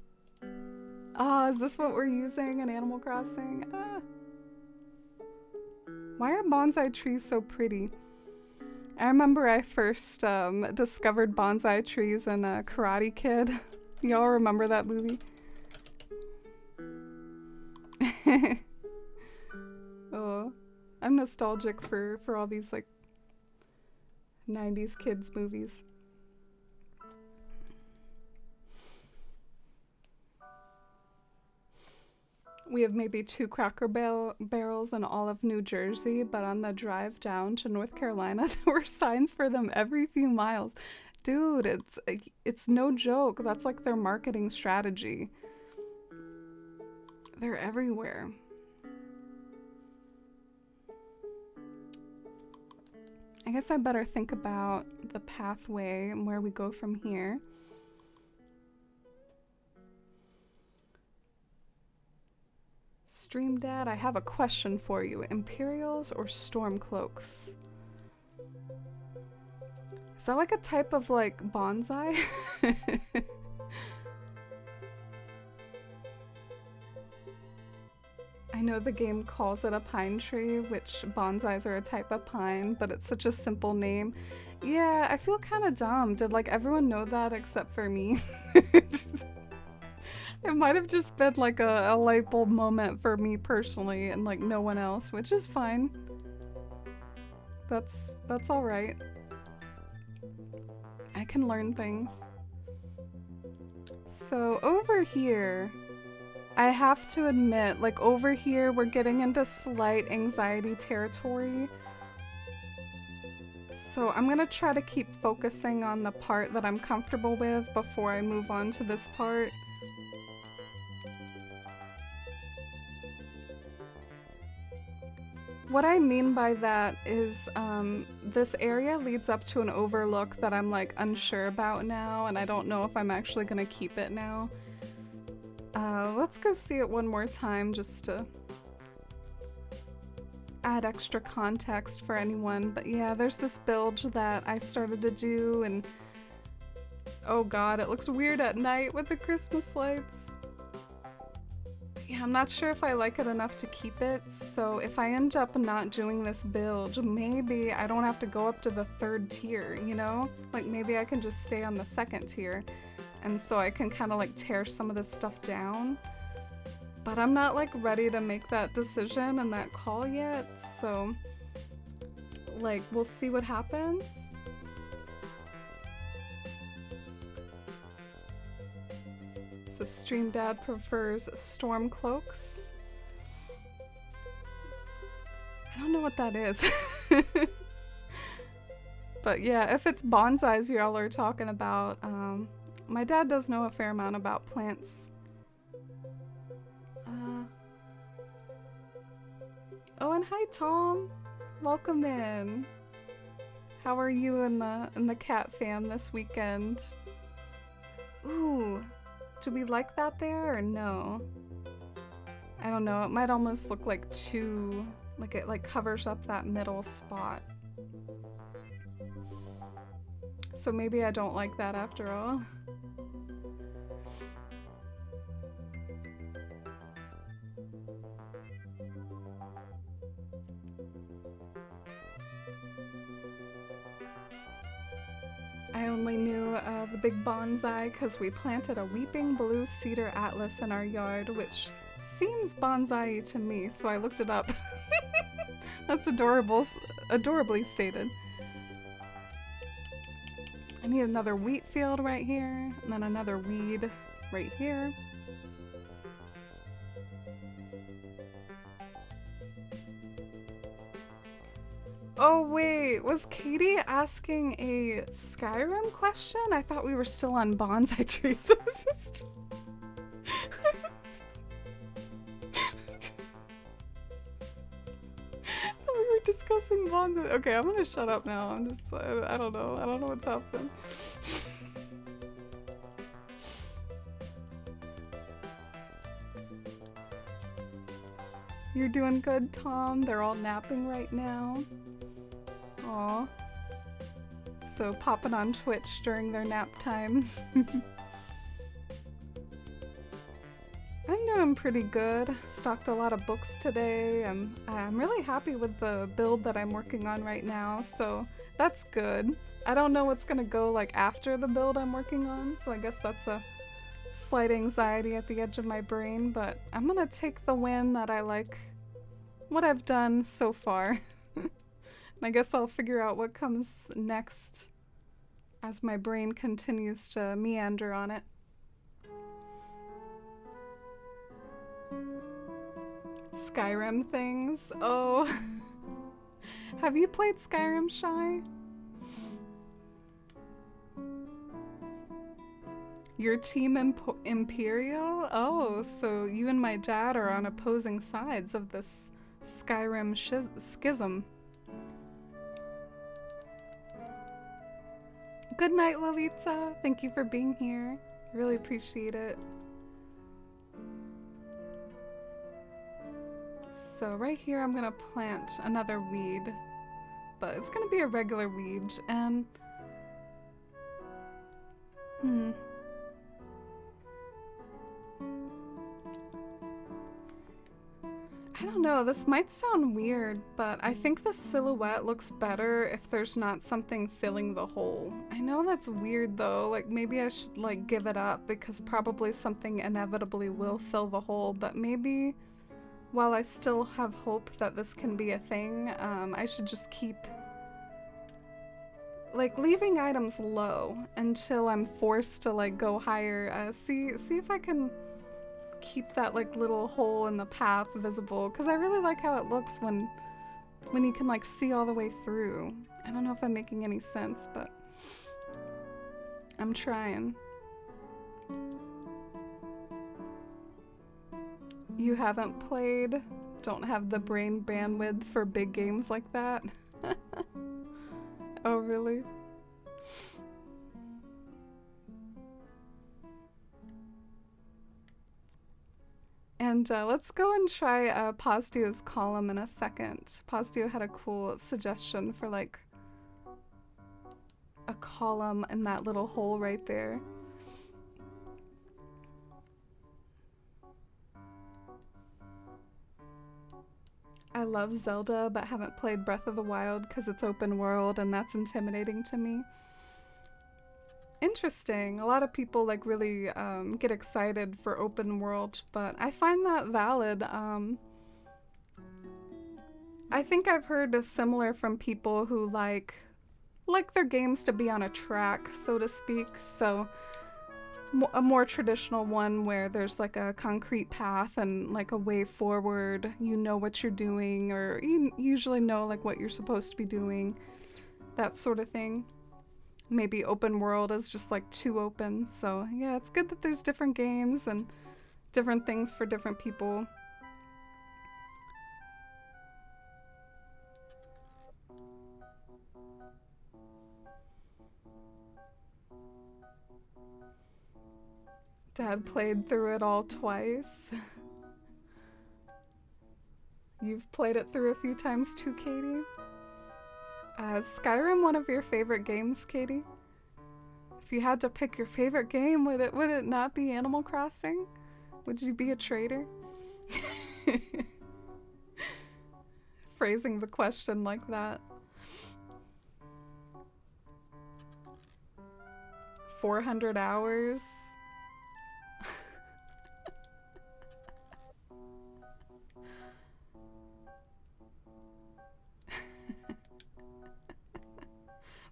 Oh, is this what we're using in Animal Crossing? Ah. Why are bonsai trees so pretty? I remember I first discovered bonsai trees in Karate Kid. Y'all remember that movie? Oh, I'm nostalgic for all these like 90s kids movies. We have maybe 2 Cracker Barrels in all of New Jersey, but on the drive down to North Carolina, there were signs for them every few miles. Dude, it's no joke. That's like their marketing strategy. They're everywhere. I guess I better think about the pathway and where we go from here. Stream Dad, I have a question for you. Imperials or Stormcloaks? Is that like a type of like bonsai? I know the game calls it a pine tree, which bonsais are a type of pine, but it's such a simple name. Yeah, I feel kind of dumb. Did like everyone know that except for me? It might have just been like a light bulb moment for me personally and like no one else, which is fine. That's all right. I can learn things. So over here, I have to admit, like over here, we're getting into slight anxiety territory. So I'm gonna try to keep focusing on the part that I'm comfortable with before I move on to this part. What I mean by that is this area leads up to an overlook that I'm like unsure about now, and I don't know if I'm actually gonna keep it now. Let's go see it one more time just to add extra context for anyone. But yeah, there's this bilge that I started to do, and oh god, it looks weird at night with the Christmas lights. Yeah, I'm not sure if I like it enough to keep it, so if I end up not doing this bilge, maybe I don't have to go up to the 3rd tier, you know? Like maybe I can just stay on the 2nd tier, and so I can kind of like tear some of this stuff down. But I'm not like ready to make that decision and that call yet, so like we'll see what happens. So Stream Dad prefers Stormcloaks. I don't know what that is. But yeah, if it's bonsais y'all are talking about, my dad does know a fair amount about plants. Oh, and hi Tom! Welcome in. How are you and the cat fam this weekend? Ooh. Do we like that there or no? I don't know, it might almost look like too, like it like covers up that middle spot. So maybe I don't like that after all. I only knew the big bonsai because we planted a weeping blue cedar atlas in our yard, which seems bonsai to me, so I looked it up. That's adorable, adorably stated. I need another wheat field right here, and then another weed right here. Oh wait, was Katie asking a Skyrim question? I thought we were still on bonsai trees. We were discussing bonsai. Okay, I'm gonna shut up now. I'm just, I don't know. I don't know what's happening. You're doing good, Tom. They're all napping right now. Aw. So popping on Twitch during their nap time. I'm doing pretty good. Stocked a lot of books today, and I'm really happy with the build that I'm working on right now, so that's good. I don't know what's gonna go like after the build I'm working on, so I guess that's a slight anxiety at the edge of my brain, but I'm gonna take the win that I like what I've done so far. I guess I'll figure out what comes next as my brain continues to meander on it. Skyrim things? Oh. Have you played Skyrim, Shy? Your team Imperial? Oh, so you and my dad are on opposing sides of this Skyrim schism. Good night, Lolita. Thank you for being here. Really appreciate it. So right here I'm gonna plant another weed, but it's gonna be a regular weed, and I don't know, this might sound weird, but I think the silhouette looks better if there's not something filling the hole. I know that's weird though, like maybe I should like give it up because probably something inevitably will fill the hole, but maybe while I still have hope that this can be a thing, I should just keep like leaving items low until I'm forced to like go higher. See if I can keep that like little hole in the path visible, because I really like how it looks when you can like see all the way through. I don't know if I'm making any sense, but I'm trying. You haven't played? Don't have the brain bandwidth for big games like that? Oh, really? And let's go and try Posdio's column in a second. Posdio had a cool suggestion for like a column in that little hole right there. I love Zelda, but haven't played Breath of the Wild because it's open world and that's intimidating to me. Interesting. A lot of people like really get excited for open world, but I find that valid. I think I've heard similar from people who like their games to be on a track, so to speak. So a more traditional one where there's like a concrete path and like a way forward. You know what you're doing, or you usually know like what you're supposed to be doing. That sort of thing. Maybe open world is just like too open. So yeah, it's good that there's different games and different things for different people. Dad played through it all twice. You've played it through a few times too, Katie? Is Skyrim one of your favorite games, Katie? If you had to pick your favorite game, would it not be Animal Crossing? Would you be a traitor? Phrasing the question like that. 400 hours?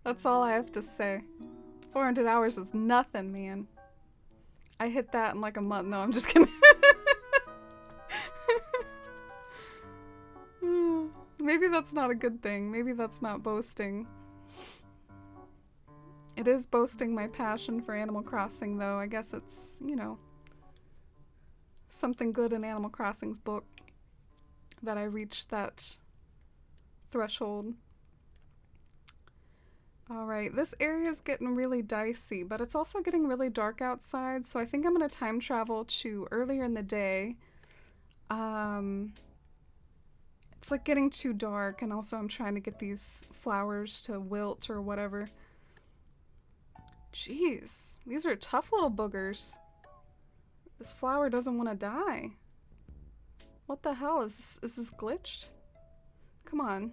That's all I have to say. 400 hours is nothing, man. I hit that in like a month. No, I'm just kidding. Maybe that's not a good thing. Maybe that's not boasting. It is boasting my passion for Animal Crossing, though. I guess it's, you know, something good in Animal Crossing's book that I reached that threshold. Alright, this area is getting really dicey, but it's also getting really dark outside, so I think I'm going to time travel to earlier in the day. It's like getting too dark, and also I'm trying to get these flowers to wilt or whatever. Jeez, these are tough little boogers. This flower doesn't want to die. What the hell? Is this glitched? Come on.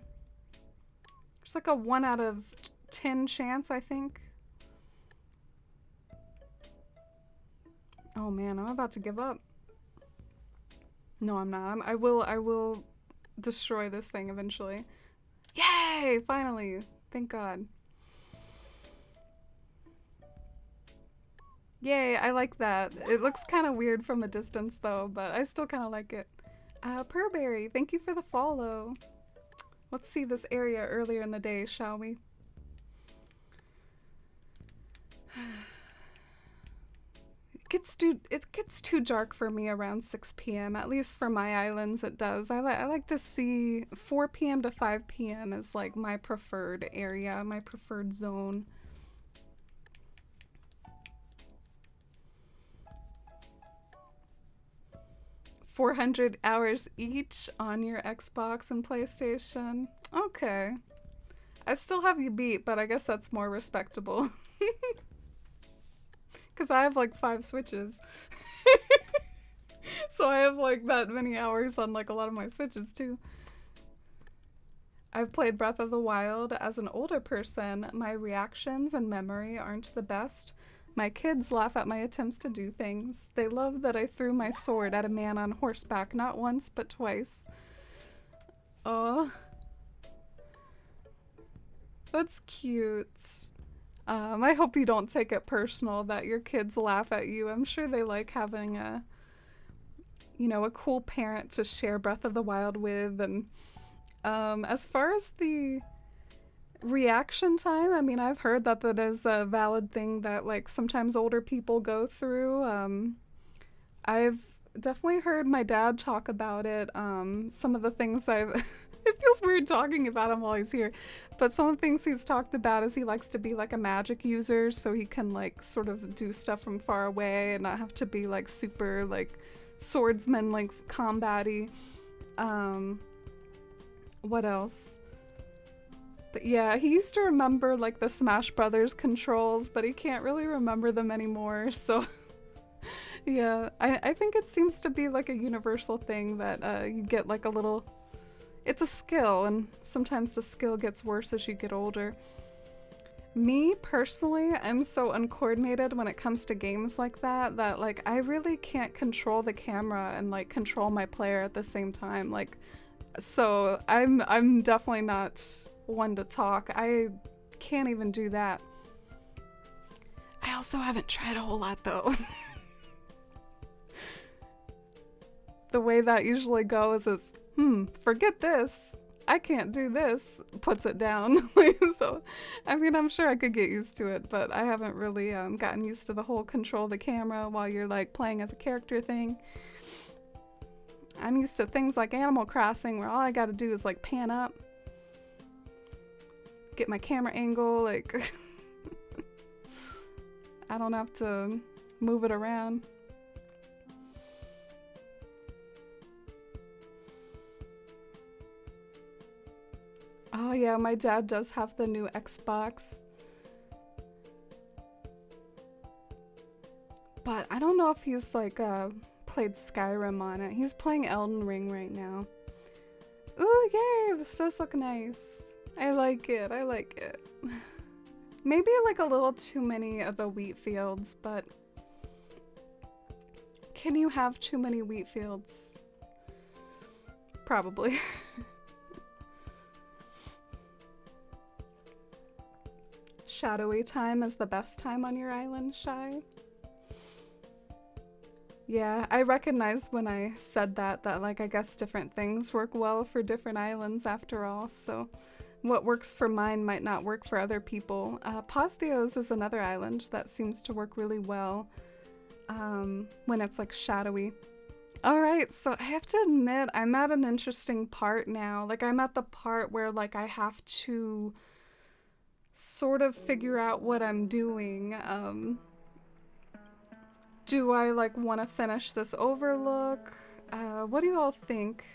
There's like a 1 out of 10 chance, I think. Oh man, I'm about to give up. No, I'm not. I will destroy this thing eventually. Yay! Finally! Thank God. Yay, I like that. It looks kind of weird from a distance though, but I still kind of like it. Purberry, thank you for the follow. Let's see this area earlier in the day, shall we? It gets too dark for me around 6 p.m. At least for my islands it does. I like to see 4 p.m. to 5 p.m. is like my preferred area, my preferred zone. 400 hours each on your Xbox and PlayStation. Okay. I still have you beat, but I guess that's more respectable. Because I have like 5 Switches. So I have like that many hours on like a lot of my Switches too. I've played Breath of the Wild as an older person. My reactions and memory aren't the best. My kids laugh at my attempts to do things. They love that I threw my sword at a man on horseback not once but twice. Oh. That's cute. I hope you don't take it personal that your kids laugh at you. I'm sure they like having a cool parent to share Breath of the Wild with. And as far as the reaction time, I mean, I've heard that that is a valid thing that like sometimes older people go through. I've definitely heard my dad talk about it. Some of the things I've it feels weird talking about him while he's here, but some of the things he's talked about is he likes to be like a magic user, so he can like sort of do stuff from far away and not have to be like super like swordsman like combat-y. What else? But yeah, he used to remember like the Smash Brothers controls, but he can't really remember them anymore, so yeah, I think it seems to be like a universal thing that you get like a little... It's a skill, and sometimes the skill gets worse as you get older. Me, personally, I'm so uncoordinated when it comes to games like that like, I really can't control the camera and, like, control my player at the same time. Like, so I'm definitely not one to talk. I can't even do that. I also haven't tried a whole lot, though. The way that usually goes is, forget this. I can't do this. Puts it down. So, I mean, I'm sure I could get used to it, but I haven't really gotten used to the whole control the camera while you're like playing as a character thing. I'm used to things like Animal Crossing where all I gotta do is like pan up, get my camera angle, like I don't have to move it around. Oh yeah, my dad does have the new Xbox. But I don't know if he's like played Skyrim on it. He's playing Elden Ring right now. Ooh, yay! This does look nice. I like it. I like it. Maybe like a little too many of the wheat fields, but can you have too many wheat fields? Probably. Shadowy time is the best time on your island, Shy. Yeah, I recognized when I said that like I guess different things work well for different islands after all, so what works for mine might not work for other people. Posdios is another island that seems to work really well when it's like shadowy. Alright, so I have to admit I'm at an interesting part now. Like I'm at the part where like I have to sort of figure out what I'm doing. Do I like want to finish this overlook? What do you all think?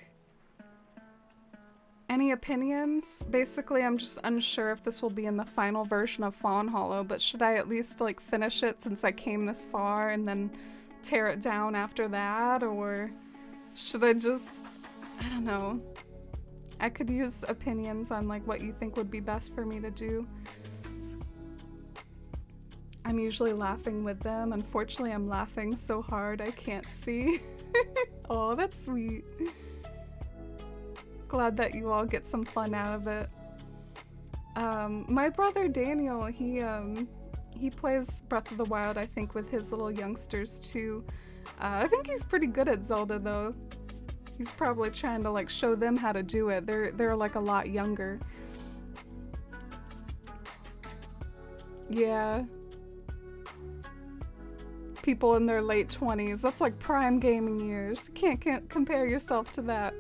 Any opinions? Basically, I'm just unsure if this will be in the final version of Fawnhollow, but should I at least like finish it since I came this far and then tear it down after that? Or should I just, I don't know. I could use opinions on like what you think would be best for me to do. I'm usually laughing with them. Unfortunately, I'm laughing so hard I can't see. Oh, that's sweet. Glad that you all get some fun out of it. My brother Daniel, he plays Breath of the Wild, I think, with his little youngsters too. I think he's pretty good at Zelda though. He's probably trying to like show them how to do it. They're like a lot younger. Yeah. People in their late 20s. That's like prime gaming years. Can't compare yourself to that.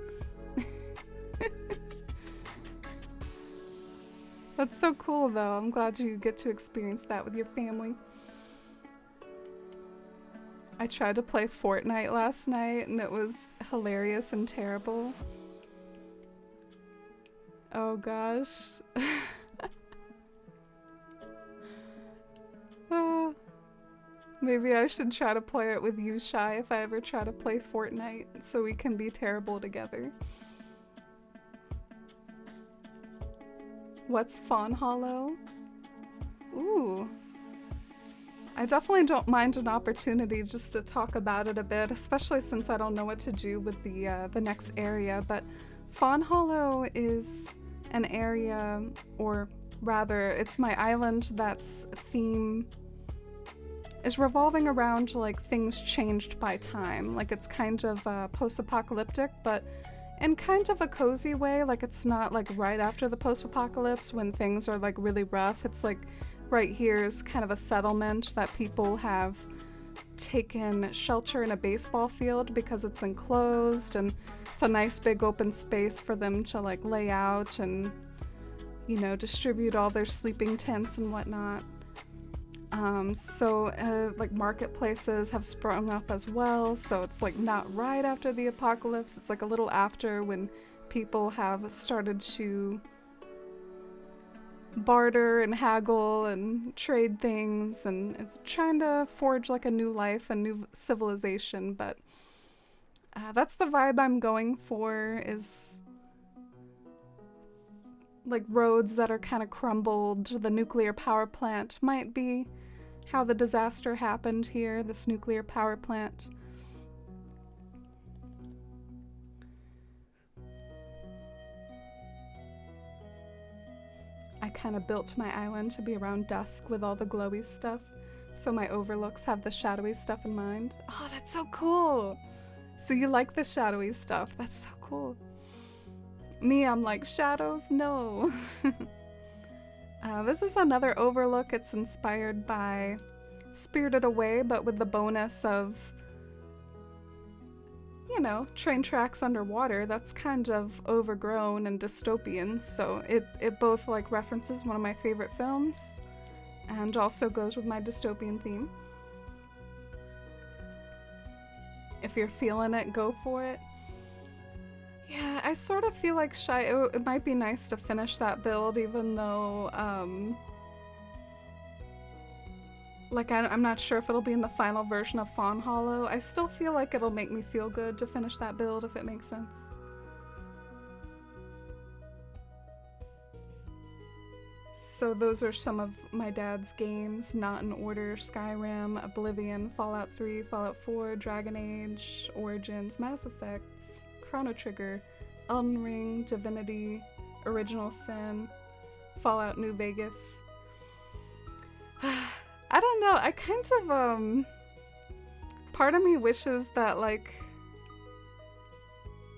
That's so cool though. I'm glad you get to experience that with your family. I tried to play Fortnite last night and it was hilarious and terrible. Oh gosh. Maybe I should try to play it with you, Shy, if I ever try to play Fortnite, so we can be terrible together. What's Fawnhollow? Ooh. I definitely don't mind an opportunity just to talk about it a bit, especially since I don't know what to do with the next area, but Fawnhollow is an area, or rather, it's my island that's theme is revolving around like things changed by time. Like it's kind of post-apocalyptic, but in kind of a cozy way. Like it's not like right after the post-apocalypse when things are like really rough. It's like right here is kind of a settlement that people have taken shelter in a baseball field because it's enclosed and it's a nice big open space for them to like lay out and, you know, distribute all their sleeping tents and whatnot. Like marketplaces have sprung up as well, so it's like not right after the apocalypse, it's like a little after when people have started to barter and haggle and trade things, and it's trying to forge like a new life, a new civilization, but that's the vibe I'm going for, is like roads that are kind of crumbled. The nuclear power plant might be how the disaster happened here, this nuclear power plant. I kind of built my island to be around dusk with all the glowy stuff, so my overlooks have the shadowy stuff in mind. Oh, that's so cool! So you like the shadowy stuff, that's so cool. Me, I'm like, shadows? No. This is another overlook. It's inspired by Spirited Away, but with the bonus of, you know, train tracks underwater. That's kind of overgrown and dystopian, so it both like references one of my favorite films and also goes with my dystopian theme. If you're feeling it, go for it. Yeah, I sort of feel like it might be nice to finish that build, even though, like, I'm not sure if it'll be in the final version of Fawnhollow. I still feel like it'll make me feel good to finish that build, if it makes sense. So those are some of my dad's games, not in order: Skyrim, Oblivion, Fallout 3, Fallout 4, Dragon Age, Origins, Mass Effect, Chrono Trigger, Elden Ring, Divinity, Original Sin, Fallout New Vegas. I don't know, I kind of, part of me wishes that, like,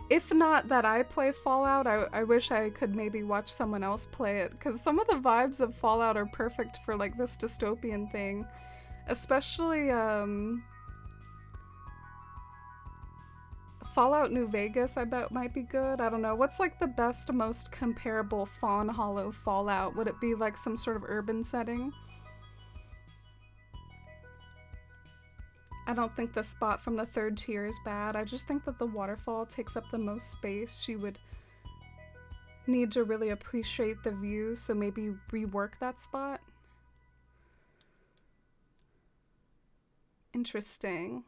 if not that I play Fallout, I wish I could maybe watch someone else play it, because some of the vibes of Fallout are perfect for, like, this dystopian thing. Especially, Fallout New Vegas, I bet might be good. I don't know. What's like the best, most comparable Fawnhollow Fallout? Would it be like some sort of urban setting? I don't think the spot from the third tier is bad. I just think that the waterfall takes up the most space. You would need to really appreciate the view, so maybe rework that spot. Interesting.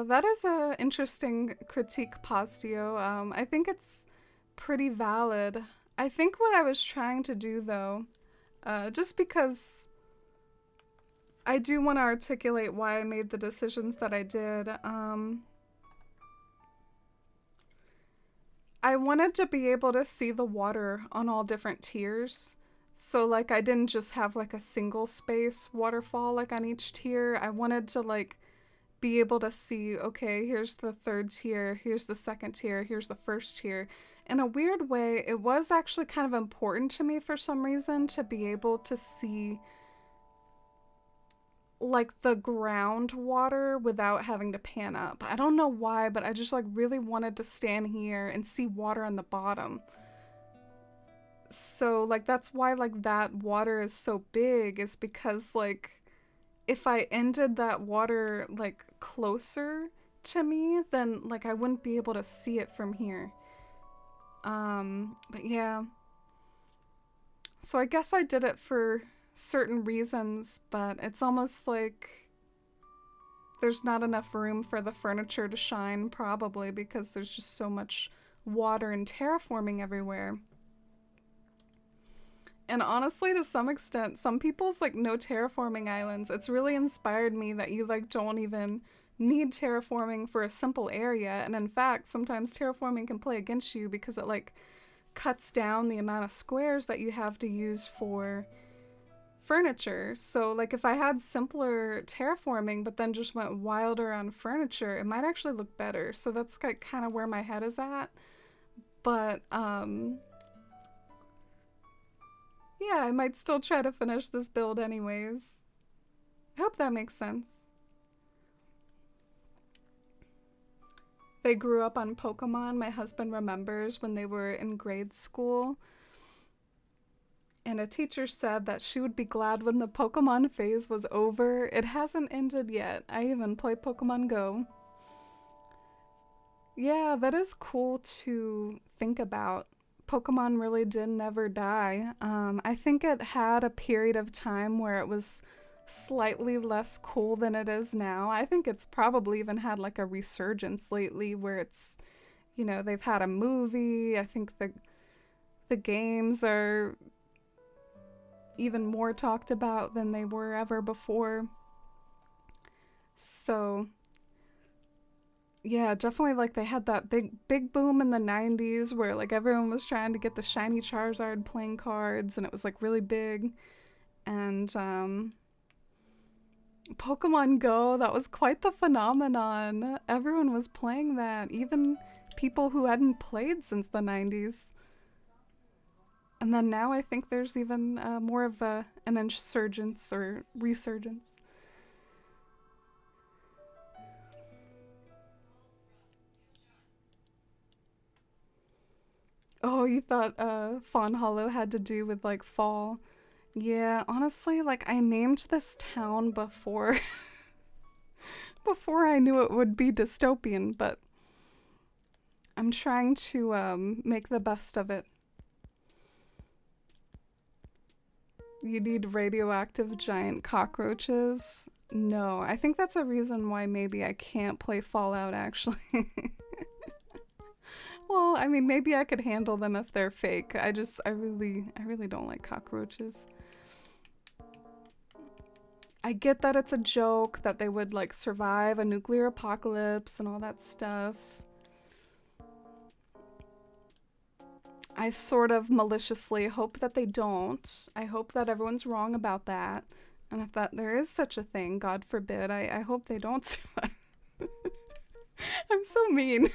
That is a interesting critique, Postio. I think it's pretty valid. I think what I was trying to do, though, just because I do want to articulate why I made the decisions that I did, I wanted to be able to see the water on all different tiers. So, like, I didn't just have, like, a single space waterfall, like, on each tier. I wanted to, like, be able to see, okay, here's the third tier, here's the second tier, here's the first tier. In a weird way, it was actually kind of important to me for some reason to be able to see like the groundwater without having to pan up. I don't know why, but I just like really wanted to stand here and see water on the bottom. So like that's why like that water is so big, is because like if I ended that water like closer to me, then like I wouldn't be able to see it from here. But yeah. So I guess I did it for certain reasons, but it's almost like there's not enough room for the furniture to shine, probably because there's just so much water and terraforming everywhere. And honestly, to some extent, some people's like no terraforming islands. It's really inspired me that you like don't even need terraforming for a simple area. And in fact, sometimes terraforming can play against you because it like cuts down the amount of squares that you have to use for furniture. So like if I had simpler terraforming but then just went wilder on furniture, it might actually look better. So that's like kind of where my head is at. But yeah, I might still try to finish this build anyways. I hope that makes sense. They grew up on Pokemon. My husband remembers when they were in grade school. And a teacher said that she would be glad when the Pokemon phase was over. It hasn't ended yet. I even play Pokemon Go. Yeah, that is cool to think about. Pokemon really did never die. I think it had a period of time where it was slightly less cool than it is now. I think it's probably even had like a resurgence lately where it's, you know, they've had a movie. I think the games are even more talked about than they were ever before. So yeah, definitely like they had that big boom in the 90s where like everyone was trying to get the shiny Charizard playing cards and it was like really big. And Pokemon Go, that was quite the phenomenon. Everyone was playing that, even people who hadn't played since the 90s. And then now I think there's even more of an insurgence or resurgence. Oh, you thought Fawnhollow had to do with like fall. Yeah, honestly, like I named this town before before I knew it would be dystopian, but I'm trying to make the best of it. You need radioactive giant cockroaches? No, I think that's a reason why maybe I can't play Fallout actually. Well, I mean, maybe I could handle them if they're fake. I really don't like cockroaches. I get that it's a joke that they would like survive a nuclear apocalypse and all that stuff. I sort of maliciously hope that they don't. I hope that everyone's wrong about that. And if that there is such a thing, God forbid, I hope they don't survive. I'm so mean.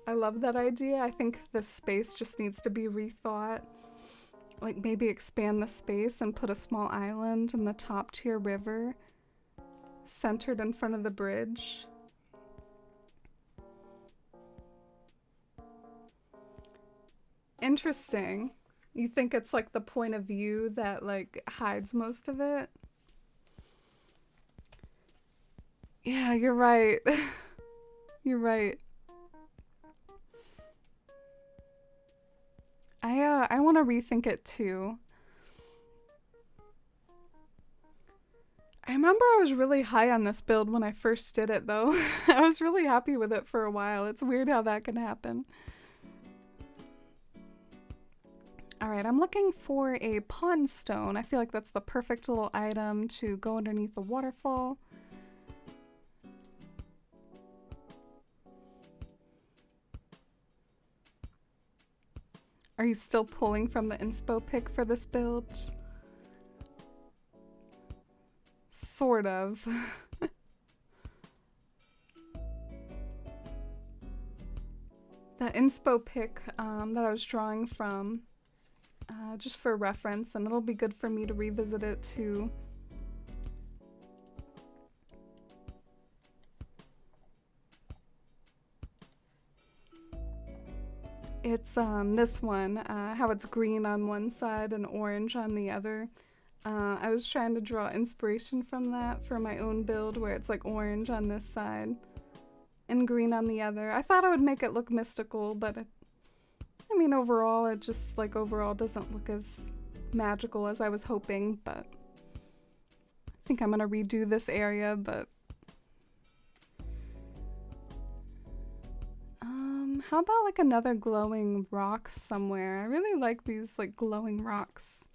I love that idea. I think the space just needs to be rethought. Like maybe expand the space and put a small island in the top tier river centered in front of the bridge. Interesting. You think it's like the point of view that like hides most of it? Yeah, you're right. You're right. I want to rethink it too. I remember I was really high on this build when I first did it though. I was really happy with it for a while. It's weird how that can happen. Alright, I'm looking for a pond stone. I feel like that's the perfect little item to go underneath the waterfall. Are you still pulling from the inspo pick for this build? Sort of. The inspo pick that I was drawing from just for reference, and it'll be good for me to revisit it too. It's this one, how it's green on one side and orange on the other. I was trying to draw inspiration from that for my own build, where it's like orange on this side and green on the other. I thought I would make it look mystical, but I mean, overall, it just, like, overall doesn't look as magical as I was hoping, but I think I'm gonna redo this area, but how about like another glowing rock somewhere? I really like these like glowing rocks.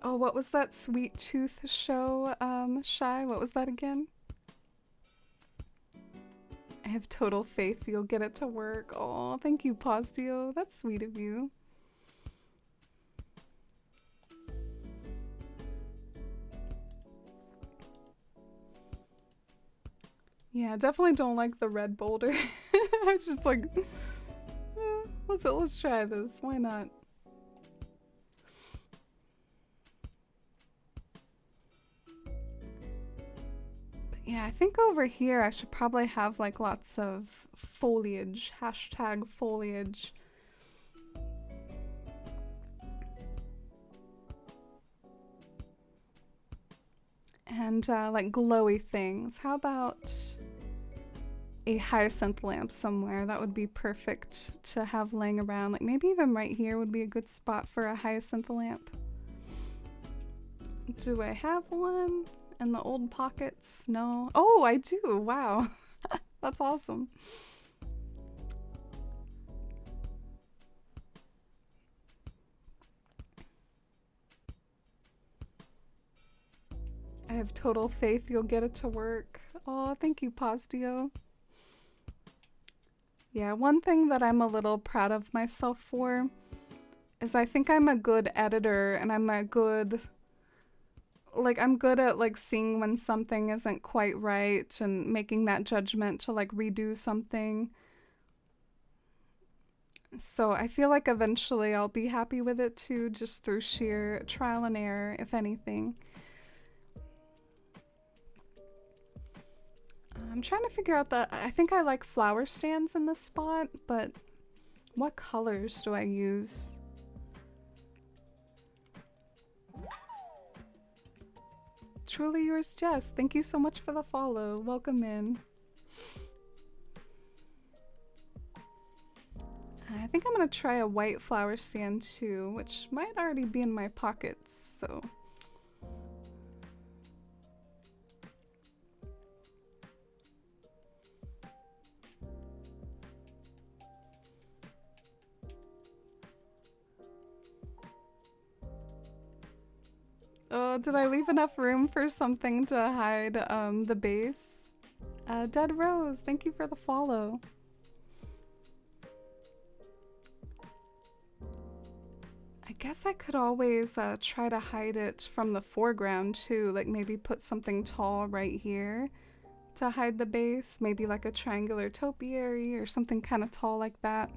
Oh, what was that Sweet Tooth show, Shy? What was that again? I have total faith you'll get it to work. Oh, thank you, Postio. That's sweet of you. Yeah, definitely don't like the red boulder. I was just like, let's try this. Why not? Yeah, I think over here I should probably have like lots of foliage, hashtag foliage. And like glowy things. How about a hyacinth lamp somewhere? That would be perfect to have laying around. Like maybe even right here would be a good spot for a hyacinth lamp. Do I have one? In the old pockets? No. Oh, I do. Wow. That's awesome. I have total faith you'll get it to work. Oh, thank you, Postio. Yeah, one thing that I'm a little proud of myself for is I think I'm a good editor, and I'm a good... like, I'm good at, like, seeing when something isn't quite right and making that judgment to, like, redo something. So I feel like eventually I'll be happy with it too, just through sheer trial and error, if anything. I'm trying to figure out I think I like flower stands in this spot, but what colors do I use? Truly yours, Jess. Thank you so much for the follow. Welcome in. I think I'm gonna try a white flower stand too, which might already be in my pockets, so. Oh, did I leave enough room for something to hide the base? Dead Rose, thank you for the follow. I guess I could always try to hide it from the foreground too, like maybe put something tall right here to hide the base, maybe like a triangular topiary or something kind of tall like that.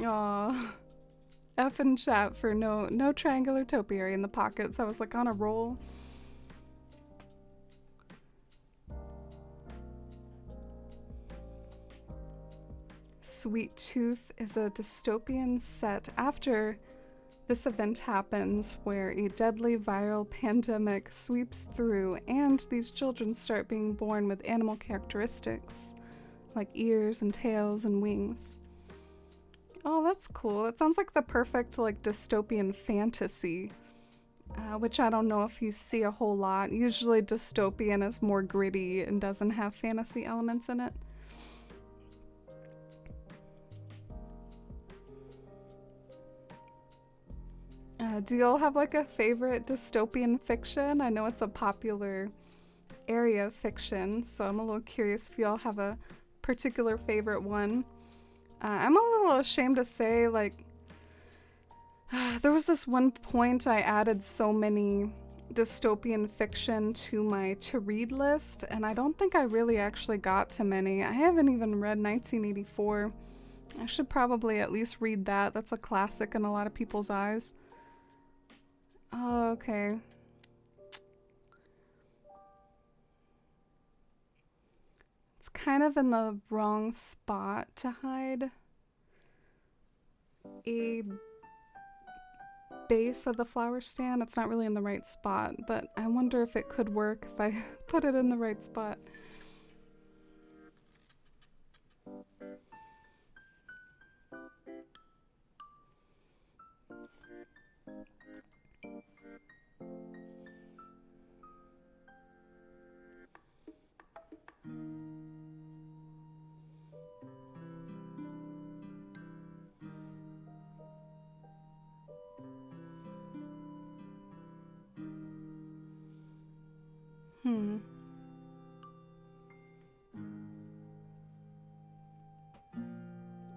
Aw. F in chat for no triangular topiary in the pockets. I was like on a roll. Sweet Tooth is a dystopian set after this event happens where a deadly viral pandemic sweeps through and these children start being born with animal characteristics like ears and tails and wings. Oh, that's cool. It sounds like the perfect like dystopian fantasy, which I don't know if you see a whole lot. Usually dystopian is more gritty and doesn't have fantasy elements in it. Do y'all have like a favorite dystopian fiction? I know it's a popular area of fiction, so I'm a little curious if y'all have a particular favorite one. I'm a little ashamed to say, like, there was this one point I added so many dystopian fiction to my to-read list, and I don't think I really actually got to many. I haven't even read 1984. I should probably at least read that. That's a classic in a lot of people's eyes. Oh, okay. It's kind of in the wrong spot to hide a base of the flower stand. It's not really in the right spot, but I wonder if it could work if I put it in the right spot.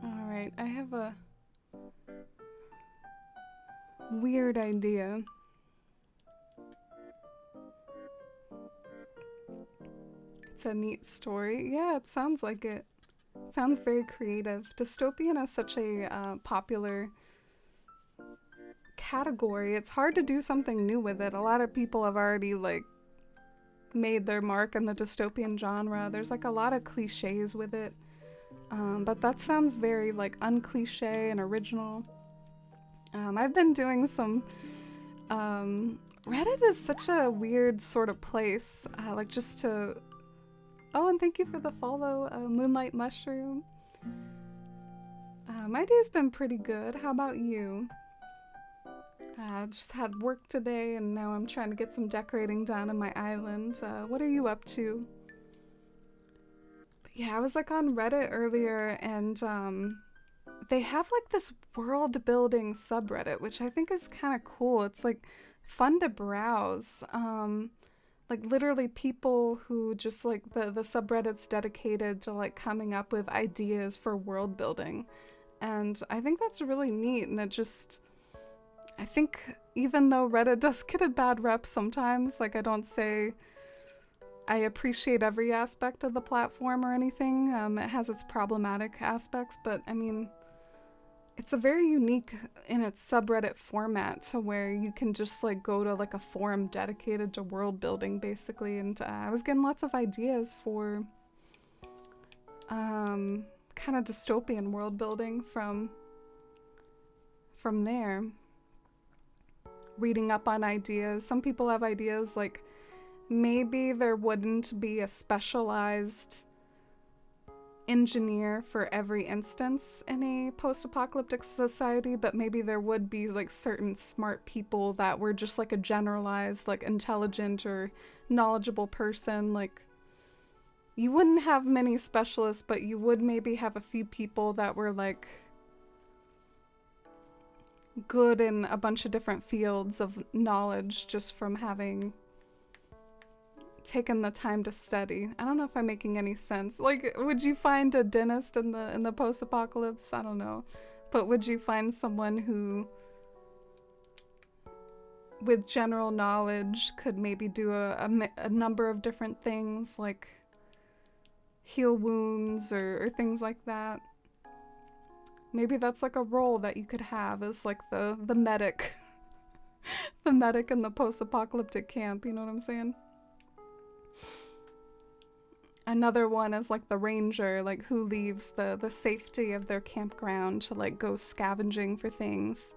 Alright, I have a weird idea. It's a neat story. Yeah, it sounds like it. It sounds very creative. Dystopian is such a popular category. It's hard to do something new with it. A lot of people have already like made their mark in the dystopian genre. There's like a lot of cliches with it. But that sounds very like uncliche and original. I've been doing some Reddit is such a weird sort of place. Like just to oh, and thank you for the follow, Moonlight Mushroom. My day's been pretty good. How about you? Just had work today and now I'm trying to get some decorating done on my island. What are you up to? But yeah, I was like on Reddit earlier and they have like this world building subreddit, which I think is kind of cool. It's like fun to browse. Like literally people who just like the subreddit's dedicated to like coming up with ideas for world building. And I think that's really neat, and it just I think even though Reddit does get a bad rep sometimes, like I don't say I appreciate every aspect of the platform or anything. It has its problematic aspects, but I mean, it's a very unique in its subreddit format to where you can just like go to like a forum dedicated to world building basically, and I was getting lots of ideas for kind of dystopian world building from there. Reading up on ideas. Some people have ideas like maybe there wouldn't be a specialized engineer for every instance in a post-apocalyptic society, but maybe there would be like certain smart people that were just like a generalized like intelligent or knowledgeable person. Like you wouldn't have many specialists, but you would maybe have a few people that were like good in a bunch of different fields of knowledge just from having taken the time to study. I don't know if I'm making any sense. Like, would you find a dentist in the post-apocalypse? I don't know. But would you find someone who with general knowledge could maybe do a number of different things, like heal wounds or things like that? Maybe that's like a role that you could have as like the medic. The medic in the post-apocalyptic camp, you know what I'm saying? Another one is like the ranger, like who leaves the safety of their campground to like go scavenging for things.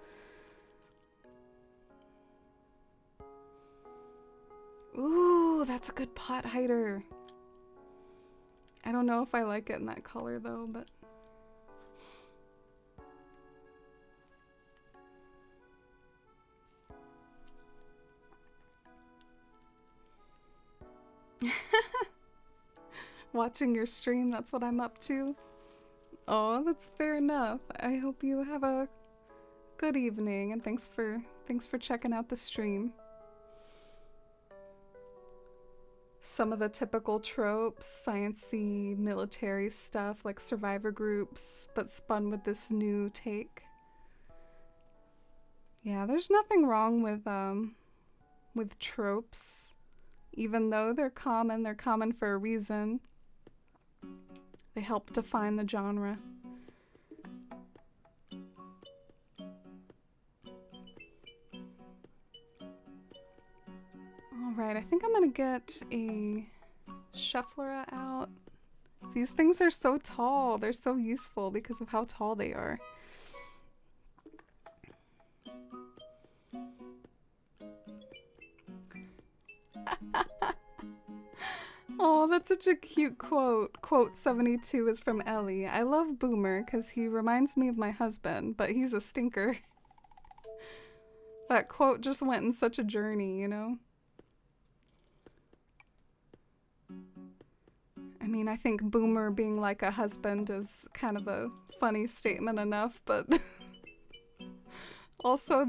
Ooh, that's a good pot hider. I don't know if I like it in that color though, but watching your stream, that's what I'm up to. Oh, that's fair enough. I hope you have a good evening, and thanks for checking out the stream. some of the typical tropes, sciencey, military stuff like survivor groups, but spun with this new take. Yeah, there's nothing wrong with tropes, even though they're common. They're common for a reason. They help define the genre. Alright, I think I'm gonna get a shuffler out. These things are so tall. They're so useful because of how tall they are. Oh, that's such a cute quote. Quote 72 is from Ellie. I love Boomer because he reminds me of my husband, but he's a stinker. That quote just went in such a journey, you know? I mean, I think Boomer being like a husband is kind of a funny statement enough, but also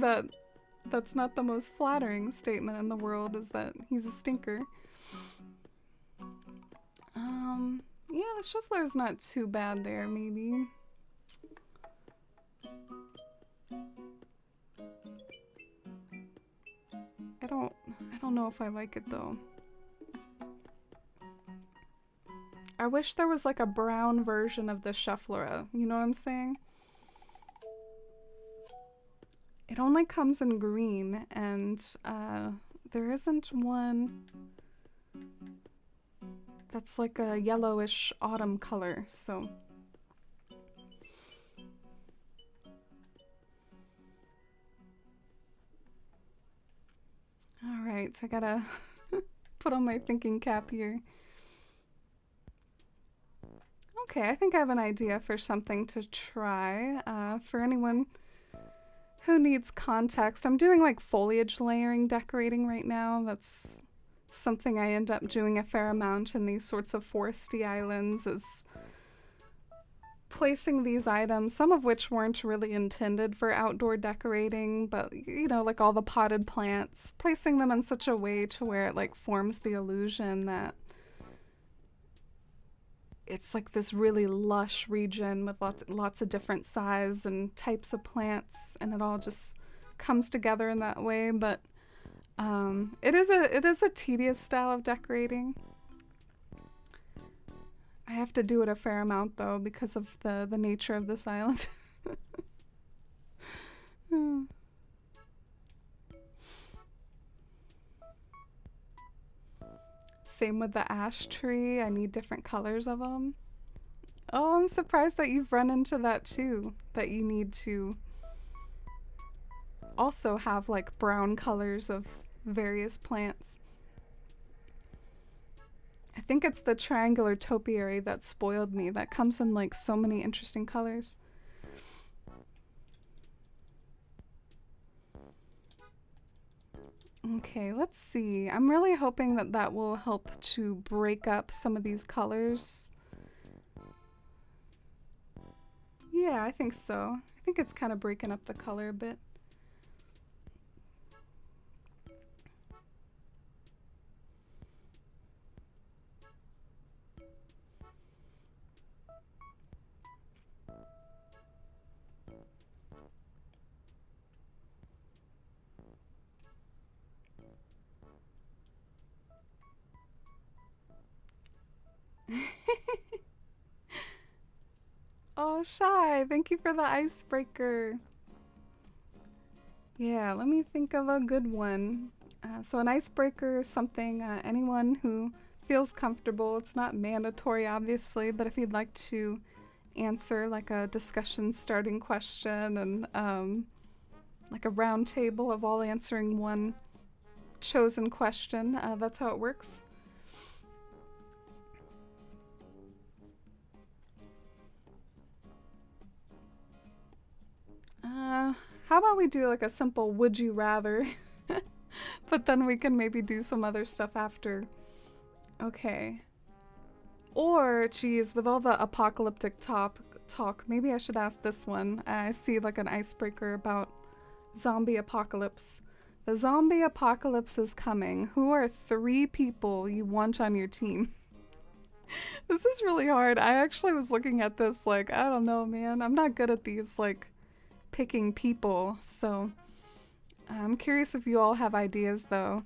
that's not the most flattering statement in the world, is that he's a stinker. Yeah, the shuffler is not too bad there, maybe. I don't know if I like it though. I wish there was like a brown version of the shuffler, you know what I'm saying? It only comes in green, and there isn't one that's like a yellowish autumn color, so. Alright, so I gotta put on my thinking cap here. Okay, I think I have an idea for something to try. For anyone who needs context, I'm doing like foliage layering decorating right now. That's something I end up doing a fair amount in these sorts of foresty islands, is placing these items, some of which weren't really intended for outdoor decorating, but you know, like all the potted plants, placing them in such a way to where it like forms the illusion that it's like this really lush region with lots of different size and types of plants, and it all just comes together in that way. But it is a tedious style of decorating. I have to do it a fair amount though because of the nature of this island. Same with the ash tree. I need different colors of them. Oh, I'm surprised that you've run into that too. That you need to also have like brown colors of various plants. I think it's the triangular topiary that spoiled me. That comes in like so many interesting colors. Okay, let's see. I'm really hoping that that will help to break up some of these colors. Yeah, I think so. I think it's kind of breaking up the color a bit. Oh, Shy, thank you for the icebreaker. Yeah, let me think of a good one. So an icebreaker is something anyone who feels comfortable, it's not mandatory obviously, but if you'd like to answer like a discussion starting question and like a round table of all answering one chosen question, that's how it works. How about we do like a simple would you rather, but then we can maybe do some other stuff after. Okay. Or, geez, with all the apocalyptic talk, maybe I should ask this one. I see like an icebreaker about zombie apocalypse. The zombie apocalypse is coming. Who are 3 people you want on your team? This is really hard. I actually was looking at this like, I don't know, man. I'm not good at these, like, picking people, so I'm curious if you all have ideas, though.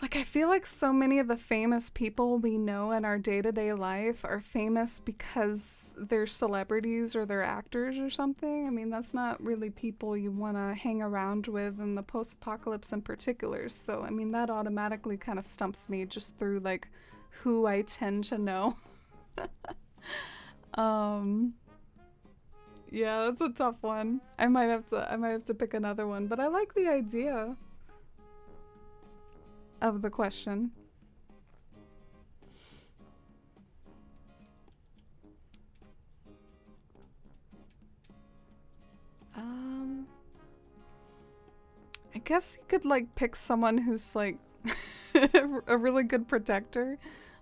Like, I feel like so many of the famous people we know in our day-to-day life are famous because they're celebrities or they're actors or something. I mean, that's not really people you want to hang around with in the post-apocalypse in particular. So, I mean, that automatically kind of stumps me just through, like, who I tend to know. Yeah, that's a tough one. I might have to pick another one, but I like the idea of the question. I guess you could like pick someone who's like a really good protector,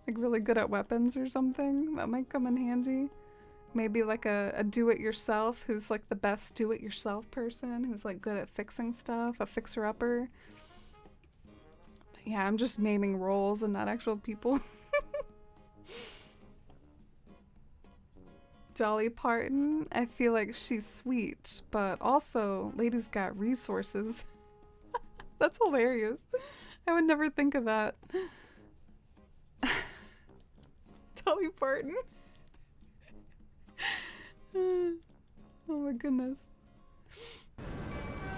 like really good at weapons or something. That might come in handy. Maybe like a do-it-yourself who's like the best do-it-yourself person, who's like good at fixing stuff, a fixer-upper. Yeah, I'm just naming roles and not actual people. Dolly Parton, I feel like she's sweet, but also lady's got resources. That's hilarious. I would never think of that. Dolly Parton. Oh my goodness.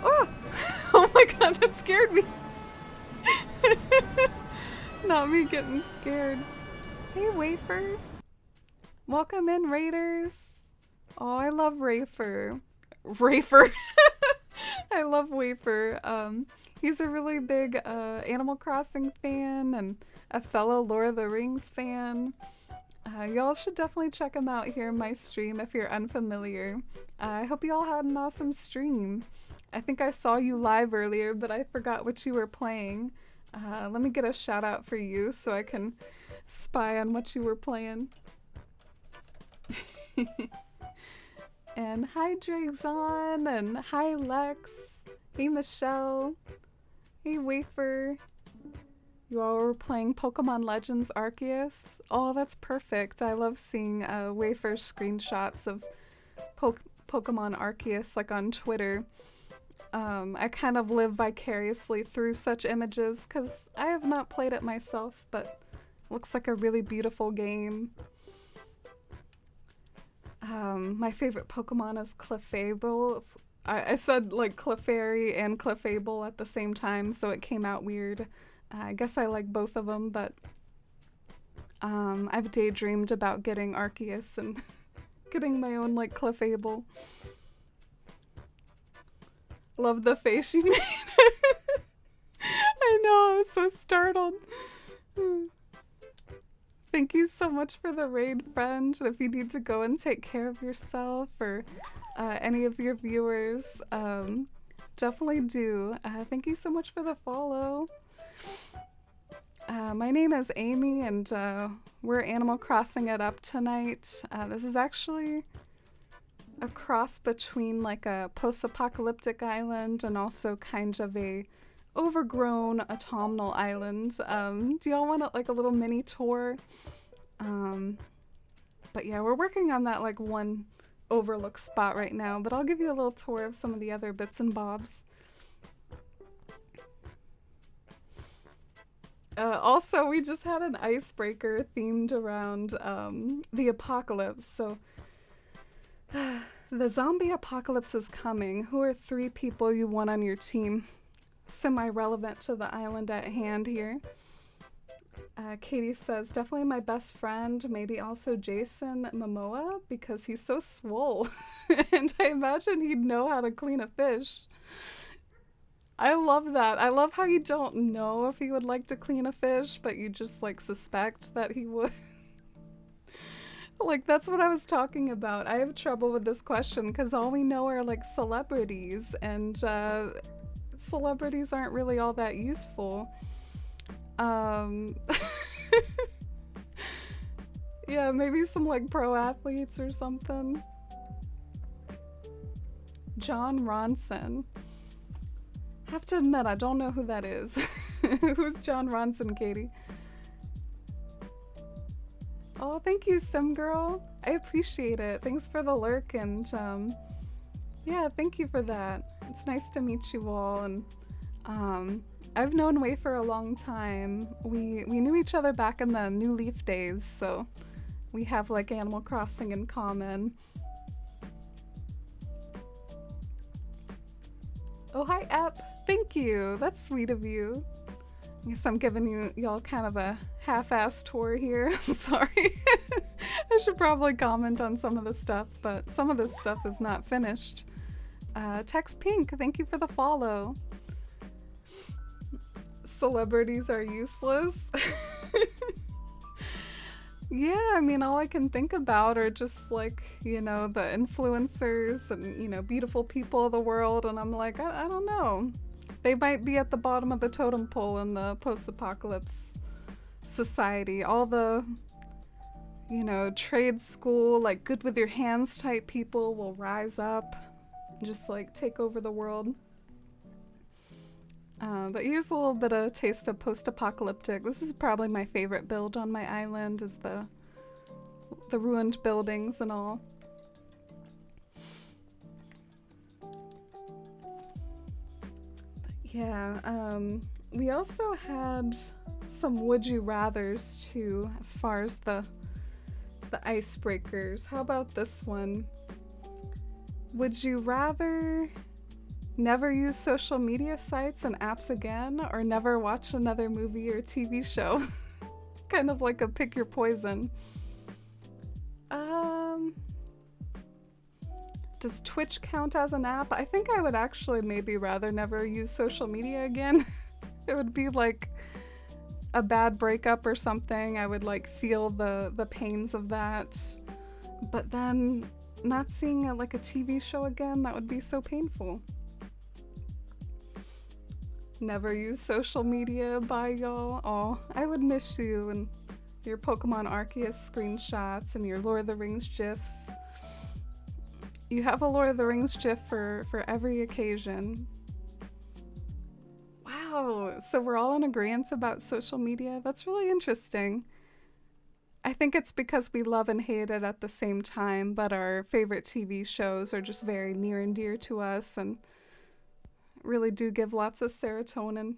Oh! Oh my god, that scared me. Not me getting scared. Hey, Wafer. Welcome in, Raiders. Oh, I love Rafer. Rafer. I love Wafer. He's a really big Animal Crossing fan and a fellow Lord of the Rings fan. Y'all should definitely check him out here in my stream if you're unfamiliar. I hope you all had an awesome stream. I think I saw you live earlier, but I forgot what you were playing. Let me get a shout out for you so I can spy on what you were playing. And hi Dragzon, and hi Lex. Hey Michelle. Hey Wafer. You all were playing Pokemon Legends Arceus? Oh, that's perfect. I love seeing Wafer's screenshots of Pokemon Arceus like on Twitter. I kind of live vicariously through such images because I have not played it myself, but it looks like a really beautiful game. My favorite Pokemon is Clefable. I said like Clefairy and Clefable at the same time, so it came out weird. I guess I like both of them, but I've daydreamed about getting Arceus and getting my own like Clefable. Love the face she made. I know, I was so startled. Thank you so much for the raid, friend. If you need to go and take care of yourself or any of your viewers, definitely do. Thank you so much for the follow. My name is Amy, and we're Animal Crossing it up tonight. This is actually a cross between like a post-apocalyptic island and also kind of a overgrown autumnal island. Do y'all want like a little mini tour? But yeah, we're working on that like one overlook spot right now, but I'll give you a little tour of some of the other bits and bobs. Also, we just had an icebreaker themed around the apocalypse. So, the zombie apocalypse is coming. Who are 3 people you want on your team? Semi-relevant to the island at hand here. Katie says, definitely my best friend, maybe also Jason Momoa, because he's so swole. And I imagine he'd know how to clean a fish. I love that. I love how you don't know if he would like to clean a fish, but you just like suspect that he would. Like, that's what I was talking about. I have trouble with this question because all we know are like celebrities, and celebrities aren't really all that useful. Yeah, maybe some like pro athletes or something. John Ronson. have to admit, I don't know who that is. Who's John Ronson, Katie? Oh, thank you, Sim Girl. I appreciate it. Thanks for the lurk, and yeah, thank you for that. It's nice to meet you all, and I've known Wei for a long time. We knew each other back in the New Leaf days, so we have like Animal Crossing in common. Oh, hi, Ep. Thank you. That's sweet of you. I guess I'm giving y'all kind of a half-ass tour here. I'm sorry. I should probably comment on some of the stuff, but some of this stuff is not finished. Tex Pink, thank you for the follow. Celebrities are useless. Yeah, I mean, all I can think about are just like, you know, the influencers and, you know, beautiful people of the world, and I'm like, I don't know. They might be at the bottom of the totem pole in the post-apocalypse society. All the, you know, trade school, like good with your hands type people will rise up and just like take over the world. But here's a little bit of taste of post-apocalyptic. This is probably my favorite build on my island, is the ruined buildings and all. Yeah, we also had some would you rathers too, as far as the icebreakers. How about this one? Would you rather never use social media sites and apps again, or never watch another movie or TV show? Kind of like a pick your poison. Does Twitch count as an app? I think I would actually maybe rather never use social media again. It would be like a bad breakup or something. I would like feel the pains of that. But then not seeing like a TV show again, that would be so painful. Never use social media, bye y'all. Oh, I would miss you and your Pokemon Arceus screenshots and your Lord of the Rings gifs. You have a Lord of the Rings gif for every occasion. Wow, so we're all in agreement about social media? That's really interesting. I think it's because we love and hate it at the same time, but our favorite TV shows are just very near and dear to us and really do give lots of serotonin.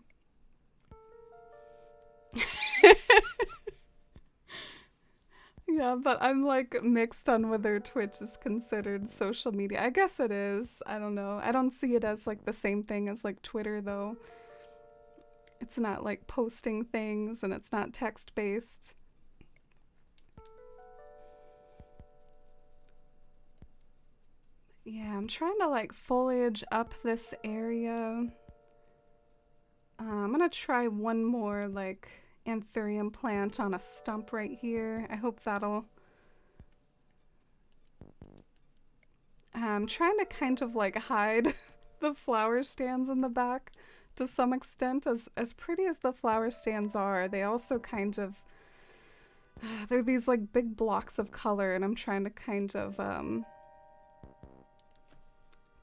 Yeah, but I'm like mixed on whether Twitch is considered social media. I guess it is. I don't know. I don't see it as like the same thing as like Twitter though. It's not like posting things and it's not text based. Yeah, I'm trying to like foliage up this area. I'm gonna try one more like anthurium plant on a stump right here. I hope that'll... I'm trying to kind of like hide the flower stands in the back to some extent. As pretty as the flower stands are, they also kind of... they're these like big blocks of color, and I'm trying to kind of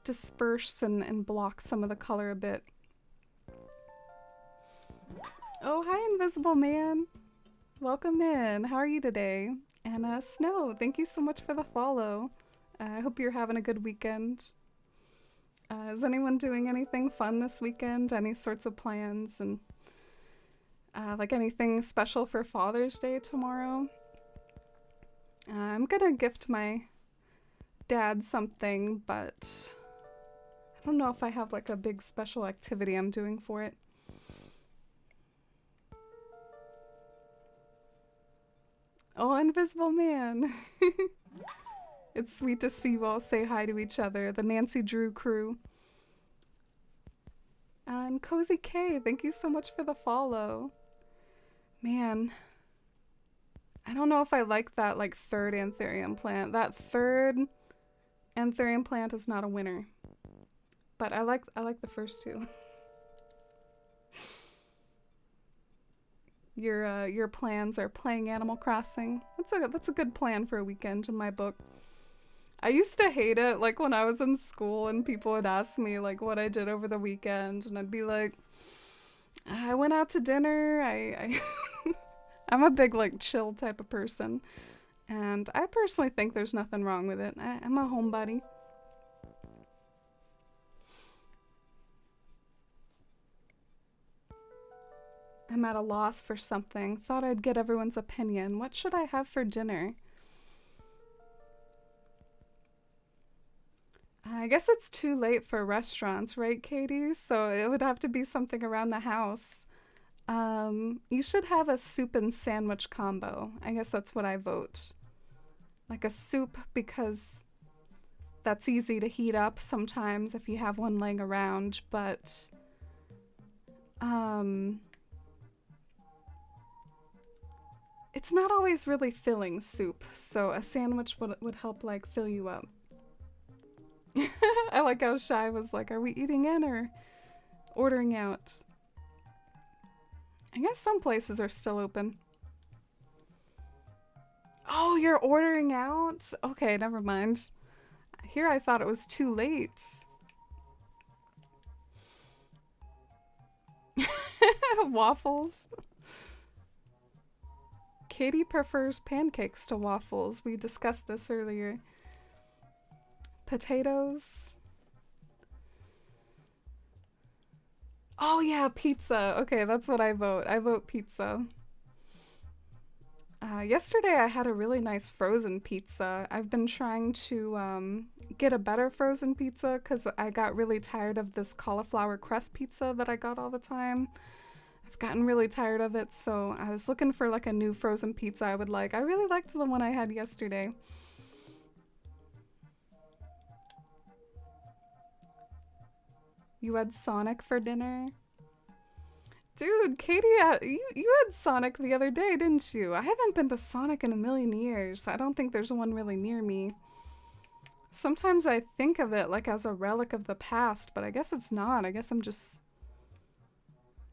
disperse and block some of the color a bit. Oh, hi, Invisible Man. Welcome in. How are you today? And Snow, thank you so much for the follow. I hope you're having a good weekend. Is anyone doing anything fun this weekend? Any sorts of plans? And like anything special for Father's Day tomorrow? I'm gonna gift my dad something, but I don't know if I have like a big special activity I'm doing for it. Oh, Invisible Man. It's sweet to see you all say hi to each other, the Nancy Drew crew. And Cozy K, thank you so much for the follow. Man, I don't know if I like that like third anthurium plant. That third anthurium plant is not a winner. But I like the first two. Your plans are playing Animal Crossing. That's a good plan for a weekend in my book. I used to hate it, like when I was in school and people would ask me like what I did over the weekend, and I'd be like, I went out to dinner. I'm a big like chill type of person, and I personally think there's nothing wrong with it. I'm a homebody. I'm at a loss for something. Thought I'd get everyone's opinion. What should I have for dinner? I guess it's too late for restaurants, right, Katie? So it would have to be something around the house. You should have a soup and sandwich combo. I guess that's what I vote. Like a soup because that's easy to heat up sometimes if you have one laying around, but it's not always really filling soup, so a sandwich would help like fill you up. I like how Shy was like, are we eating in or ordering out? I guess some places are still open. Oh, you're ordering out? Okay, never mind. Here I thought it was too late. Waffles. Katie prefers pancakes to waffles. We discussed this earlier. Potatoes. Oh yeah, pizza. Okay, that's what I vote. I vote pizza. Yesterday I had a really nice frozen pizza. I've been trying to get a better frozen pizza because I got really tired of this cauliflower crust pizza that I got all the time. I've gotten really tired of it, so I was looking for like a new frozen pizza I would like. I really liked the one I had yesterday. You had Sonic for dinner? Dude, Katie, you had Sonic the other day, didn't you? I haven't been to Sonic in a million years. I don't think there's one really near me. Sometimes I think of it like as a relic of the past, but I guess it's not. I guess I'm just,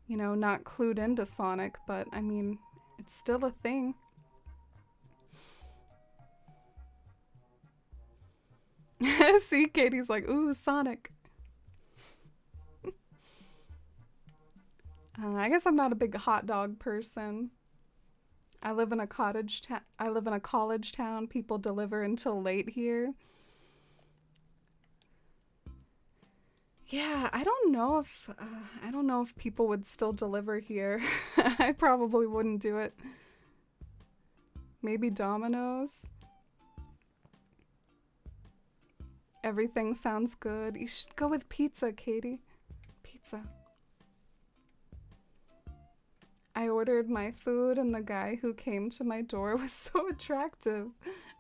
you know, not clued into Sonic, but I mean, it's still a thing. See, Katie's like, ooh, Sonic. I guess I'm not a big hot dog person. I live in a I live in a college town. People deliver until late here. Yeah, I don't know if people would still deliver here. I probably wouldn't do it. Maybe Domino's. Everything sounds good. You should go with pizza, Katie. Pizza. I ordered my food and the guy who came to my door was so attractive.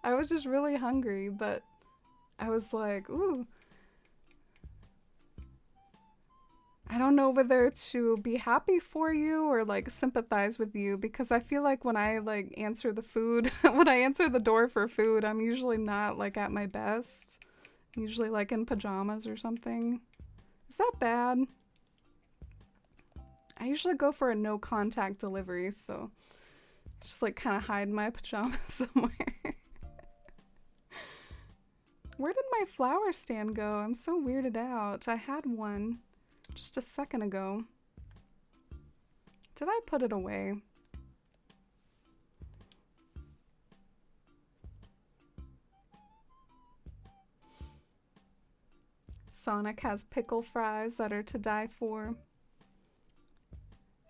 I was just really hungry, but I was like, ooh. I don't know whether to be happy for you or like sympathize with you because I feel like when I like answer the food, when I answer the door for food, I'm usually not like at my best. I'm usually like in pajamas or something. Is that bad? I usually go for a no contact delivery, so just like kind of hide my pajamas somewhere. Where did my flower stand go? I'm so weirded out. I had one just a second ago. Did I put it away? Sonic has pickle fries that are to die for.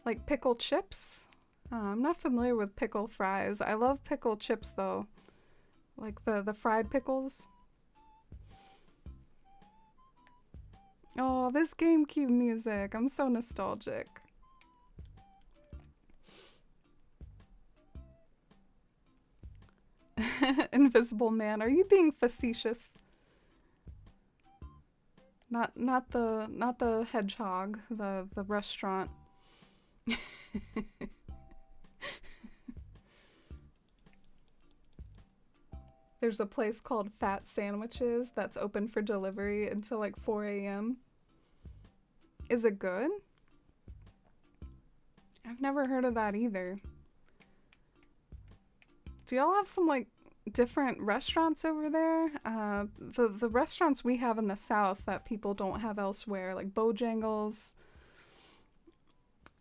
Like pickle chips? I'm not familiar with pickle fries. I love pickle chips though. Like the fried pickles. Oh, this GameCube music. I'm so nostalgic. Invisible Man, are you being facetious? Not the hedgehog, the restaurant. There's a place called Fat Sandwiches that's open for delivery until like 4 a.m. Is it good? I've never heard of that either. Do y'all have some like different restaurants over there. The restaurants we have in the South that people don't have elsewhere, like Bojangles.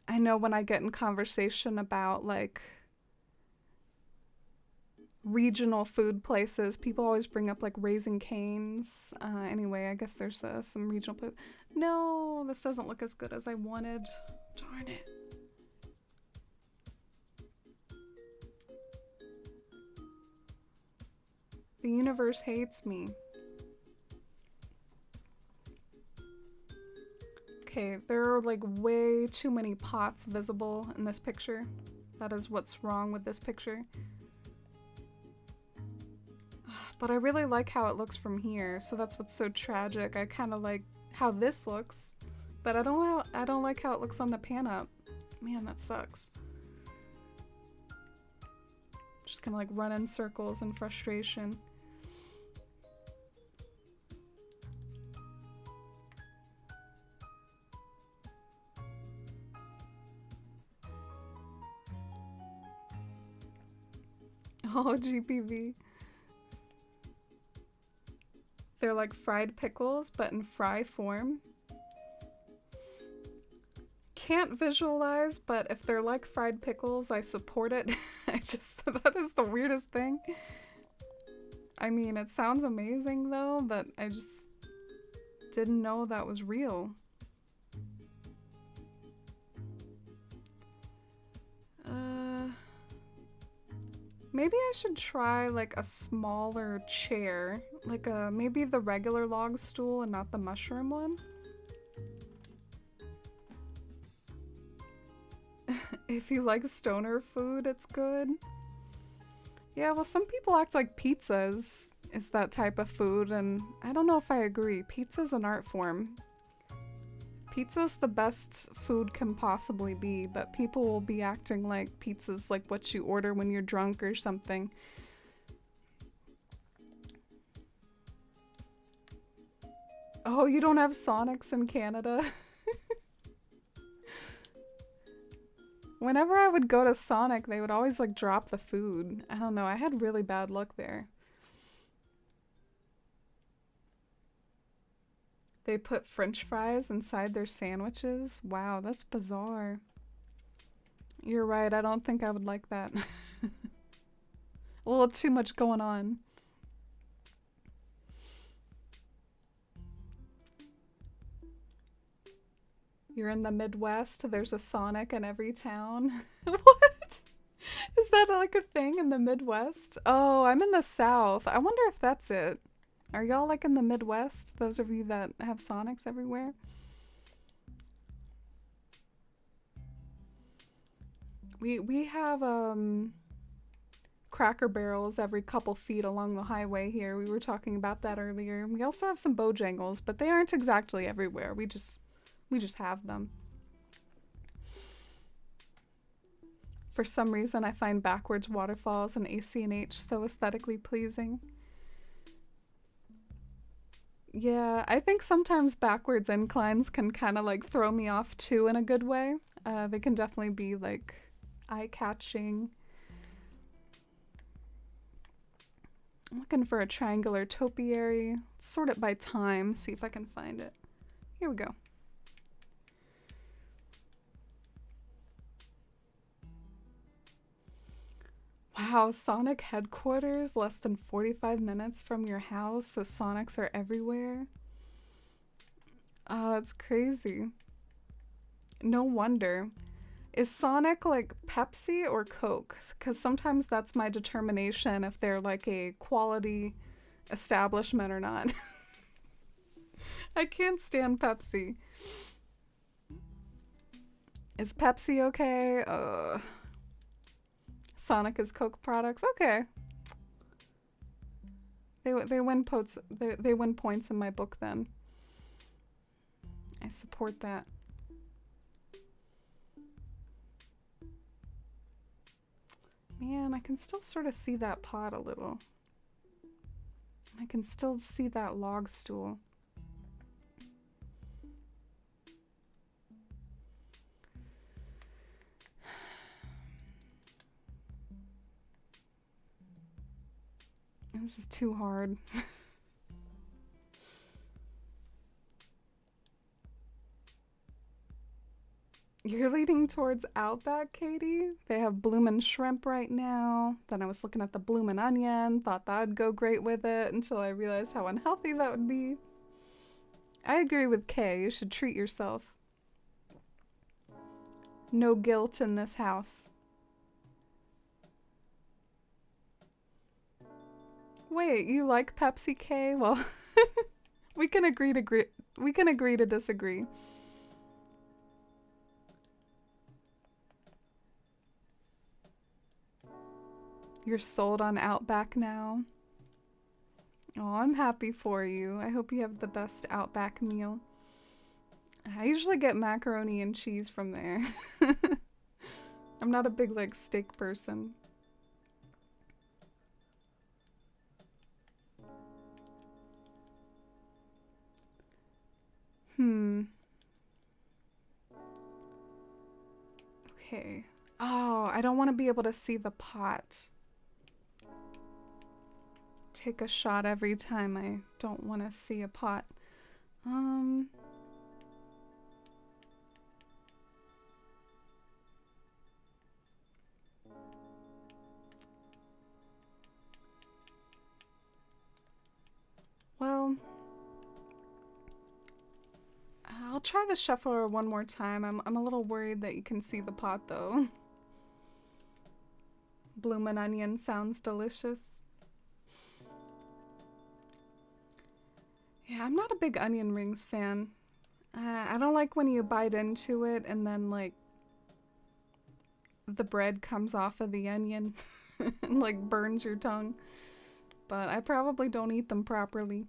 I know when I get in conversation about like regional food places, people always bring up like Raising Cane's. Anyway, I guess there's some regional place. No, this doesn't look as good as I wanted. Darn it. The universe hates me. Okay, there are like way too many pots visible in this picture. That is what's wrong with this picture. But I really like how it looks from here, so that's what's so tragic. I kind of like how this looks, but I don't like how it looks on the pan up. Man, that sucks. Just kind of like run in circles in frustration. Oh, GPV. They're like fried pickles, but in fry form. Can't visualize, but if they're like fried pickles, I support it. That is the weirdest thing. I mean, it sounds amazing though, but I just didn't know that was real. Maybe I should try like a smaller chair, like maybe the regular log stool and not the mushroom one. If you like stoner food, it's good. Yeah, well, some people act like pizza is that type of food, and I don't know if I agree. Pizza's an art form. Pizza's the best food can possibly be, but people will be acting like pizza's like what you order when you're drunk or something. Oh, you don't have Sonics in Canada? Whenever I would go to Sonic, they would always like drop the food. I don't know, I had really bad luck there. They put French fries inside their sandwiches? Wow, that's bizarre. You're right, I don't think I would like that. A little too much going on. You're in the Midwest, there's a Sonic in every town. What? Is that like a thing in the Midwest? Oh, I'm in the South. I wonder if that's it. Are y'all like in the Midwest? Those of you that have Sonics everywhere? We have Cracker Barrels every couple feet along the highway here. We were talking about that earlier. We also have some Bojangles, but they aren't exactly everywhere. We just have them. For some reason, I find backwards waterfalls and ACNH so aesthetically pleasing. Yeah, I think sometimes backwards inclines can kind of like throw me off too in a good way. They can definitely be like eye-catching. I'm looking for a triangular topiary. Let's sort it by time, see if I can find it. Here we go. Wow, Sonic headquarters less than 45 minutes from your house, so Sonics are everywhere. Oh, that's crazy. No wonder. Is Sonic like Pepsi or Coke? Because sometimes that's my determination if they're like a quality establishment or not. I can't stand Pepsi. Is Pepsi okay? Sonic is Coke products? Okay. They win they win points in my book then. I support that. Man, I can still sort of see that pot a little. I can still see that log stool. This is too hard. You're leading towards Outback, Katie? They have bloomin' shrimp right now. Then I was looking at the bloomin' onion, thought that would go great with it until I realized how unhealthy that would be. I agree with Kay, you should treat yourself. No guilt in this house. Wait, you like Pepsi, Kay? Well, we can agree to disagree. You're sold on Outback now. Oh, I'm happy for you. I hope you have the best Outback meal. I usually get macaroni and cheese from there. I'm not a big, like, steak person. Okay. Oh, I don't want to be able to see the pot. Take a shot every time I don't want to see a pot. Well, I'll try the shuffler one more time. I'm a little worried that you can see the pot though. Bloomin' onion sounds delicious. Yeah, I'm not a big onion rings fan. I don't like when you bite into it and then like the bread comes off of the onion and like burns your tongue. But I probably don't eat them properly.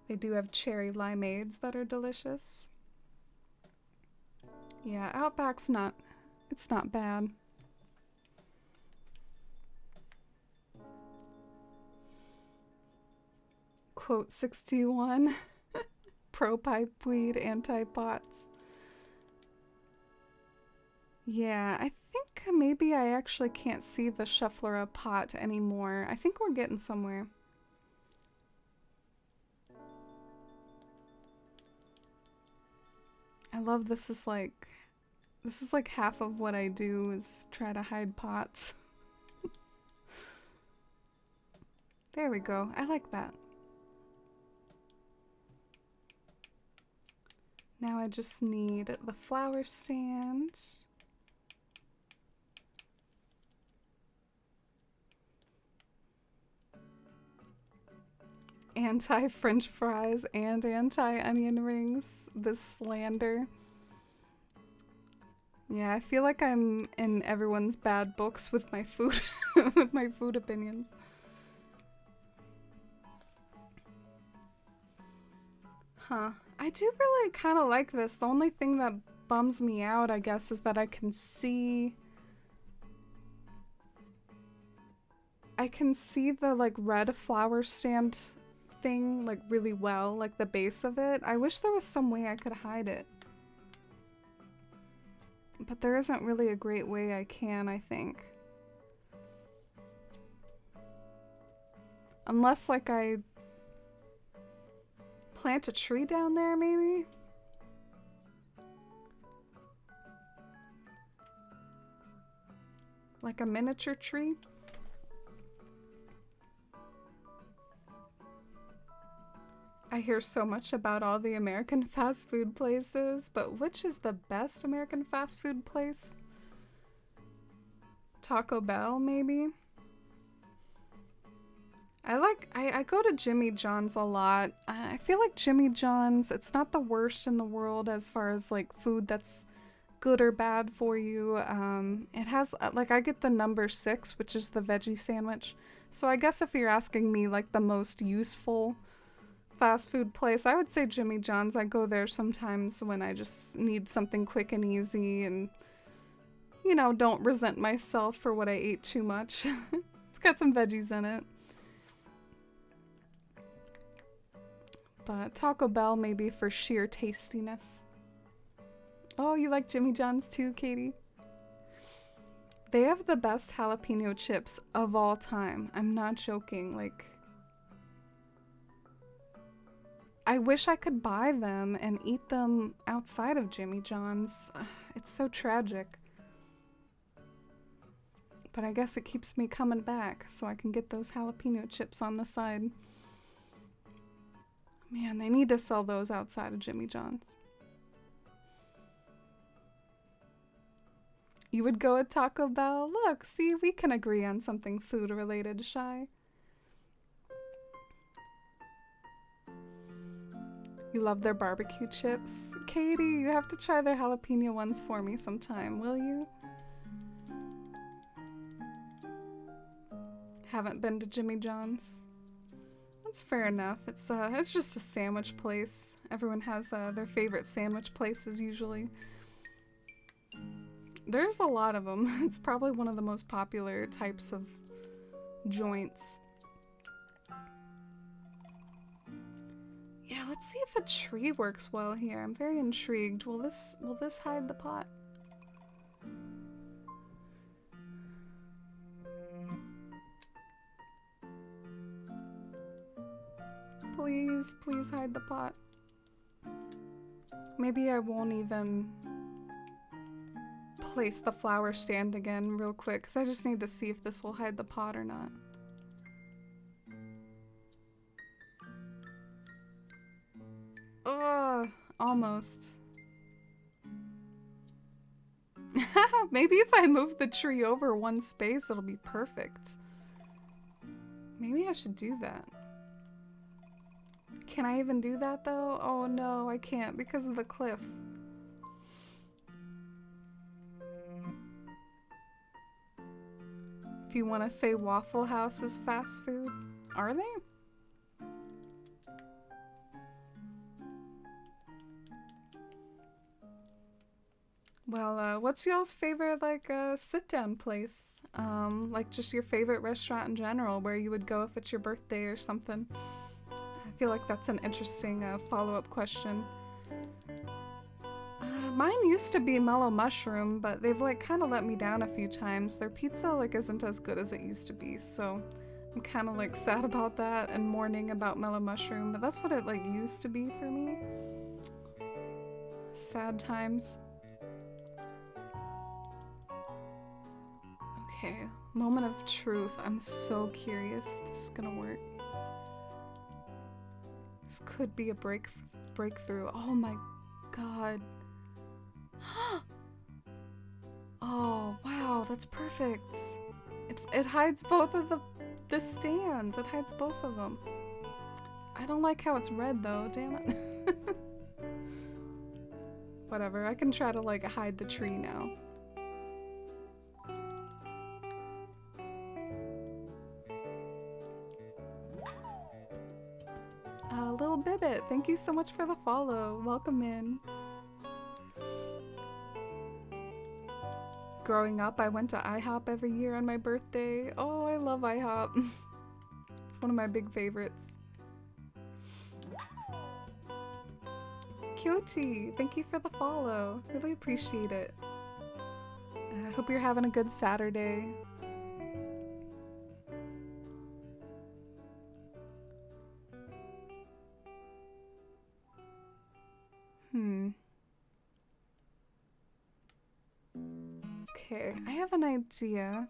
They do have cherry limeades that are delicious. Yeah, Outback's it's not bad. Quote 61. Pro pipeweed, anti-pots. Yeah, I think maybe I actually can't see the shuffler pot anymore. I think we're getting somewhere. I love this is like half of what I do is try to hide pots. There we go. I like that. Now I just need the flower stand. Anti-French fries and anti-onion rings. This slander. Yeah, I feel like I'm in everyone's bad books with my food, with my food opinions. Huh. I do really kind of like this. The only thing that bums me out, I guess, is that I can see the like red flower stand thing like really well, like the base of it. I wish there was some way I could hide it. But there isn't really a great way I can, I think. Unless like I plant a tree down there, maybe? Like a miniature tree? I hear so much about all the American fast food places, but which is the best American fast food place? Taco Bell, maybe? I go to Jimmy John's a lot. I feel like Jimmy John's, it's not the worst in the world as far as like food that's good or bad for you. It has, like I get the number 6, which is the veggie sandwich. So I guess if you're asking me like the most useful fast food place, I would say Jimmy John's. I go there sometimes when I just need something quick and easy and, you know, don't resent myself for what I ate too much. It's got some veggies in it. But Taco Bell maybe for sheer tastiness. Oh, you like Jimmy John's too, Katie? They have the best jalapeno chips of all time. I'm not joking. Like, I wish I could buy them and eat them outside of Jimmy John's. It's so tragic. But I guess it keeps me coming back so I can get those jalapeno chips on the side. Man, they need to sell those outside of Jimmy John's. You would go at Taco Bell? Look, see, we can agree on something food related, Shy. You love their barbecue chips? Katie, you have to try their jalapeno ones for me sometime, will you? Haven't been to Jimmy John's? That's fair enough. It's just a sandwich place. Everyone has their favorite sandwich places usually. There's a lot of them. It's probably one of the most popular types of joints. Yeah, let's see if a tree works well here. I'm very intrigued. Will this hide the pot? Please, please hide the pot. Maybe I won't even place the flower stand again real quick, because I just need to see if this will hide the pot or not. Ugh, almost. Maybe if I move the tree over one space, it'll be perfect. Maybe I should do that. Can I even do that though? Oh no, I can't because of the cliff. If you want to say Waffle House is fast food, are they? Well, what's y'all's favorite, like, sit-down place? Like, just your favorite restaurant in general, where you would go if it's your birthday or something? I feel like that's an interesting follow-up question. Mine used to be Mellow Mushroom, but they've, like, kind of let me down a few times. Their pizza, like, isn't as good as it used to be, so I'm kind of, like, sad about that and mourning about Mellow Mushroom, but that's what it, like, used to be for me. Sad times. Okay, moment of truth. I'm so curious if this is gonna work. This could be a breakthrough. Oh my god. Oh, wow, that's perfect. It hides both of the stands. It hides both of them. I don't like how it's red though, damn it. Whatever, I can try to like hide the tree now. Little Bibbit, thank you so much for the follow. Welcome in. Growing up, I went to IHOP every year on my birthday. Oh, I love IHOP. It's one of my big favorites. Kyoti, thank you for the follow. Really appreciate it. I hope you're having a good Saturday. Okay, I have an idea.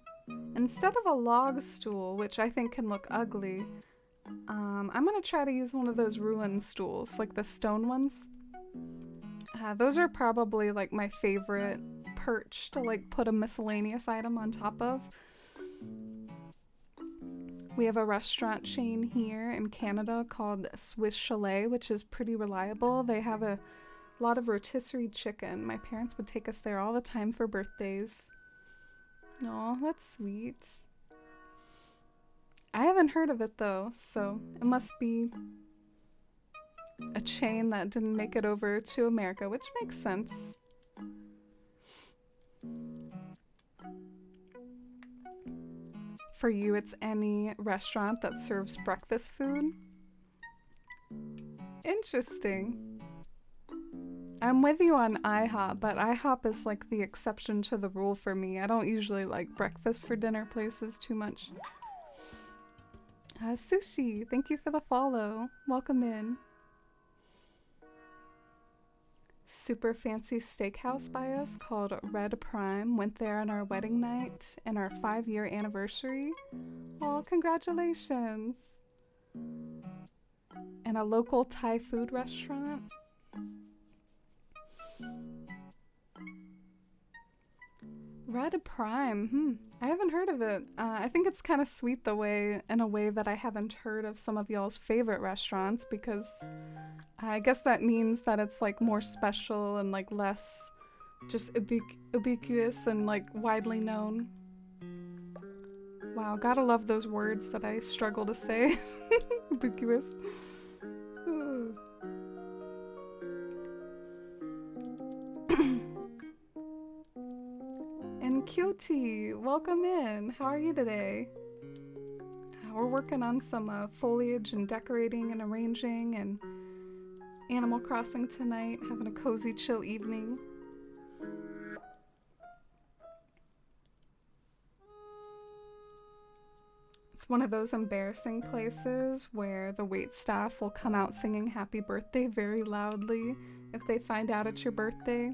Instead of a log stool, which I think can look ugly, I'm gonna try to use one of those ruined stools, like the stone ones. Those are probably like my favorite perch to like put a miscellaneous item on top of. We have a restaurant chain here in Canada called Swiss Chalet, which is pretty reliable. They have a lot of rotisserie chicken. My parents would take us there all the time for birthdays. Aw, that's sweet. I haven't heard of it though, so it must be a chain that didn't make it over to America, which makes sense. For you, it's any restaurant that serves breakfast food? Interesting. I'm with you on IHOP, but IHOP is like the exception to the rule for me. I don't usually like breakfast for dinner places too much. Sushi, thank you for the follow. Welcome in. Super fancy steakhouse by us called Red Prime. Went there on our wedding night and our 5-year anniversary. Oh, congratulations. And a local Thai food restaurant. Red Prime. I haven't heard of it. I think it's kind of sweet in a way that I haven't heard of some of y'all's favorite restaurants, because I guess that means that it's like more special and like less just ubiquitous and like widely known. Wow, gotta love those words that I struggle to say. Ubiquitous. And Cutie, welcome in. How are you today? We're working on some foliage and decorating and arranging and Animal Crossing tonight, having a cozy, chill evening. It's one of those embarrassing places where the waitstaff will come out singing happy birthday very loudly if they find out it's your birthday.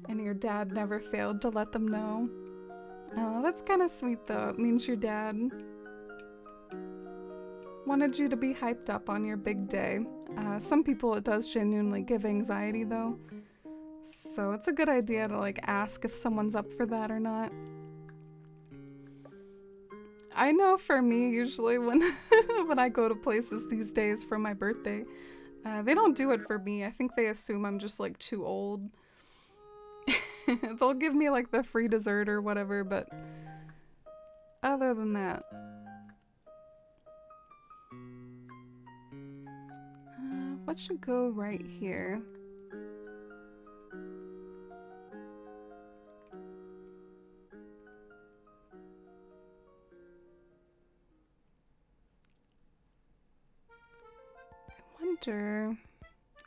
And your dad never failed to let them know. Oh, that's kind of sweet though. It means your dad wanted you to be hyped up on your big day. Some people it does genuinely give anxiety though. So it's a good idea to like ask if someone's up for that or not. I know for me, usually when when I go to places these days for my birthday, they don't do it for me. I think they assume I'm just like too old. They'll give me like the free dessert or whatever, but other than that. What should go right here? I wonder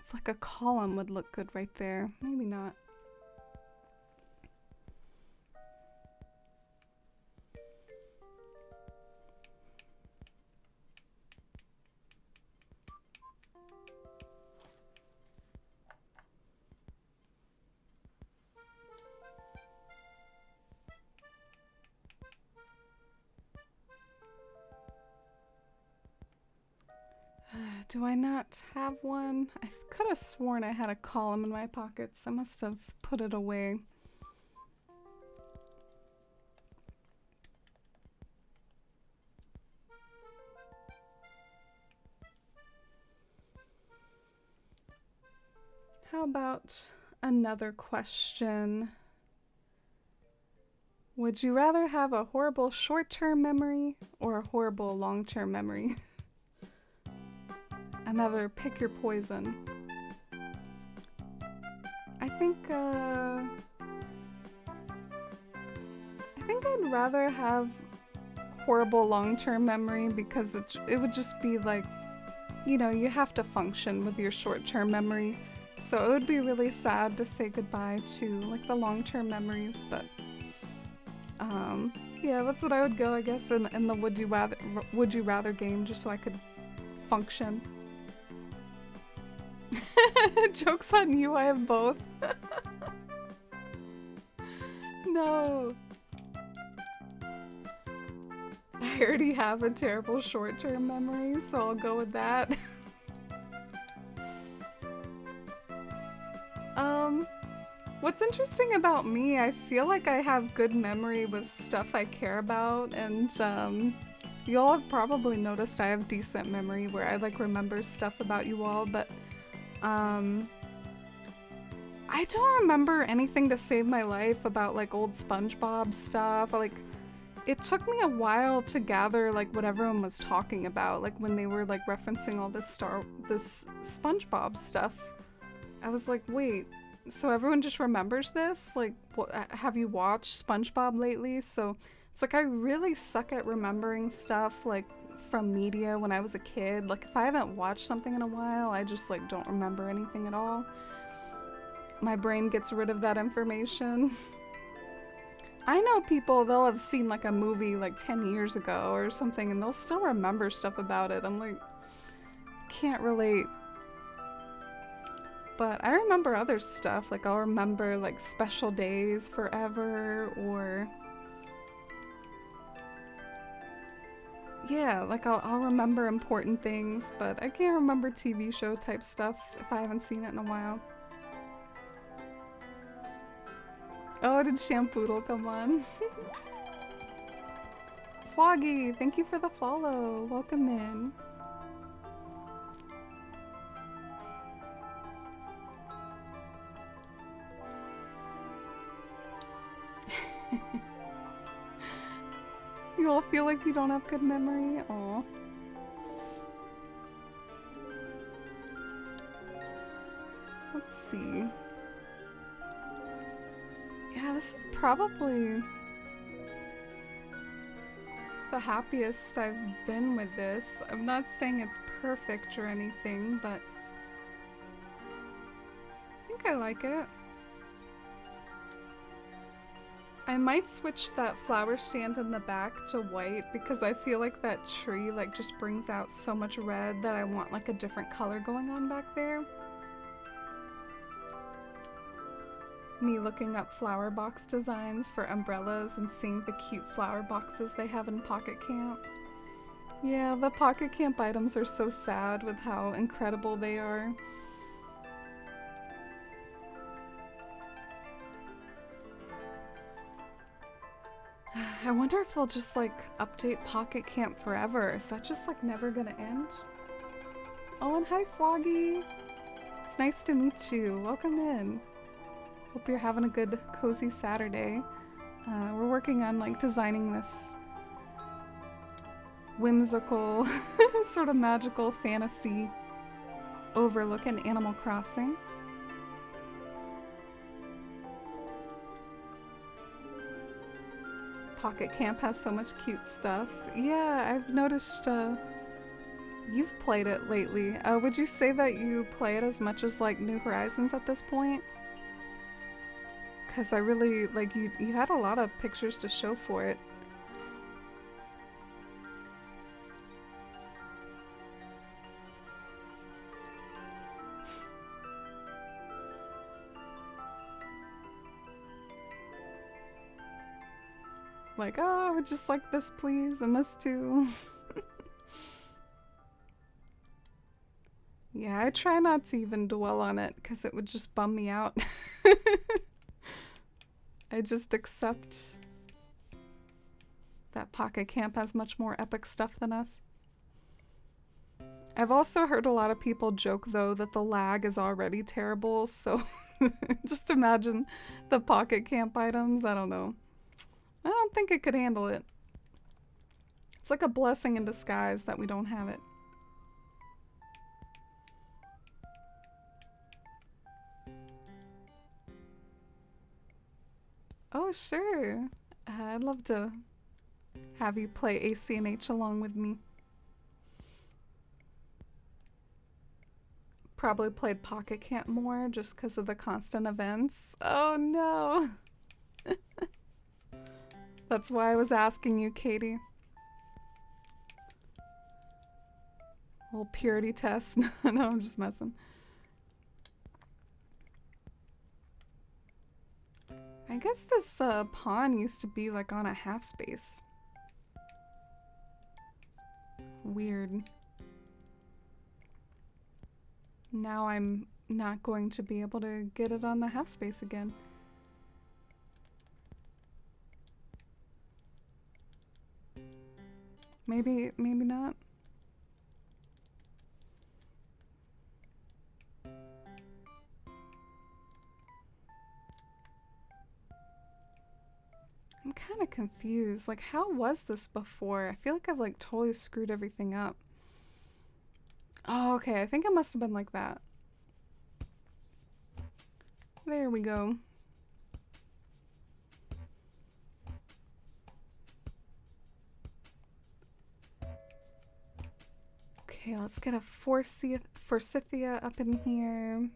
if like a column would look good right there. Maybe not. Do I not have one? I could have sworn I had a column in my pockets. I must have put it away. How about another question? Would you rather have a horrible short-term memory or a horrible long-term memory? Another pick your poison. I think I'd rather have horrible long-term memory, because it would just be like, you know, you have to function with your short-term memory. So it would be really sad to say goodbye to like the long-term memories, but yeah, that's what I would go, I guess, in the would you rather game, just so I could function. Joke's on you, I have both. No. I already have a terrible short-term memory, so I'll go with that. What's interesting about me, I feel like I have good memory with stuff I care about, and you all have probably noticed I have decent memory where I like remember stuff about you all, but I don't remember anything to save my life about like old SpongeBob stuff. Like, it took me a while to gather like what everyone was talking about, like when they were like referencing all this SpongeBob stuff. I was like, wait, so everyone just remembers this? Like, have you watched SpongeBob lately? So it's like I really suck at remembering stuff. Like, from media when I was a kid. Like if I haven't watched something in a while, I just like don't remember anything at all. My brain gets rid of that information. I know people, they'll have seen like a movie like 10 years ago or something and they'll still remember stuff about it. I'm like, can't relate. But I remember other stuff, like I'll remember like special days forever, or yeah, like I'll remember important things, but I can't remember TV show type stuff if I haven't seen it in a while. Oh, did Shampoodle come on? Foggy, thank you for the follow. Welcome in. You all feel like you don't have good memory? Aw. Let's see. Yeah, this is probably the happiest I've been with this. I'm not saying it's perfect or anything, but I think I like it. I might switch that flower stand in the back to white because I feel like that tree like just brings out so much red that I want like a different color going on back there. Me looking up flower box designs for umbrellas and seeing the cute flower boxes they have in Pocket Camp. Yeah, the Pocket Camp items are so sad with how incredible they are. I wonder if they'll just like update Pocket Camp forever. Is that just like never gonna end? Oh, and hi Foggy! It's nice to meet you. Welcome in. Hope you're having a good cozy Saturday. We're working on like designing this whimsical sort of magical fantasy overlook in Animal Crossing. Pocket Camp has so much cute stuff. Yeah, I've noticed you've played it lately. Would you say that you play it as much as like New Horizons at this point? Because I really, like, you had a lot of pictures to show for it. Like, oh, I would just like this please, and this too. Yeah, I try not to even dwell on it, because it would just bum me out. I just accept that Pocket Camp has much more epic stuff than us. I've also heard a lot of people joke, though, that the lag is already terrible, so just imagine the Pocket Camp items. I don't know. I don't think it could handle it. It's like a blessing in disguise that we don't have it. Oh, sure. I'd love to have you play ACNH along with me. Probably played Pocket Camp more just because of the constant events. Oh no! That's why I was asking you, Katie. Little purity test. No, I'm just messing. I guess this pawn used to be like on a half space. Weird. Now I'm not going to be able to get it on the half space again. Maybe not. I'm kind of confused. Like, how was this before? I feel like I've like totally screwed everything up. Oh, okay. I think it must have been like that. There we go. Okay, let's get a forsythia up in here.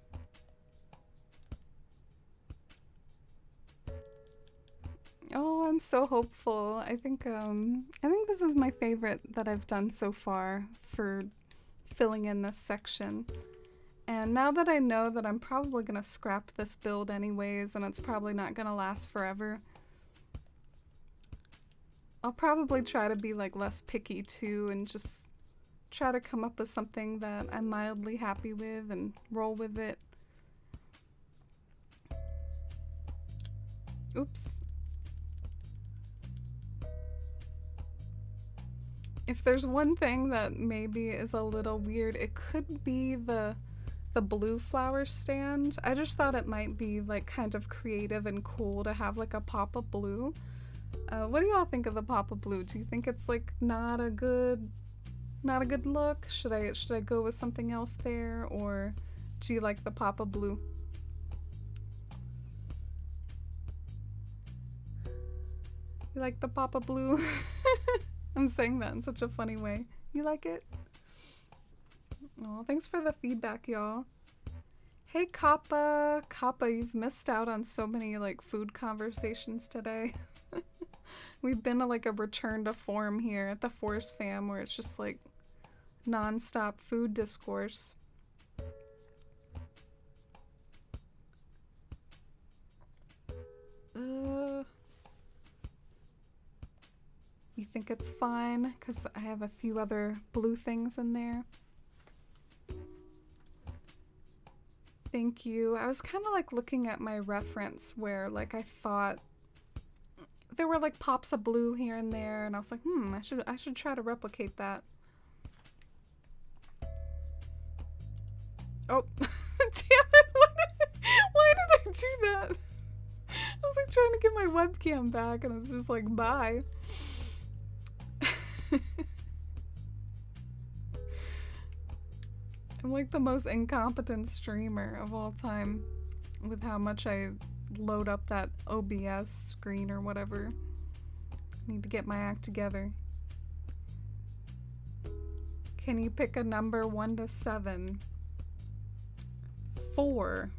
Oh, I'm so hopeful. I think this is my favorite that I've done so far for filling in this section. And now that I know that I'm probably gonna scrap this build anyways, and it's probably not gonna last forever, I'll probably try to be like less picky too and just try to come up with something that I'm mildly happy with and roll with it. Oops. If there's one thing that maybe is a little weird, it could be the blue flower stand. I just thought it might be like kind of creative and cool to have like a pop of blue. What do y'all think of the pop of blue? Do you think it's like not a good look? Should I go with something else there, or do you like the pop of blue? You like the pop of blue? I'm saying that in such a funny way. You like it? Oh, thanks for the feedback, y'all. Hey, Kappa. Kappa, you've missed out on so many, like, food conversations today. We've been to, like, a return to form here at the Force Fam, where it's just, like, non-stop food discourse. You think it's fine? Because I have a few other blue things in there. Thank you. I was kind of like looking at my reference where like I thought there were like pops of blue here and there, and I was like, I should try to replicate that. Oh, damn it! Why did I do that? I was like trying to get my webcam back, and it's just like, bye. I'm like the most incompetent streamer of all time with how much I load up that OBS screen or whatever. Need to get my act together. Can you pick a number 1 to 7? 4.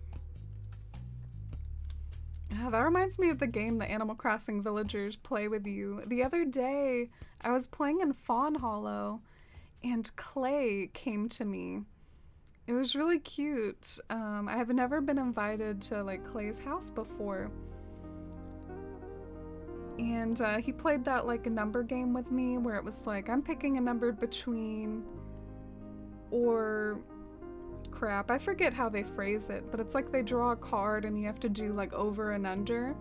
That reminds me of the game the Animal Crossing villagers play with you. The other day, I was playing in Fawnhollow, and Clay came to me. It was really cute. I have never been invited to like Clay's house before. And he played that like a number game with me where it was like, I'm picking a number between, or crap, I forget how they phrase it, but it's like they draw a card and you have to do like over and under.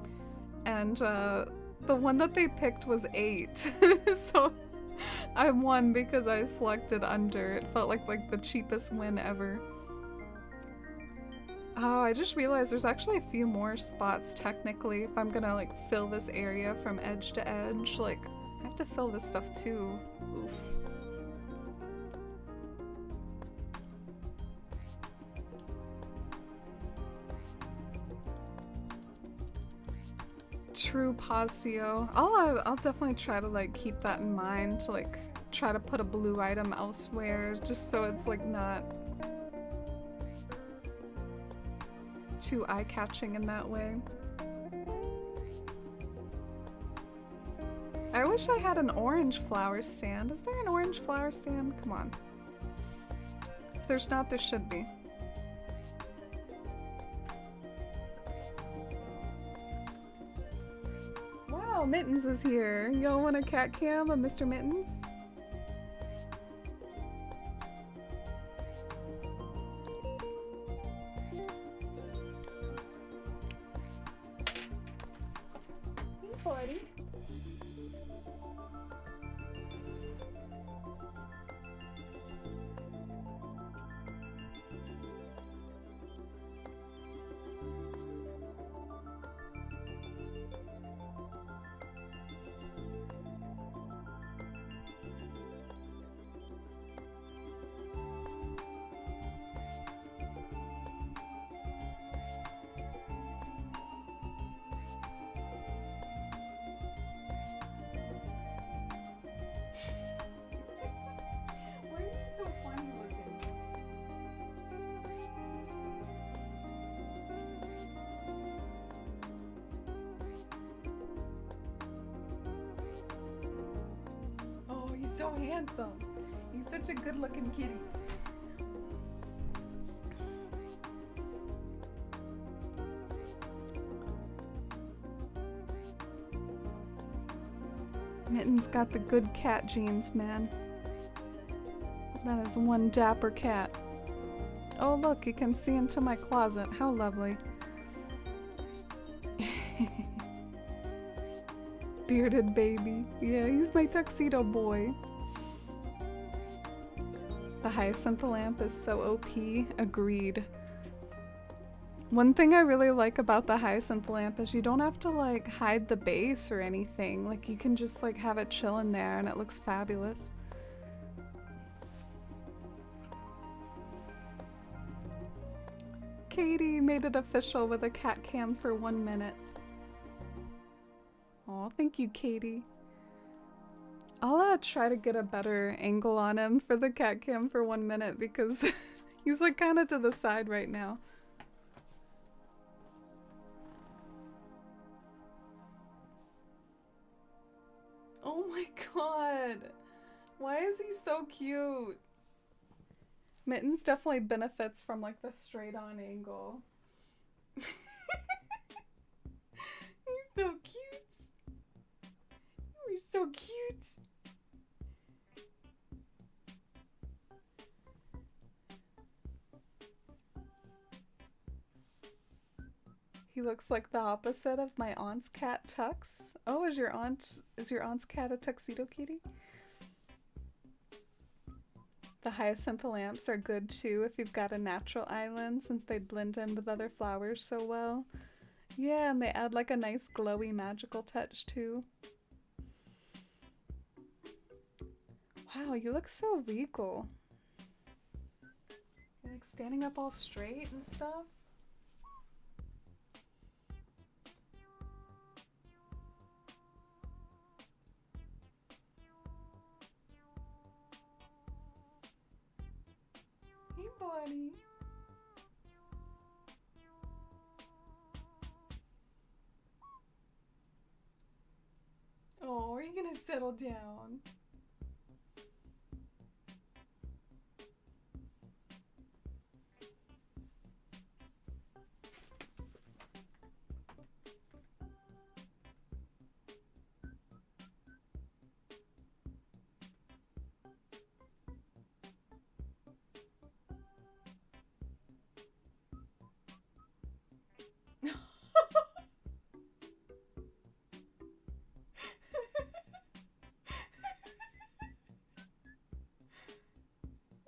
And the one that they picked was 8. So I won because I selected under. It felt like the cheapest win ever. Oh, I just realized there's actually a few more spots technically if I'm gonna like fill this area from edge to edge. Like, I have to fill this stuff too. Oof. True Pasio. I'll definitely try to like keep that in mind, to like try to put a blue item elsewhere just so it's like not too eye-catching in that way. I wish I had an orange flower stand. Is there an orange flower stand? Come on. If there's not, there should be. Wow, Mittens is here. Y'all want a cat cam of Mr. Mittens? Hey, buddy. so handsome. He's such a good looking kitty. Mitten's got the good cat genes, man. That is one dapper cat. Oh look, you can see into my closet. How lovely. Bearded baby. Yeah, he's my tuxedo boy. The hyacinth lamp is so OP. Agreed. One thing I really like about the hyacinth lamp is you don't have to like hide the base or anything. Like you can just like have it chill in there and it looks fabulous. Katie made it official with a cat cam for 1 minute. Aw, thank you, Katie. I'll try to get a better angle on him for the cat cam for 1 minute because he's like kind of to the side right now. Oh my god! Why is he so cute? Mittens definitely benefits from like the straight on angle. He's so cute! You're so cute! He looks like the opposite of my aunt's cat Tux. Oh, is your aunt's cat a tuxedo kitty? The hyacinth lamps are good too if you've got a natural island since they blend in with other flowers so well. Yeah, and they add like a nice glowy magical touch too. Wow, you look so regal. You're like standing up all straight and stuff. Hey, buddy. Oh, are you gonna settle down?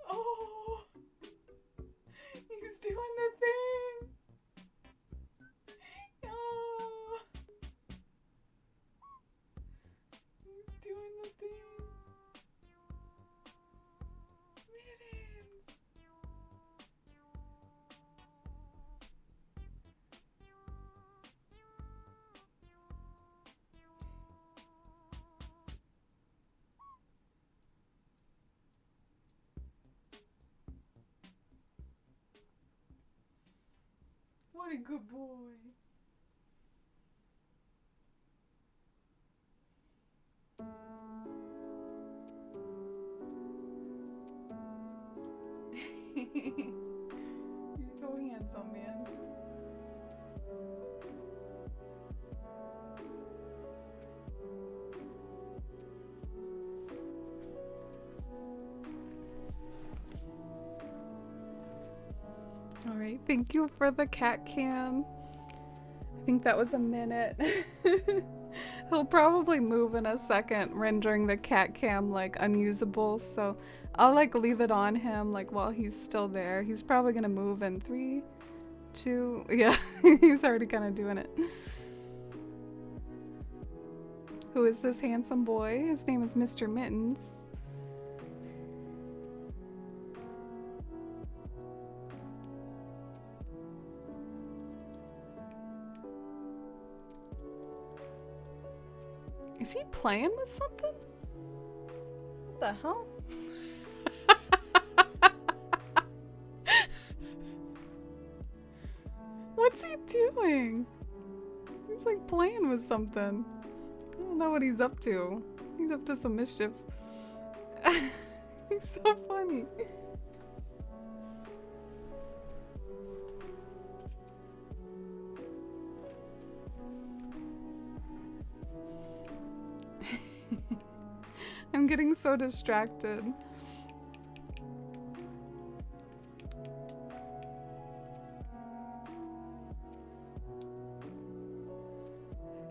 Oh, he's doing the thing. Oh, he's doing the thing. Mittens. What a good boy. You're so handsome, man. Alright, thank you for the cat cam. I think that was a minute. He'll probably move in a second, rendering the cat cam like unusable, so I'll like leave it on him like while he's still there. He's probably gonna move in 3, 2, yeah, he's already kind of doing it. Who is this handsome boy? His name is Mr. Mittens. Is he playing with something? What the hell? What's he doing? He's like playing with something. I don't know what he's up to. He's up to some mischief. So funny. I'm getting so distracted.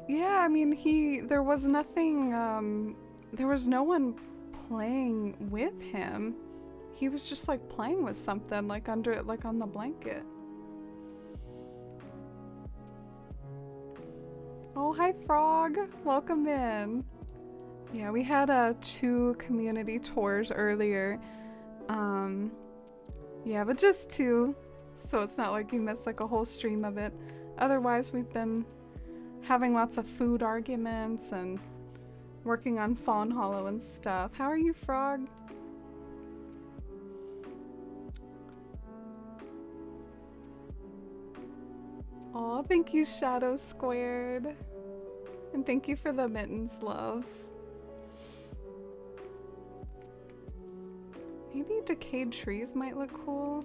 Yeah, I mean, there was nothing, there was no one playing with him. He was just like playing with something, like like on the blanket. Oh, hi Frog, welcome in. Yeah, we had 2 community tours earlier. Yeah, but just 2, so it's not like you missed like a whole stream of it. Otherwise, we've been having lots of food arguments and working on Fawnhollow and stuff. How are you, Frog? Aw, thank you, Shadow Squared. And thank you for the mittens, love. Maybe decayed trees might look cool.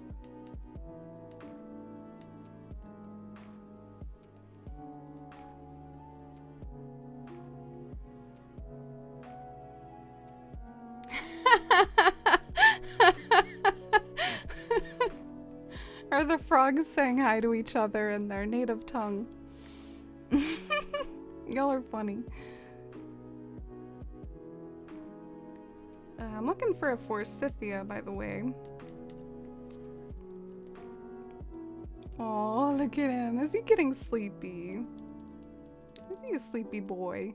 Are the frogs saying hi to each other in their native tongue? Y'all are funny. I'm looking for a forsythia, by the way. Oh, look at him. Is he getting sleepy? Is he a sleepy boy?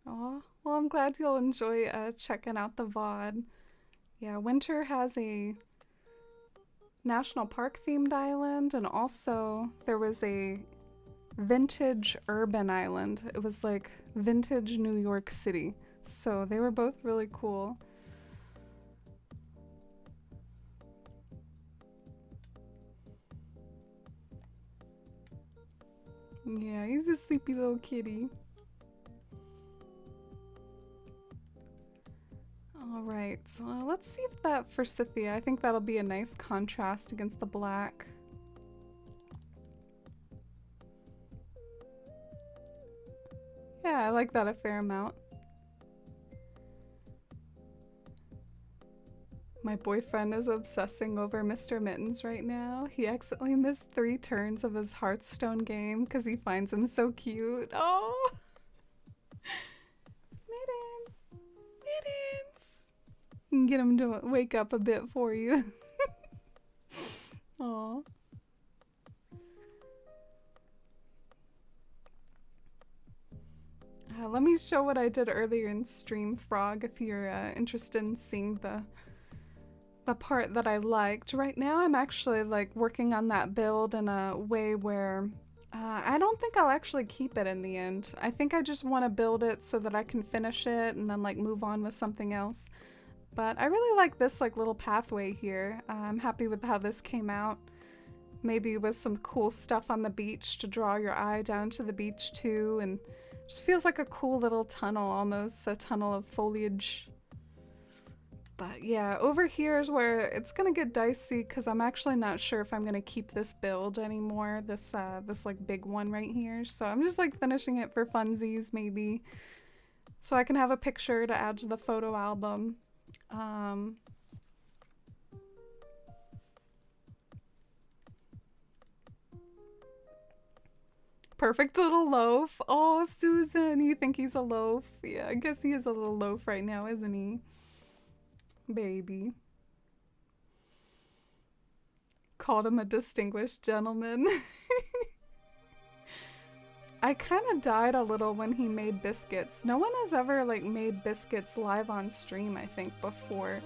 Oh, well, I'm glad you'll enjoy checking out the VOD. Yeah, Winter has a national park themed island, and also there was a vintage urban island. It was like vintage New York City. So they were both really cool. Yeah, he's a sleepy little kitty. Alright, so let's see if that forsythia, I think that'll be a nice contrast against the black. Yeah, I like that a fair amount. My boyfriend is obsessing over Mr. Mittens right now. He accidentally missed 3 turns of his Hearthstone game because he finds him so cute. Oh! Mittens! Mittens! You can get him to wake up a bit for you. Aw. Let me show what I did earlier in stream, Frog, if you're interested in seeing the part that I liked. Right now I'm actually like working on that build in a way where I don't think I'll actually keep it in the end. I think I just want to build it so that I can finish it and then like move on with something else. But I really like this like little pathway here. I'm happy with how this came out. Maybe with some cool stuff on the beach to draw your eye down to the beach too, and just feels like a cool little tunnel, almost a tunnel of foliage. But yeah, over here is where it's gonna get dicey because I'm actually not sure if I'm gonna keep this build anymore, this like big one right here. So I'm just like finishing it for funsies maybe, so I can have a picture to add to the photo album. Perfect little loaf. Oh, Susan, you think he's a loaf? Yeah, I guess he is a little loaf right now, isn't he? Baby. Called him a distinguished gentleman. I kind of died a little when he made biscuits. No one has ever like made biscuits live on stream, I think, before.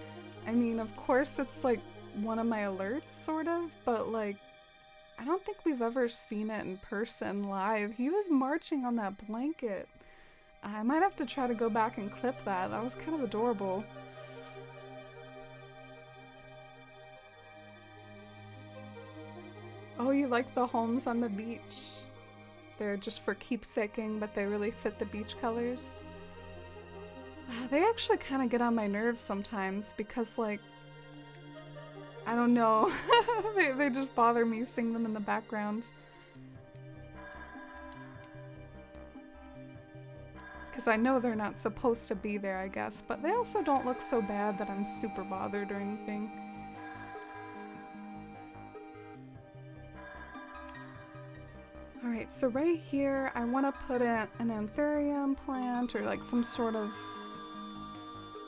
I mean, of course it's like one of my alerts, sort of, but like I don't think we've ever seen it in person live. He was marching on that blanket. I might have to try to go back and clip that. That was kind of adorable. Oh, you like the homes on the beach? They're just for keepsaking, but they really fit the beach colors. They actually kind of get on my nerves sometimes because, like, I don't know. they just bother me seeing them in the background. Because I know they're not supposed to be there, I guess, but they also don't look so bad that I'm super bothered or anything. Alright, so right here, I want to put in an anthurium plant or like some sort of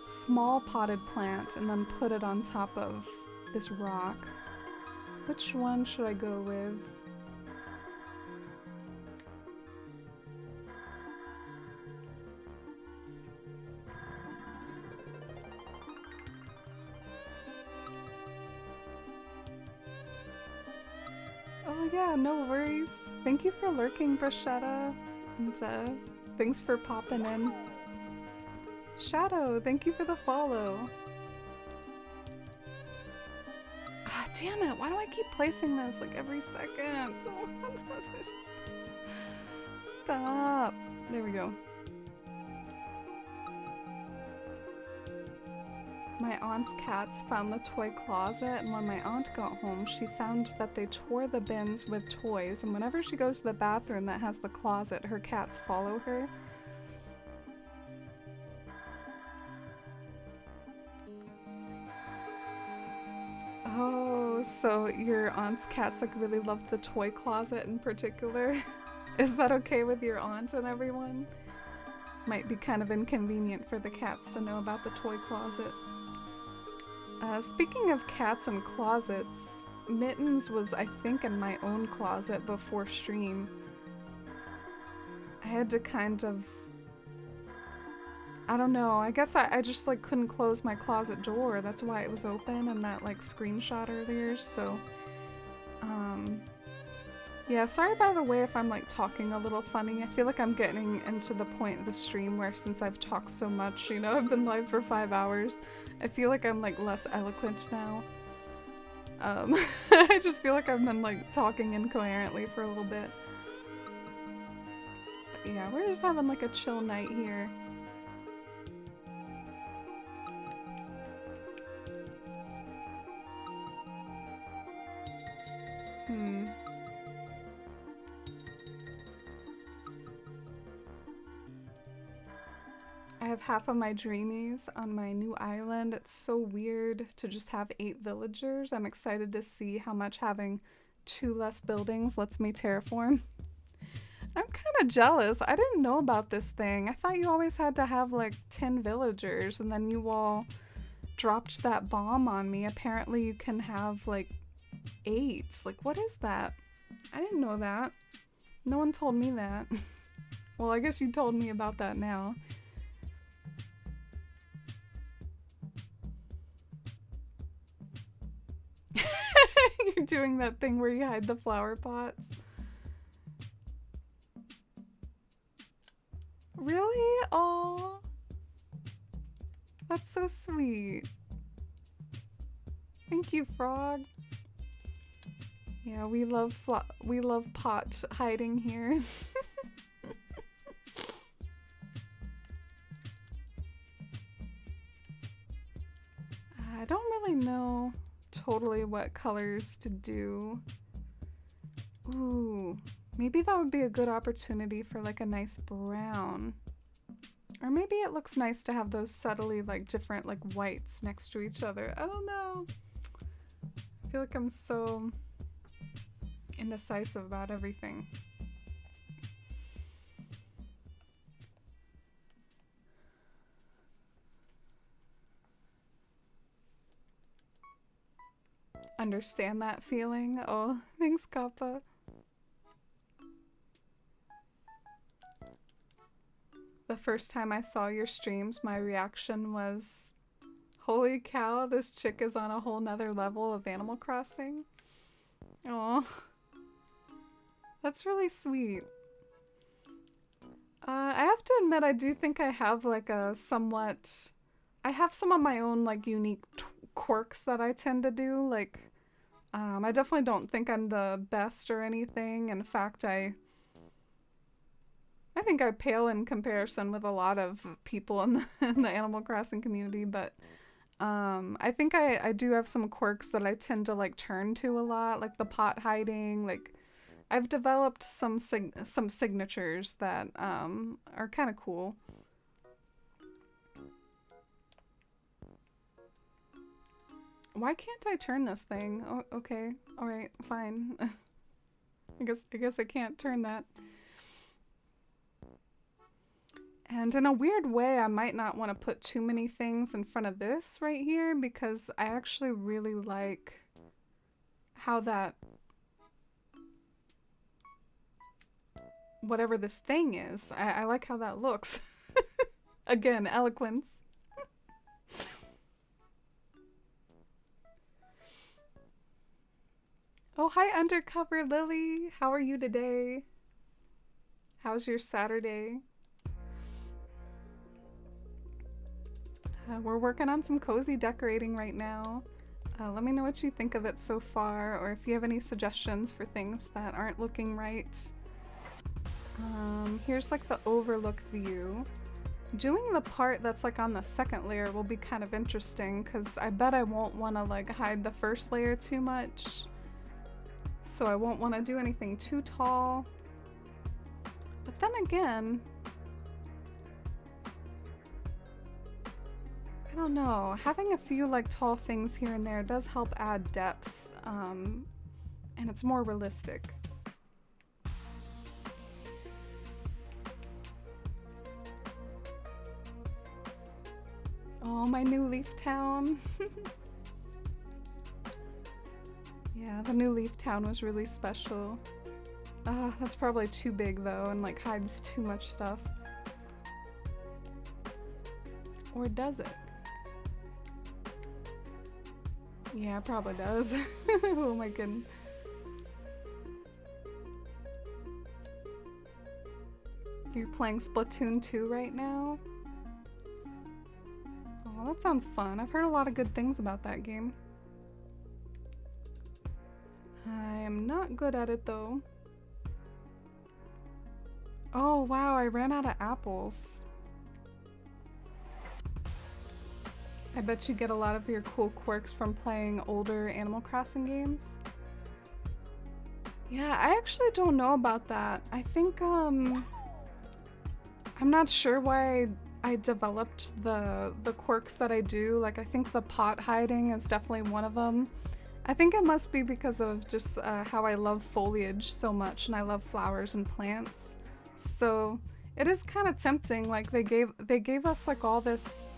small potted plant and then put it on top of this rock. Which one should I go with? Oh yeah, no worries. Thank you for lurking, Bruschetta. And thanks for popping in. Shadow, thank you for the follow. Ah, damn it, why do I keep placing this like every second? Stop. There we go. My aunt's cats found the toy closet, and when my aunt got home, she found that they tore the bins with toys, and whenever she goes to the bathroom that has the closet, her cats follow her. Oh, so your aunt's cats like really love the toy closet in particular? Is that okay with your aunt and everyone? Might be kind of inconvenient for the cats to know about the toy closet. Speaking of cats and closets, Mittens was, I think, in my own closet before stream. I had to kind of... I don't know, I guess I just like couldn't close my closet door. That's why it was open in that like screenshot earlier, so... Yeah, sorry by the way if I'm like talking a little funny. I feel like I'm getting into the point of the stream where since I've talked so much, you know, I've been live for 5 hours, I feel like I'm like less eloquent now. I just feel like I've been like talking incoherently for a little bit. But yeah, we're just having like a chill night here. I have half of my dreamies on my new island. It's so weird to just have 8 villagers. I'm excited to see how much having 2 less buildings lets me terraform. I'm kind of jealous. I didn't know about this thing. I thought you always had to have like 10 villagers and then you all dropped that bomb on me. Apparently you can have like 8. Like, what is that? I didn't know that. No one told me that. Well, I guess you told me about that now. You're doing that thing where you hide the flower pots. Really? Aw. That's so sweet. Thank you, Frog. Yeah, we love pot hiding here. I don't really know totally what colors to do. Ooh, maybe that would be a good opportunity for like a nice brown. Or maybe it looks nice to have those subtly like different like whites next to each other. I don't know. I feel like I'm so indecisive about everything. Understand that feeling? Oh, thanks, Kappa. The first time I saw your streams, my reaction was, holy cow, this chick is on a whole nother level of Animal Crossing. Oh, that's really sweet. I have to admit, I do think I have like a somewhat... I have some of my own like unique quirks that I tend to do, like I definitely don't think I'm the best or anything. In fact, I think I pale in comparison with a lot of people in in the Animal Crossing community, but I think I do have some quirks that I tend to like turn to a lot, like the pot hiding. Like I've developed some signatures that are kind of cool. Why can't I turn this thing? Oh, okay, all right, fine. I guess I can't turn that. And in a weird way, I might not want to put too many things in front of this right here because I actually really like how that, whatever this thing is, I like how that looks. Again, eloquence. Oh, hi, Undercover Lily. How are you today? How's your Saturday? We're working on some cozy decorating right now. Let me know what you think of it so far, or if you have any suggestions for things that aren't looking right. Here's like the overlook view. Doing the part that's like on the second layer will be kind of interesting because I bet I won't want to like hide the first layer too much. So I won't want to do anything too tall. But then again, I don't know. Having a few like tall things here and there does help add depth, and it's more realistic. Oh, my new Leaf Town. Yeah, the new Leaf Town was really special. That's probably too big though and like hides too much stuff. Or does it? Yeah, it probably does. Oh my goodness. You're playing Splatoon 2 right now? Oh, that sounds fun. I've heard a lot of good things about that game. I am not good at it though. Oh wow, I ran out of apples. I bet you get a lot of your cool quirks from playing older Animal Crossing games. Yeah, I actually don't know about that. I think, I'm not sure why I developed the quirks that I do. Like, I think the pot hiding is definitely one of them. I think it must be because of just how I love foliage so much and I love flowers and plants. So it is kind of tempting. Like they gave us like all this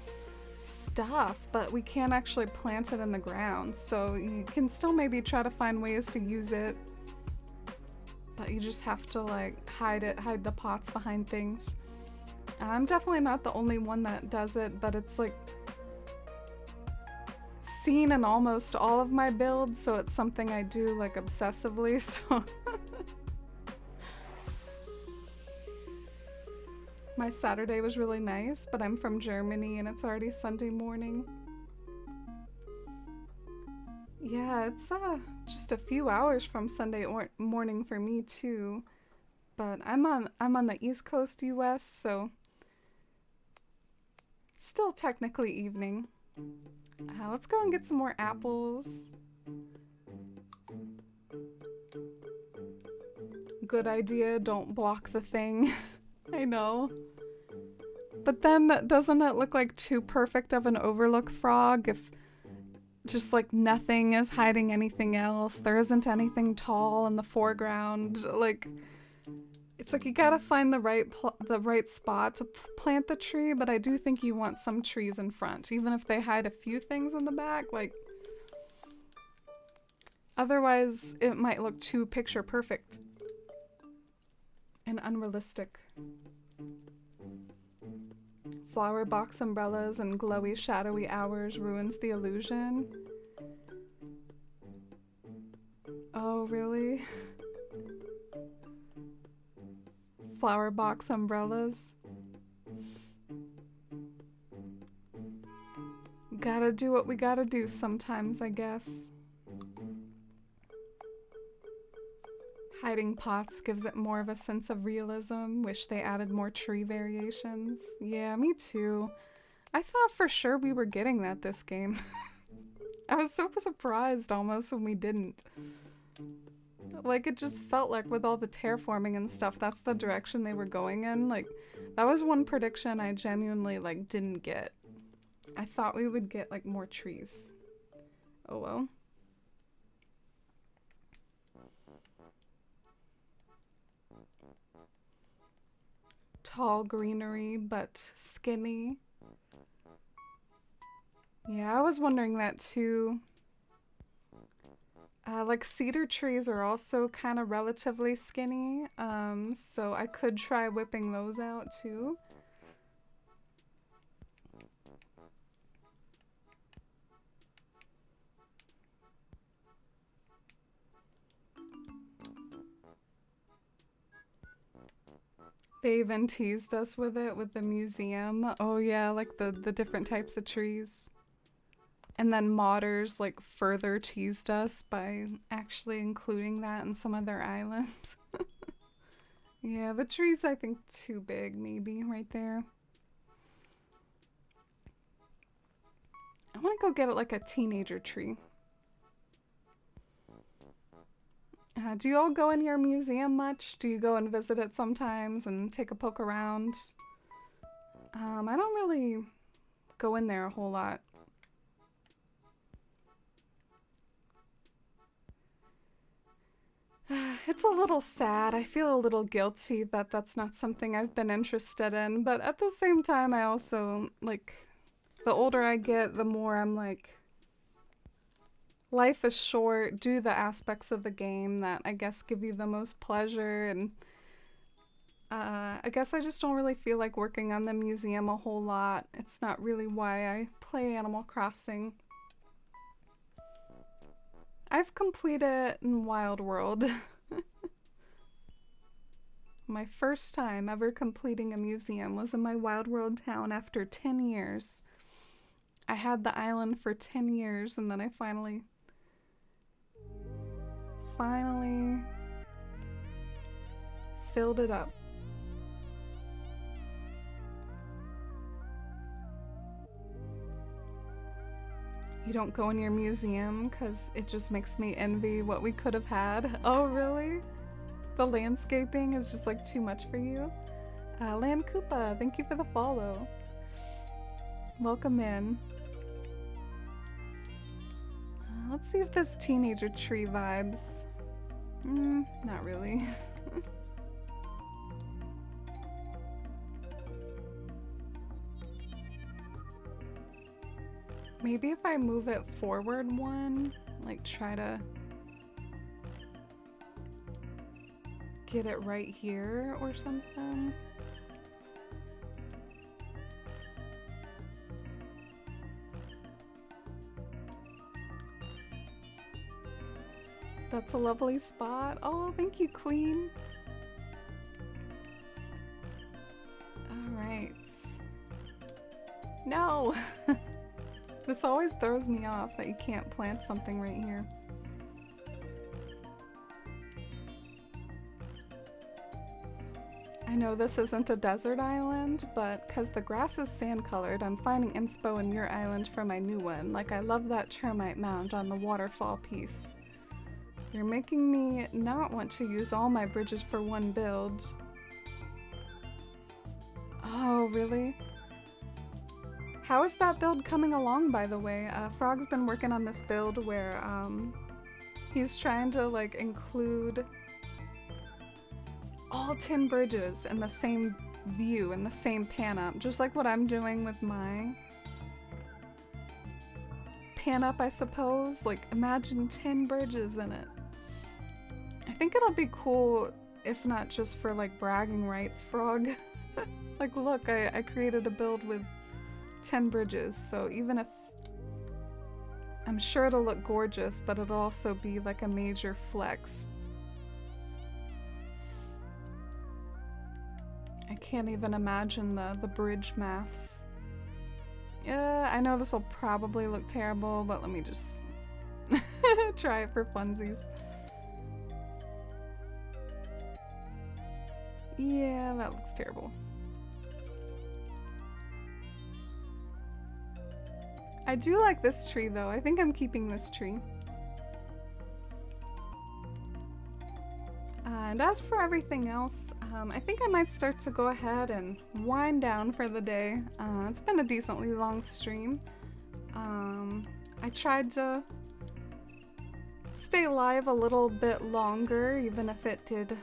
stuff, but we can't actually plant it in the ground. So you can still maybe try to find ways to use it, but you just have to like hide the pots behind things. I'm definitely not the only one that does it, but it's like seen in almost all of my builds, so it's something I do like obsessively, so my Saturday was really nice, but I'm from Germany and it's already Sunday morning. Yeah, it's just a few hours from Sunday morning for me too. But I'm on the East Coast US, so it's still technically evening. Let's go and get some more apples. Good idea, don't block the thing. I know. But then doesn't it look like too perfect of an overlook frog if just like nothing is hiding anything else? There isn't anything tall in the foreground. Like, it's like you gotta find the right spot to plant the tree, but I do think you want some trees in front, even if they hide a few things in the back. Like, otherwise it might look too picture perfect and unrealistic. Flower box umbrellas and glowy shadowy hours ruins the illusion. Oh, really? Flower box umbrellas. Gotta do what we gotta do sometimes, I guess. Hiding pots gives it more of a sense of realism. Wish they added more tree variations. Yeah, me too. I thought for sure we were getting that this game. I was so surprised almost when we didn't. Like, it just felt like with all the terraforming and stuff, that's the direction they were going in. Like, that was one prediction I genuinely, like, didn't get. I thought we would get, like, more trees. Oh well. Tall greenery, but skinny. Yeah, I was wondering that too. Like cedar trees are also kind of relatively skinny, so I could try whipping those out too. They even teased us with it with the museum. Oh yeah, like the different types of trees. And then modders like further teased us by actually including that in some of their islands. Yeah, the tree's I think too big maybe right there. I want to go get it like a teenager tree. Do you all go in your museum much? Do you go and visit it sometimes and take a poke around? I don't really go in there a whole lot. It's a little sad. I feel a little guilty that that's not something I've been interested in, but at the same time I also, like, the older I get, the more I'm like, life is short, do the aspects of the game that I guess give you the most pleasure, and I guess I just don't really feel like working on the museum a whole lot. It's not really why I play Animal Crossing. I've completed in Wild World. My first time ever completing a museum was in my Wild World town after 10 years. I had the island for 10 years and then I finally filled it up. You don't go in your museum because it just makes me envy what we could have had. Oh, really? The landscaping is just like too much for you? Land Koopa, thank you for the follow. Welcome in. Let's see if this teenager tree vibes. Not really. Maybe if I move it forward one, like try to get it right here or something. That's a lovely spot. Oh, thank you, Queen. All right. No! This always throws me off that you can't plant something right here. I know this isn't a desert island, but because the grass is sand colored, I'm finding inspo in your island for my new one. Like, I love that termite mound on the waterfall piece. You're making me not want to use all my bridges for one build. Oh, really? How is that build coming along, by the way? Frog's been working on this build where he's trying to like include all 10 bridges in the same view, in the same pan up, just like what I'm doing with my pan up, I suppose. Like, imagine 10 bridges in it. I think it'll be cool, if not just for like bragging rights, Frog. Like, look, I created a build with 10 bridges, so even if I'm sure it'll look gorgeous, but it'll also be like a major flex. I can't even imagine the bridge maths. I know this will probably look terrible, but let me just try it for funsies. Yeah, that looks terrible. I do like this tree though. I think I'm keeping this tree. And as for everything else, I think I might start to go ahead and wind down for the day. It's been a decently long stream. I tried to stay live a little bit longer, even if it did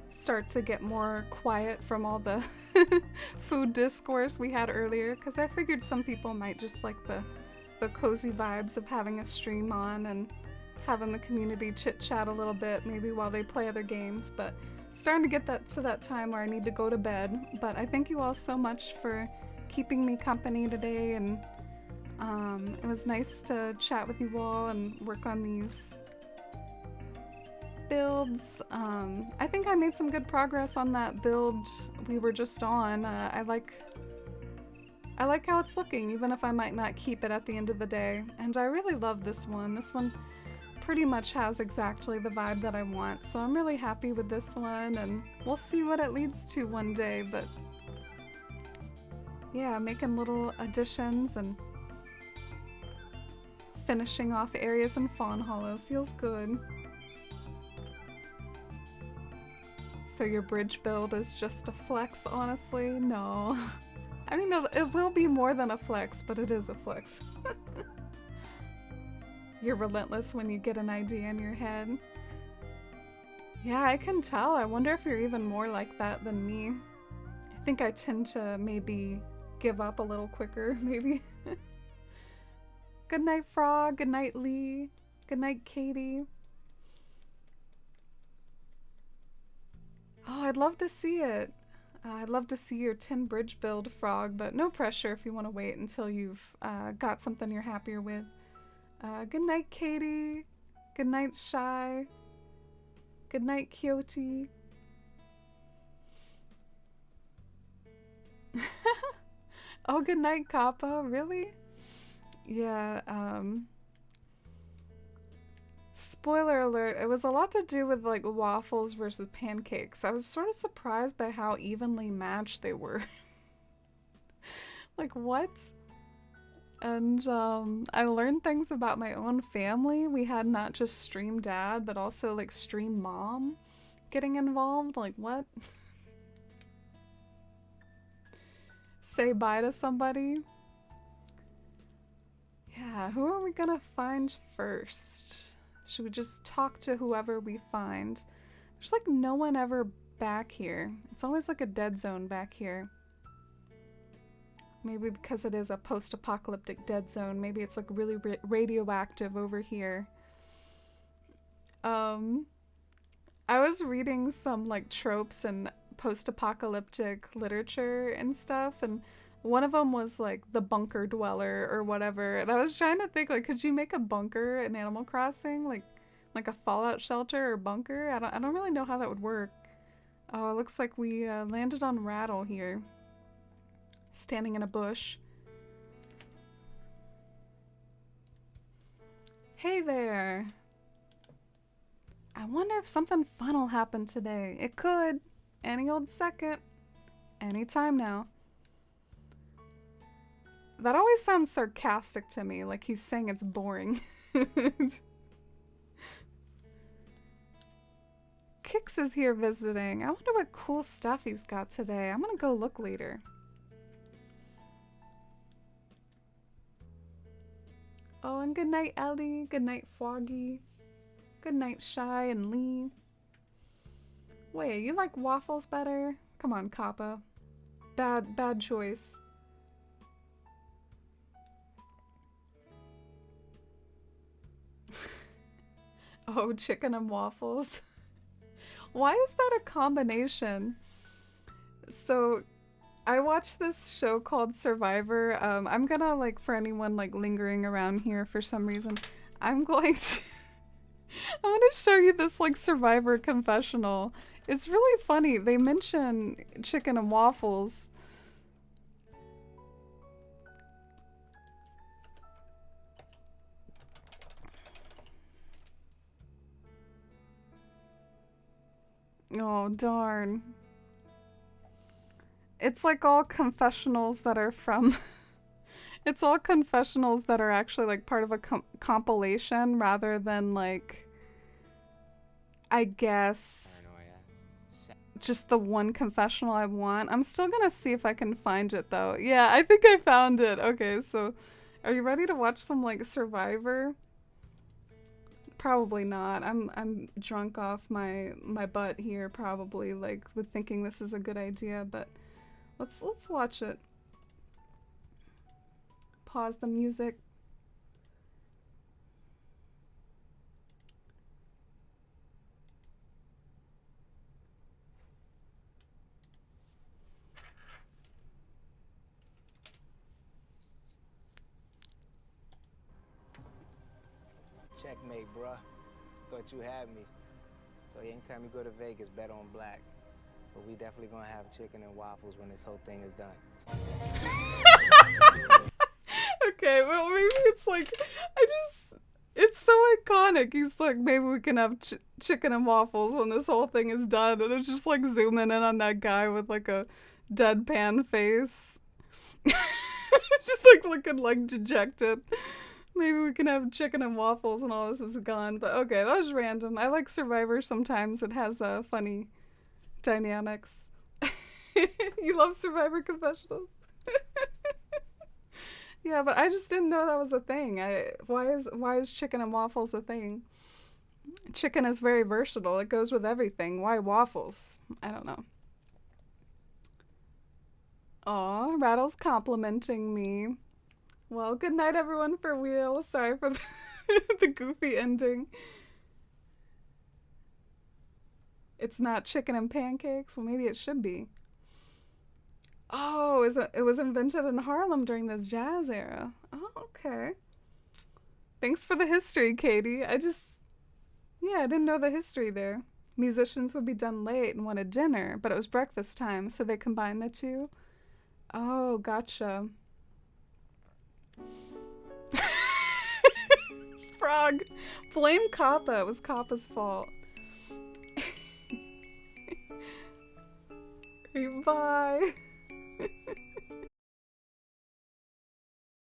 start to get more quiet from all the food discourse we had earlier, because I figured some people might just like the cozy vibes of having a stream on and having the community chit-chat a little bit, maybe while they play other games, but starting to get that to that time where I need to go to bed. But I thank you all so much for keeping me company today, and it was nice to chat with you all and work on these builds. I think I made some good progress on that build we were just on. I like how it's looking, even if I might not keep it at the end of the day. And I really love this one. This one pretty much has exactly the vibe that I want, so I'm really happy with this one, and we'll see what it leads to one day. But yeah, making little additions and finishing off areas in Fawnhollow feels good. So your bridge build is just a flex, honestly? No. I mean, it will be more than a flex, but it is a flex. You're relentless when you get an idea in your head. Yeah, I can tell. I wonder if you're even more like that than me. I think I tend to maybe give up a little quicker, maybe. Good night, Frog. Good night, Lee. Good night, Katie. Oh, I'd love to see it. I'd love to see your tin bridge build, Frog, but no pressure if you want to wait until you've got something you're happier with. Good night, Katie. Good night, Shy. Good night, Kyoti. Oh, good night, Kappa. Really? Yeah, spoiler alert, it was a lot to do with like waffles versus pancakes. I was sort of surprised by how evenly matched they were. Like, what? And I learned things about my own family. We had not just stream dad, but also like stream mom getting involved. Like, what? Say bye to somebody? Yeah, who are we gonna find first? Should we just talk to whoever we find? There's like no one ever back here. It's always like a dead zone back here. Maybe because it is a post-apocalyptic dead zone. Maybe it's like really radioactive over here. I was reading some like tropes and post-apocalyptic literature and stuff, and one of them was like the bunker dweller or whatever, and I was trying to think, like, could you make a bunker in Animal Crossing, like a fallout shelter or bunker? I don't really know how that would work. Oh, it looks like we landed on Rattle here, standing in a bush. Hey there. I wonder if something fun will happen today. It could. Any old second. Anytime now. That always sounds sarcastic to me, like he's saying it's boring. Kix is here visiting. I wonder what cool stuff he's got today. I'm gonna go look later. Oh, and good night, Ellie. Good night, Foggy. Good night, Shy and Lee. Wait, you like waffles better? Come on, Kappa. Bad choice. Oh, chicken and waffles. Why is that a combination? So, I watched this show called Survivor. I'm gonna, like, for anyone, like, lingering around here for some reason, I'm going to... I want to show you this, like, Survivor confessional. It's really funny. They mention chicken and waffles. Oh, darn. It's like all confessionals that are from it's all confessionals that are actually like part of a compilation rather than like I guess just the one confessional I want. I'm still gonna see if I can find it though. Yeah, I think I found it. Okay, so are you ready to watch some like Survivor? Probably not. I'm drunk off my butt here probably, like with thinking this is a good idea, but let's watch it. Pause the music. Checkmate, bruh. Thought you had me. So anytime you go to Vegas, bet on black. But we definitely gonna have chicken and waffles when this whole thing is done. Okay, well maybe it's like, it's so iconic. He's like, maybe we can have chicken and waffles when this whole thing is done. And it's just like zooming in on that guy with like a deadpan face. Just like looking like dejected. Maybe we can have chicken and waffles when all this is gone. But okay, that was random. I like Survivor sometimes. It has funny dynamics. You love Survivor confessionals? Yeah, but I just didn't know that was a thing. Why is chicken and waffles a thing? Chicken is very versatile. It goes with everything. Why waffles? I don't know. Aw, Rattle's complimenting me. Well, good night everyone for Wheel. Sorry for the goofy ending. It's not chicken and pancakes? Well, maybe it should be. Oh, it was invented in Harlem during this jazz era. Oh, okay. Thanks for the history, Katie. Yeah, I didn't know the history there. Musicians would be done late and wanted dinner, but it was breakfast time, so they combined the two. Oh, gotcha. Frog. Blame Kappa. It was Kappa's fault. Bye.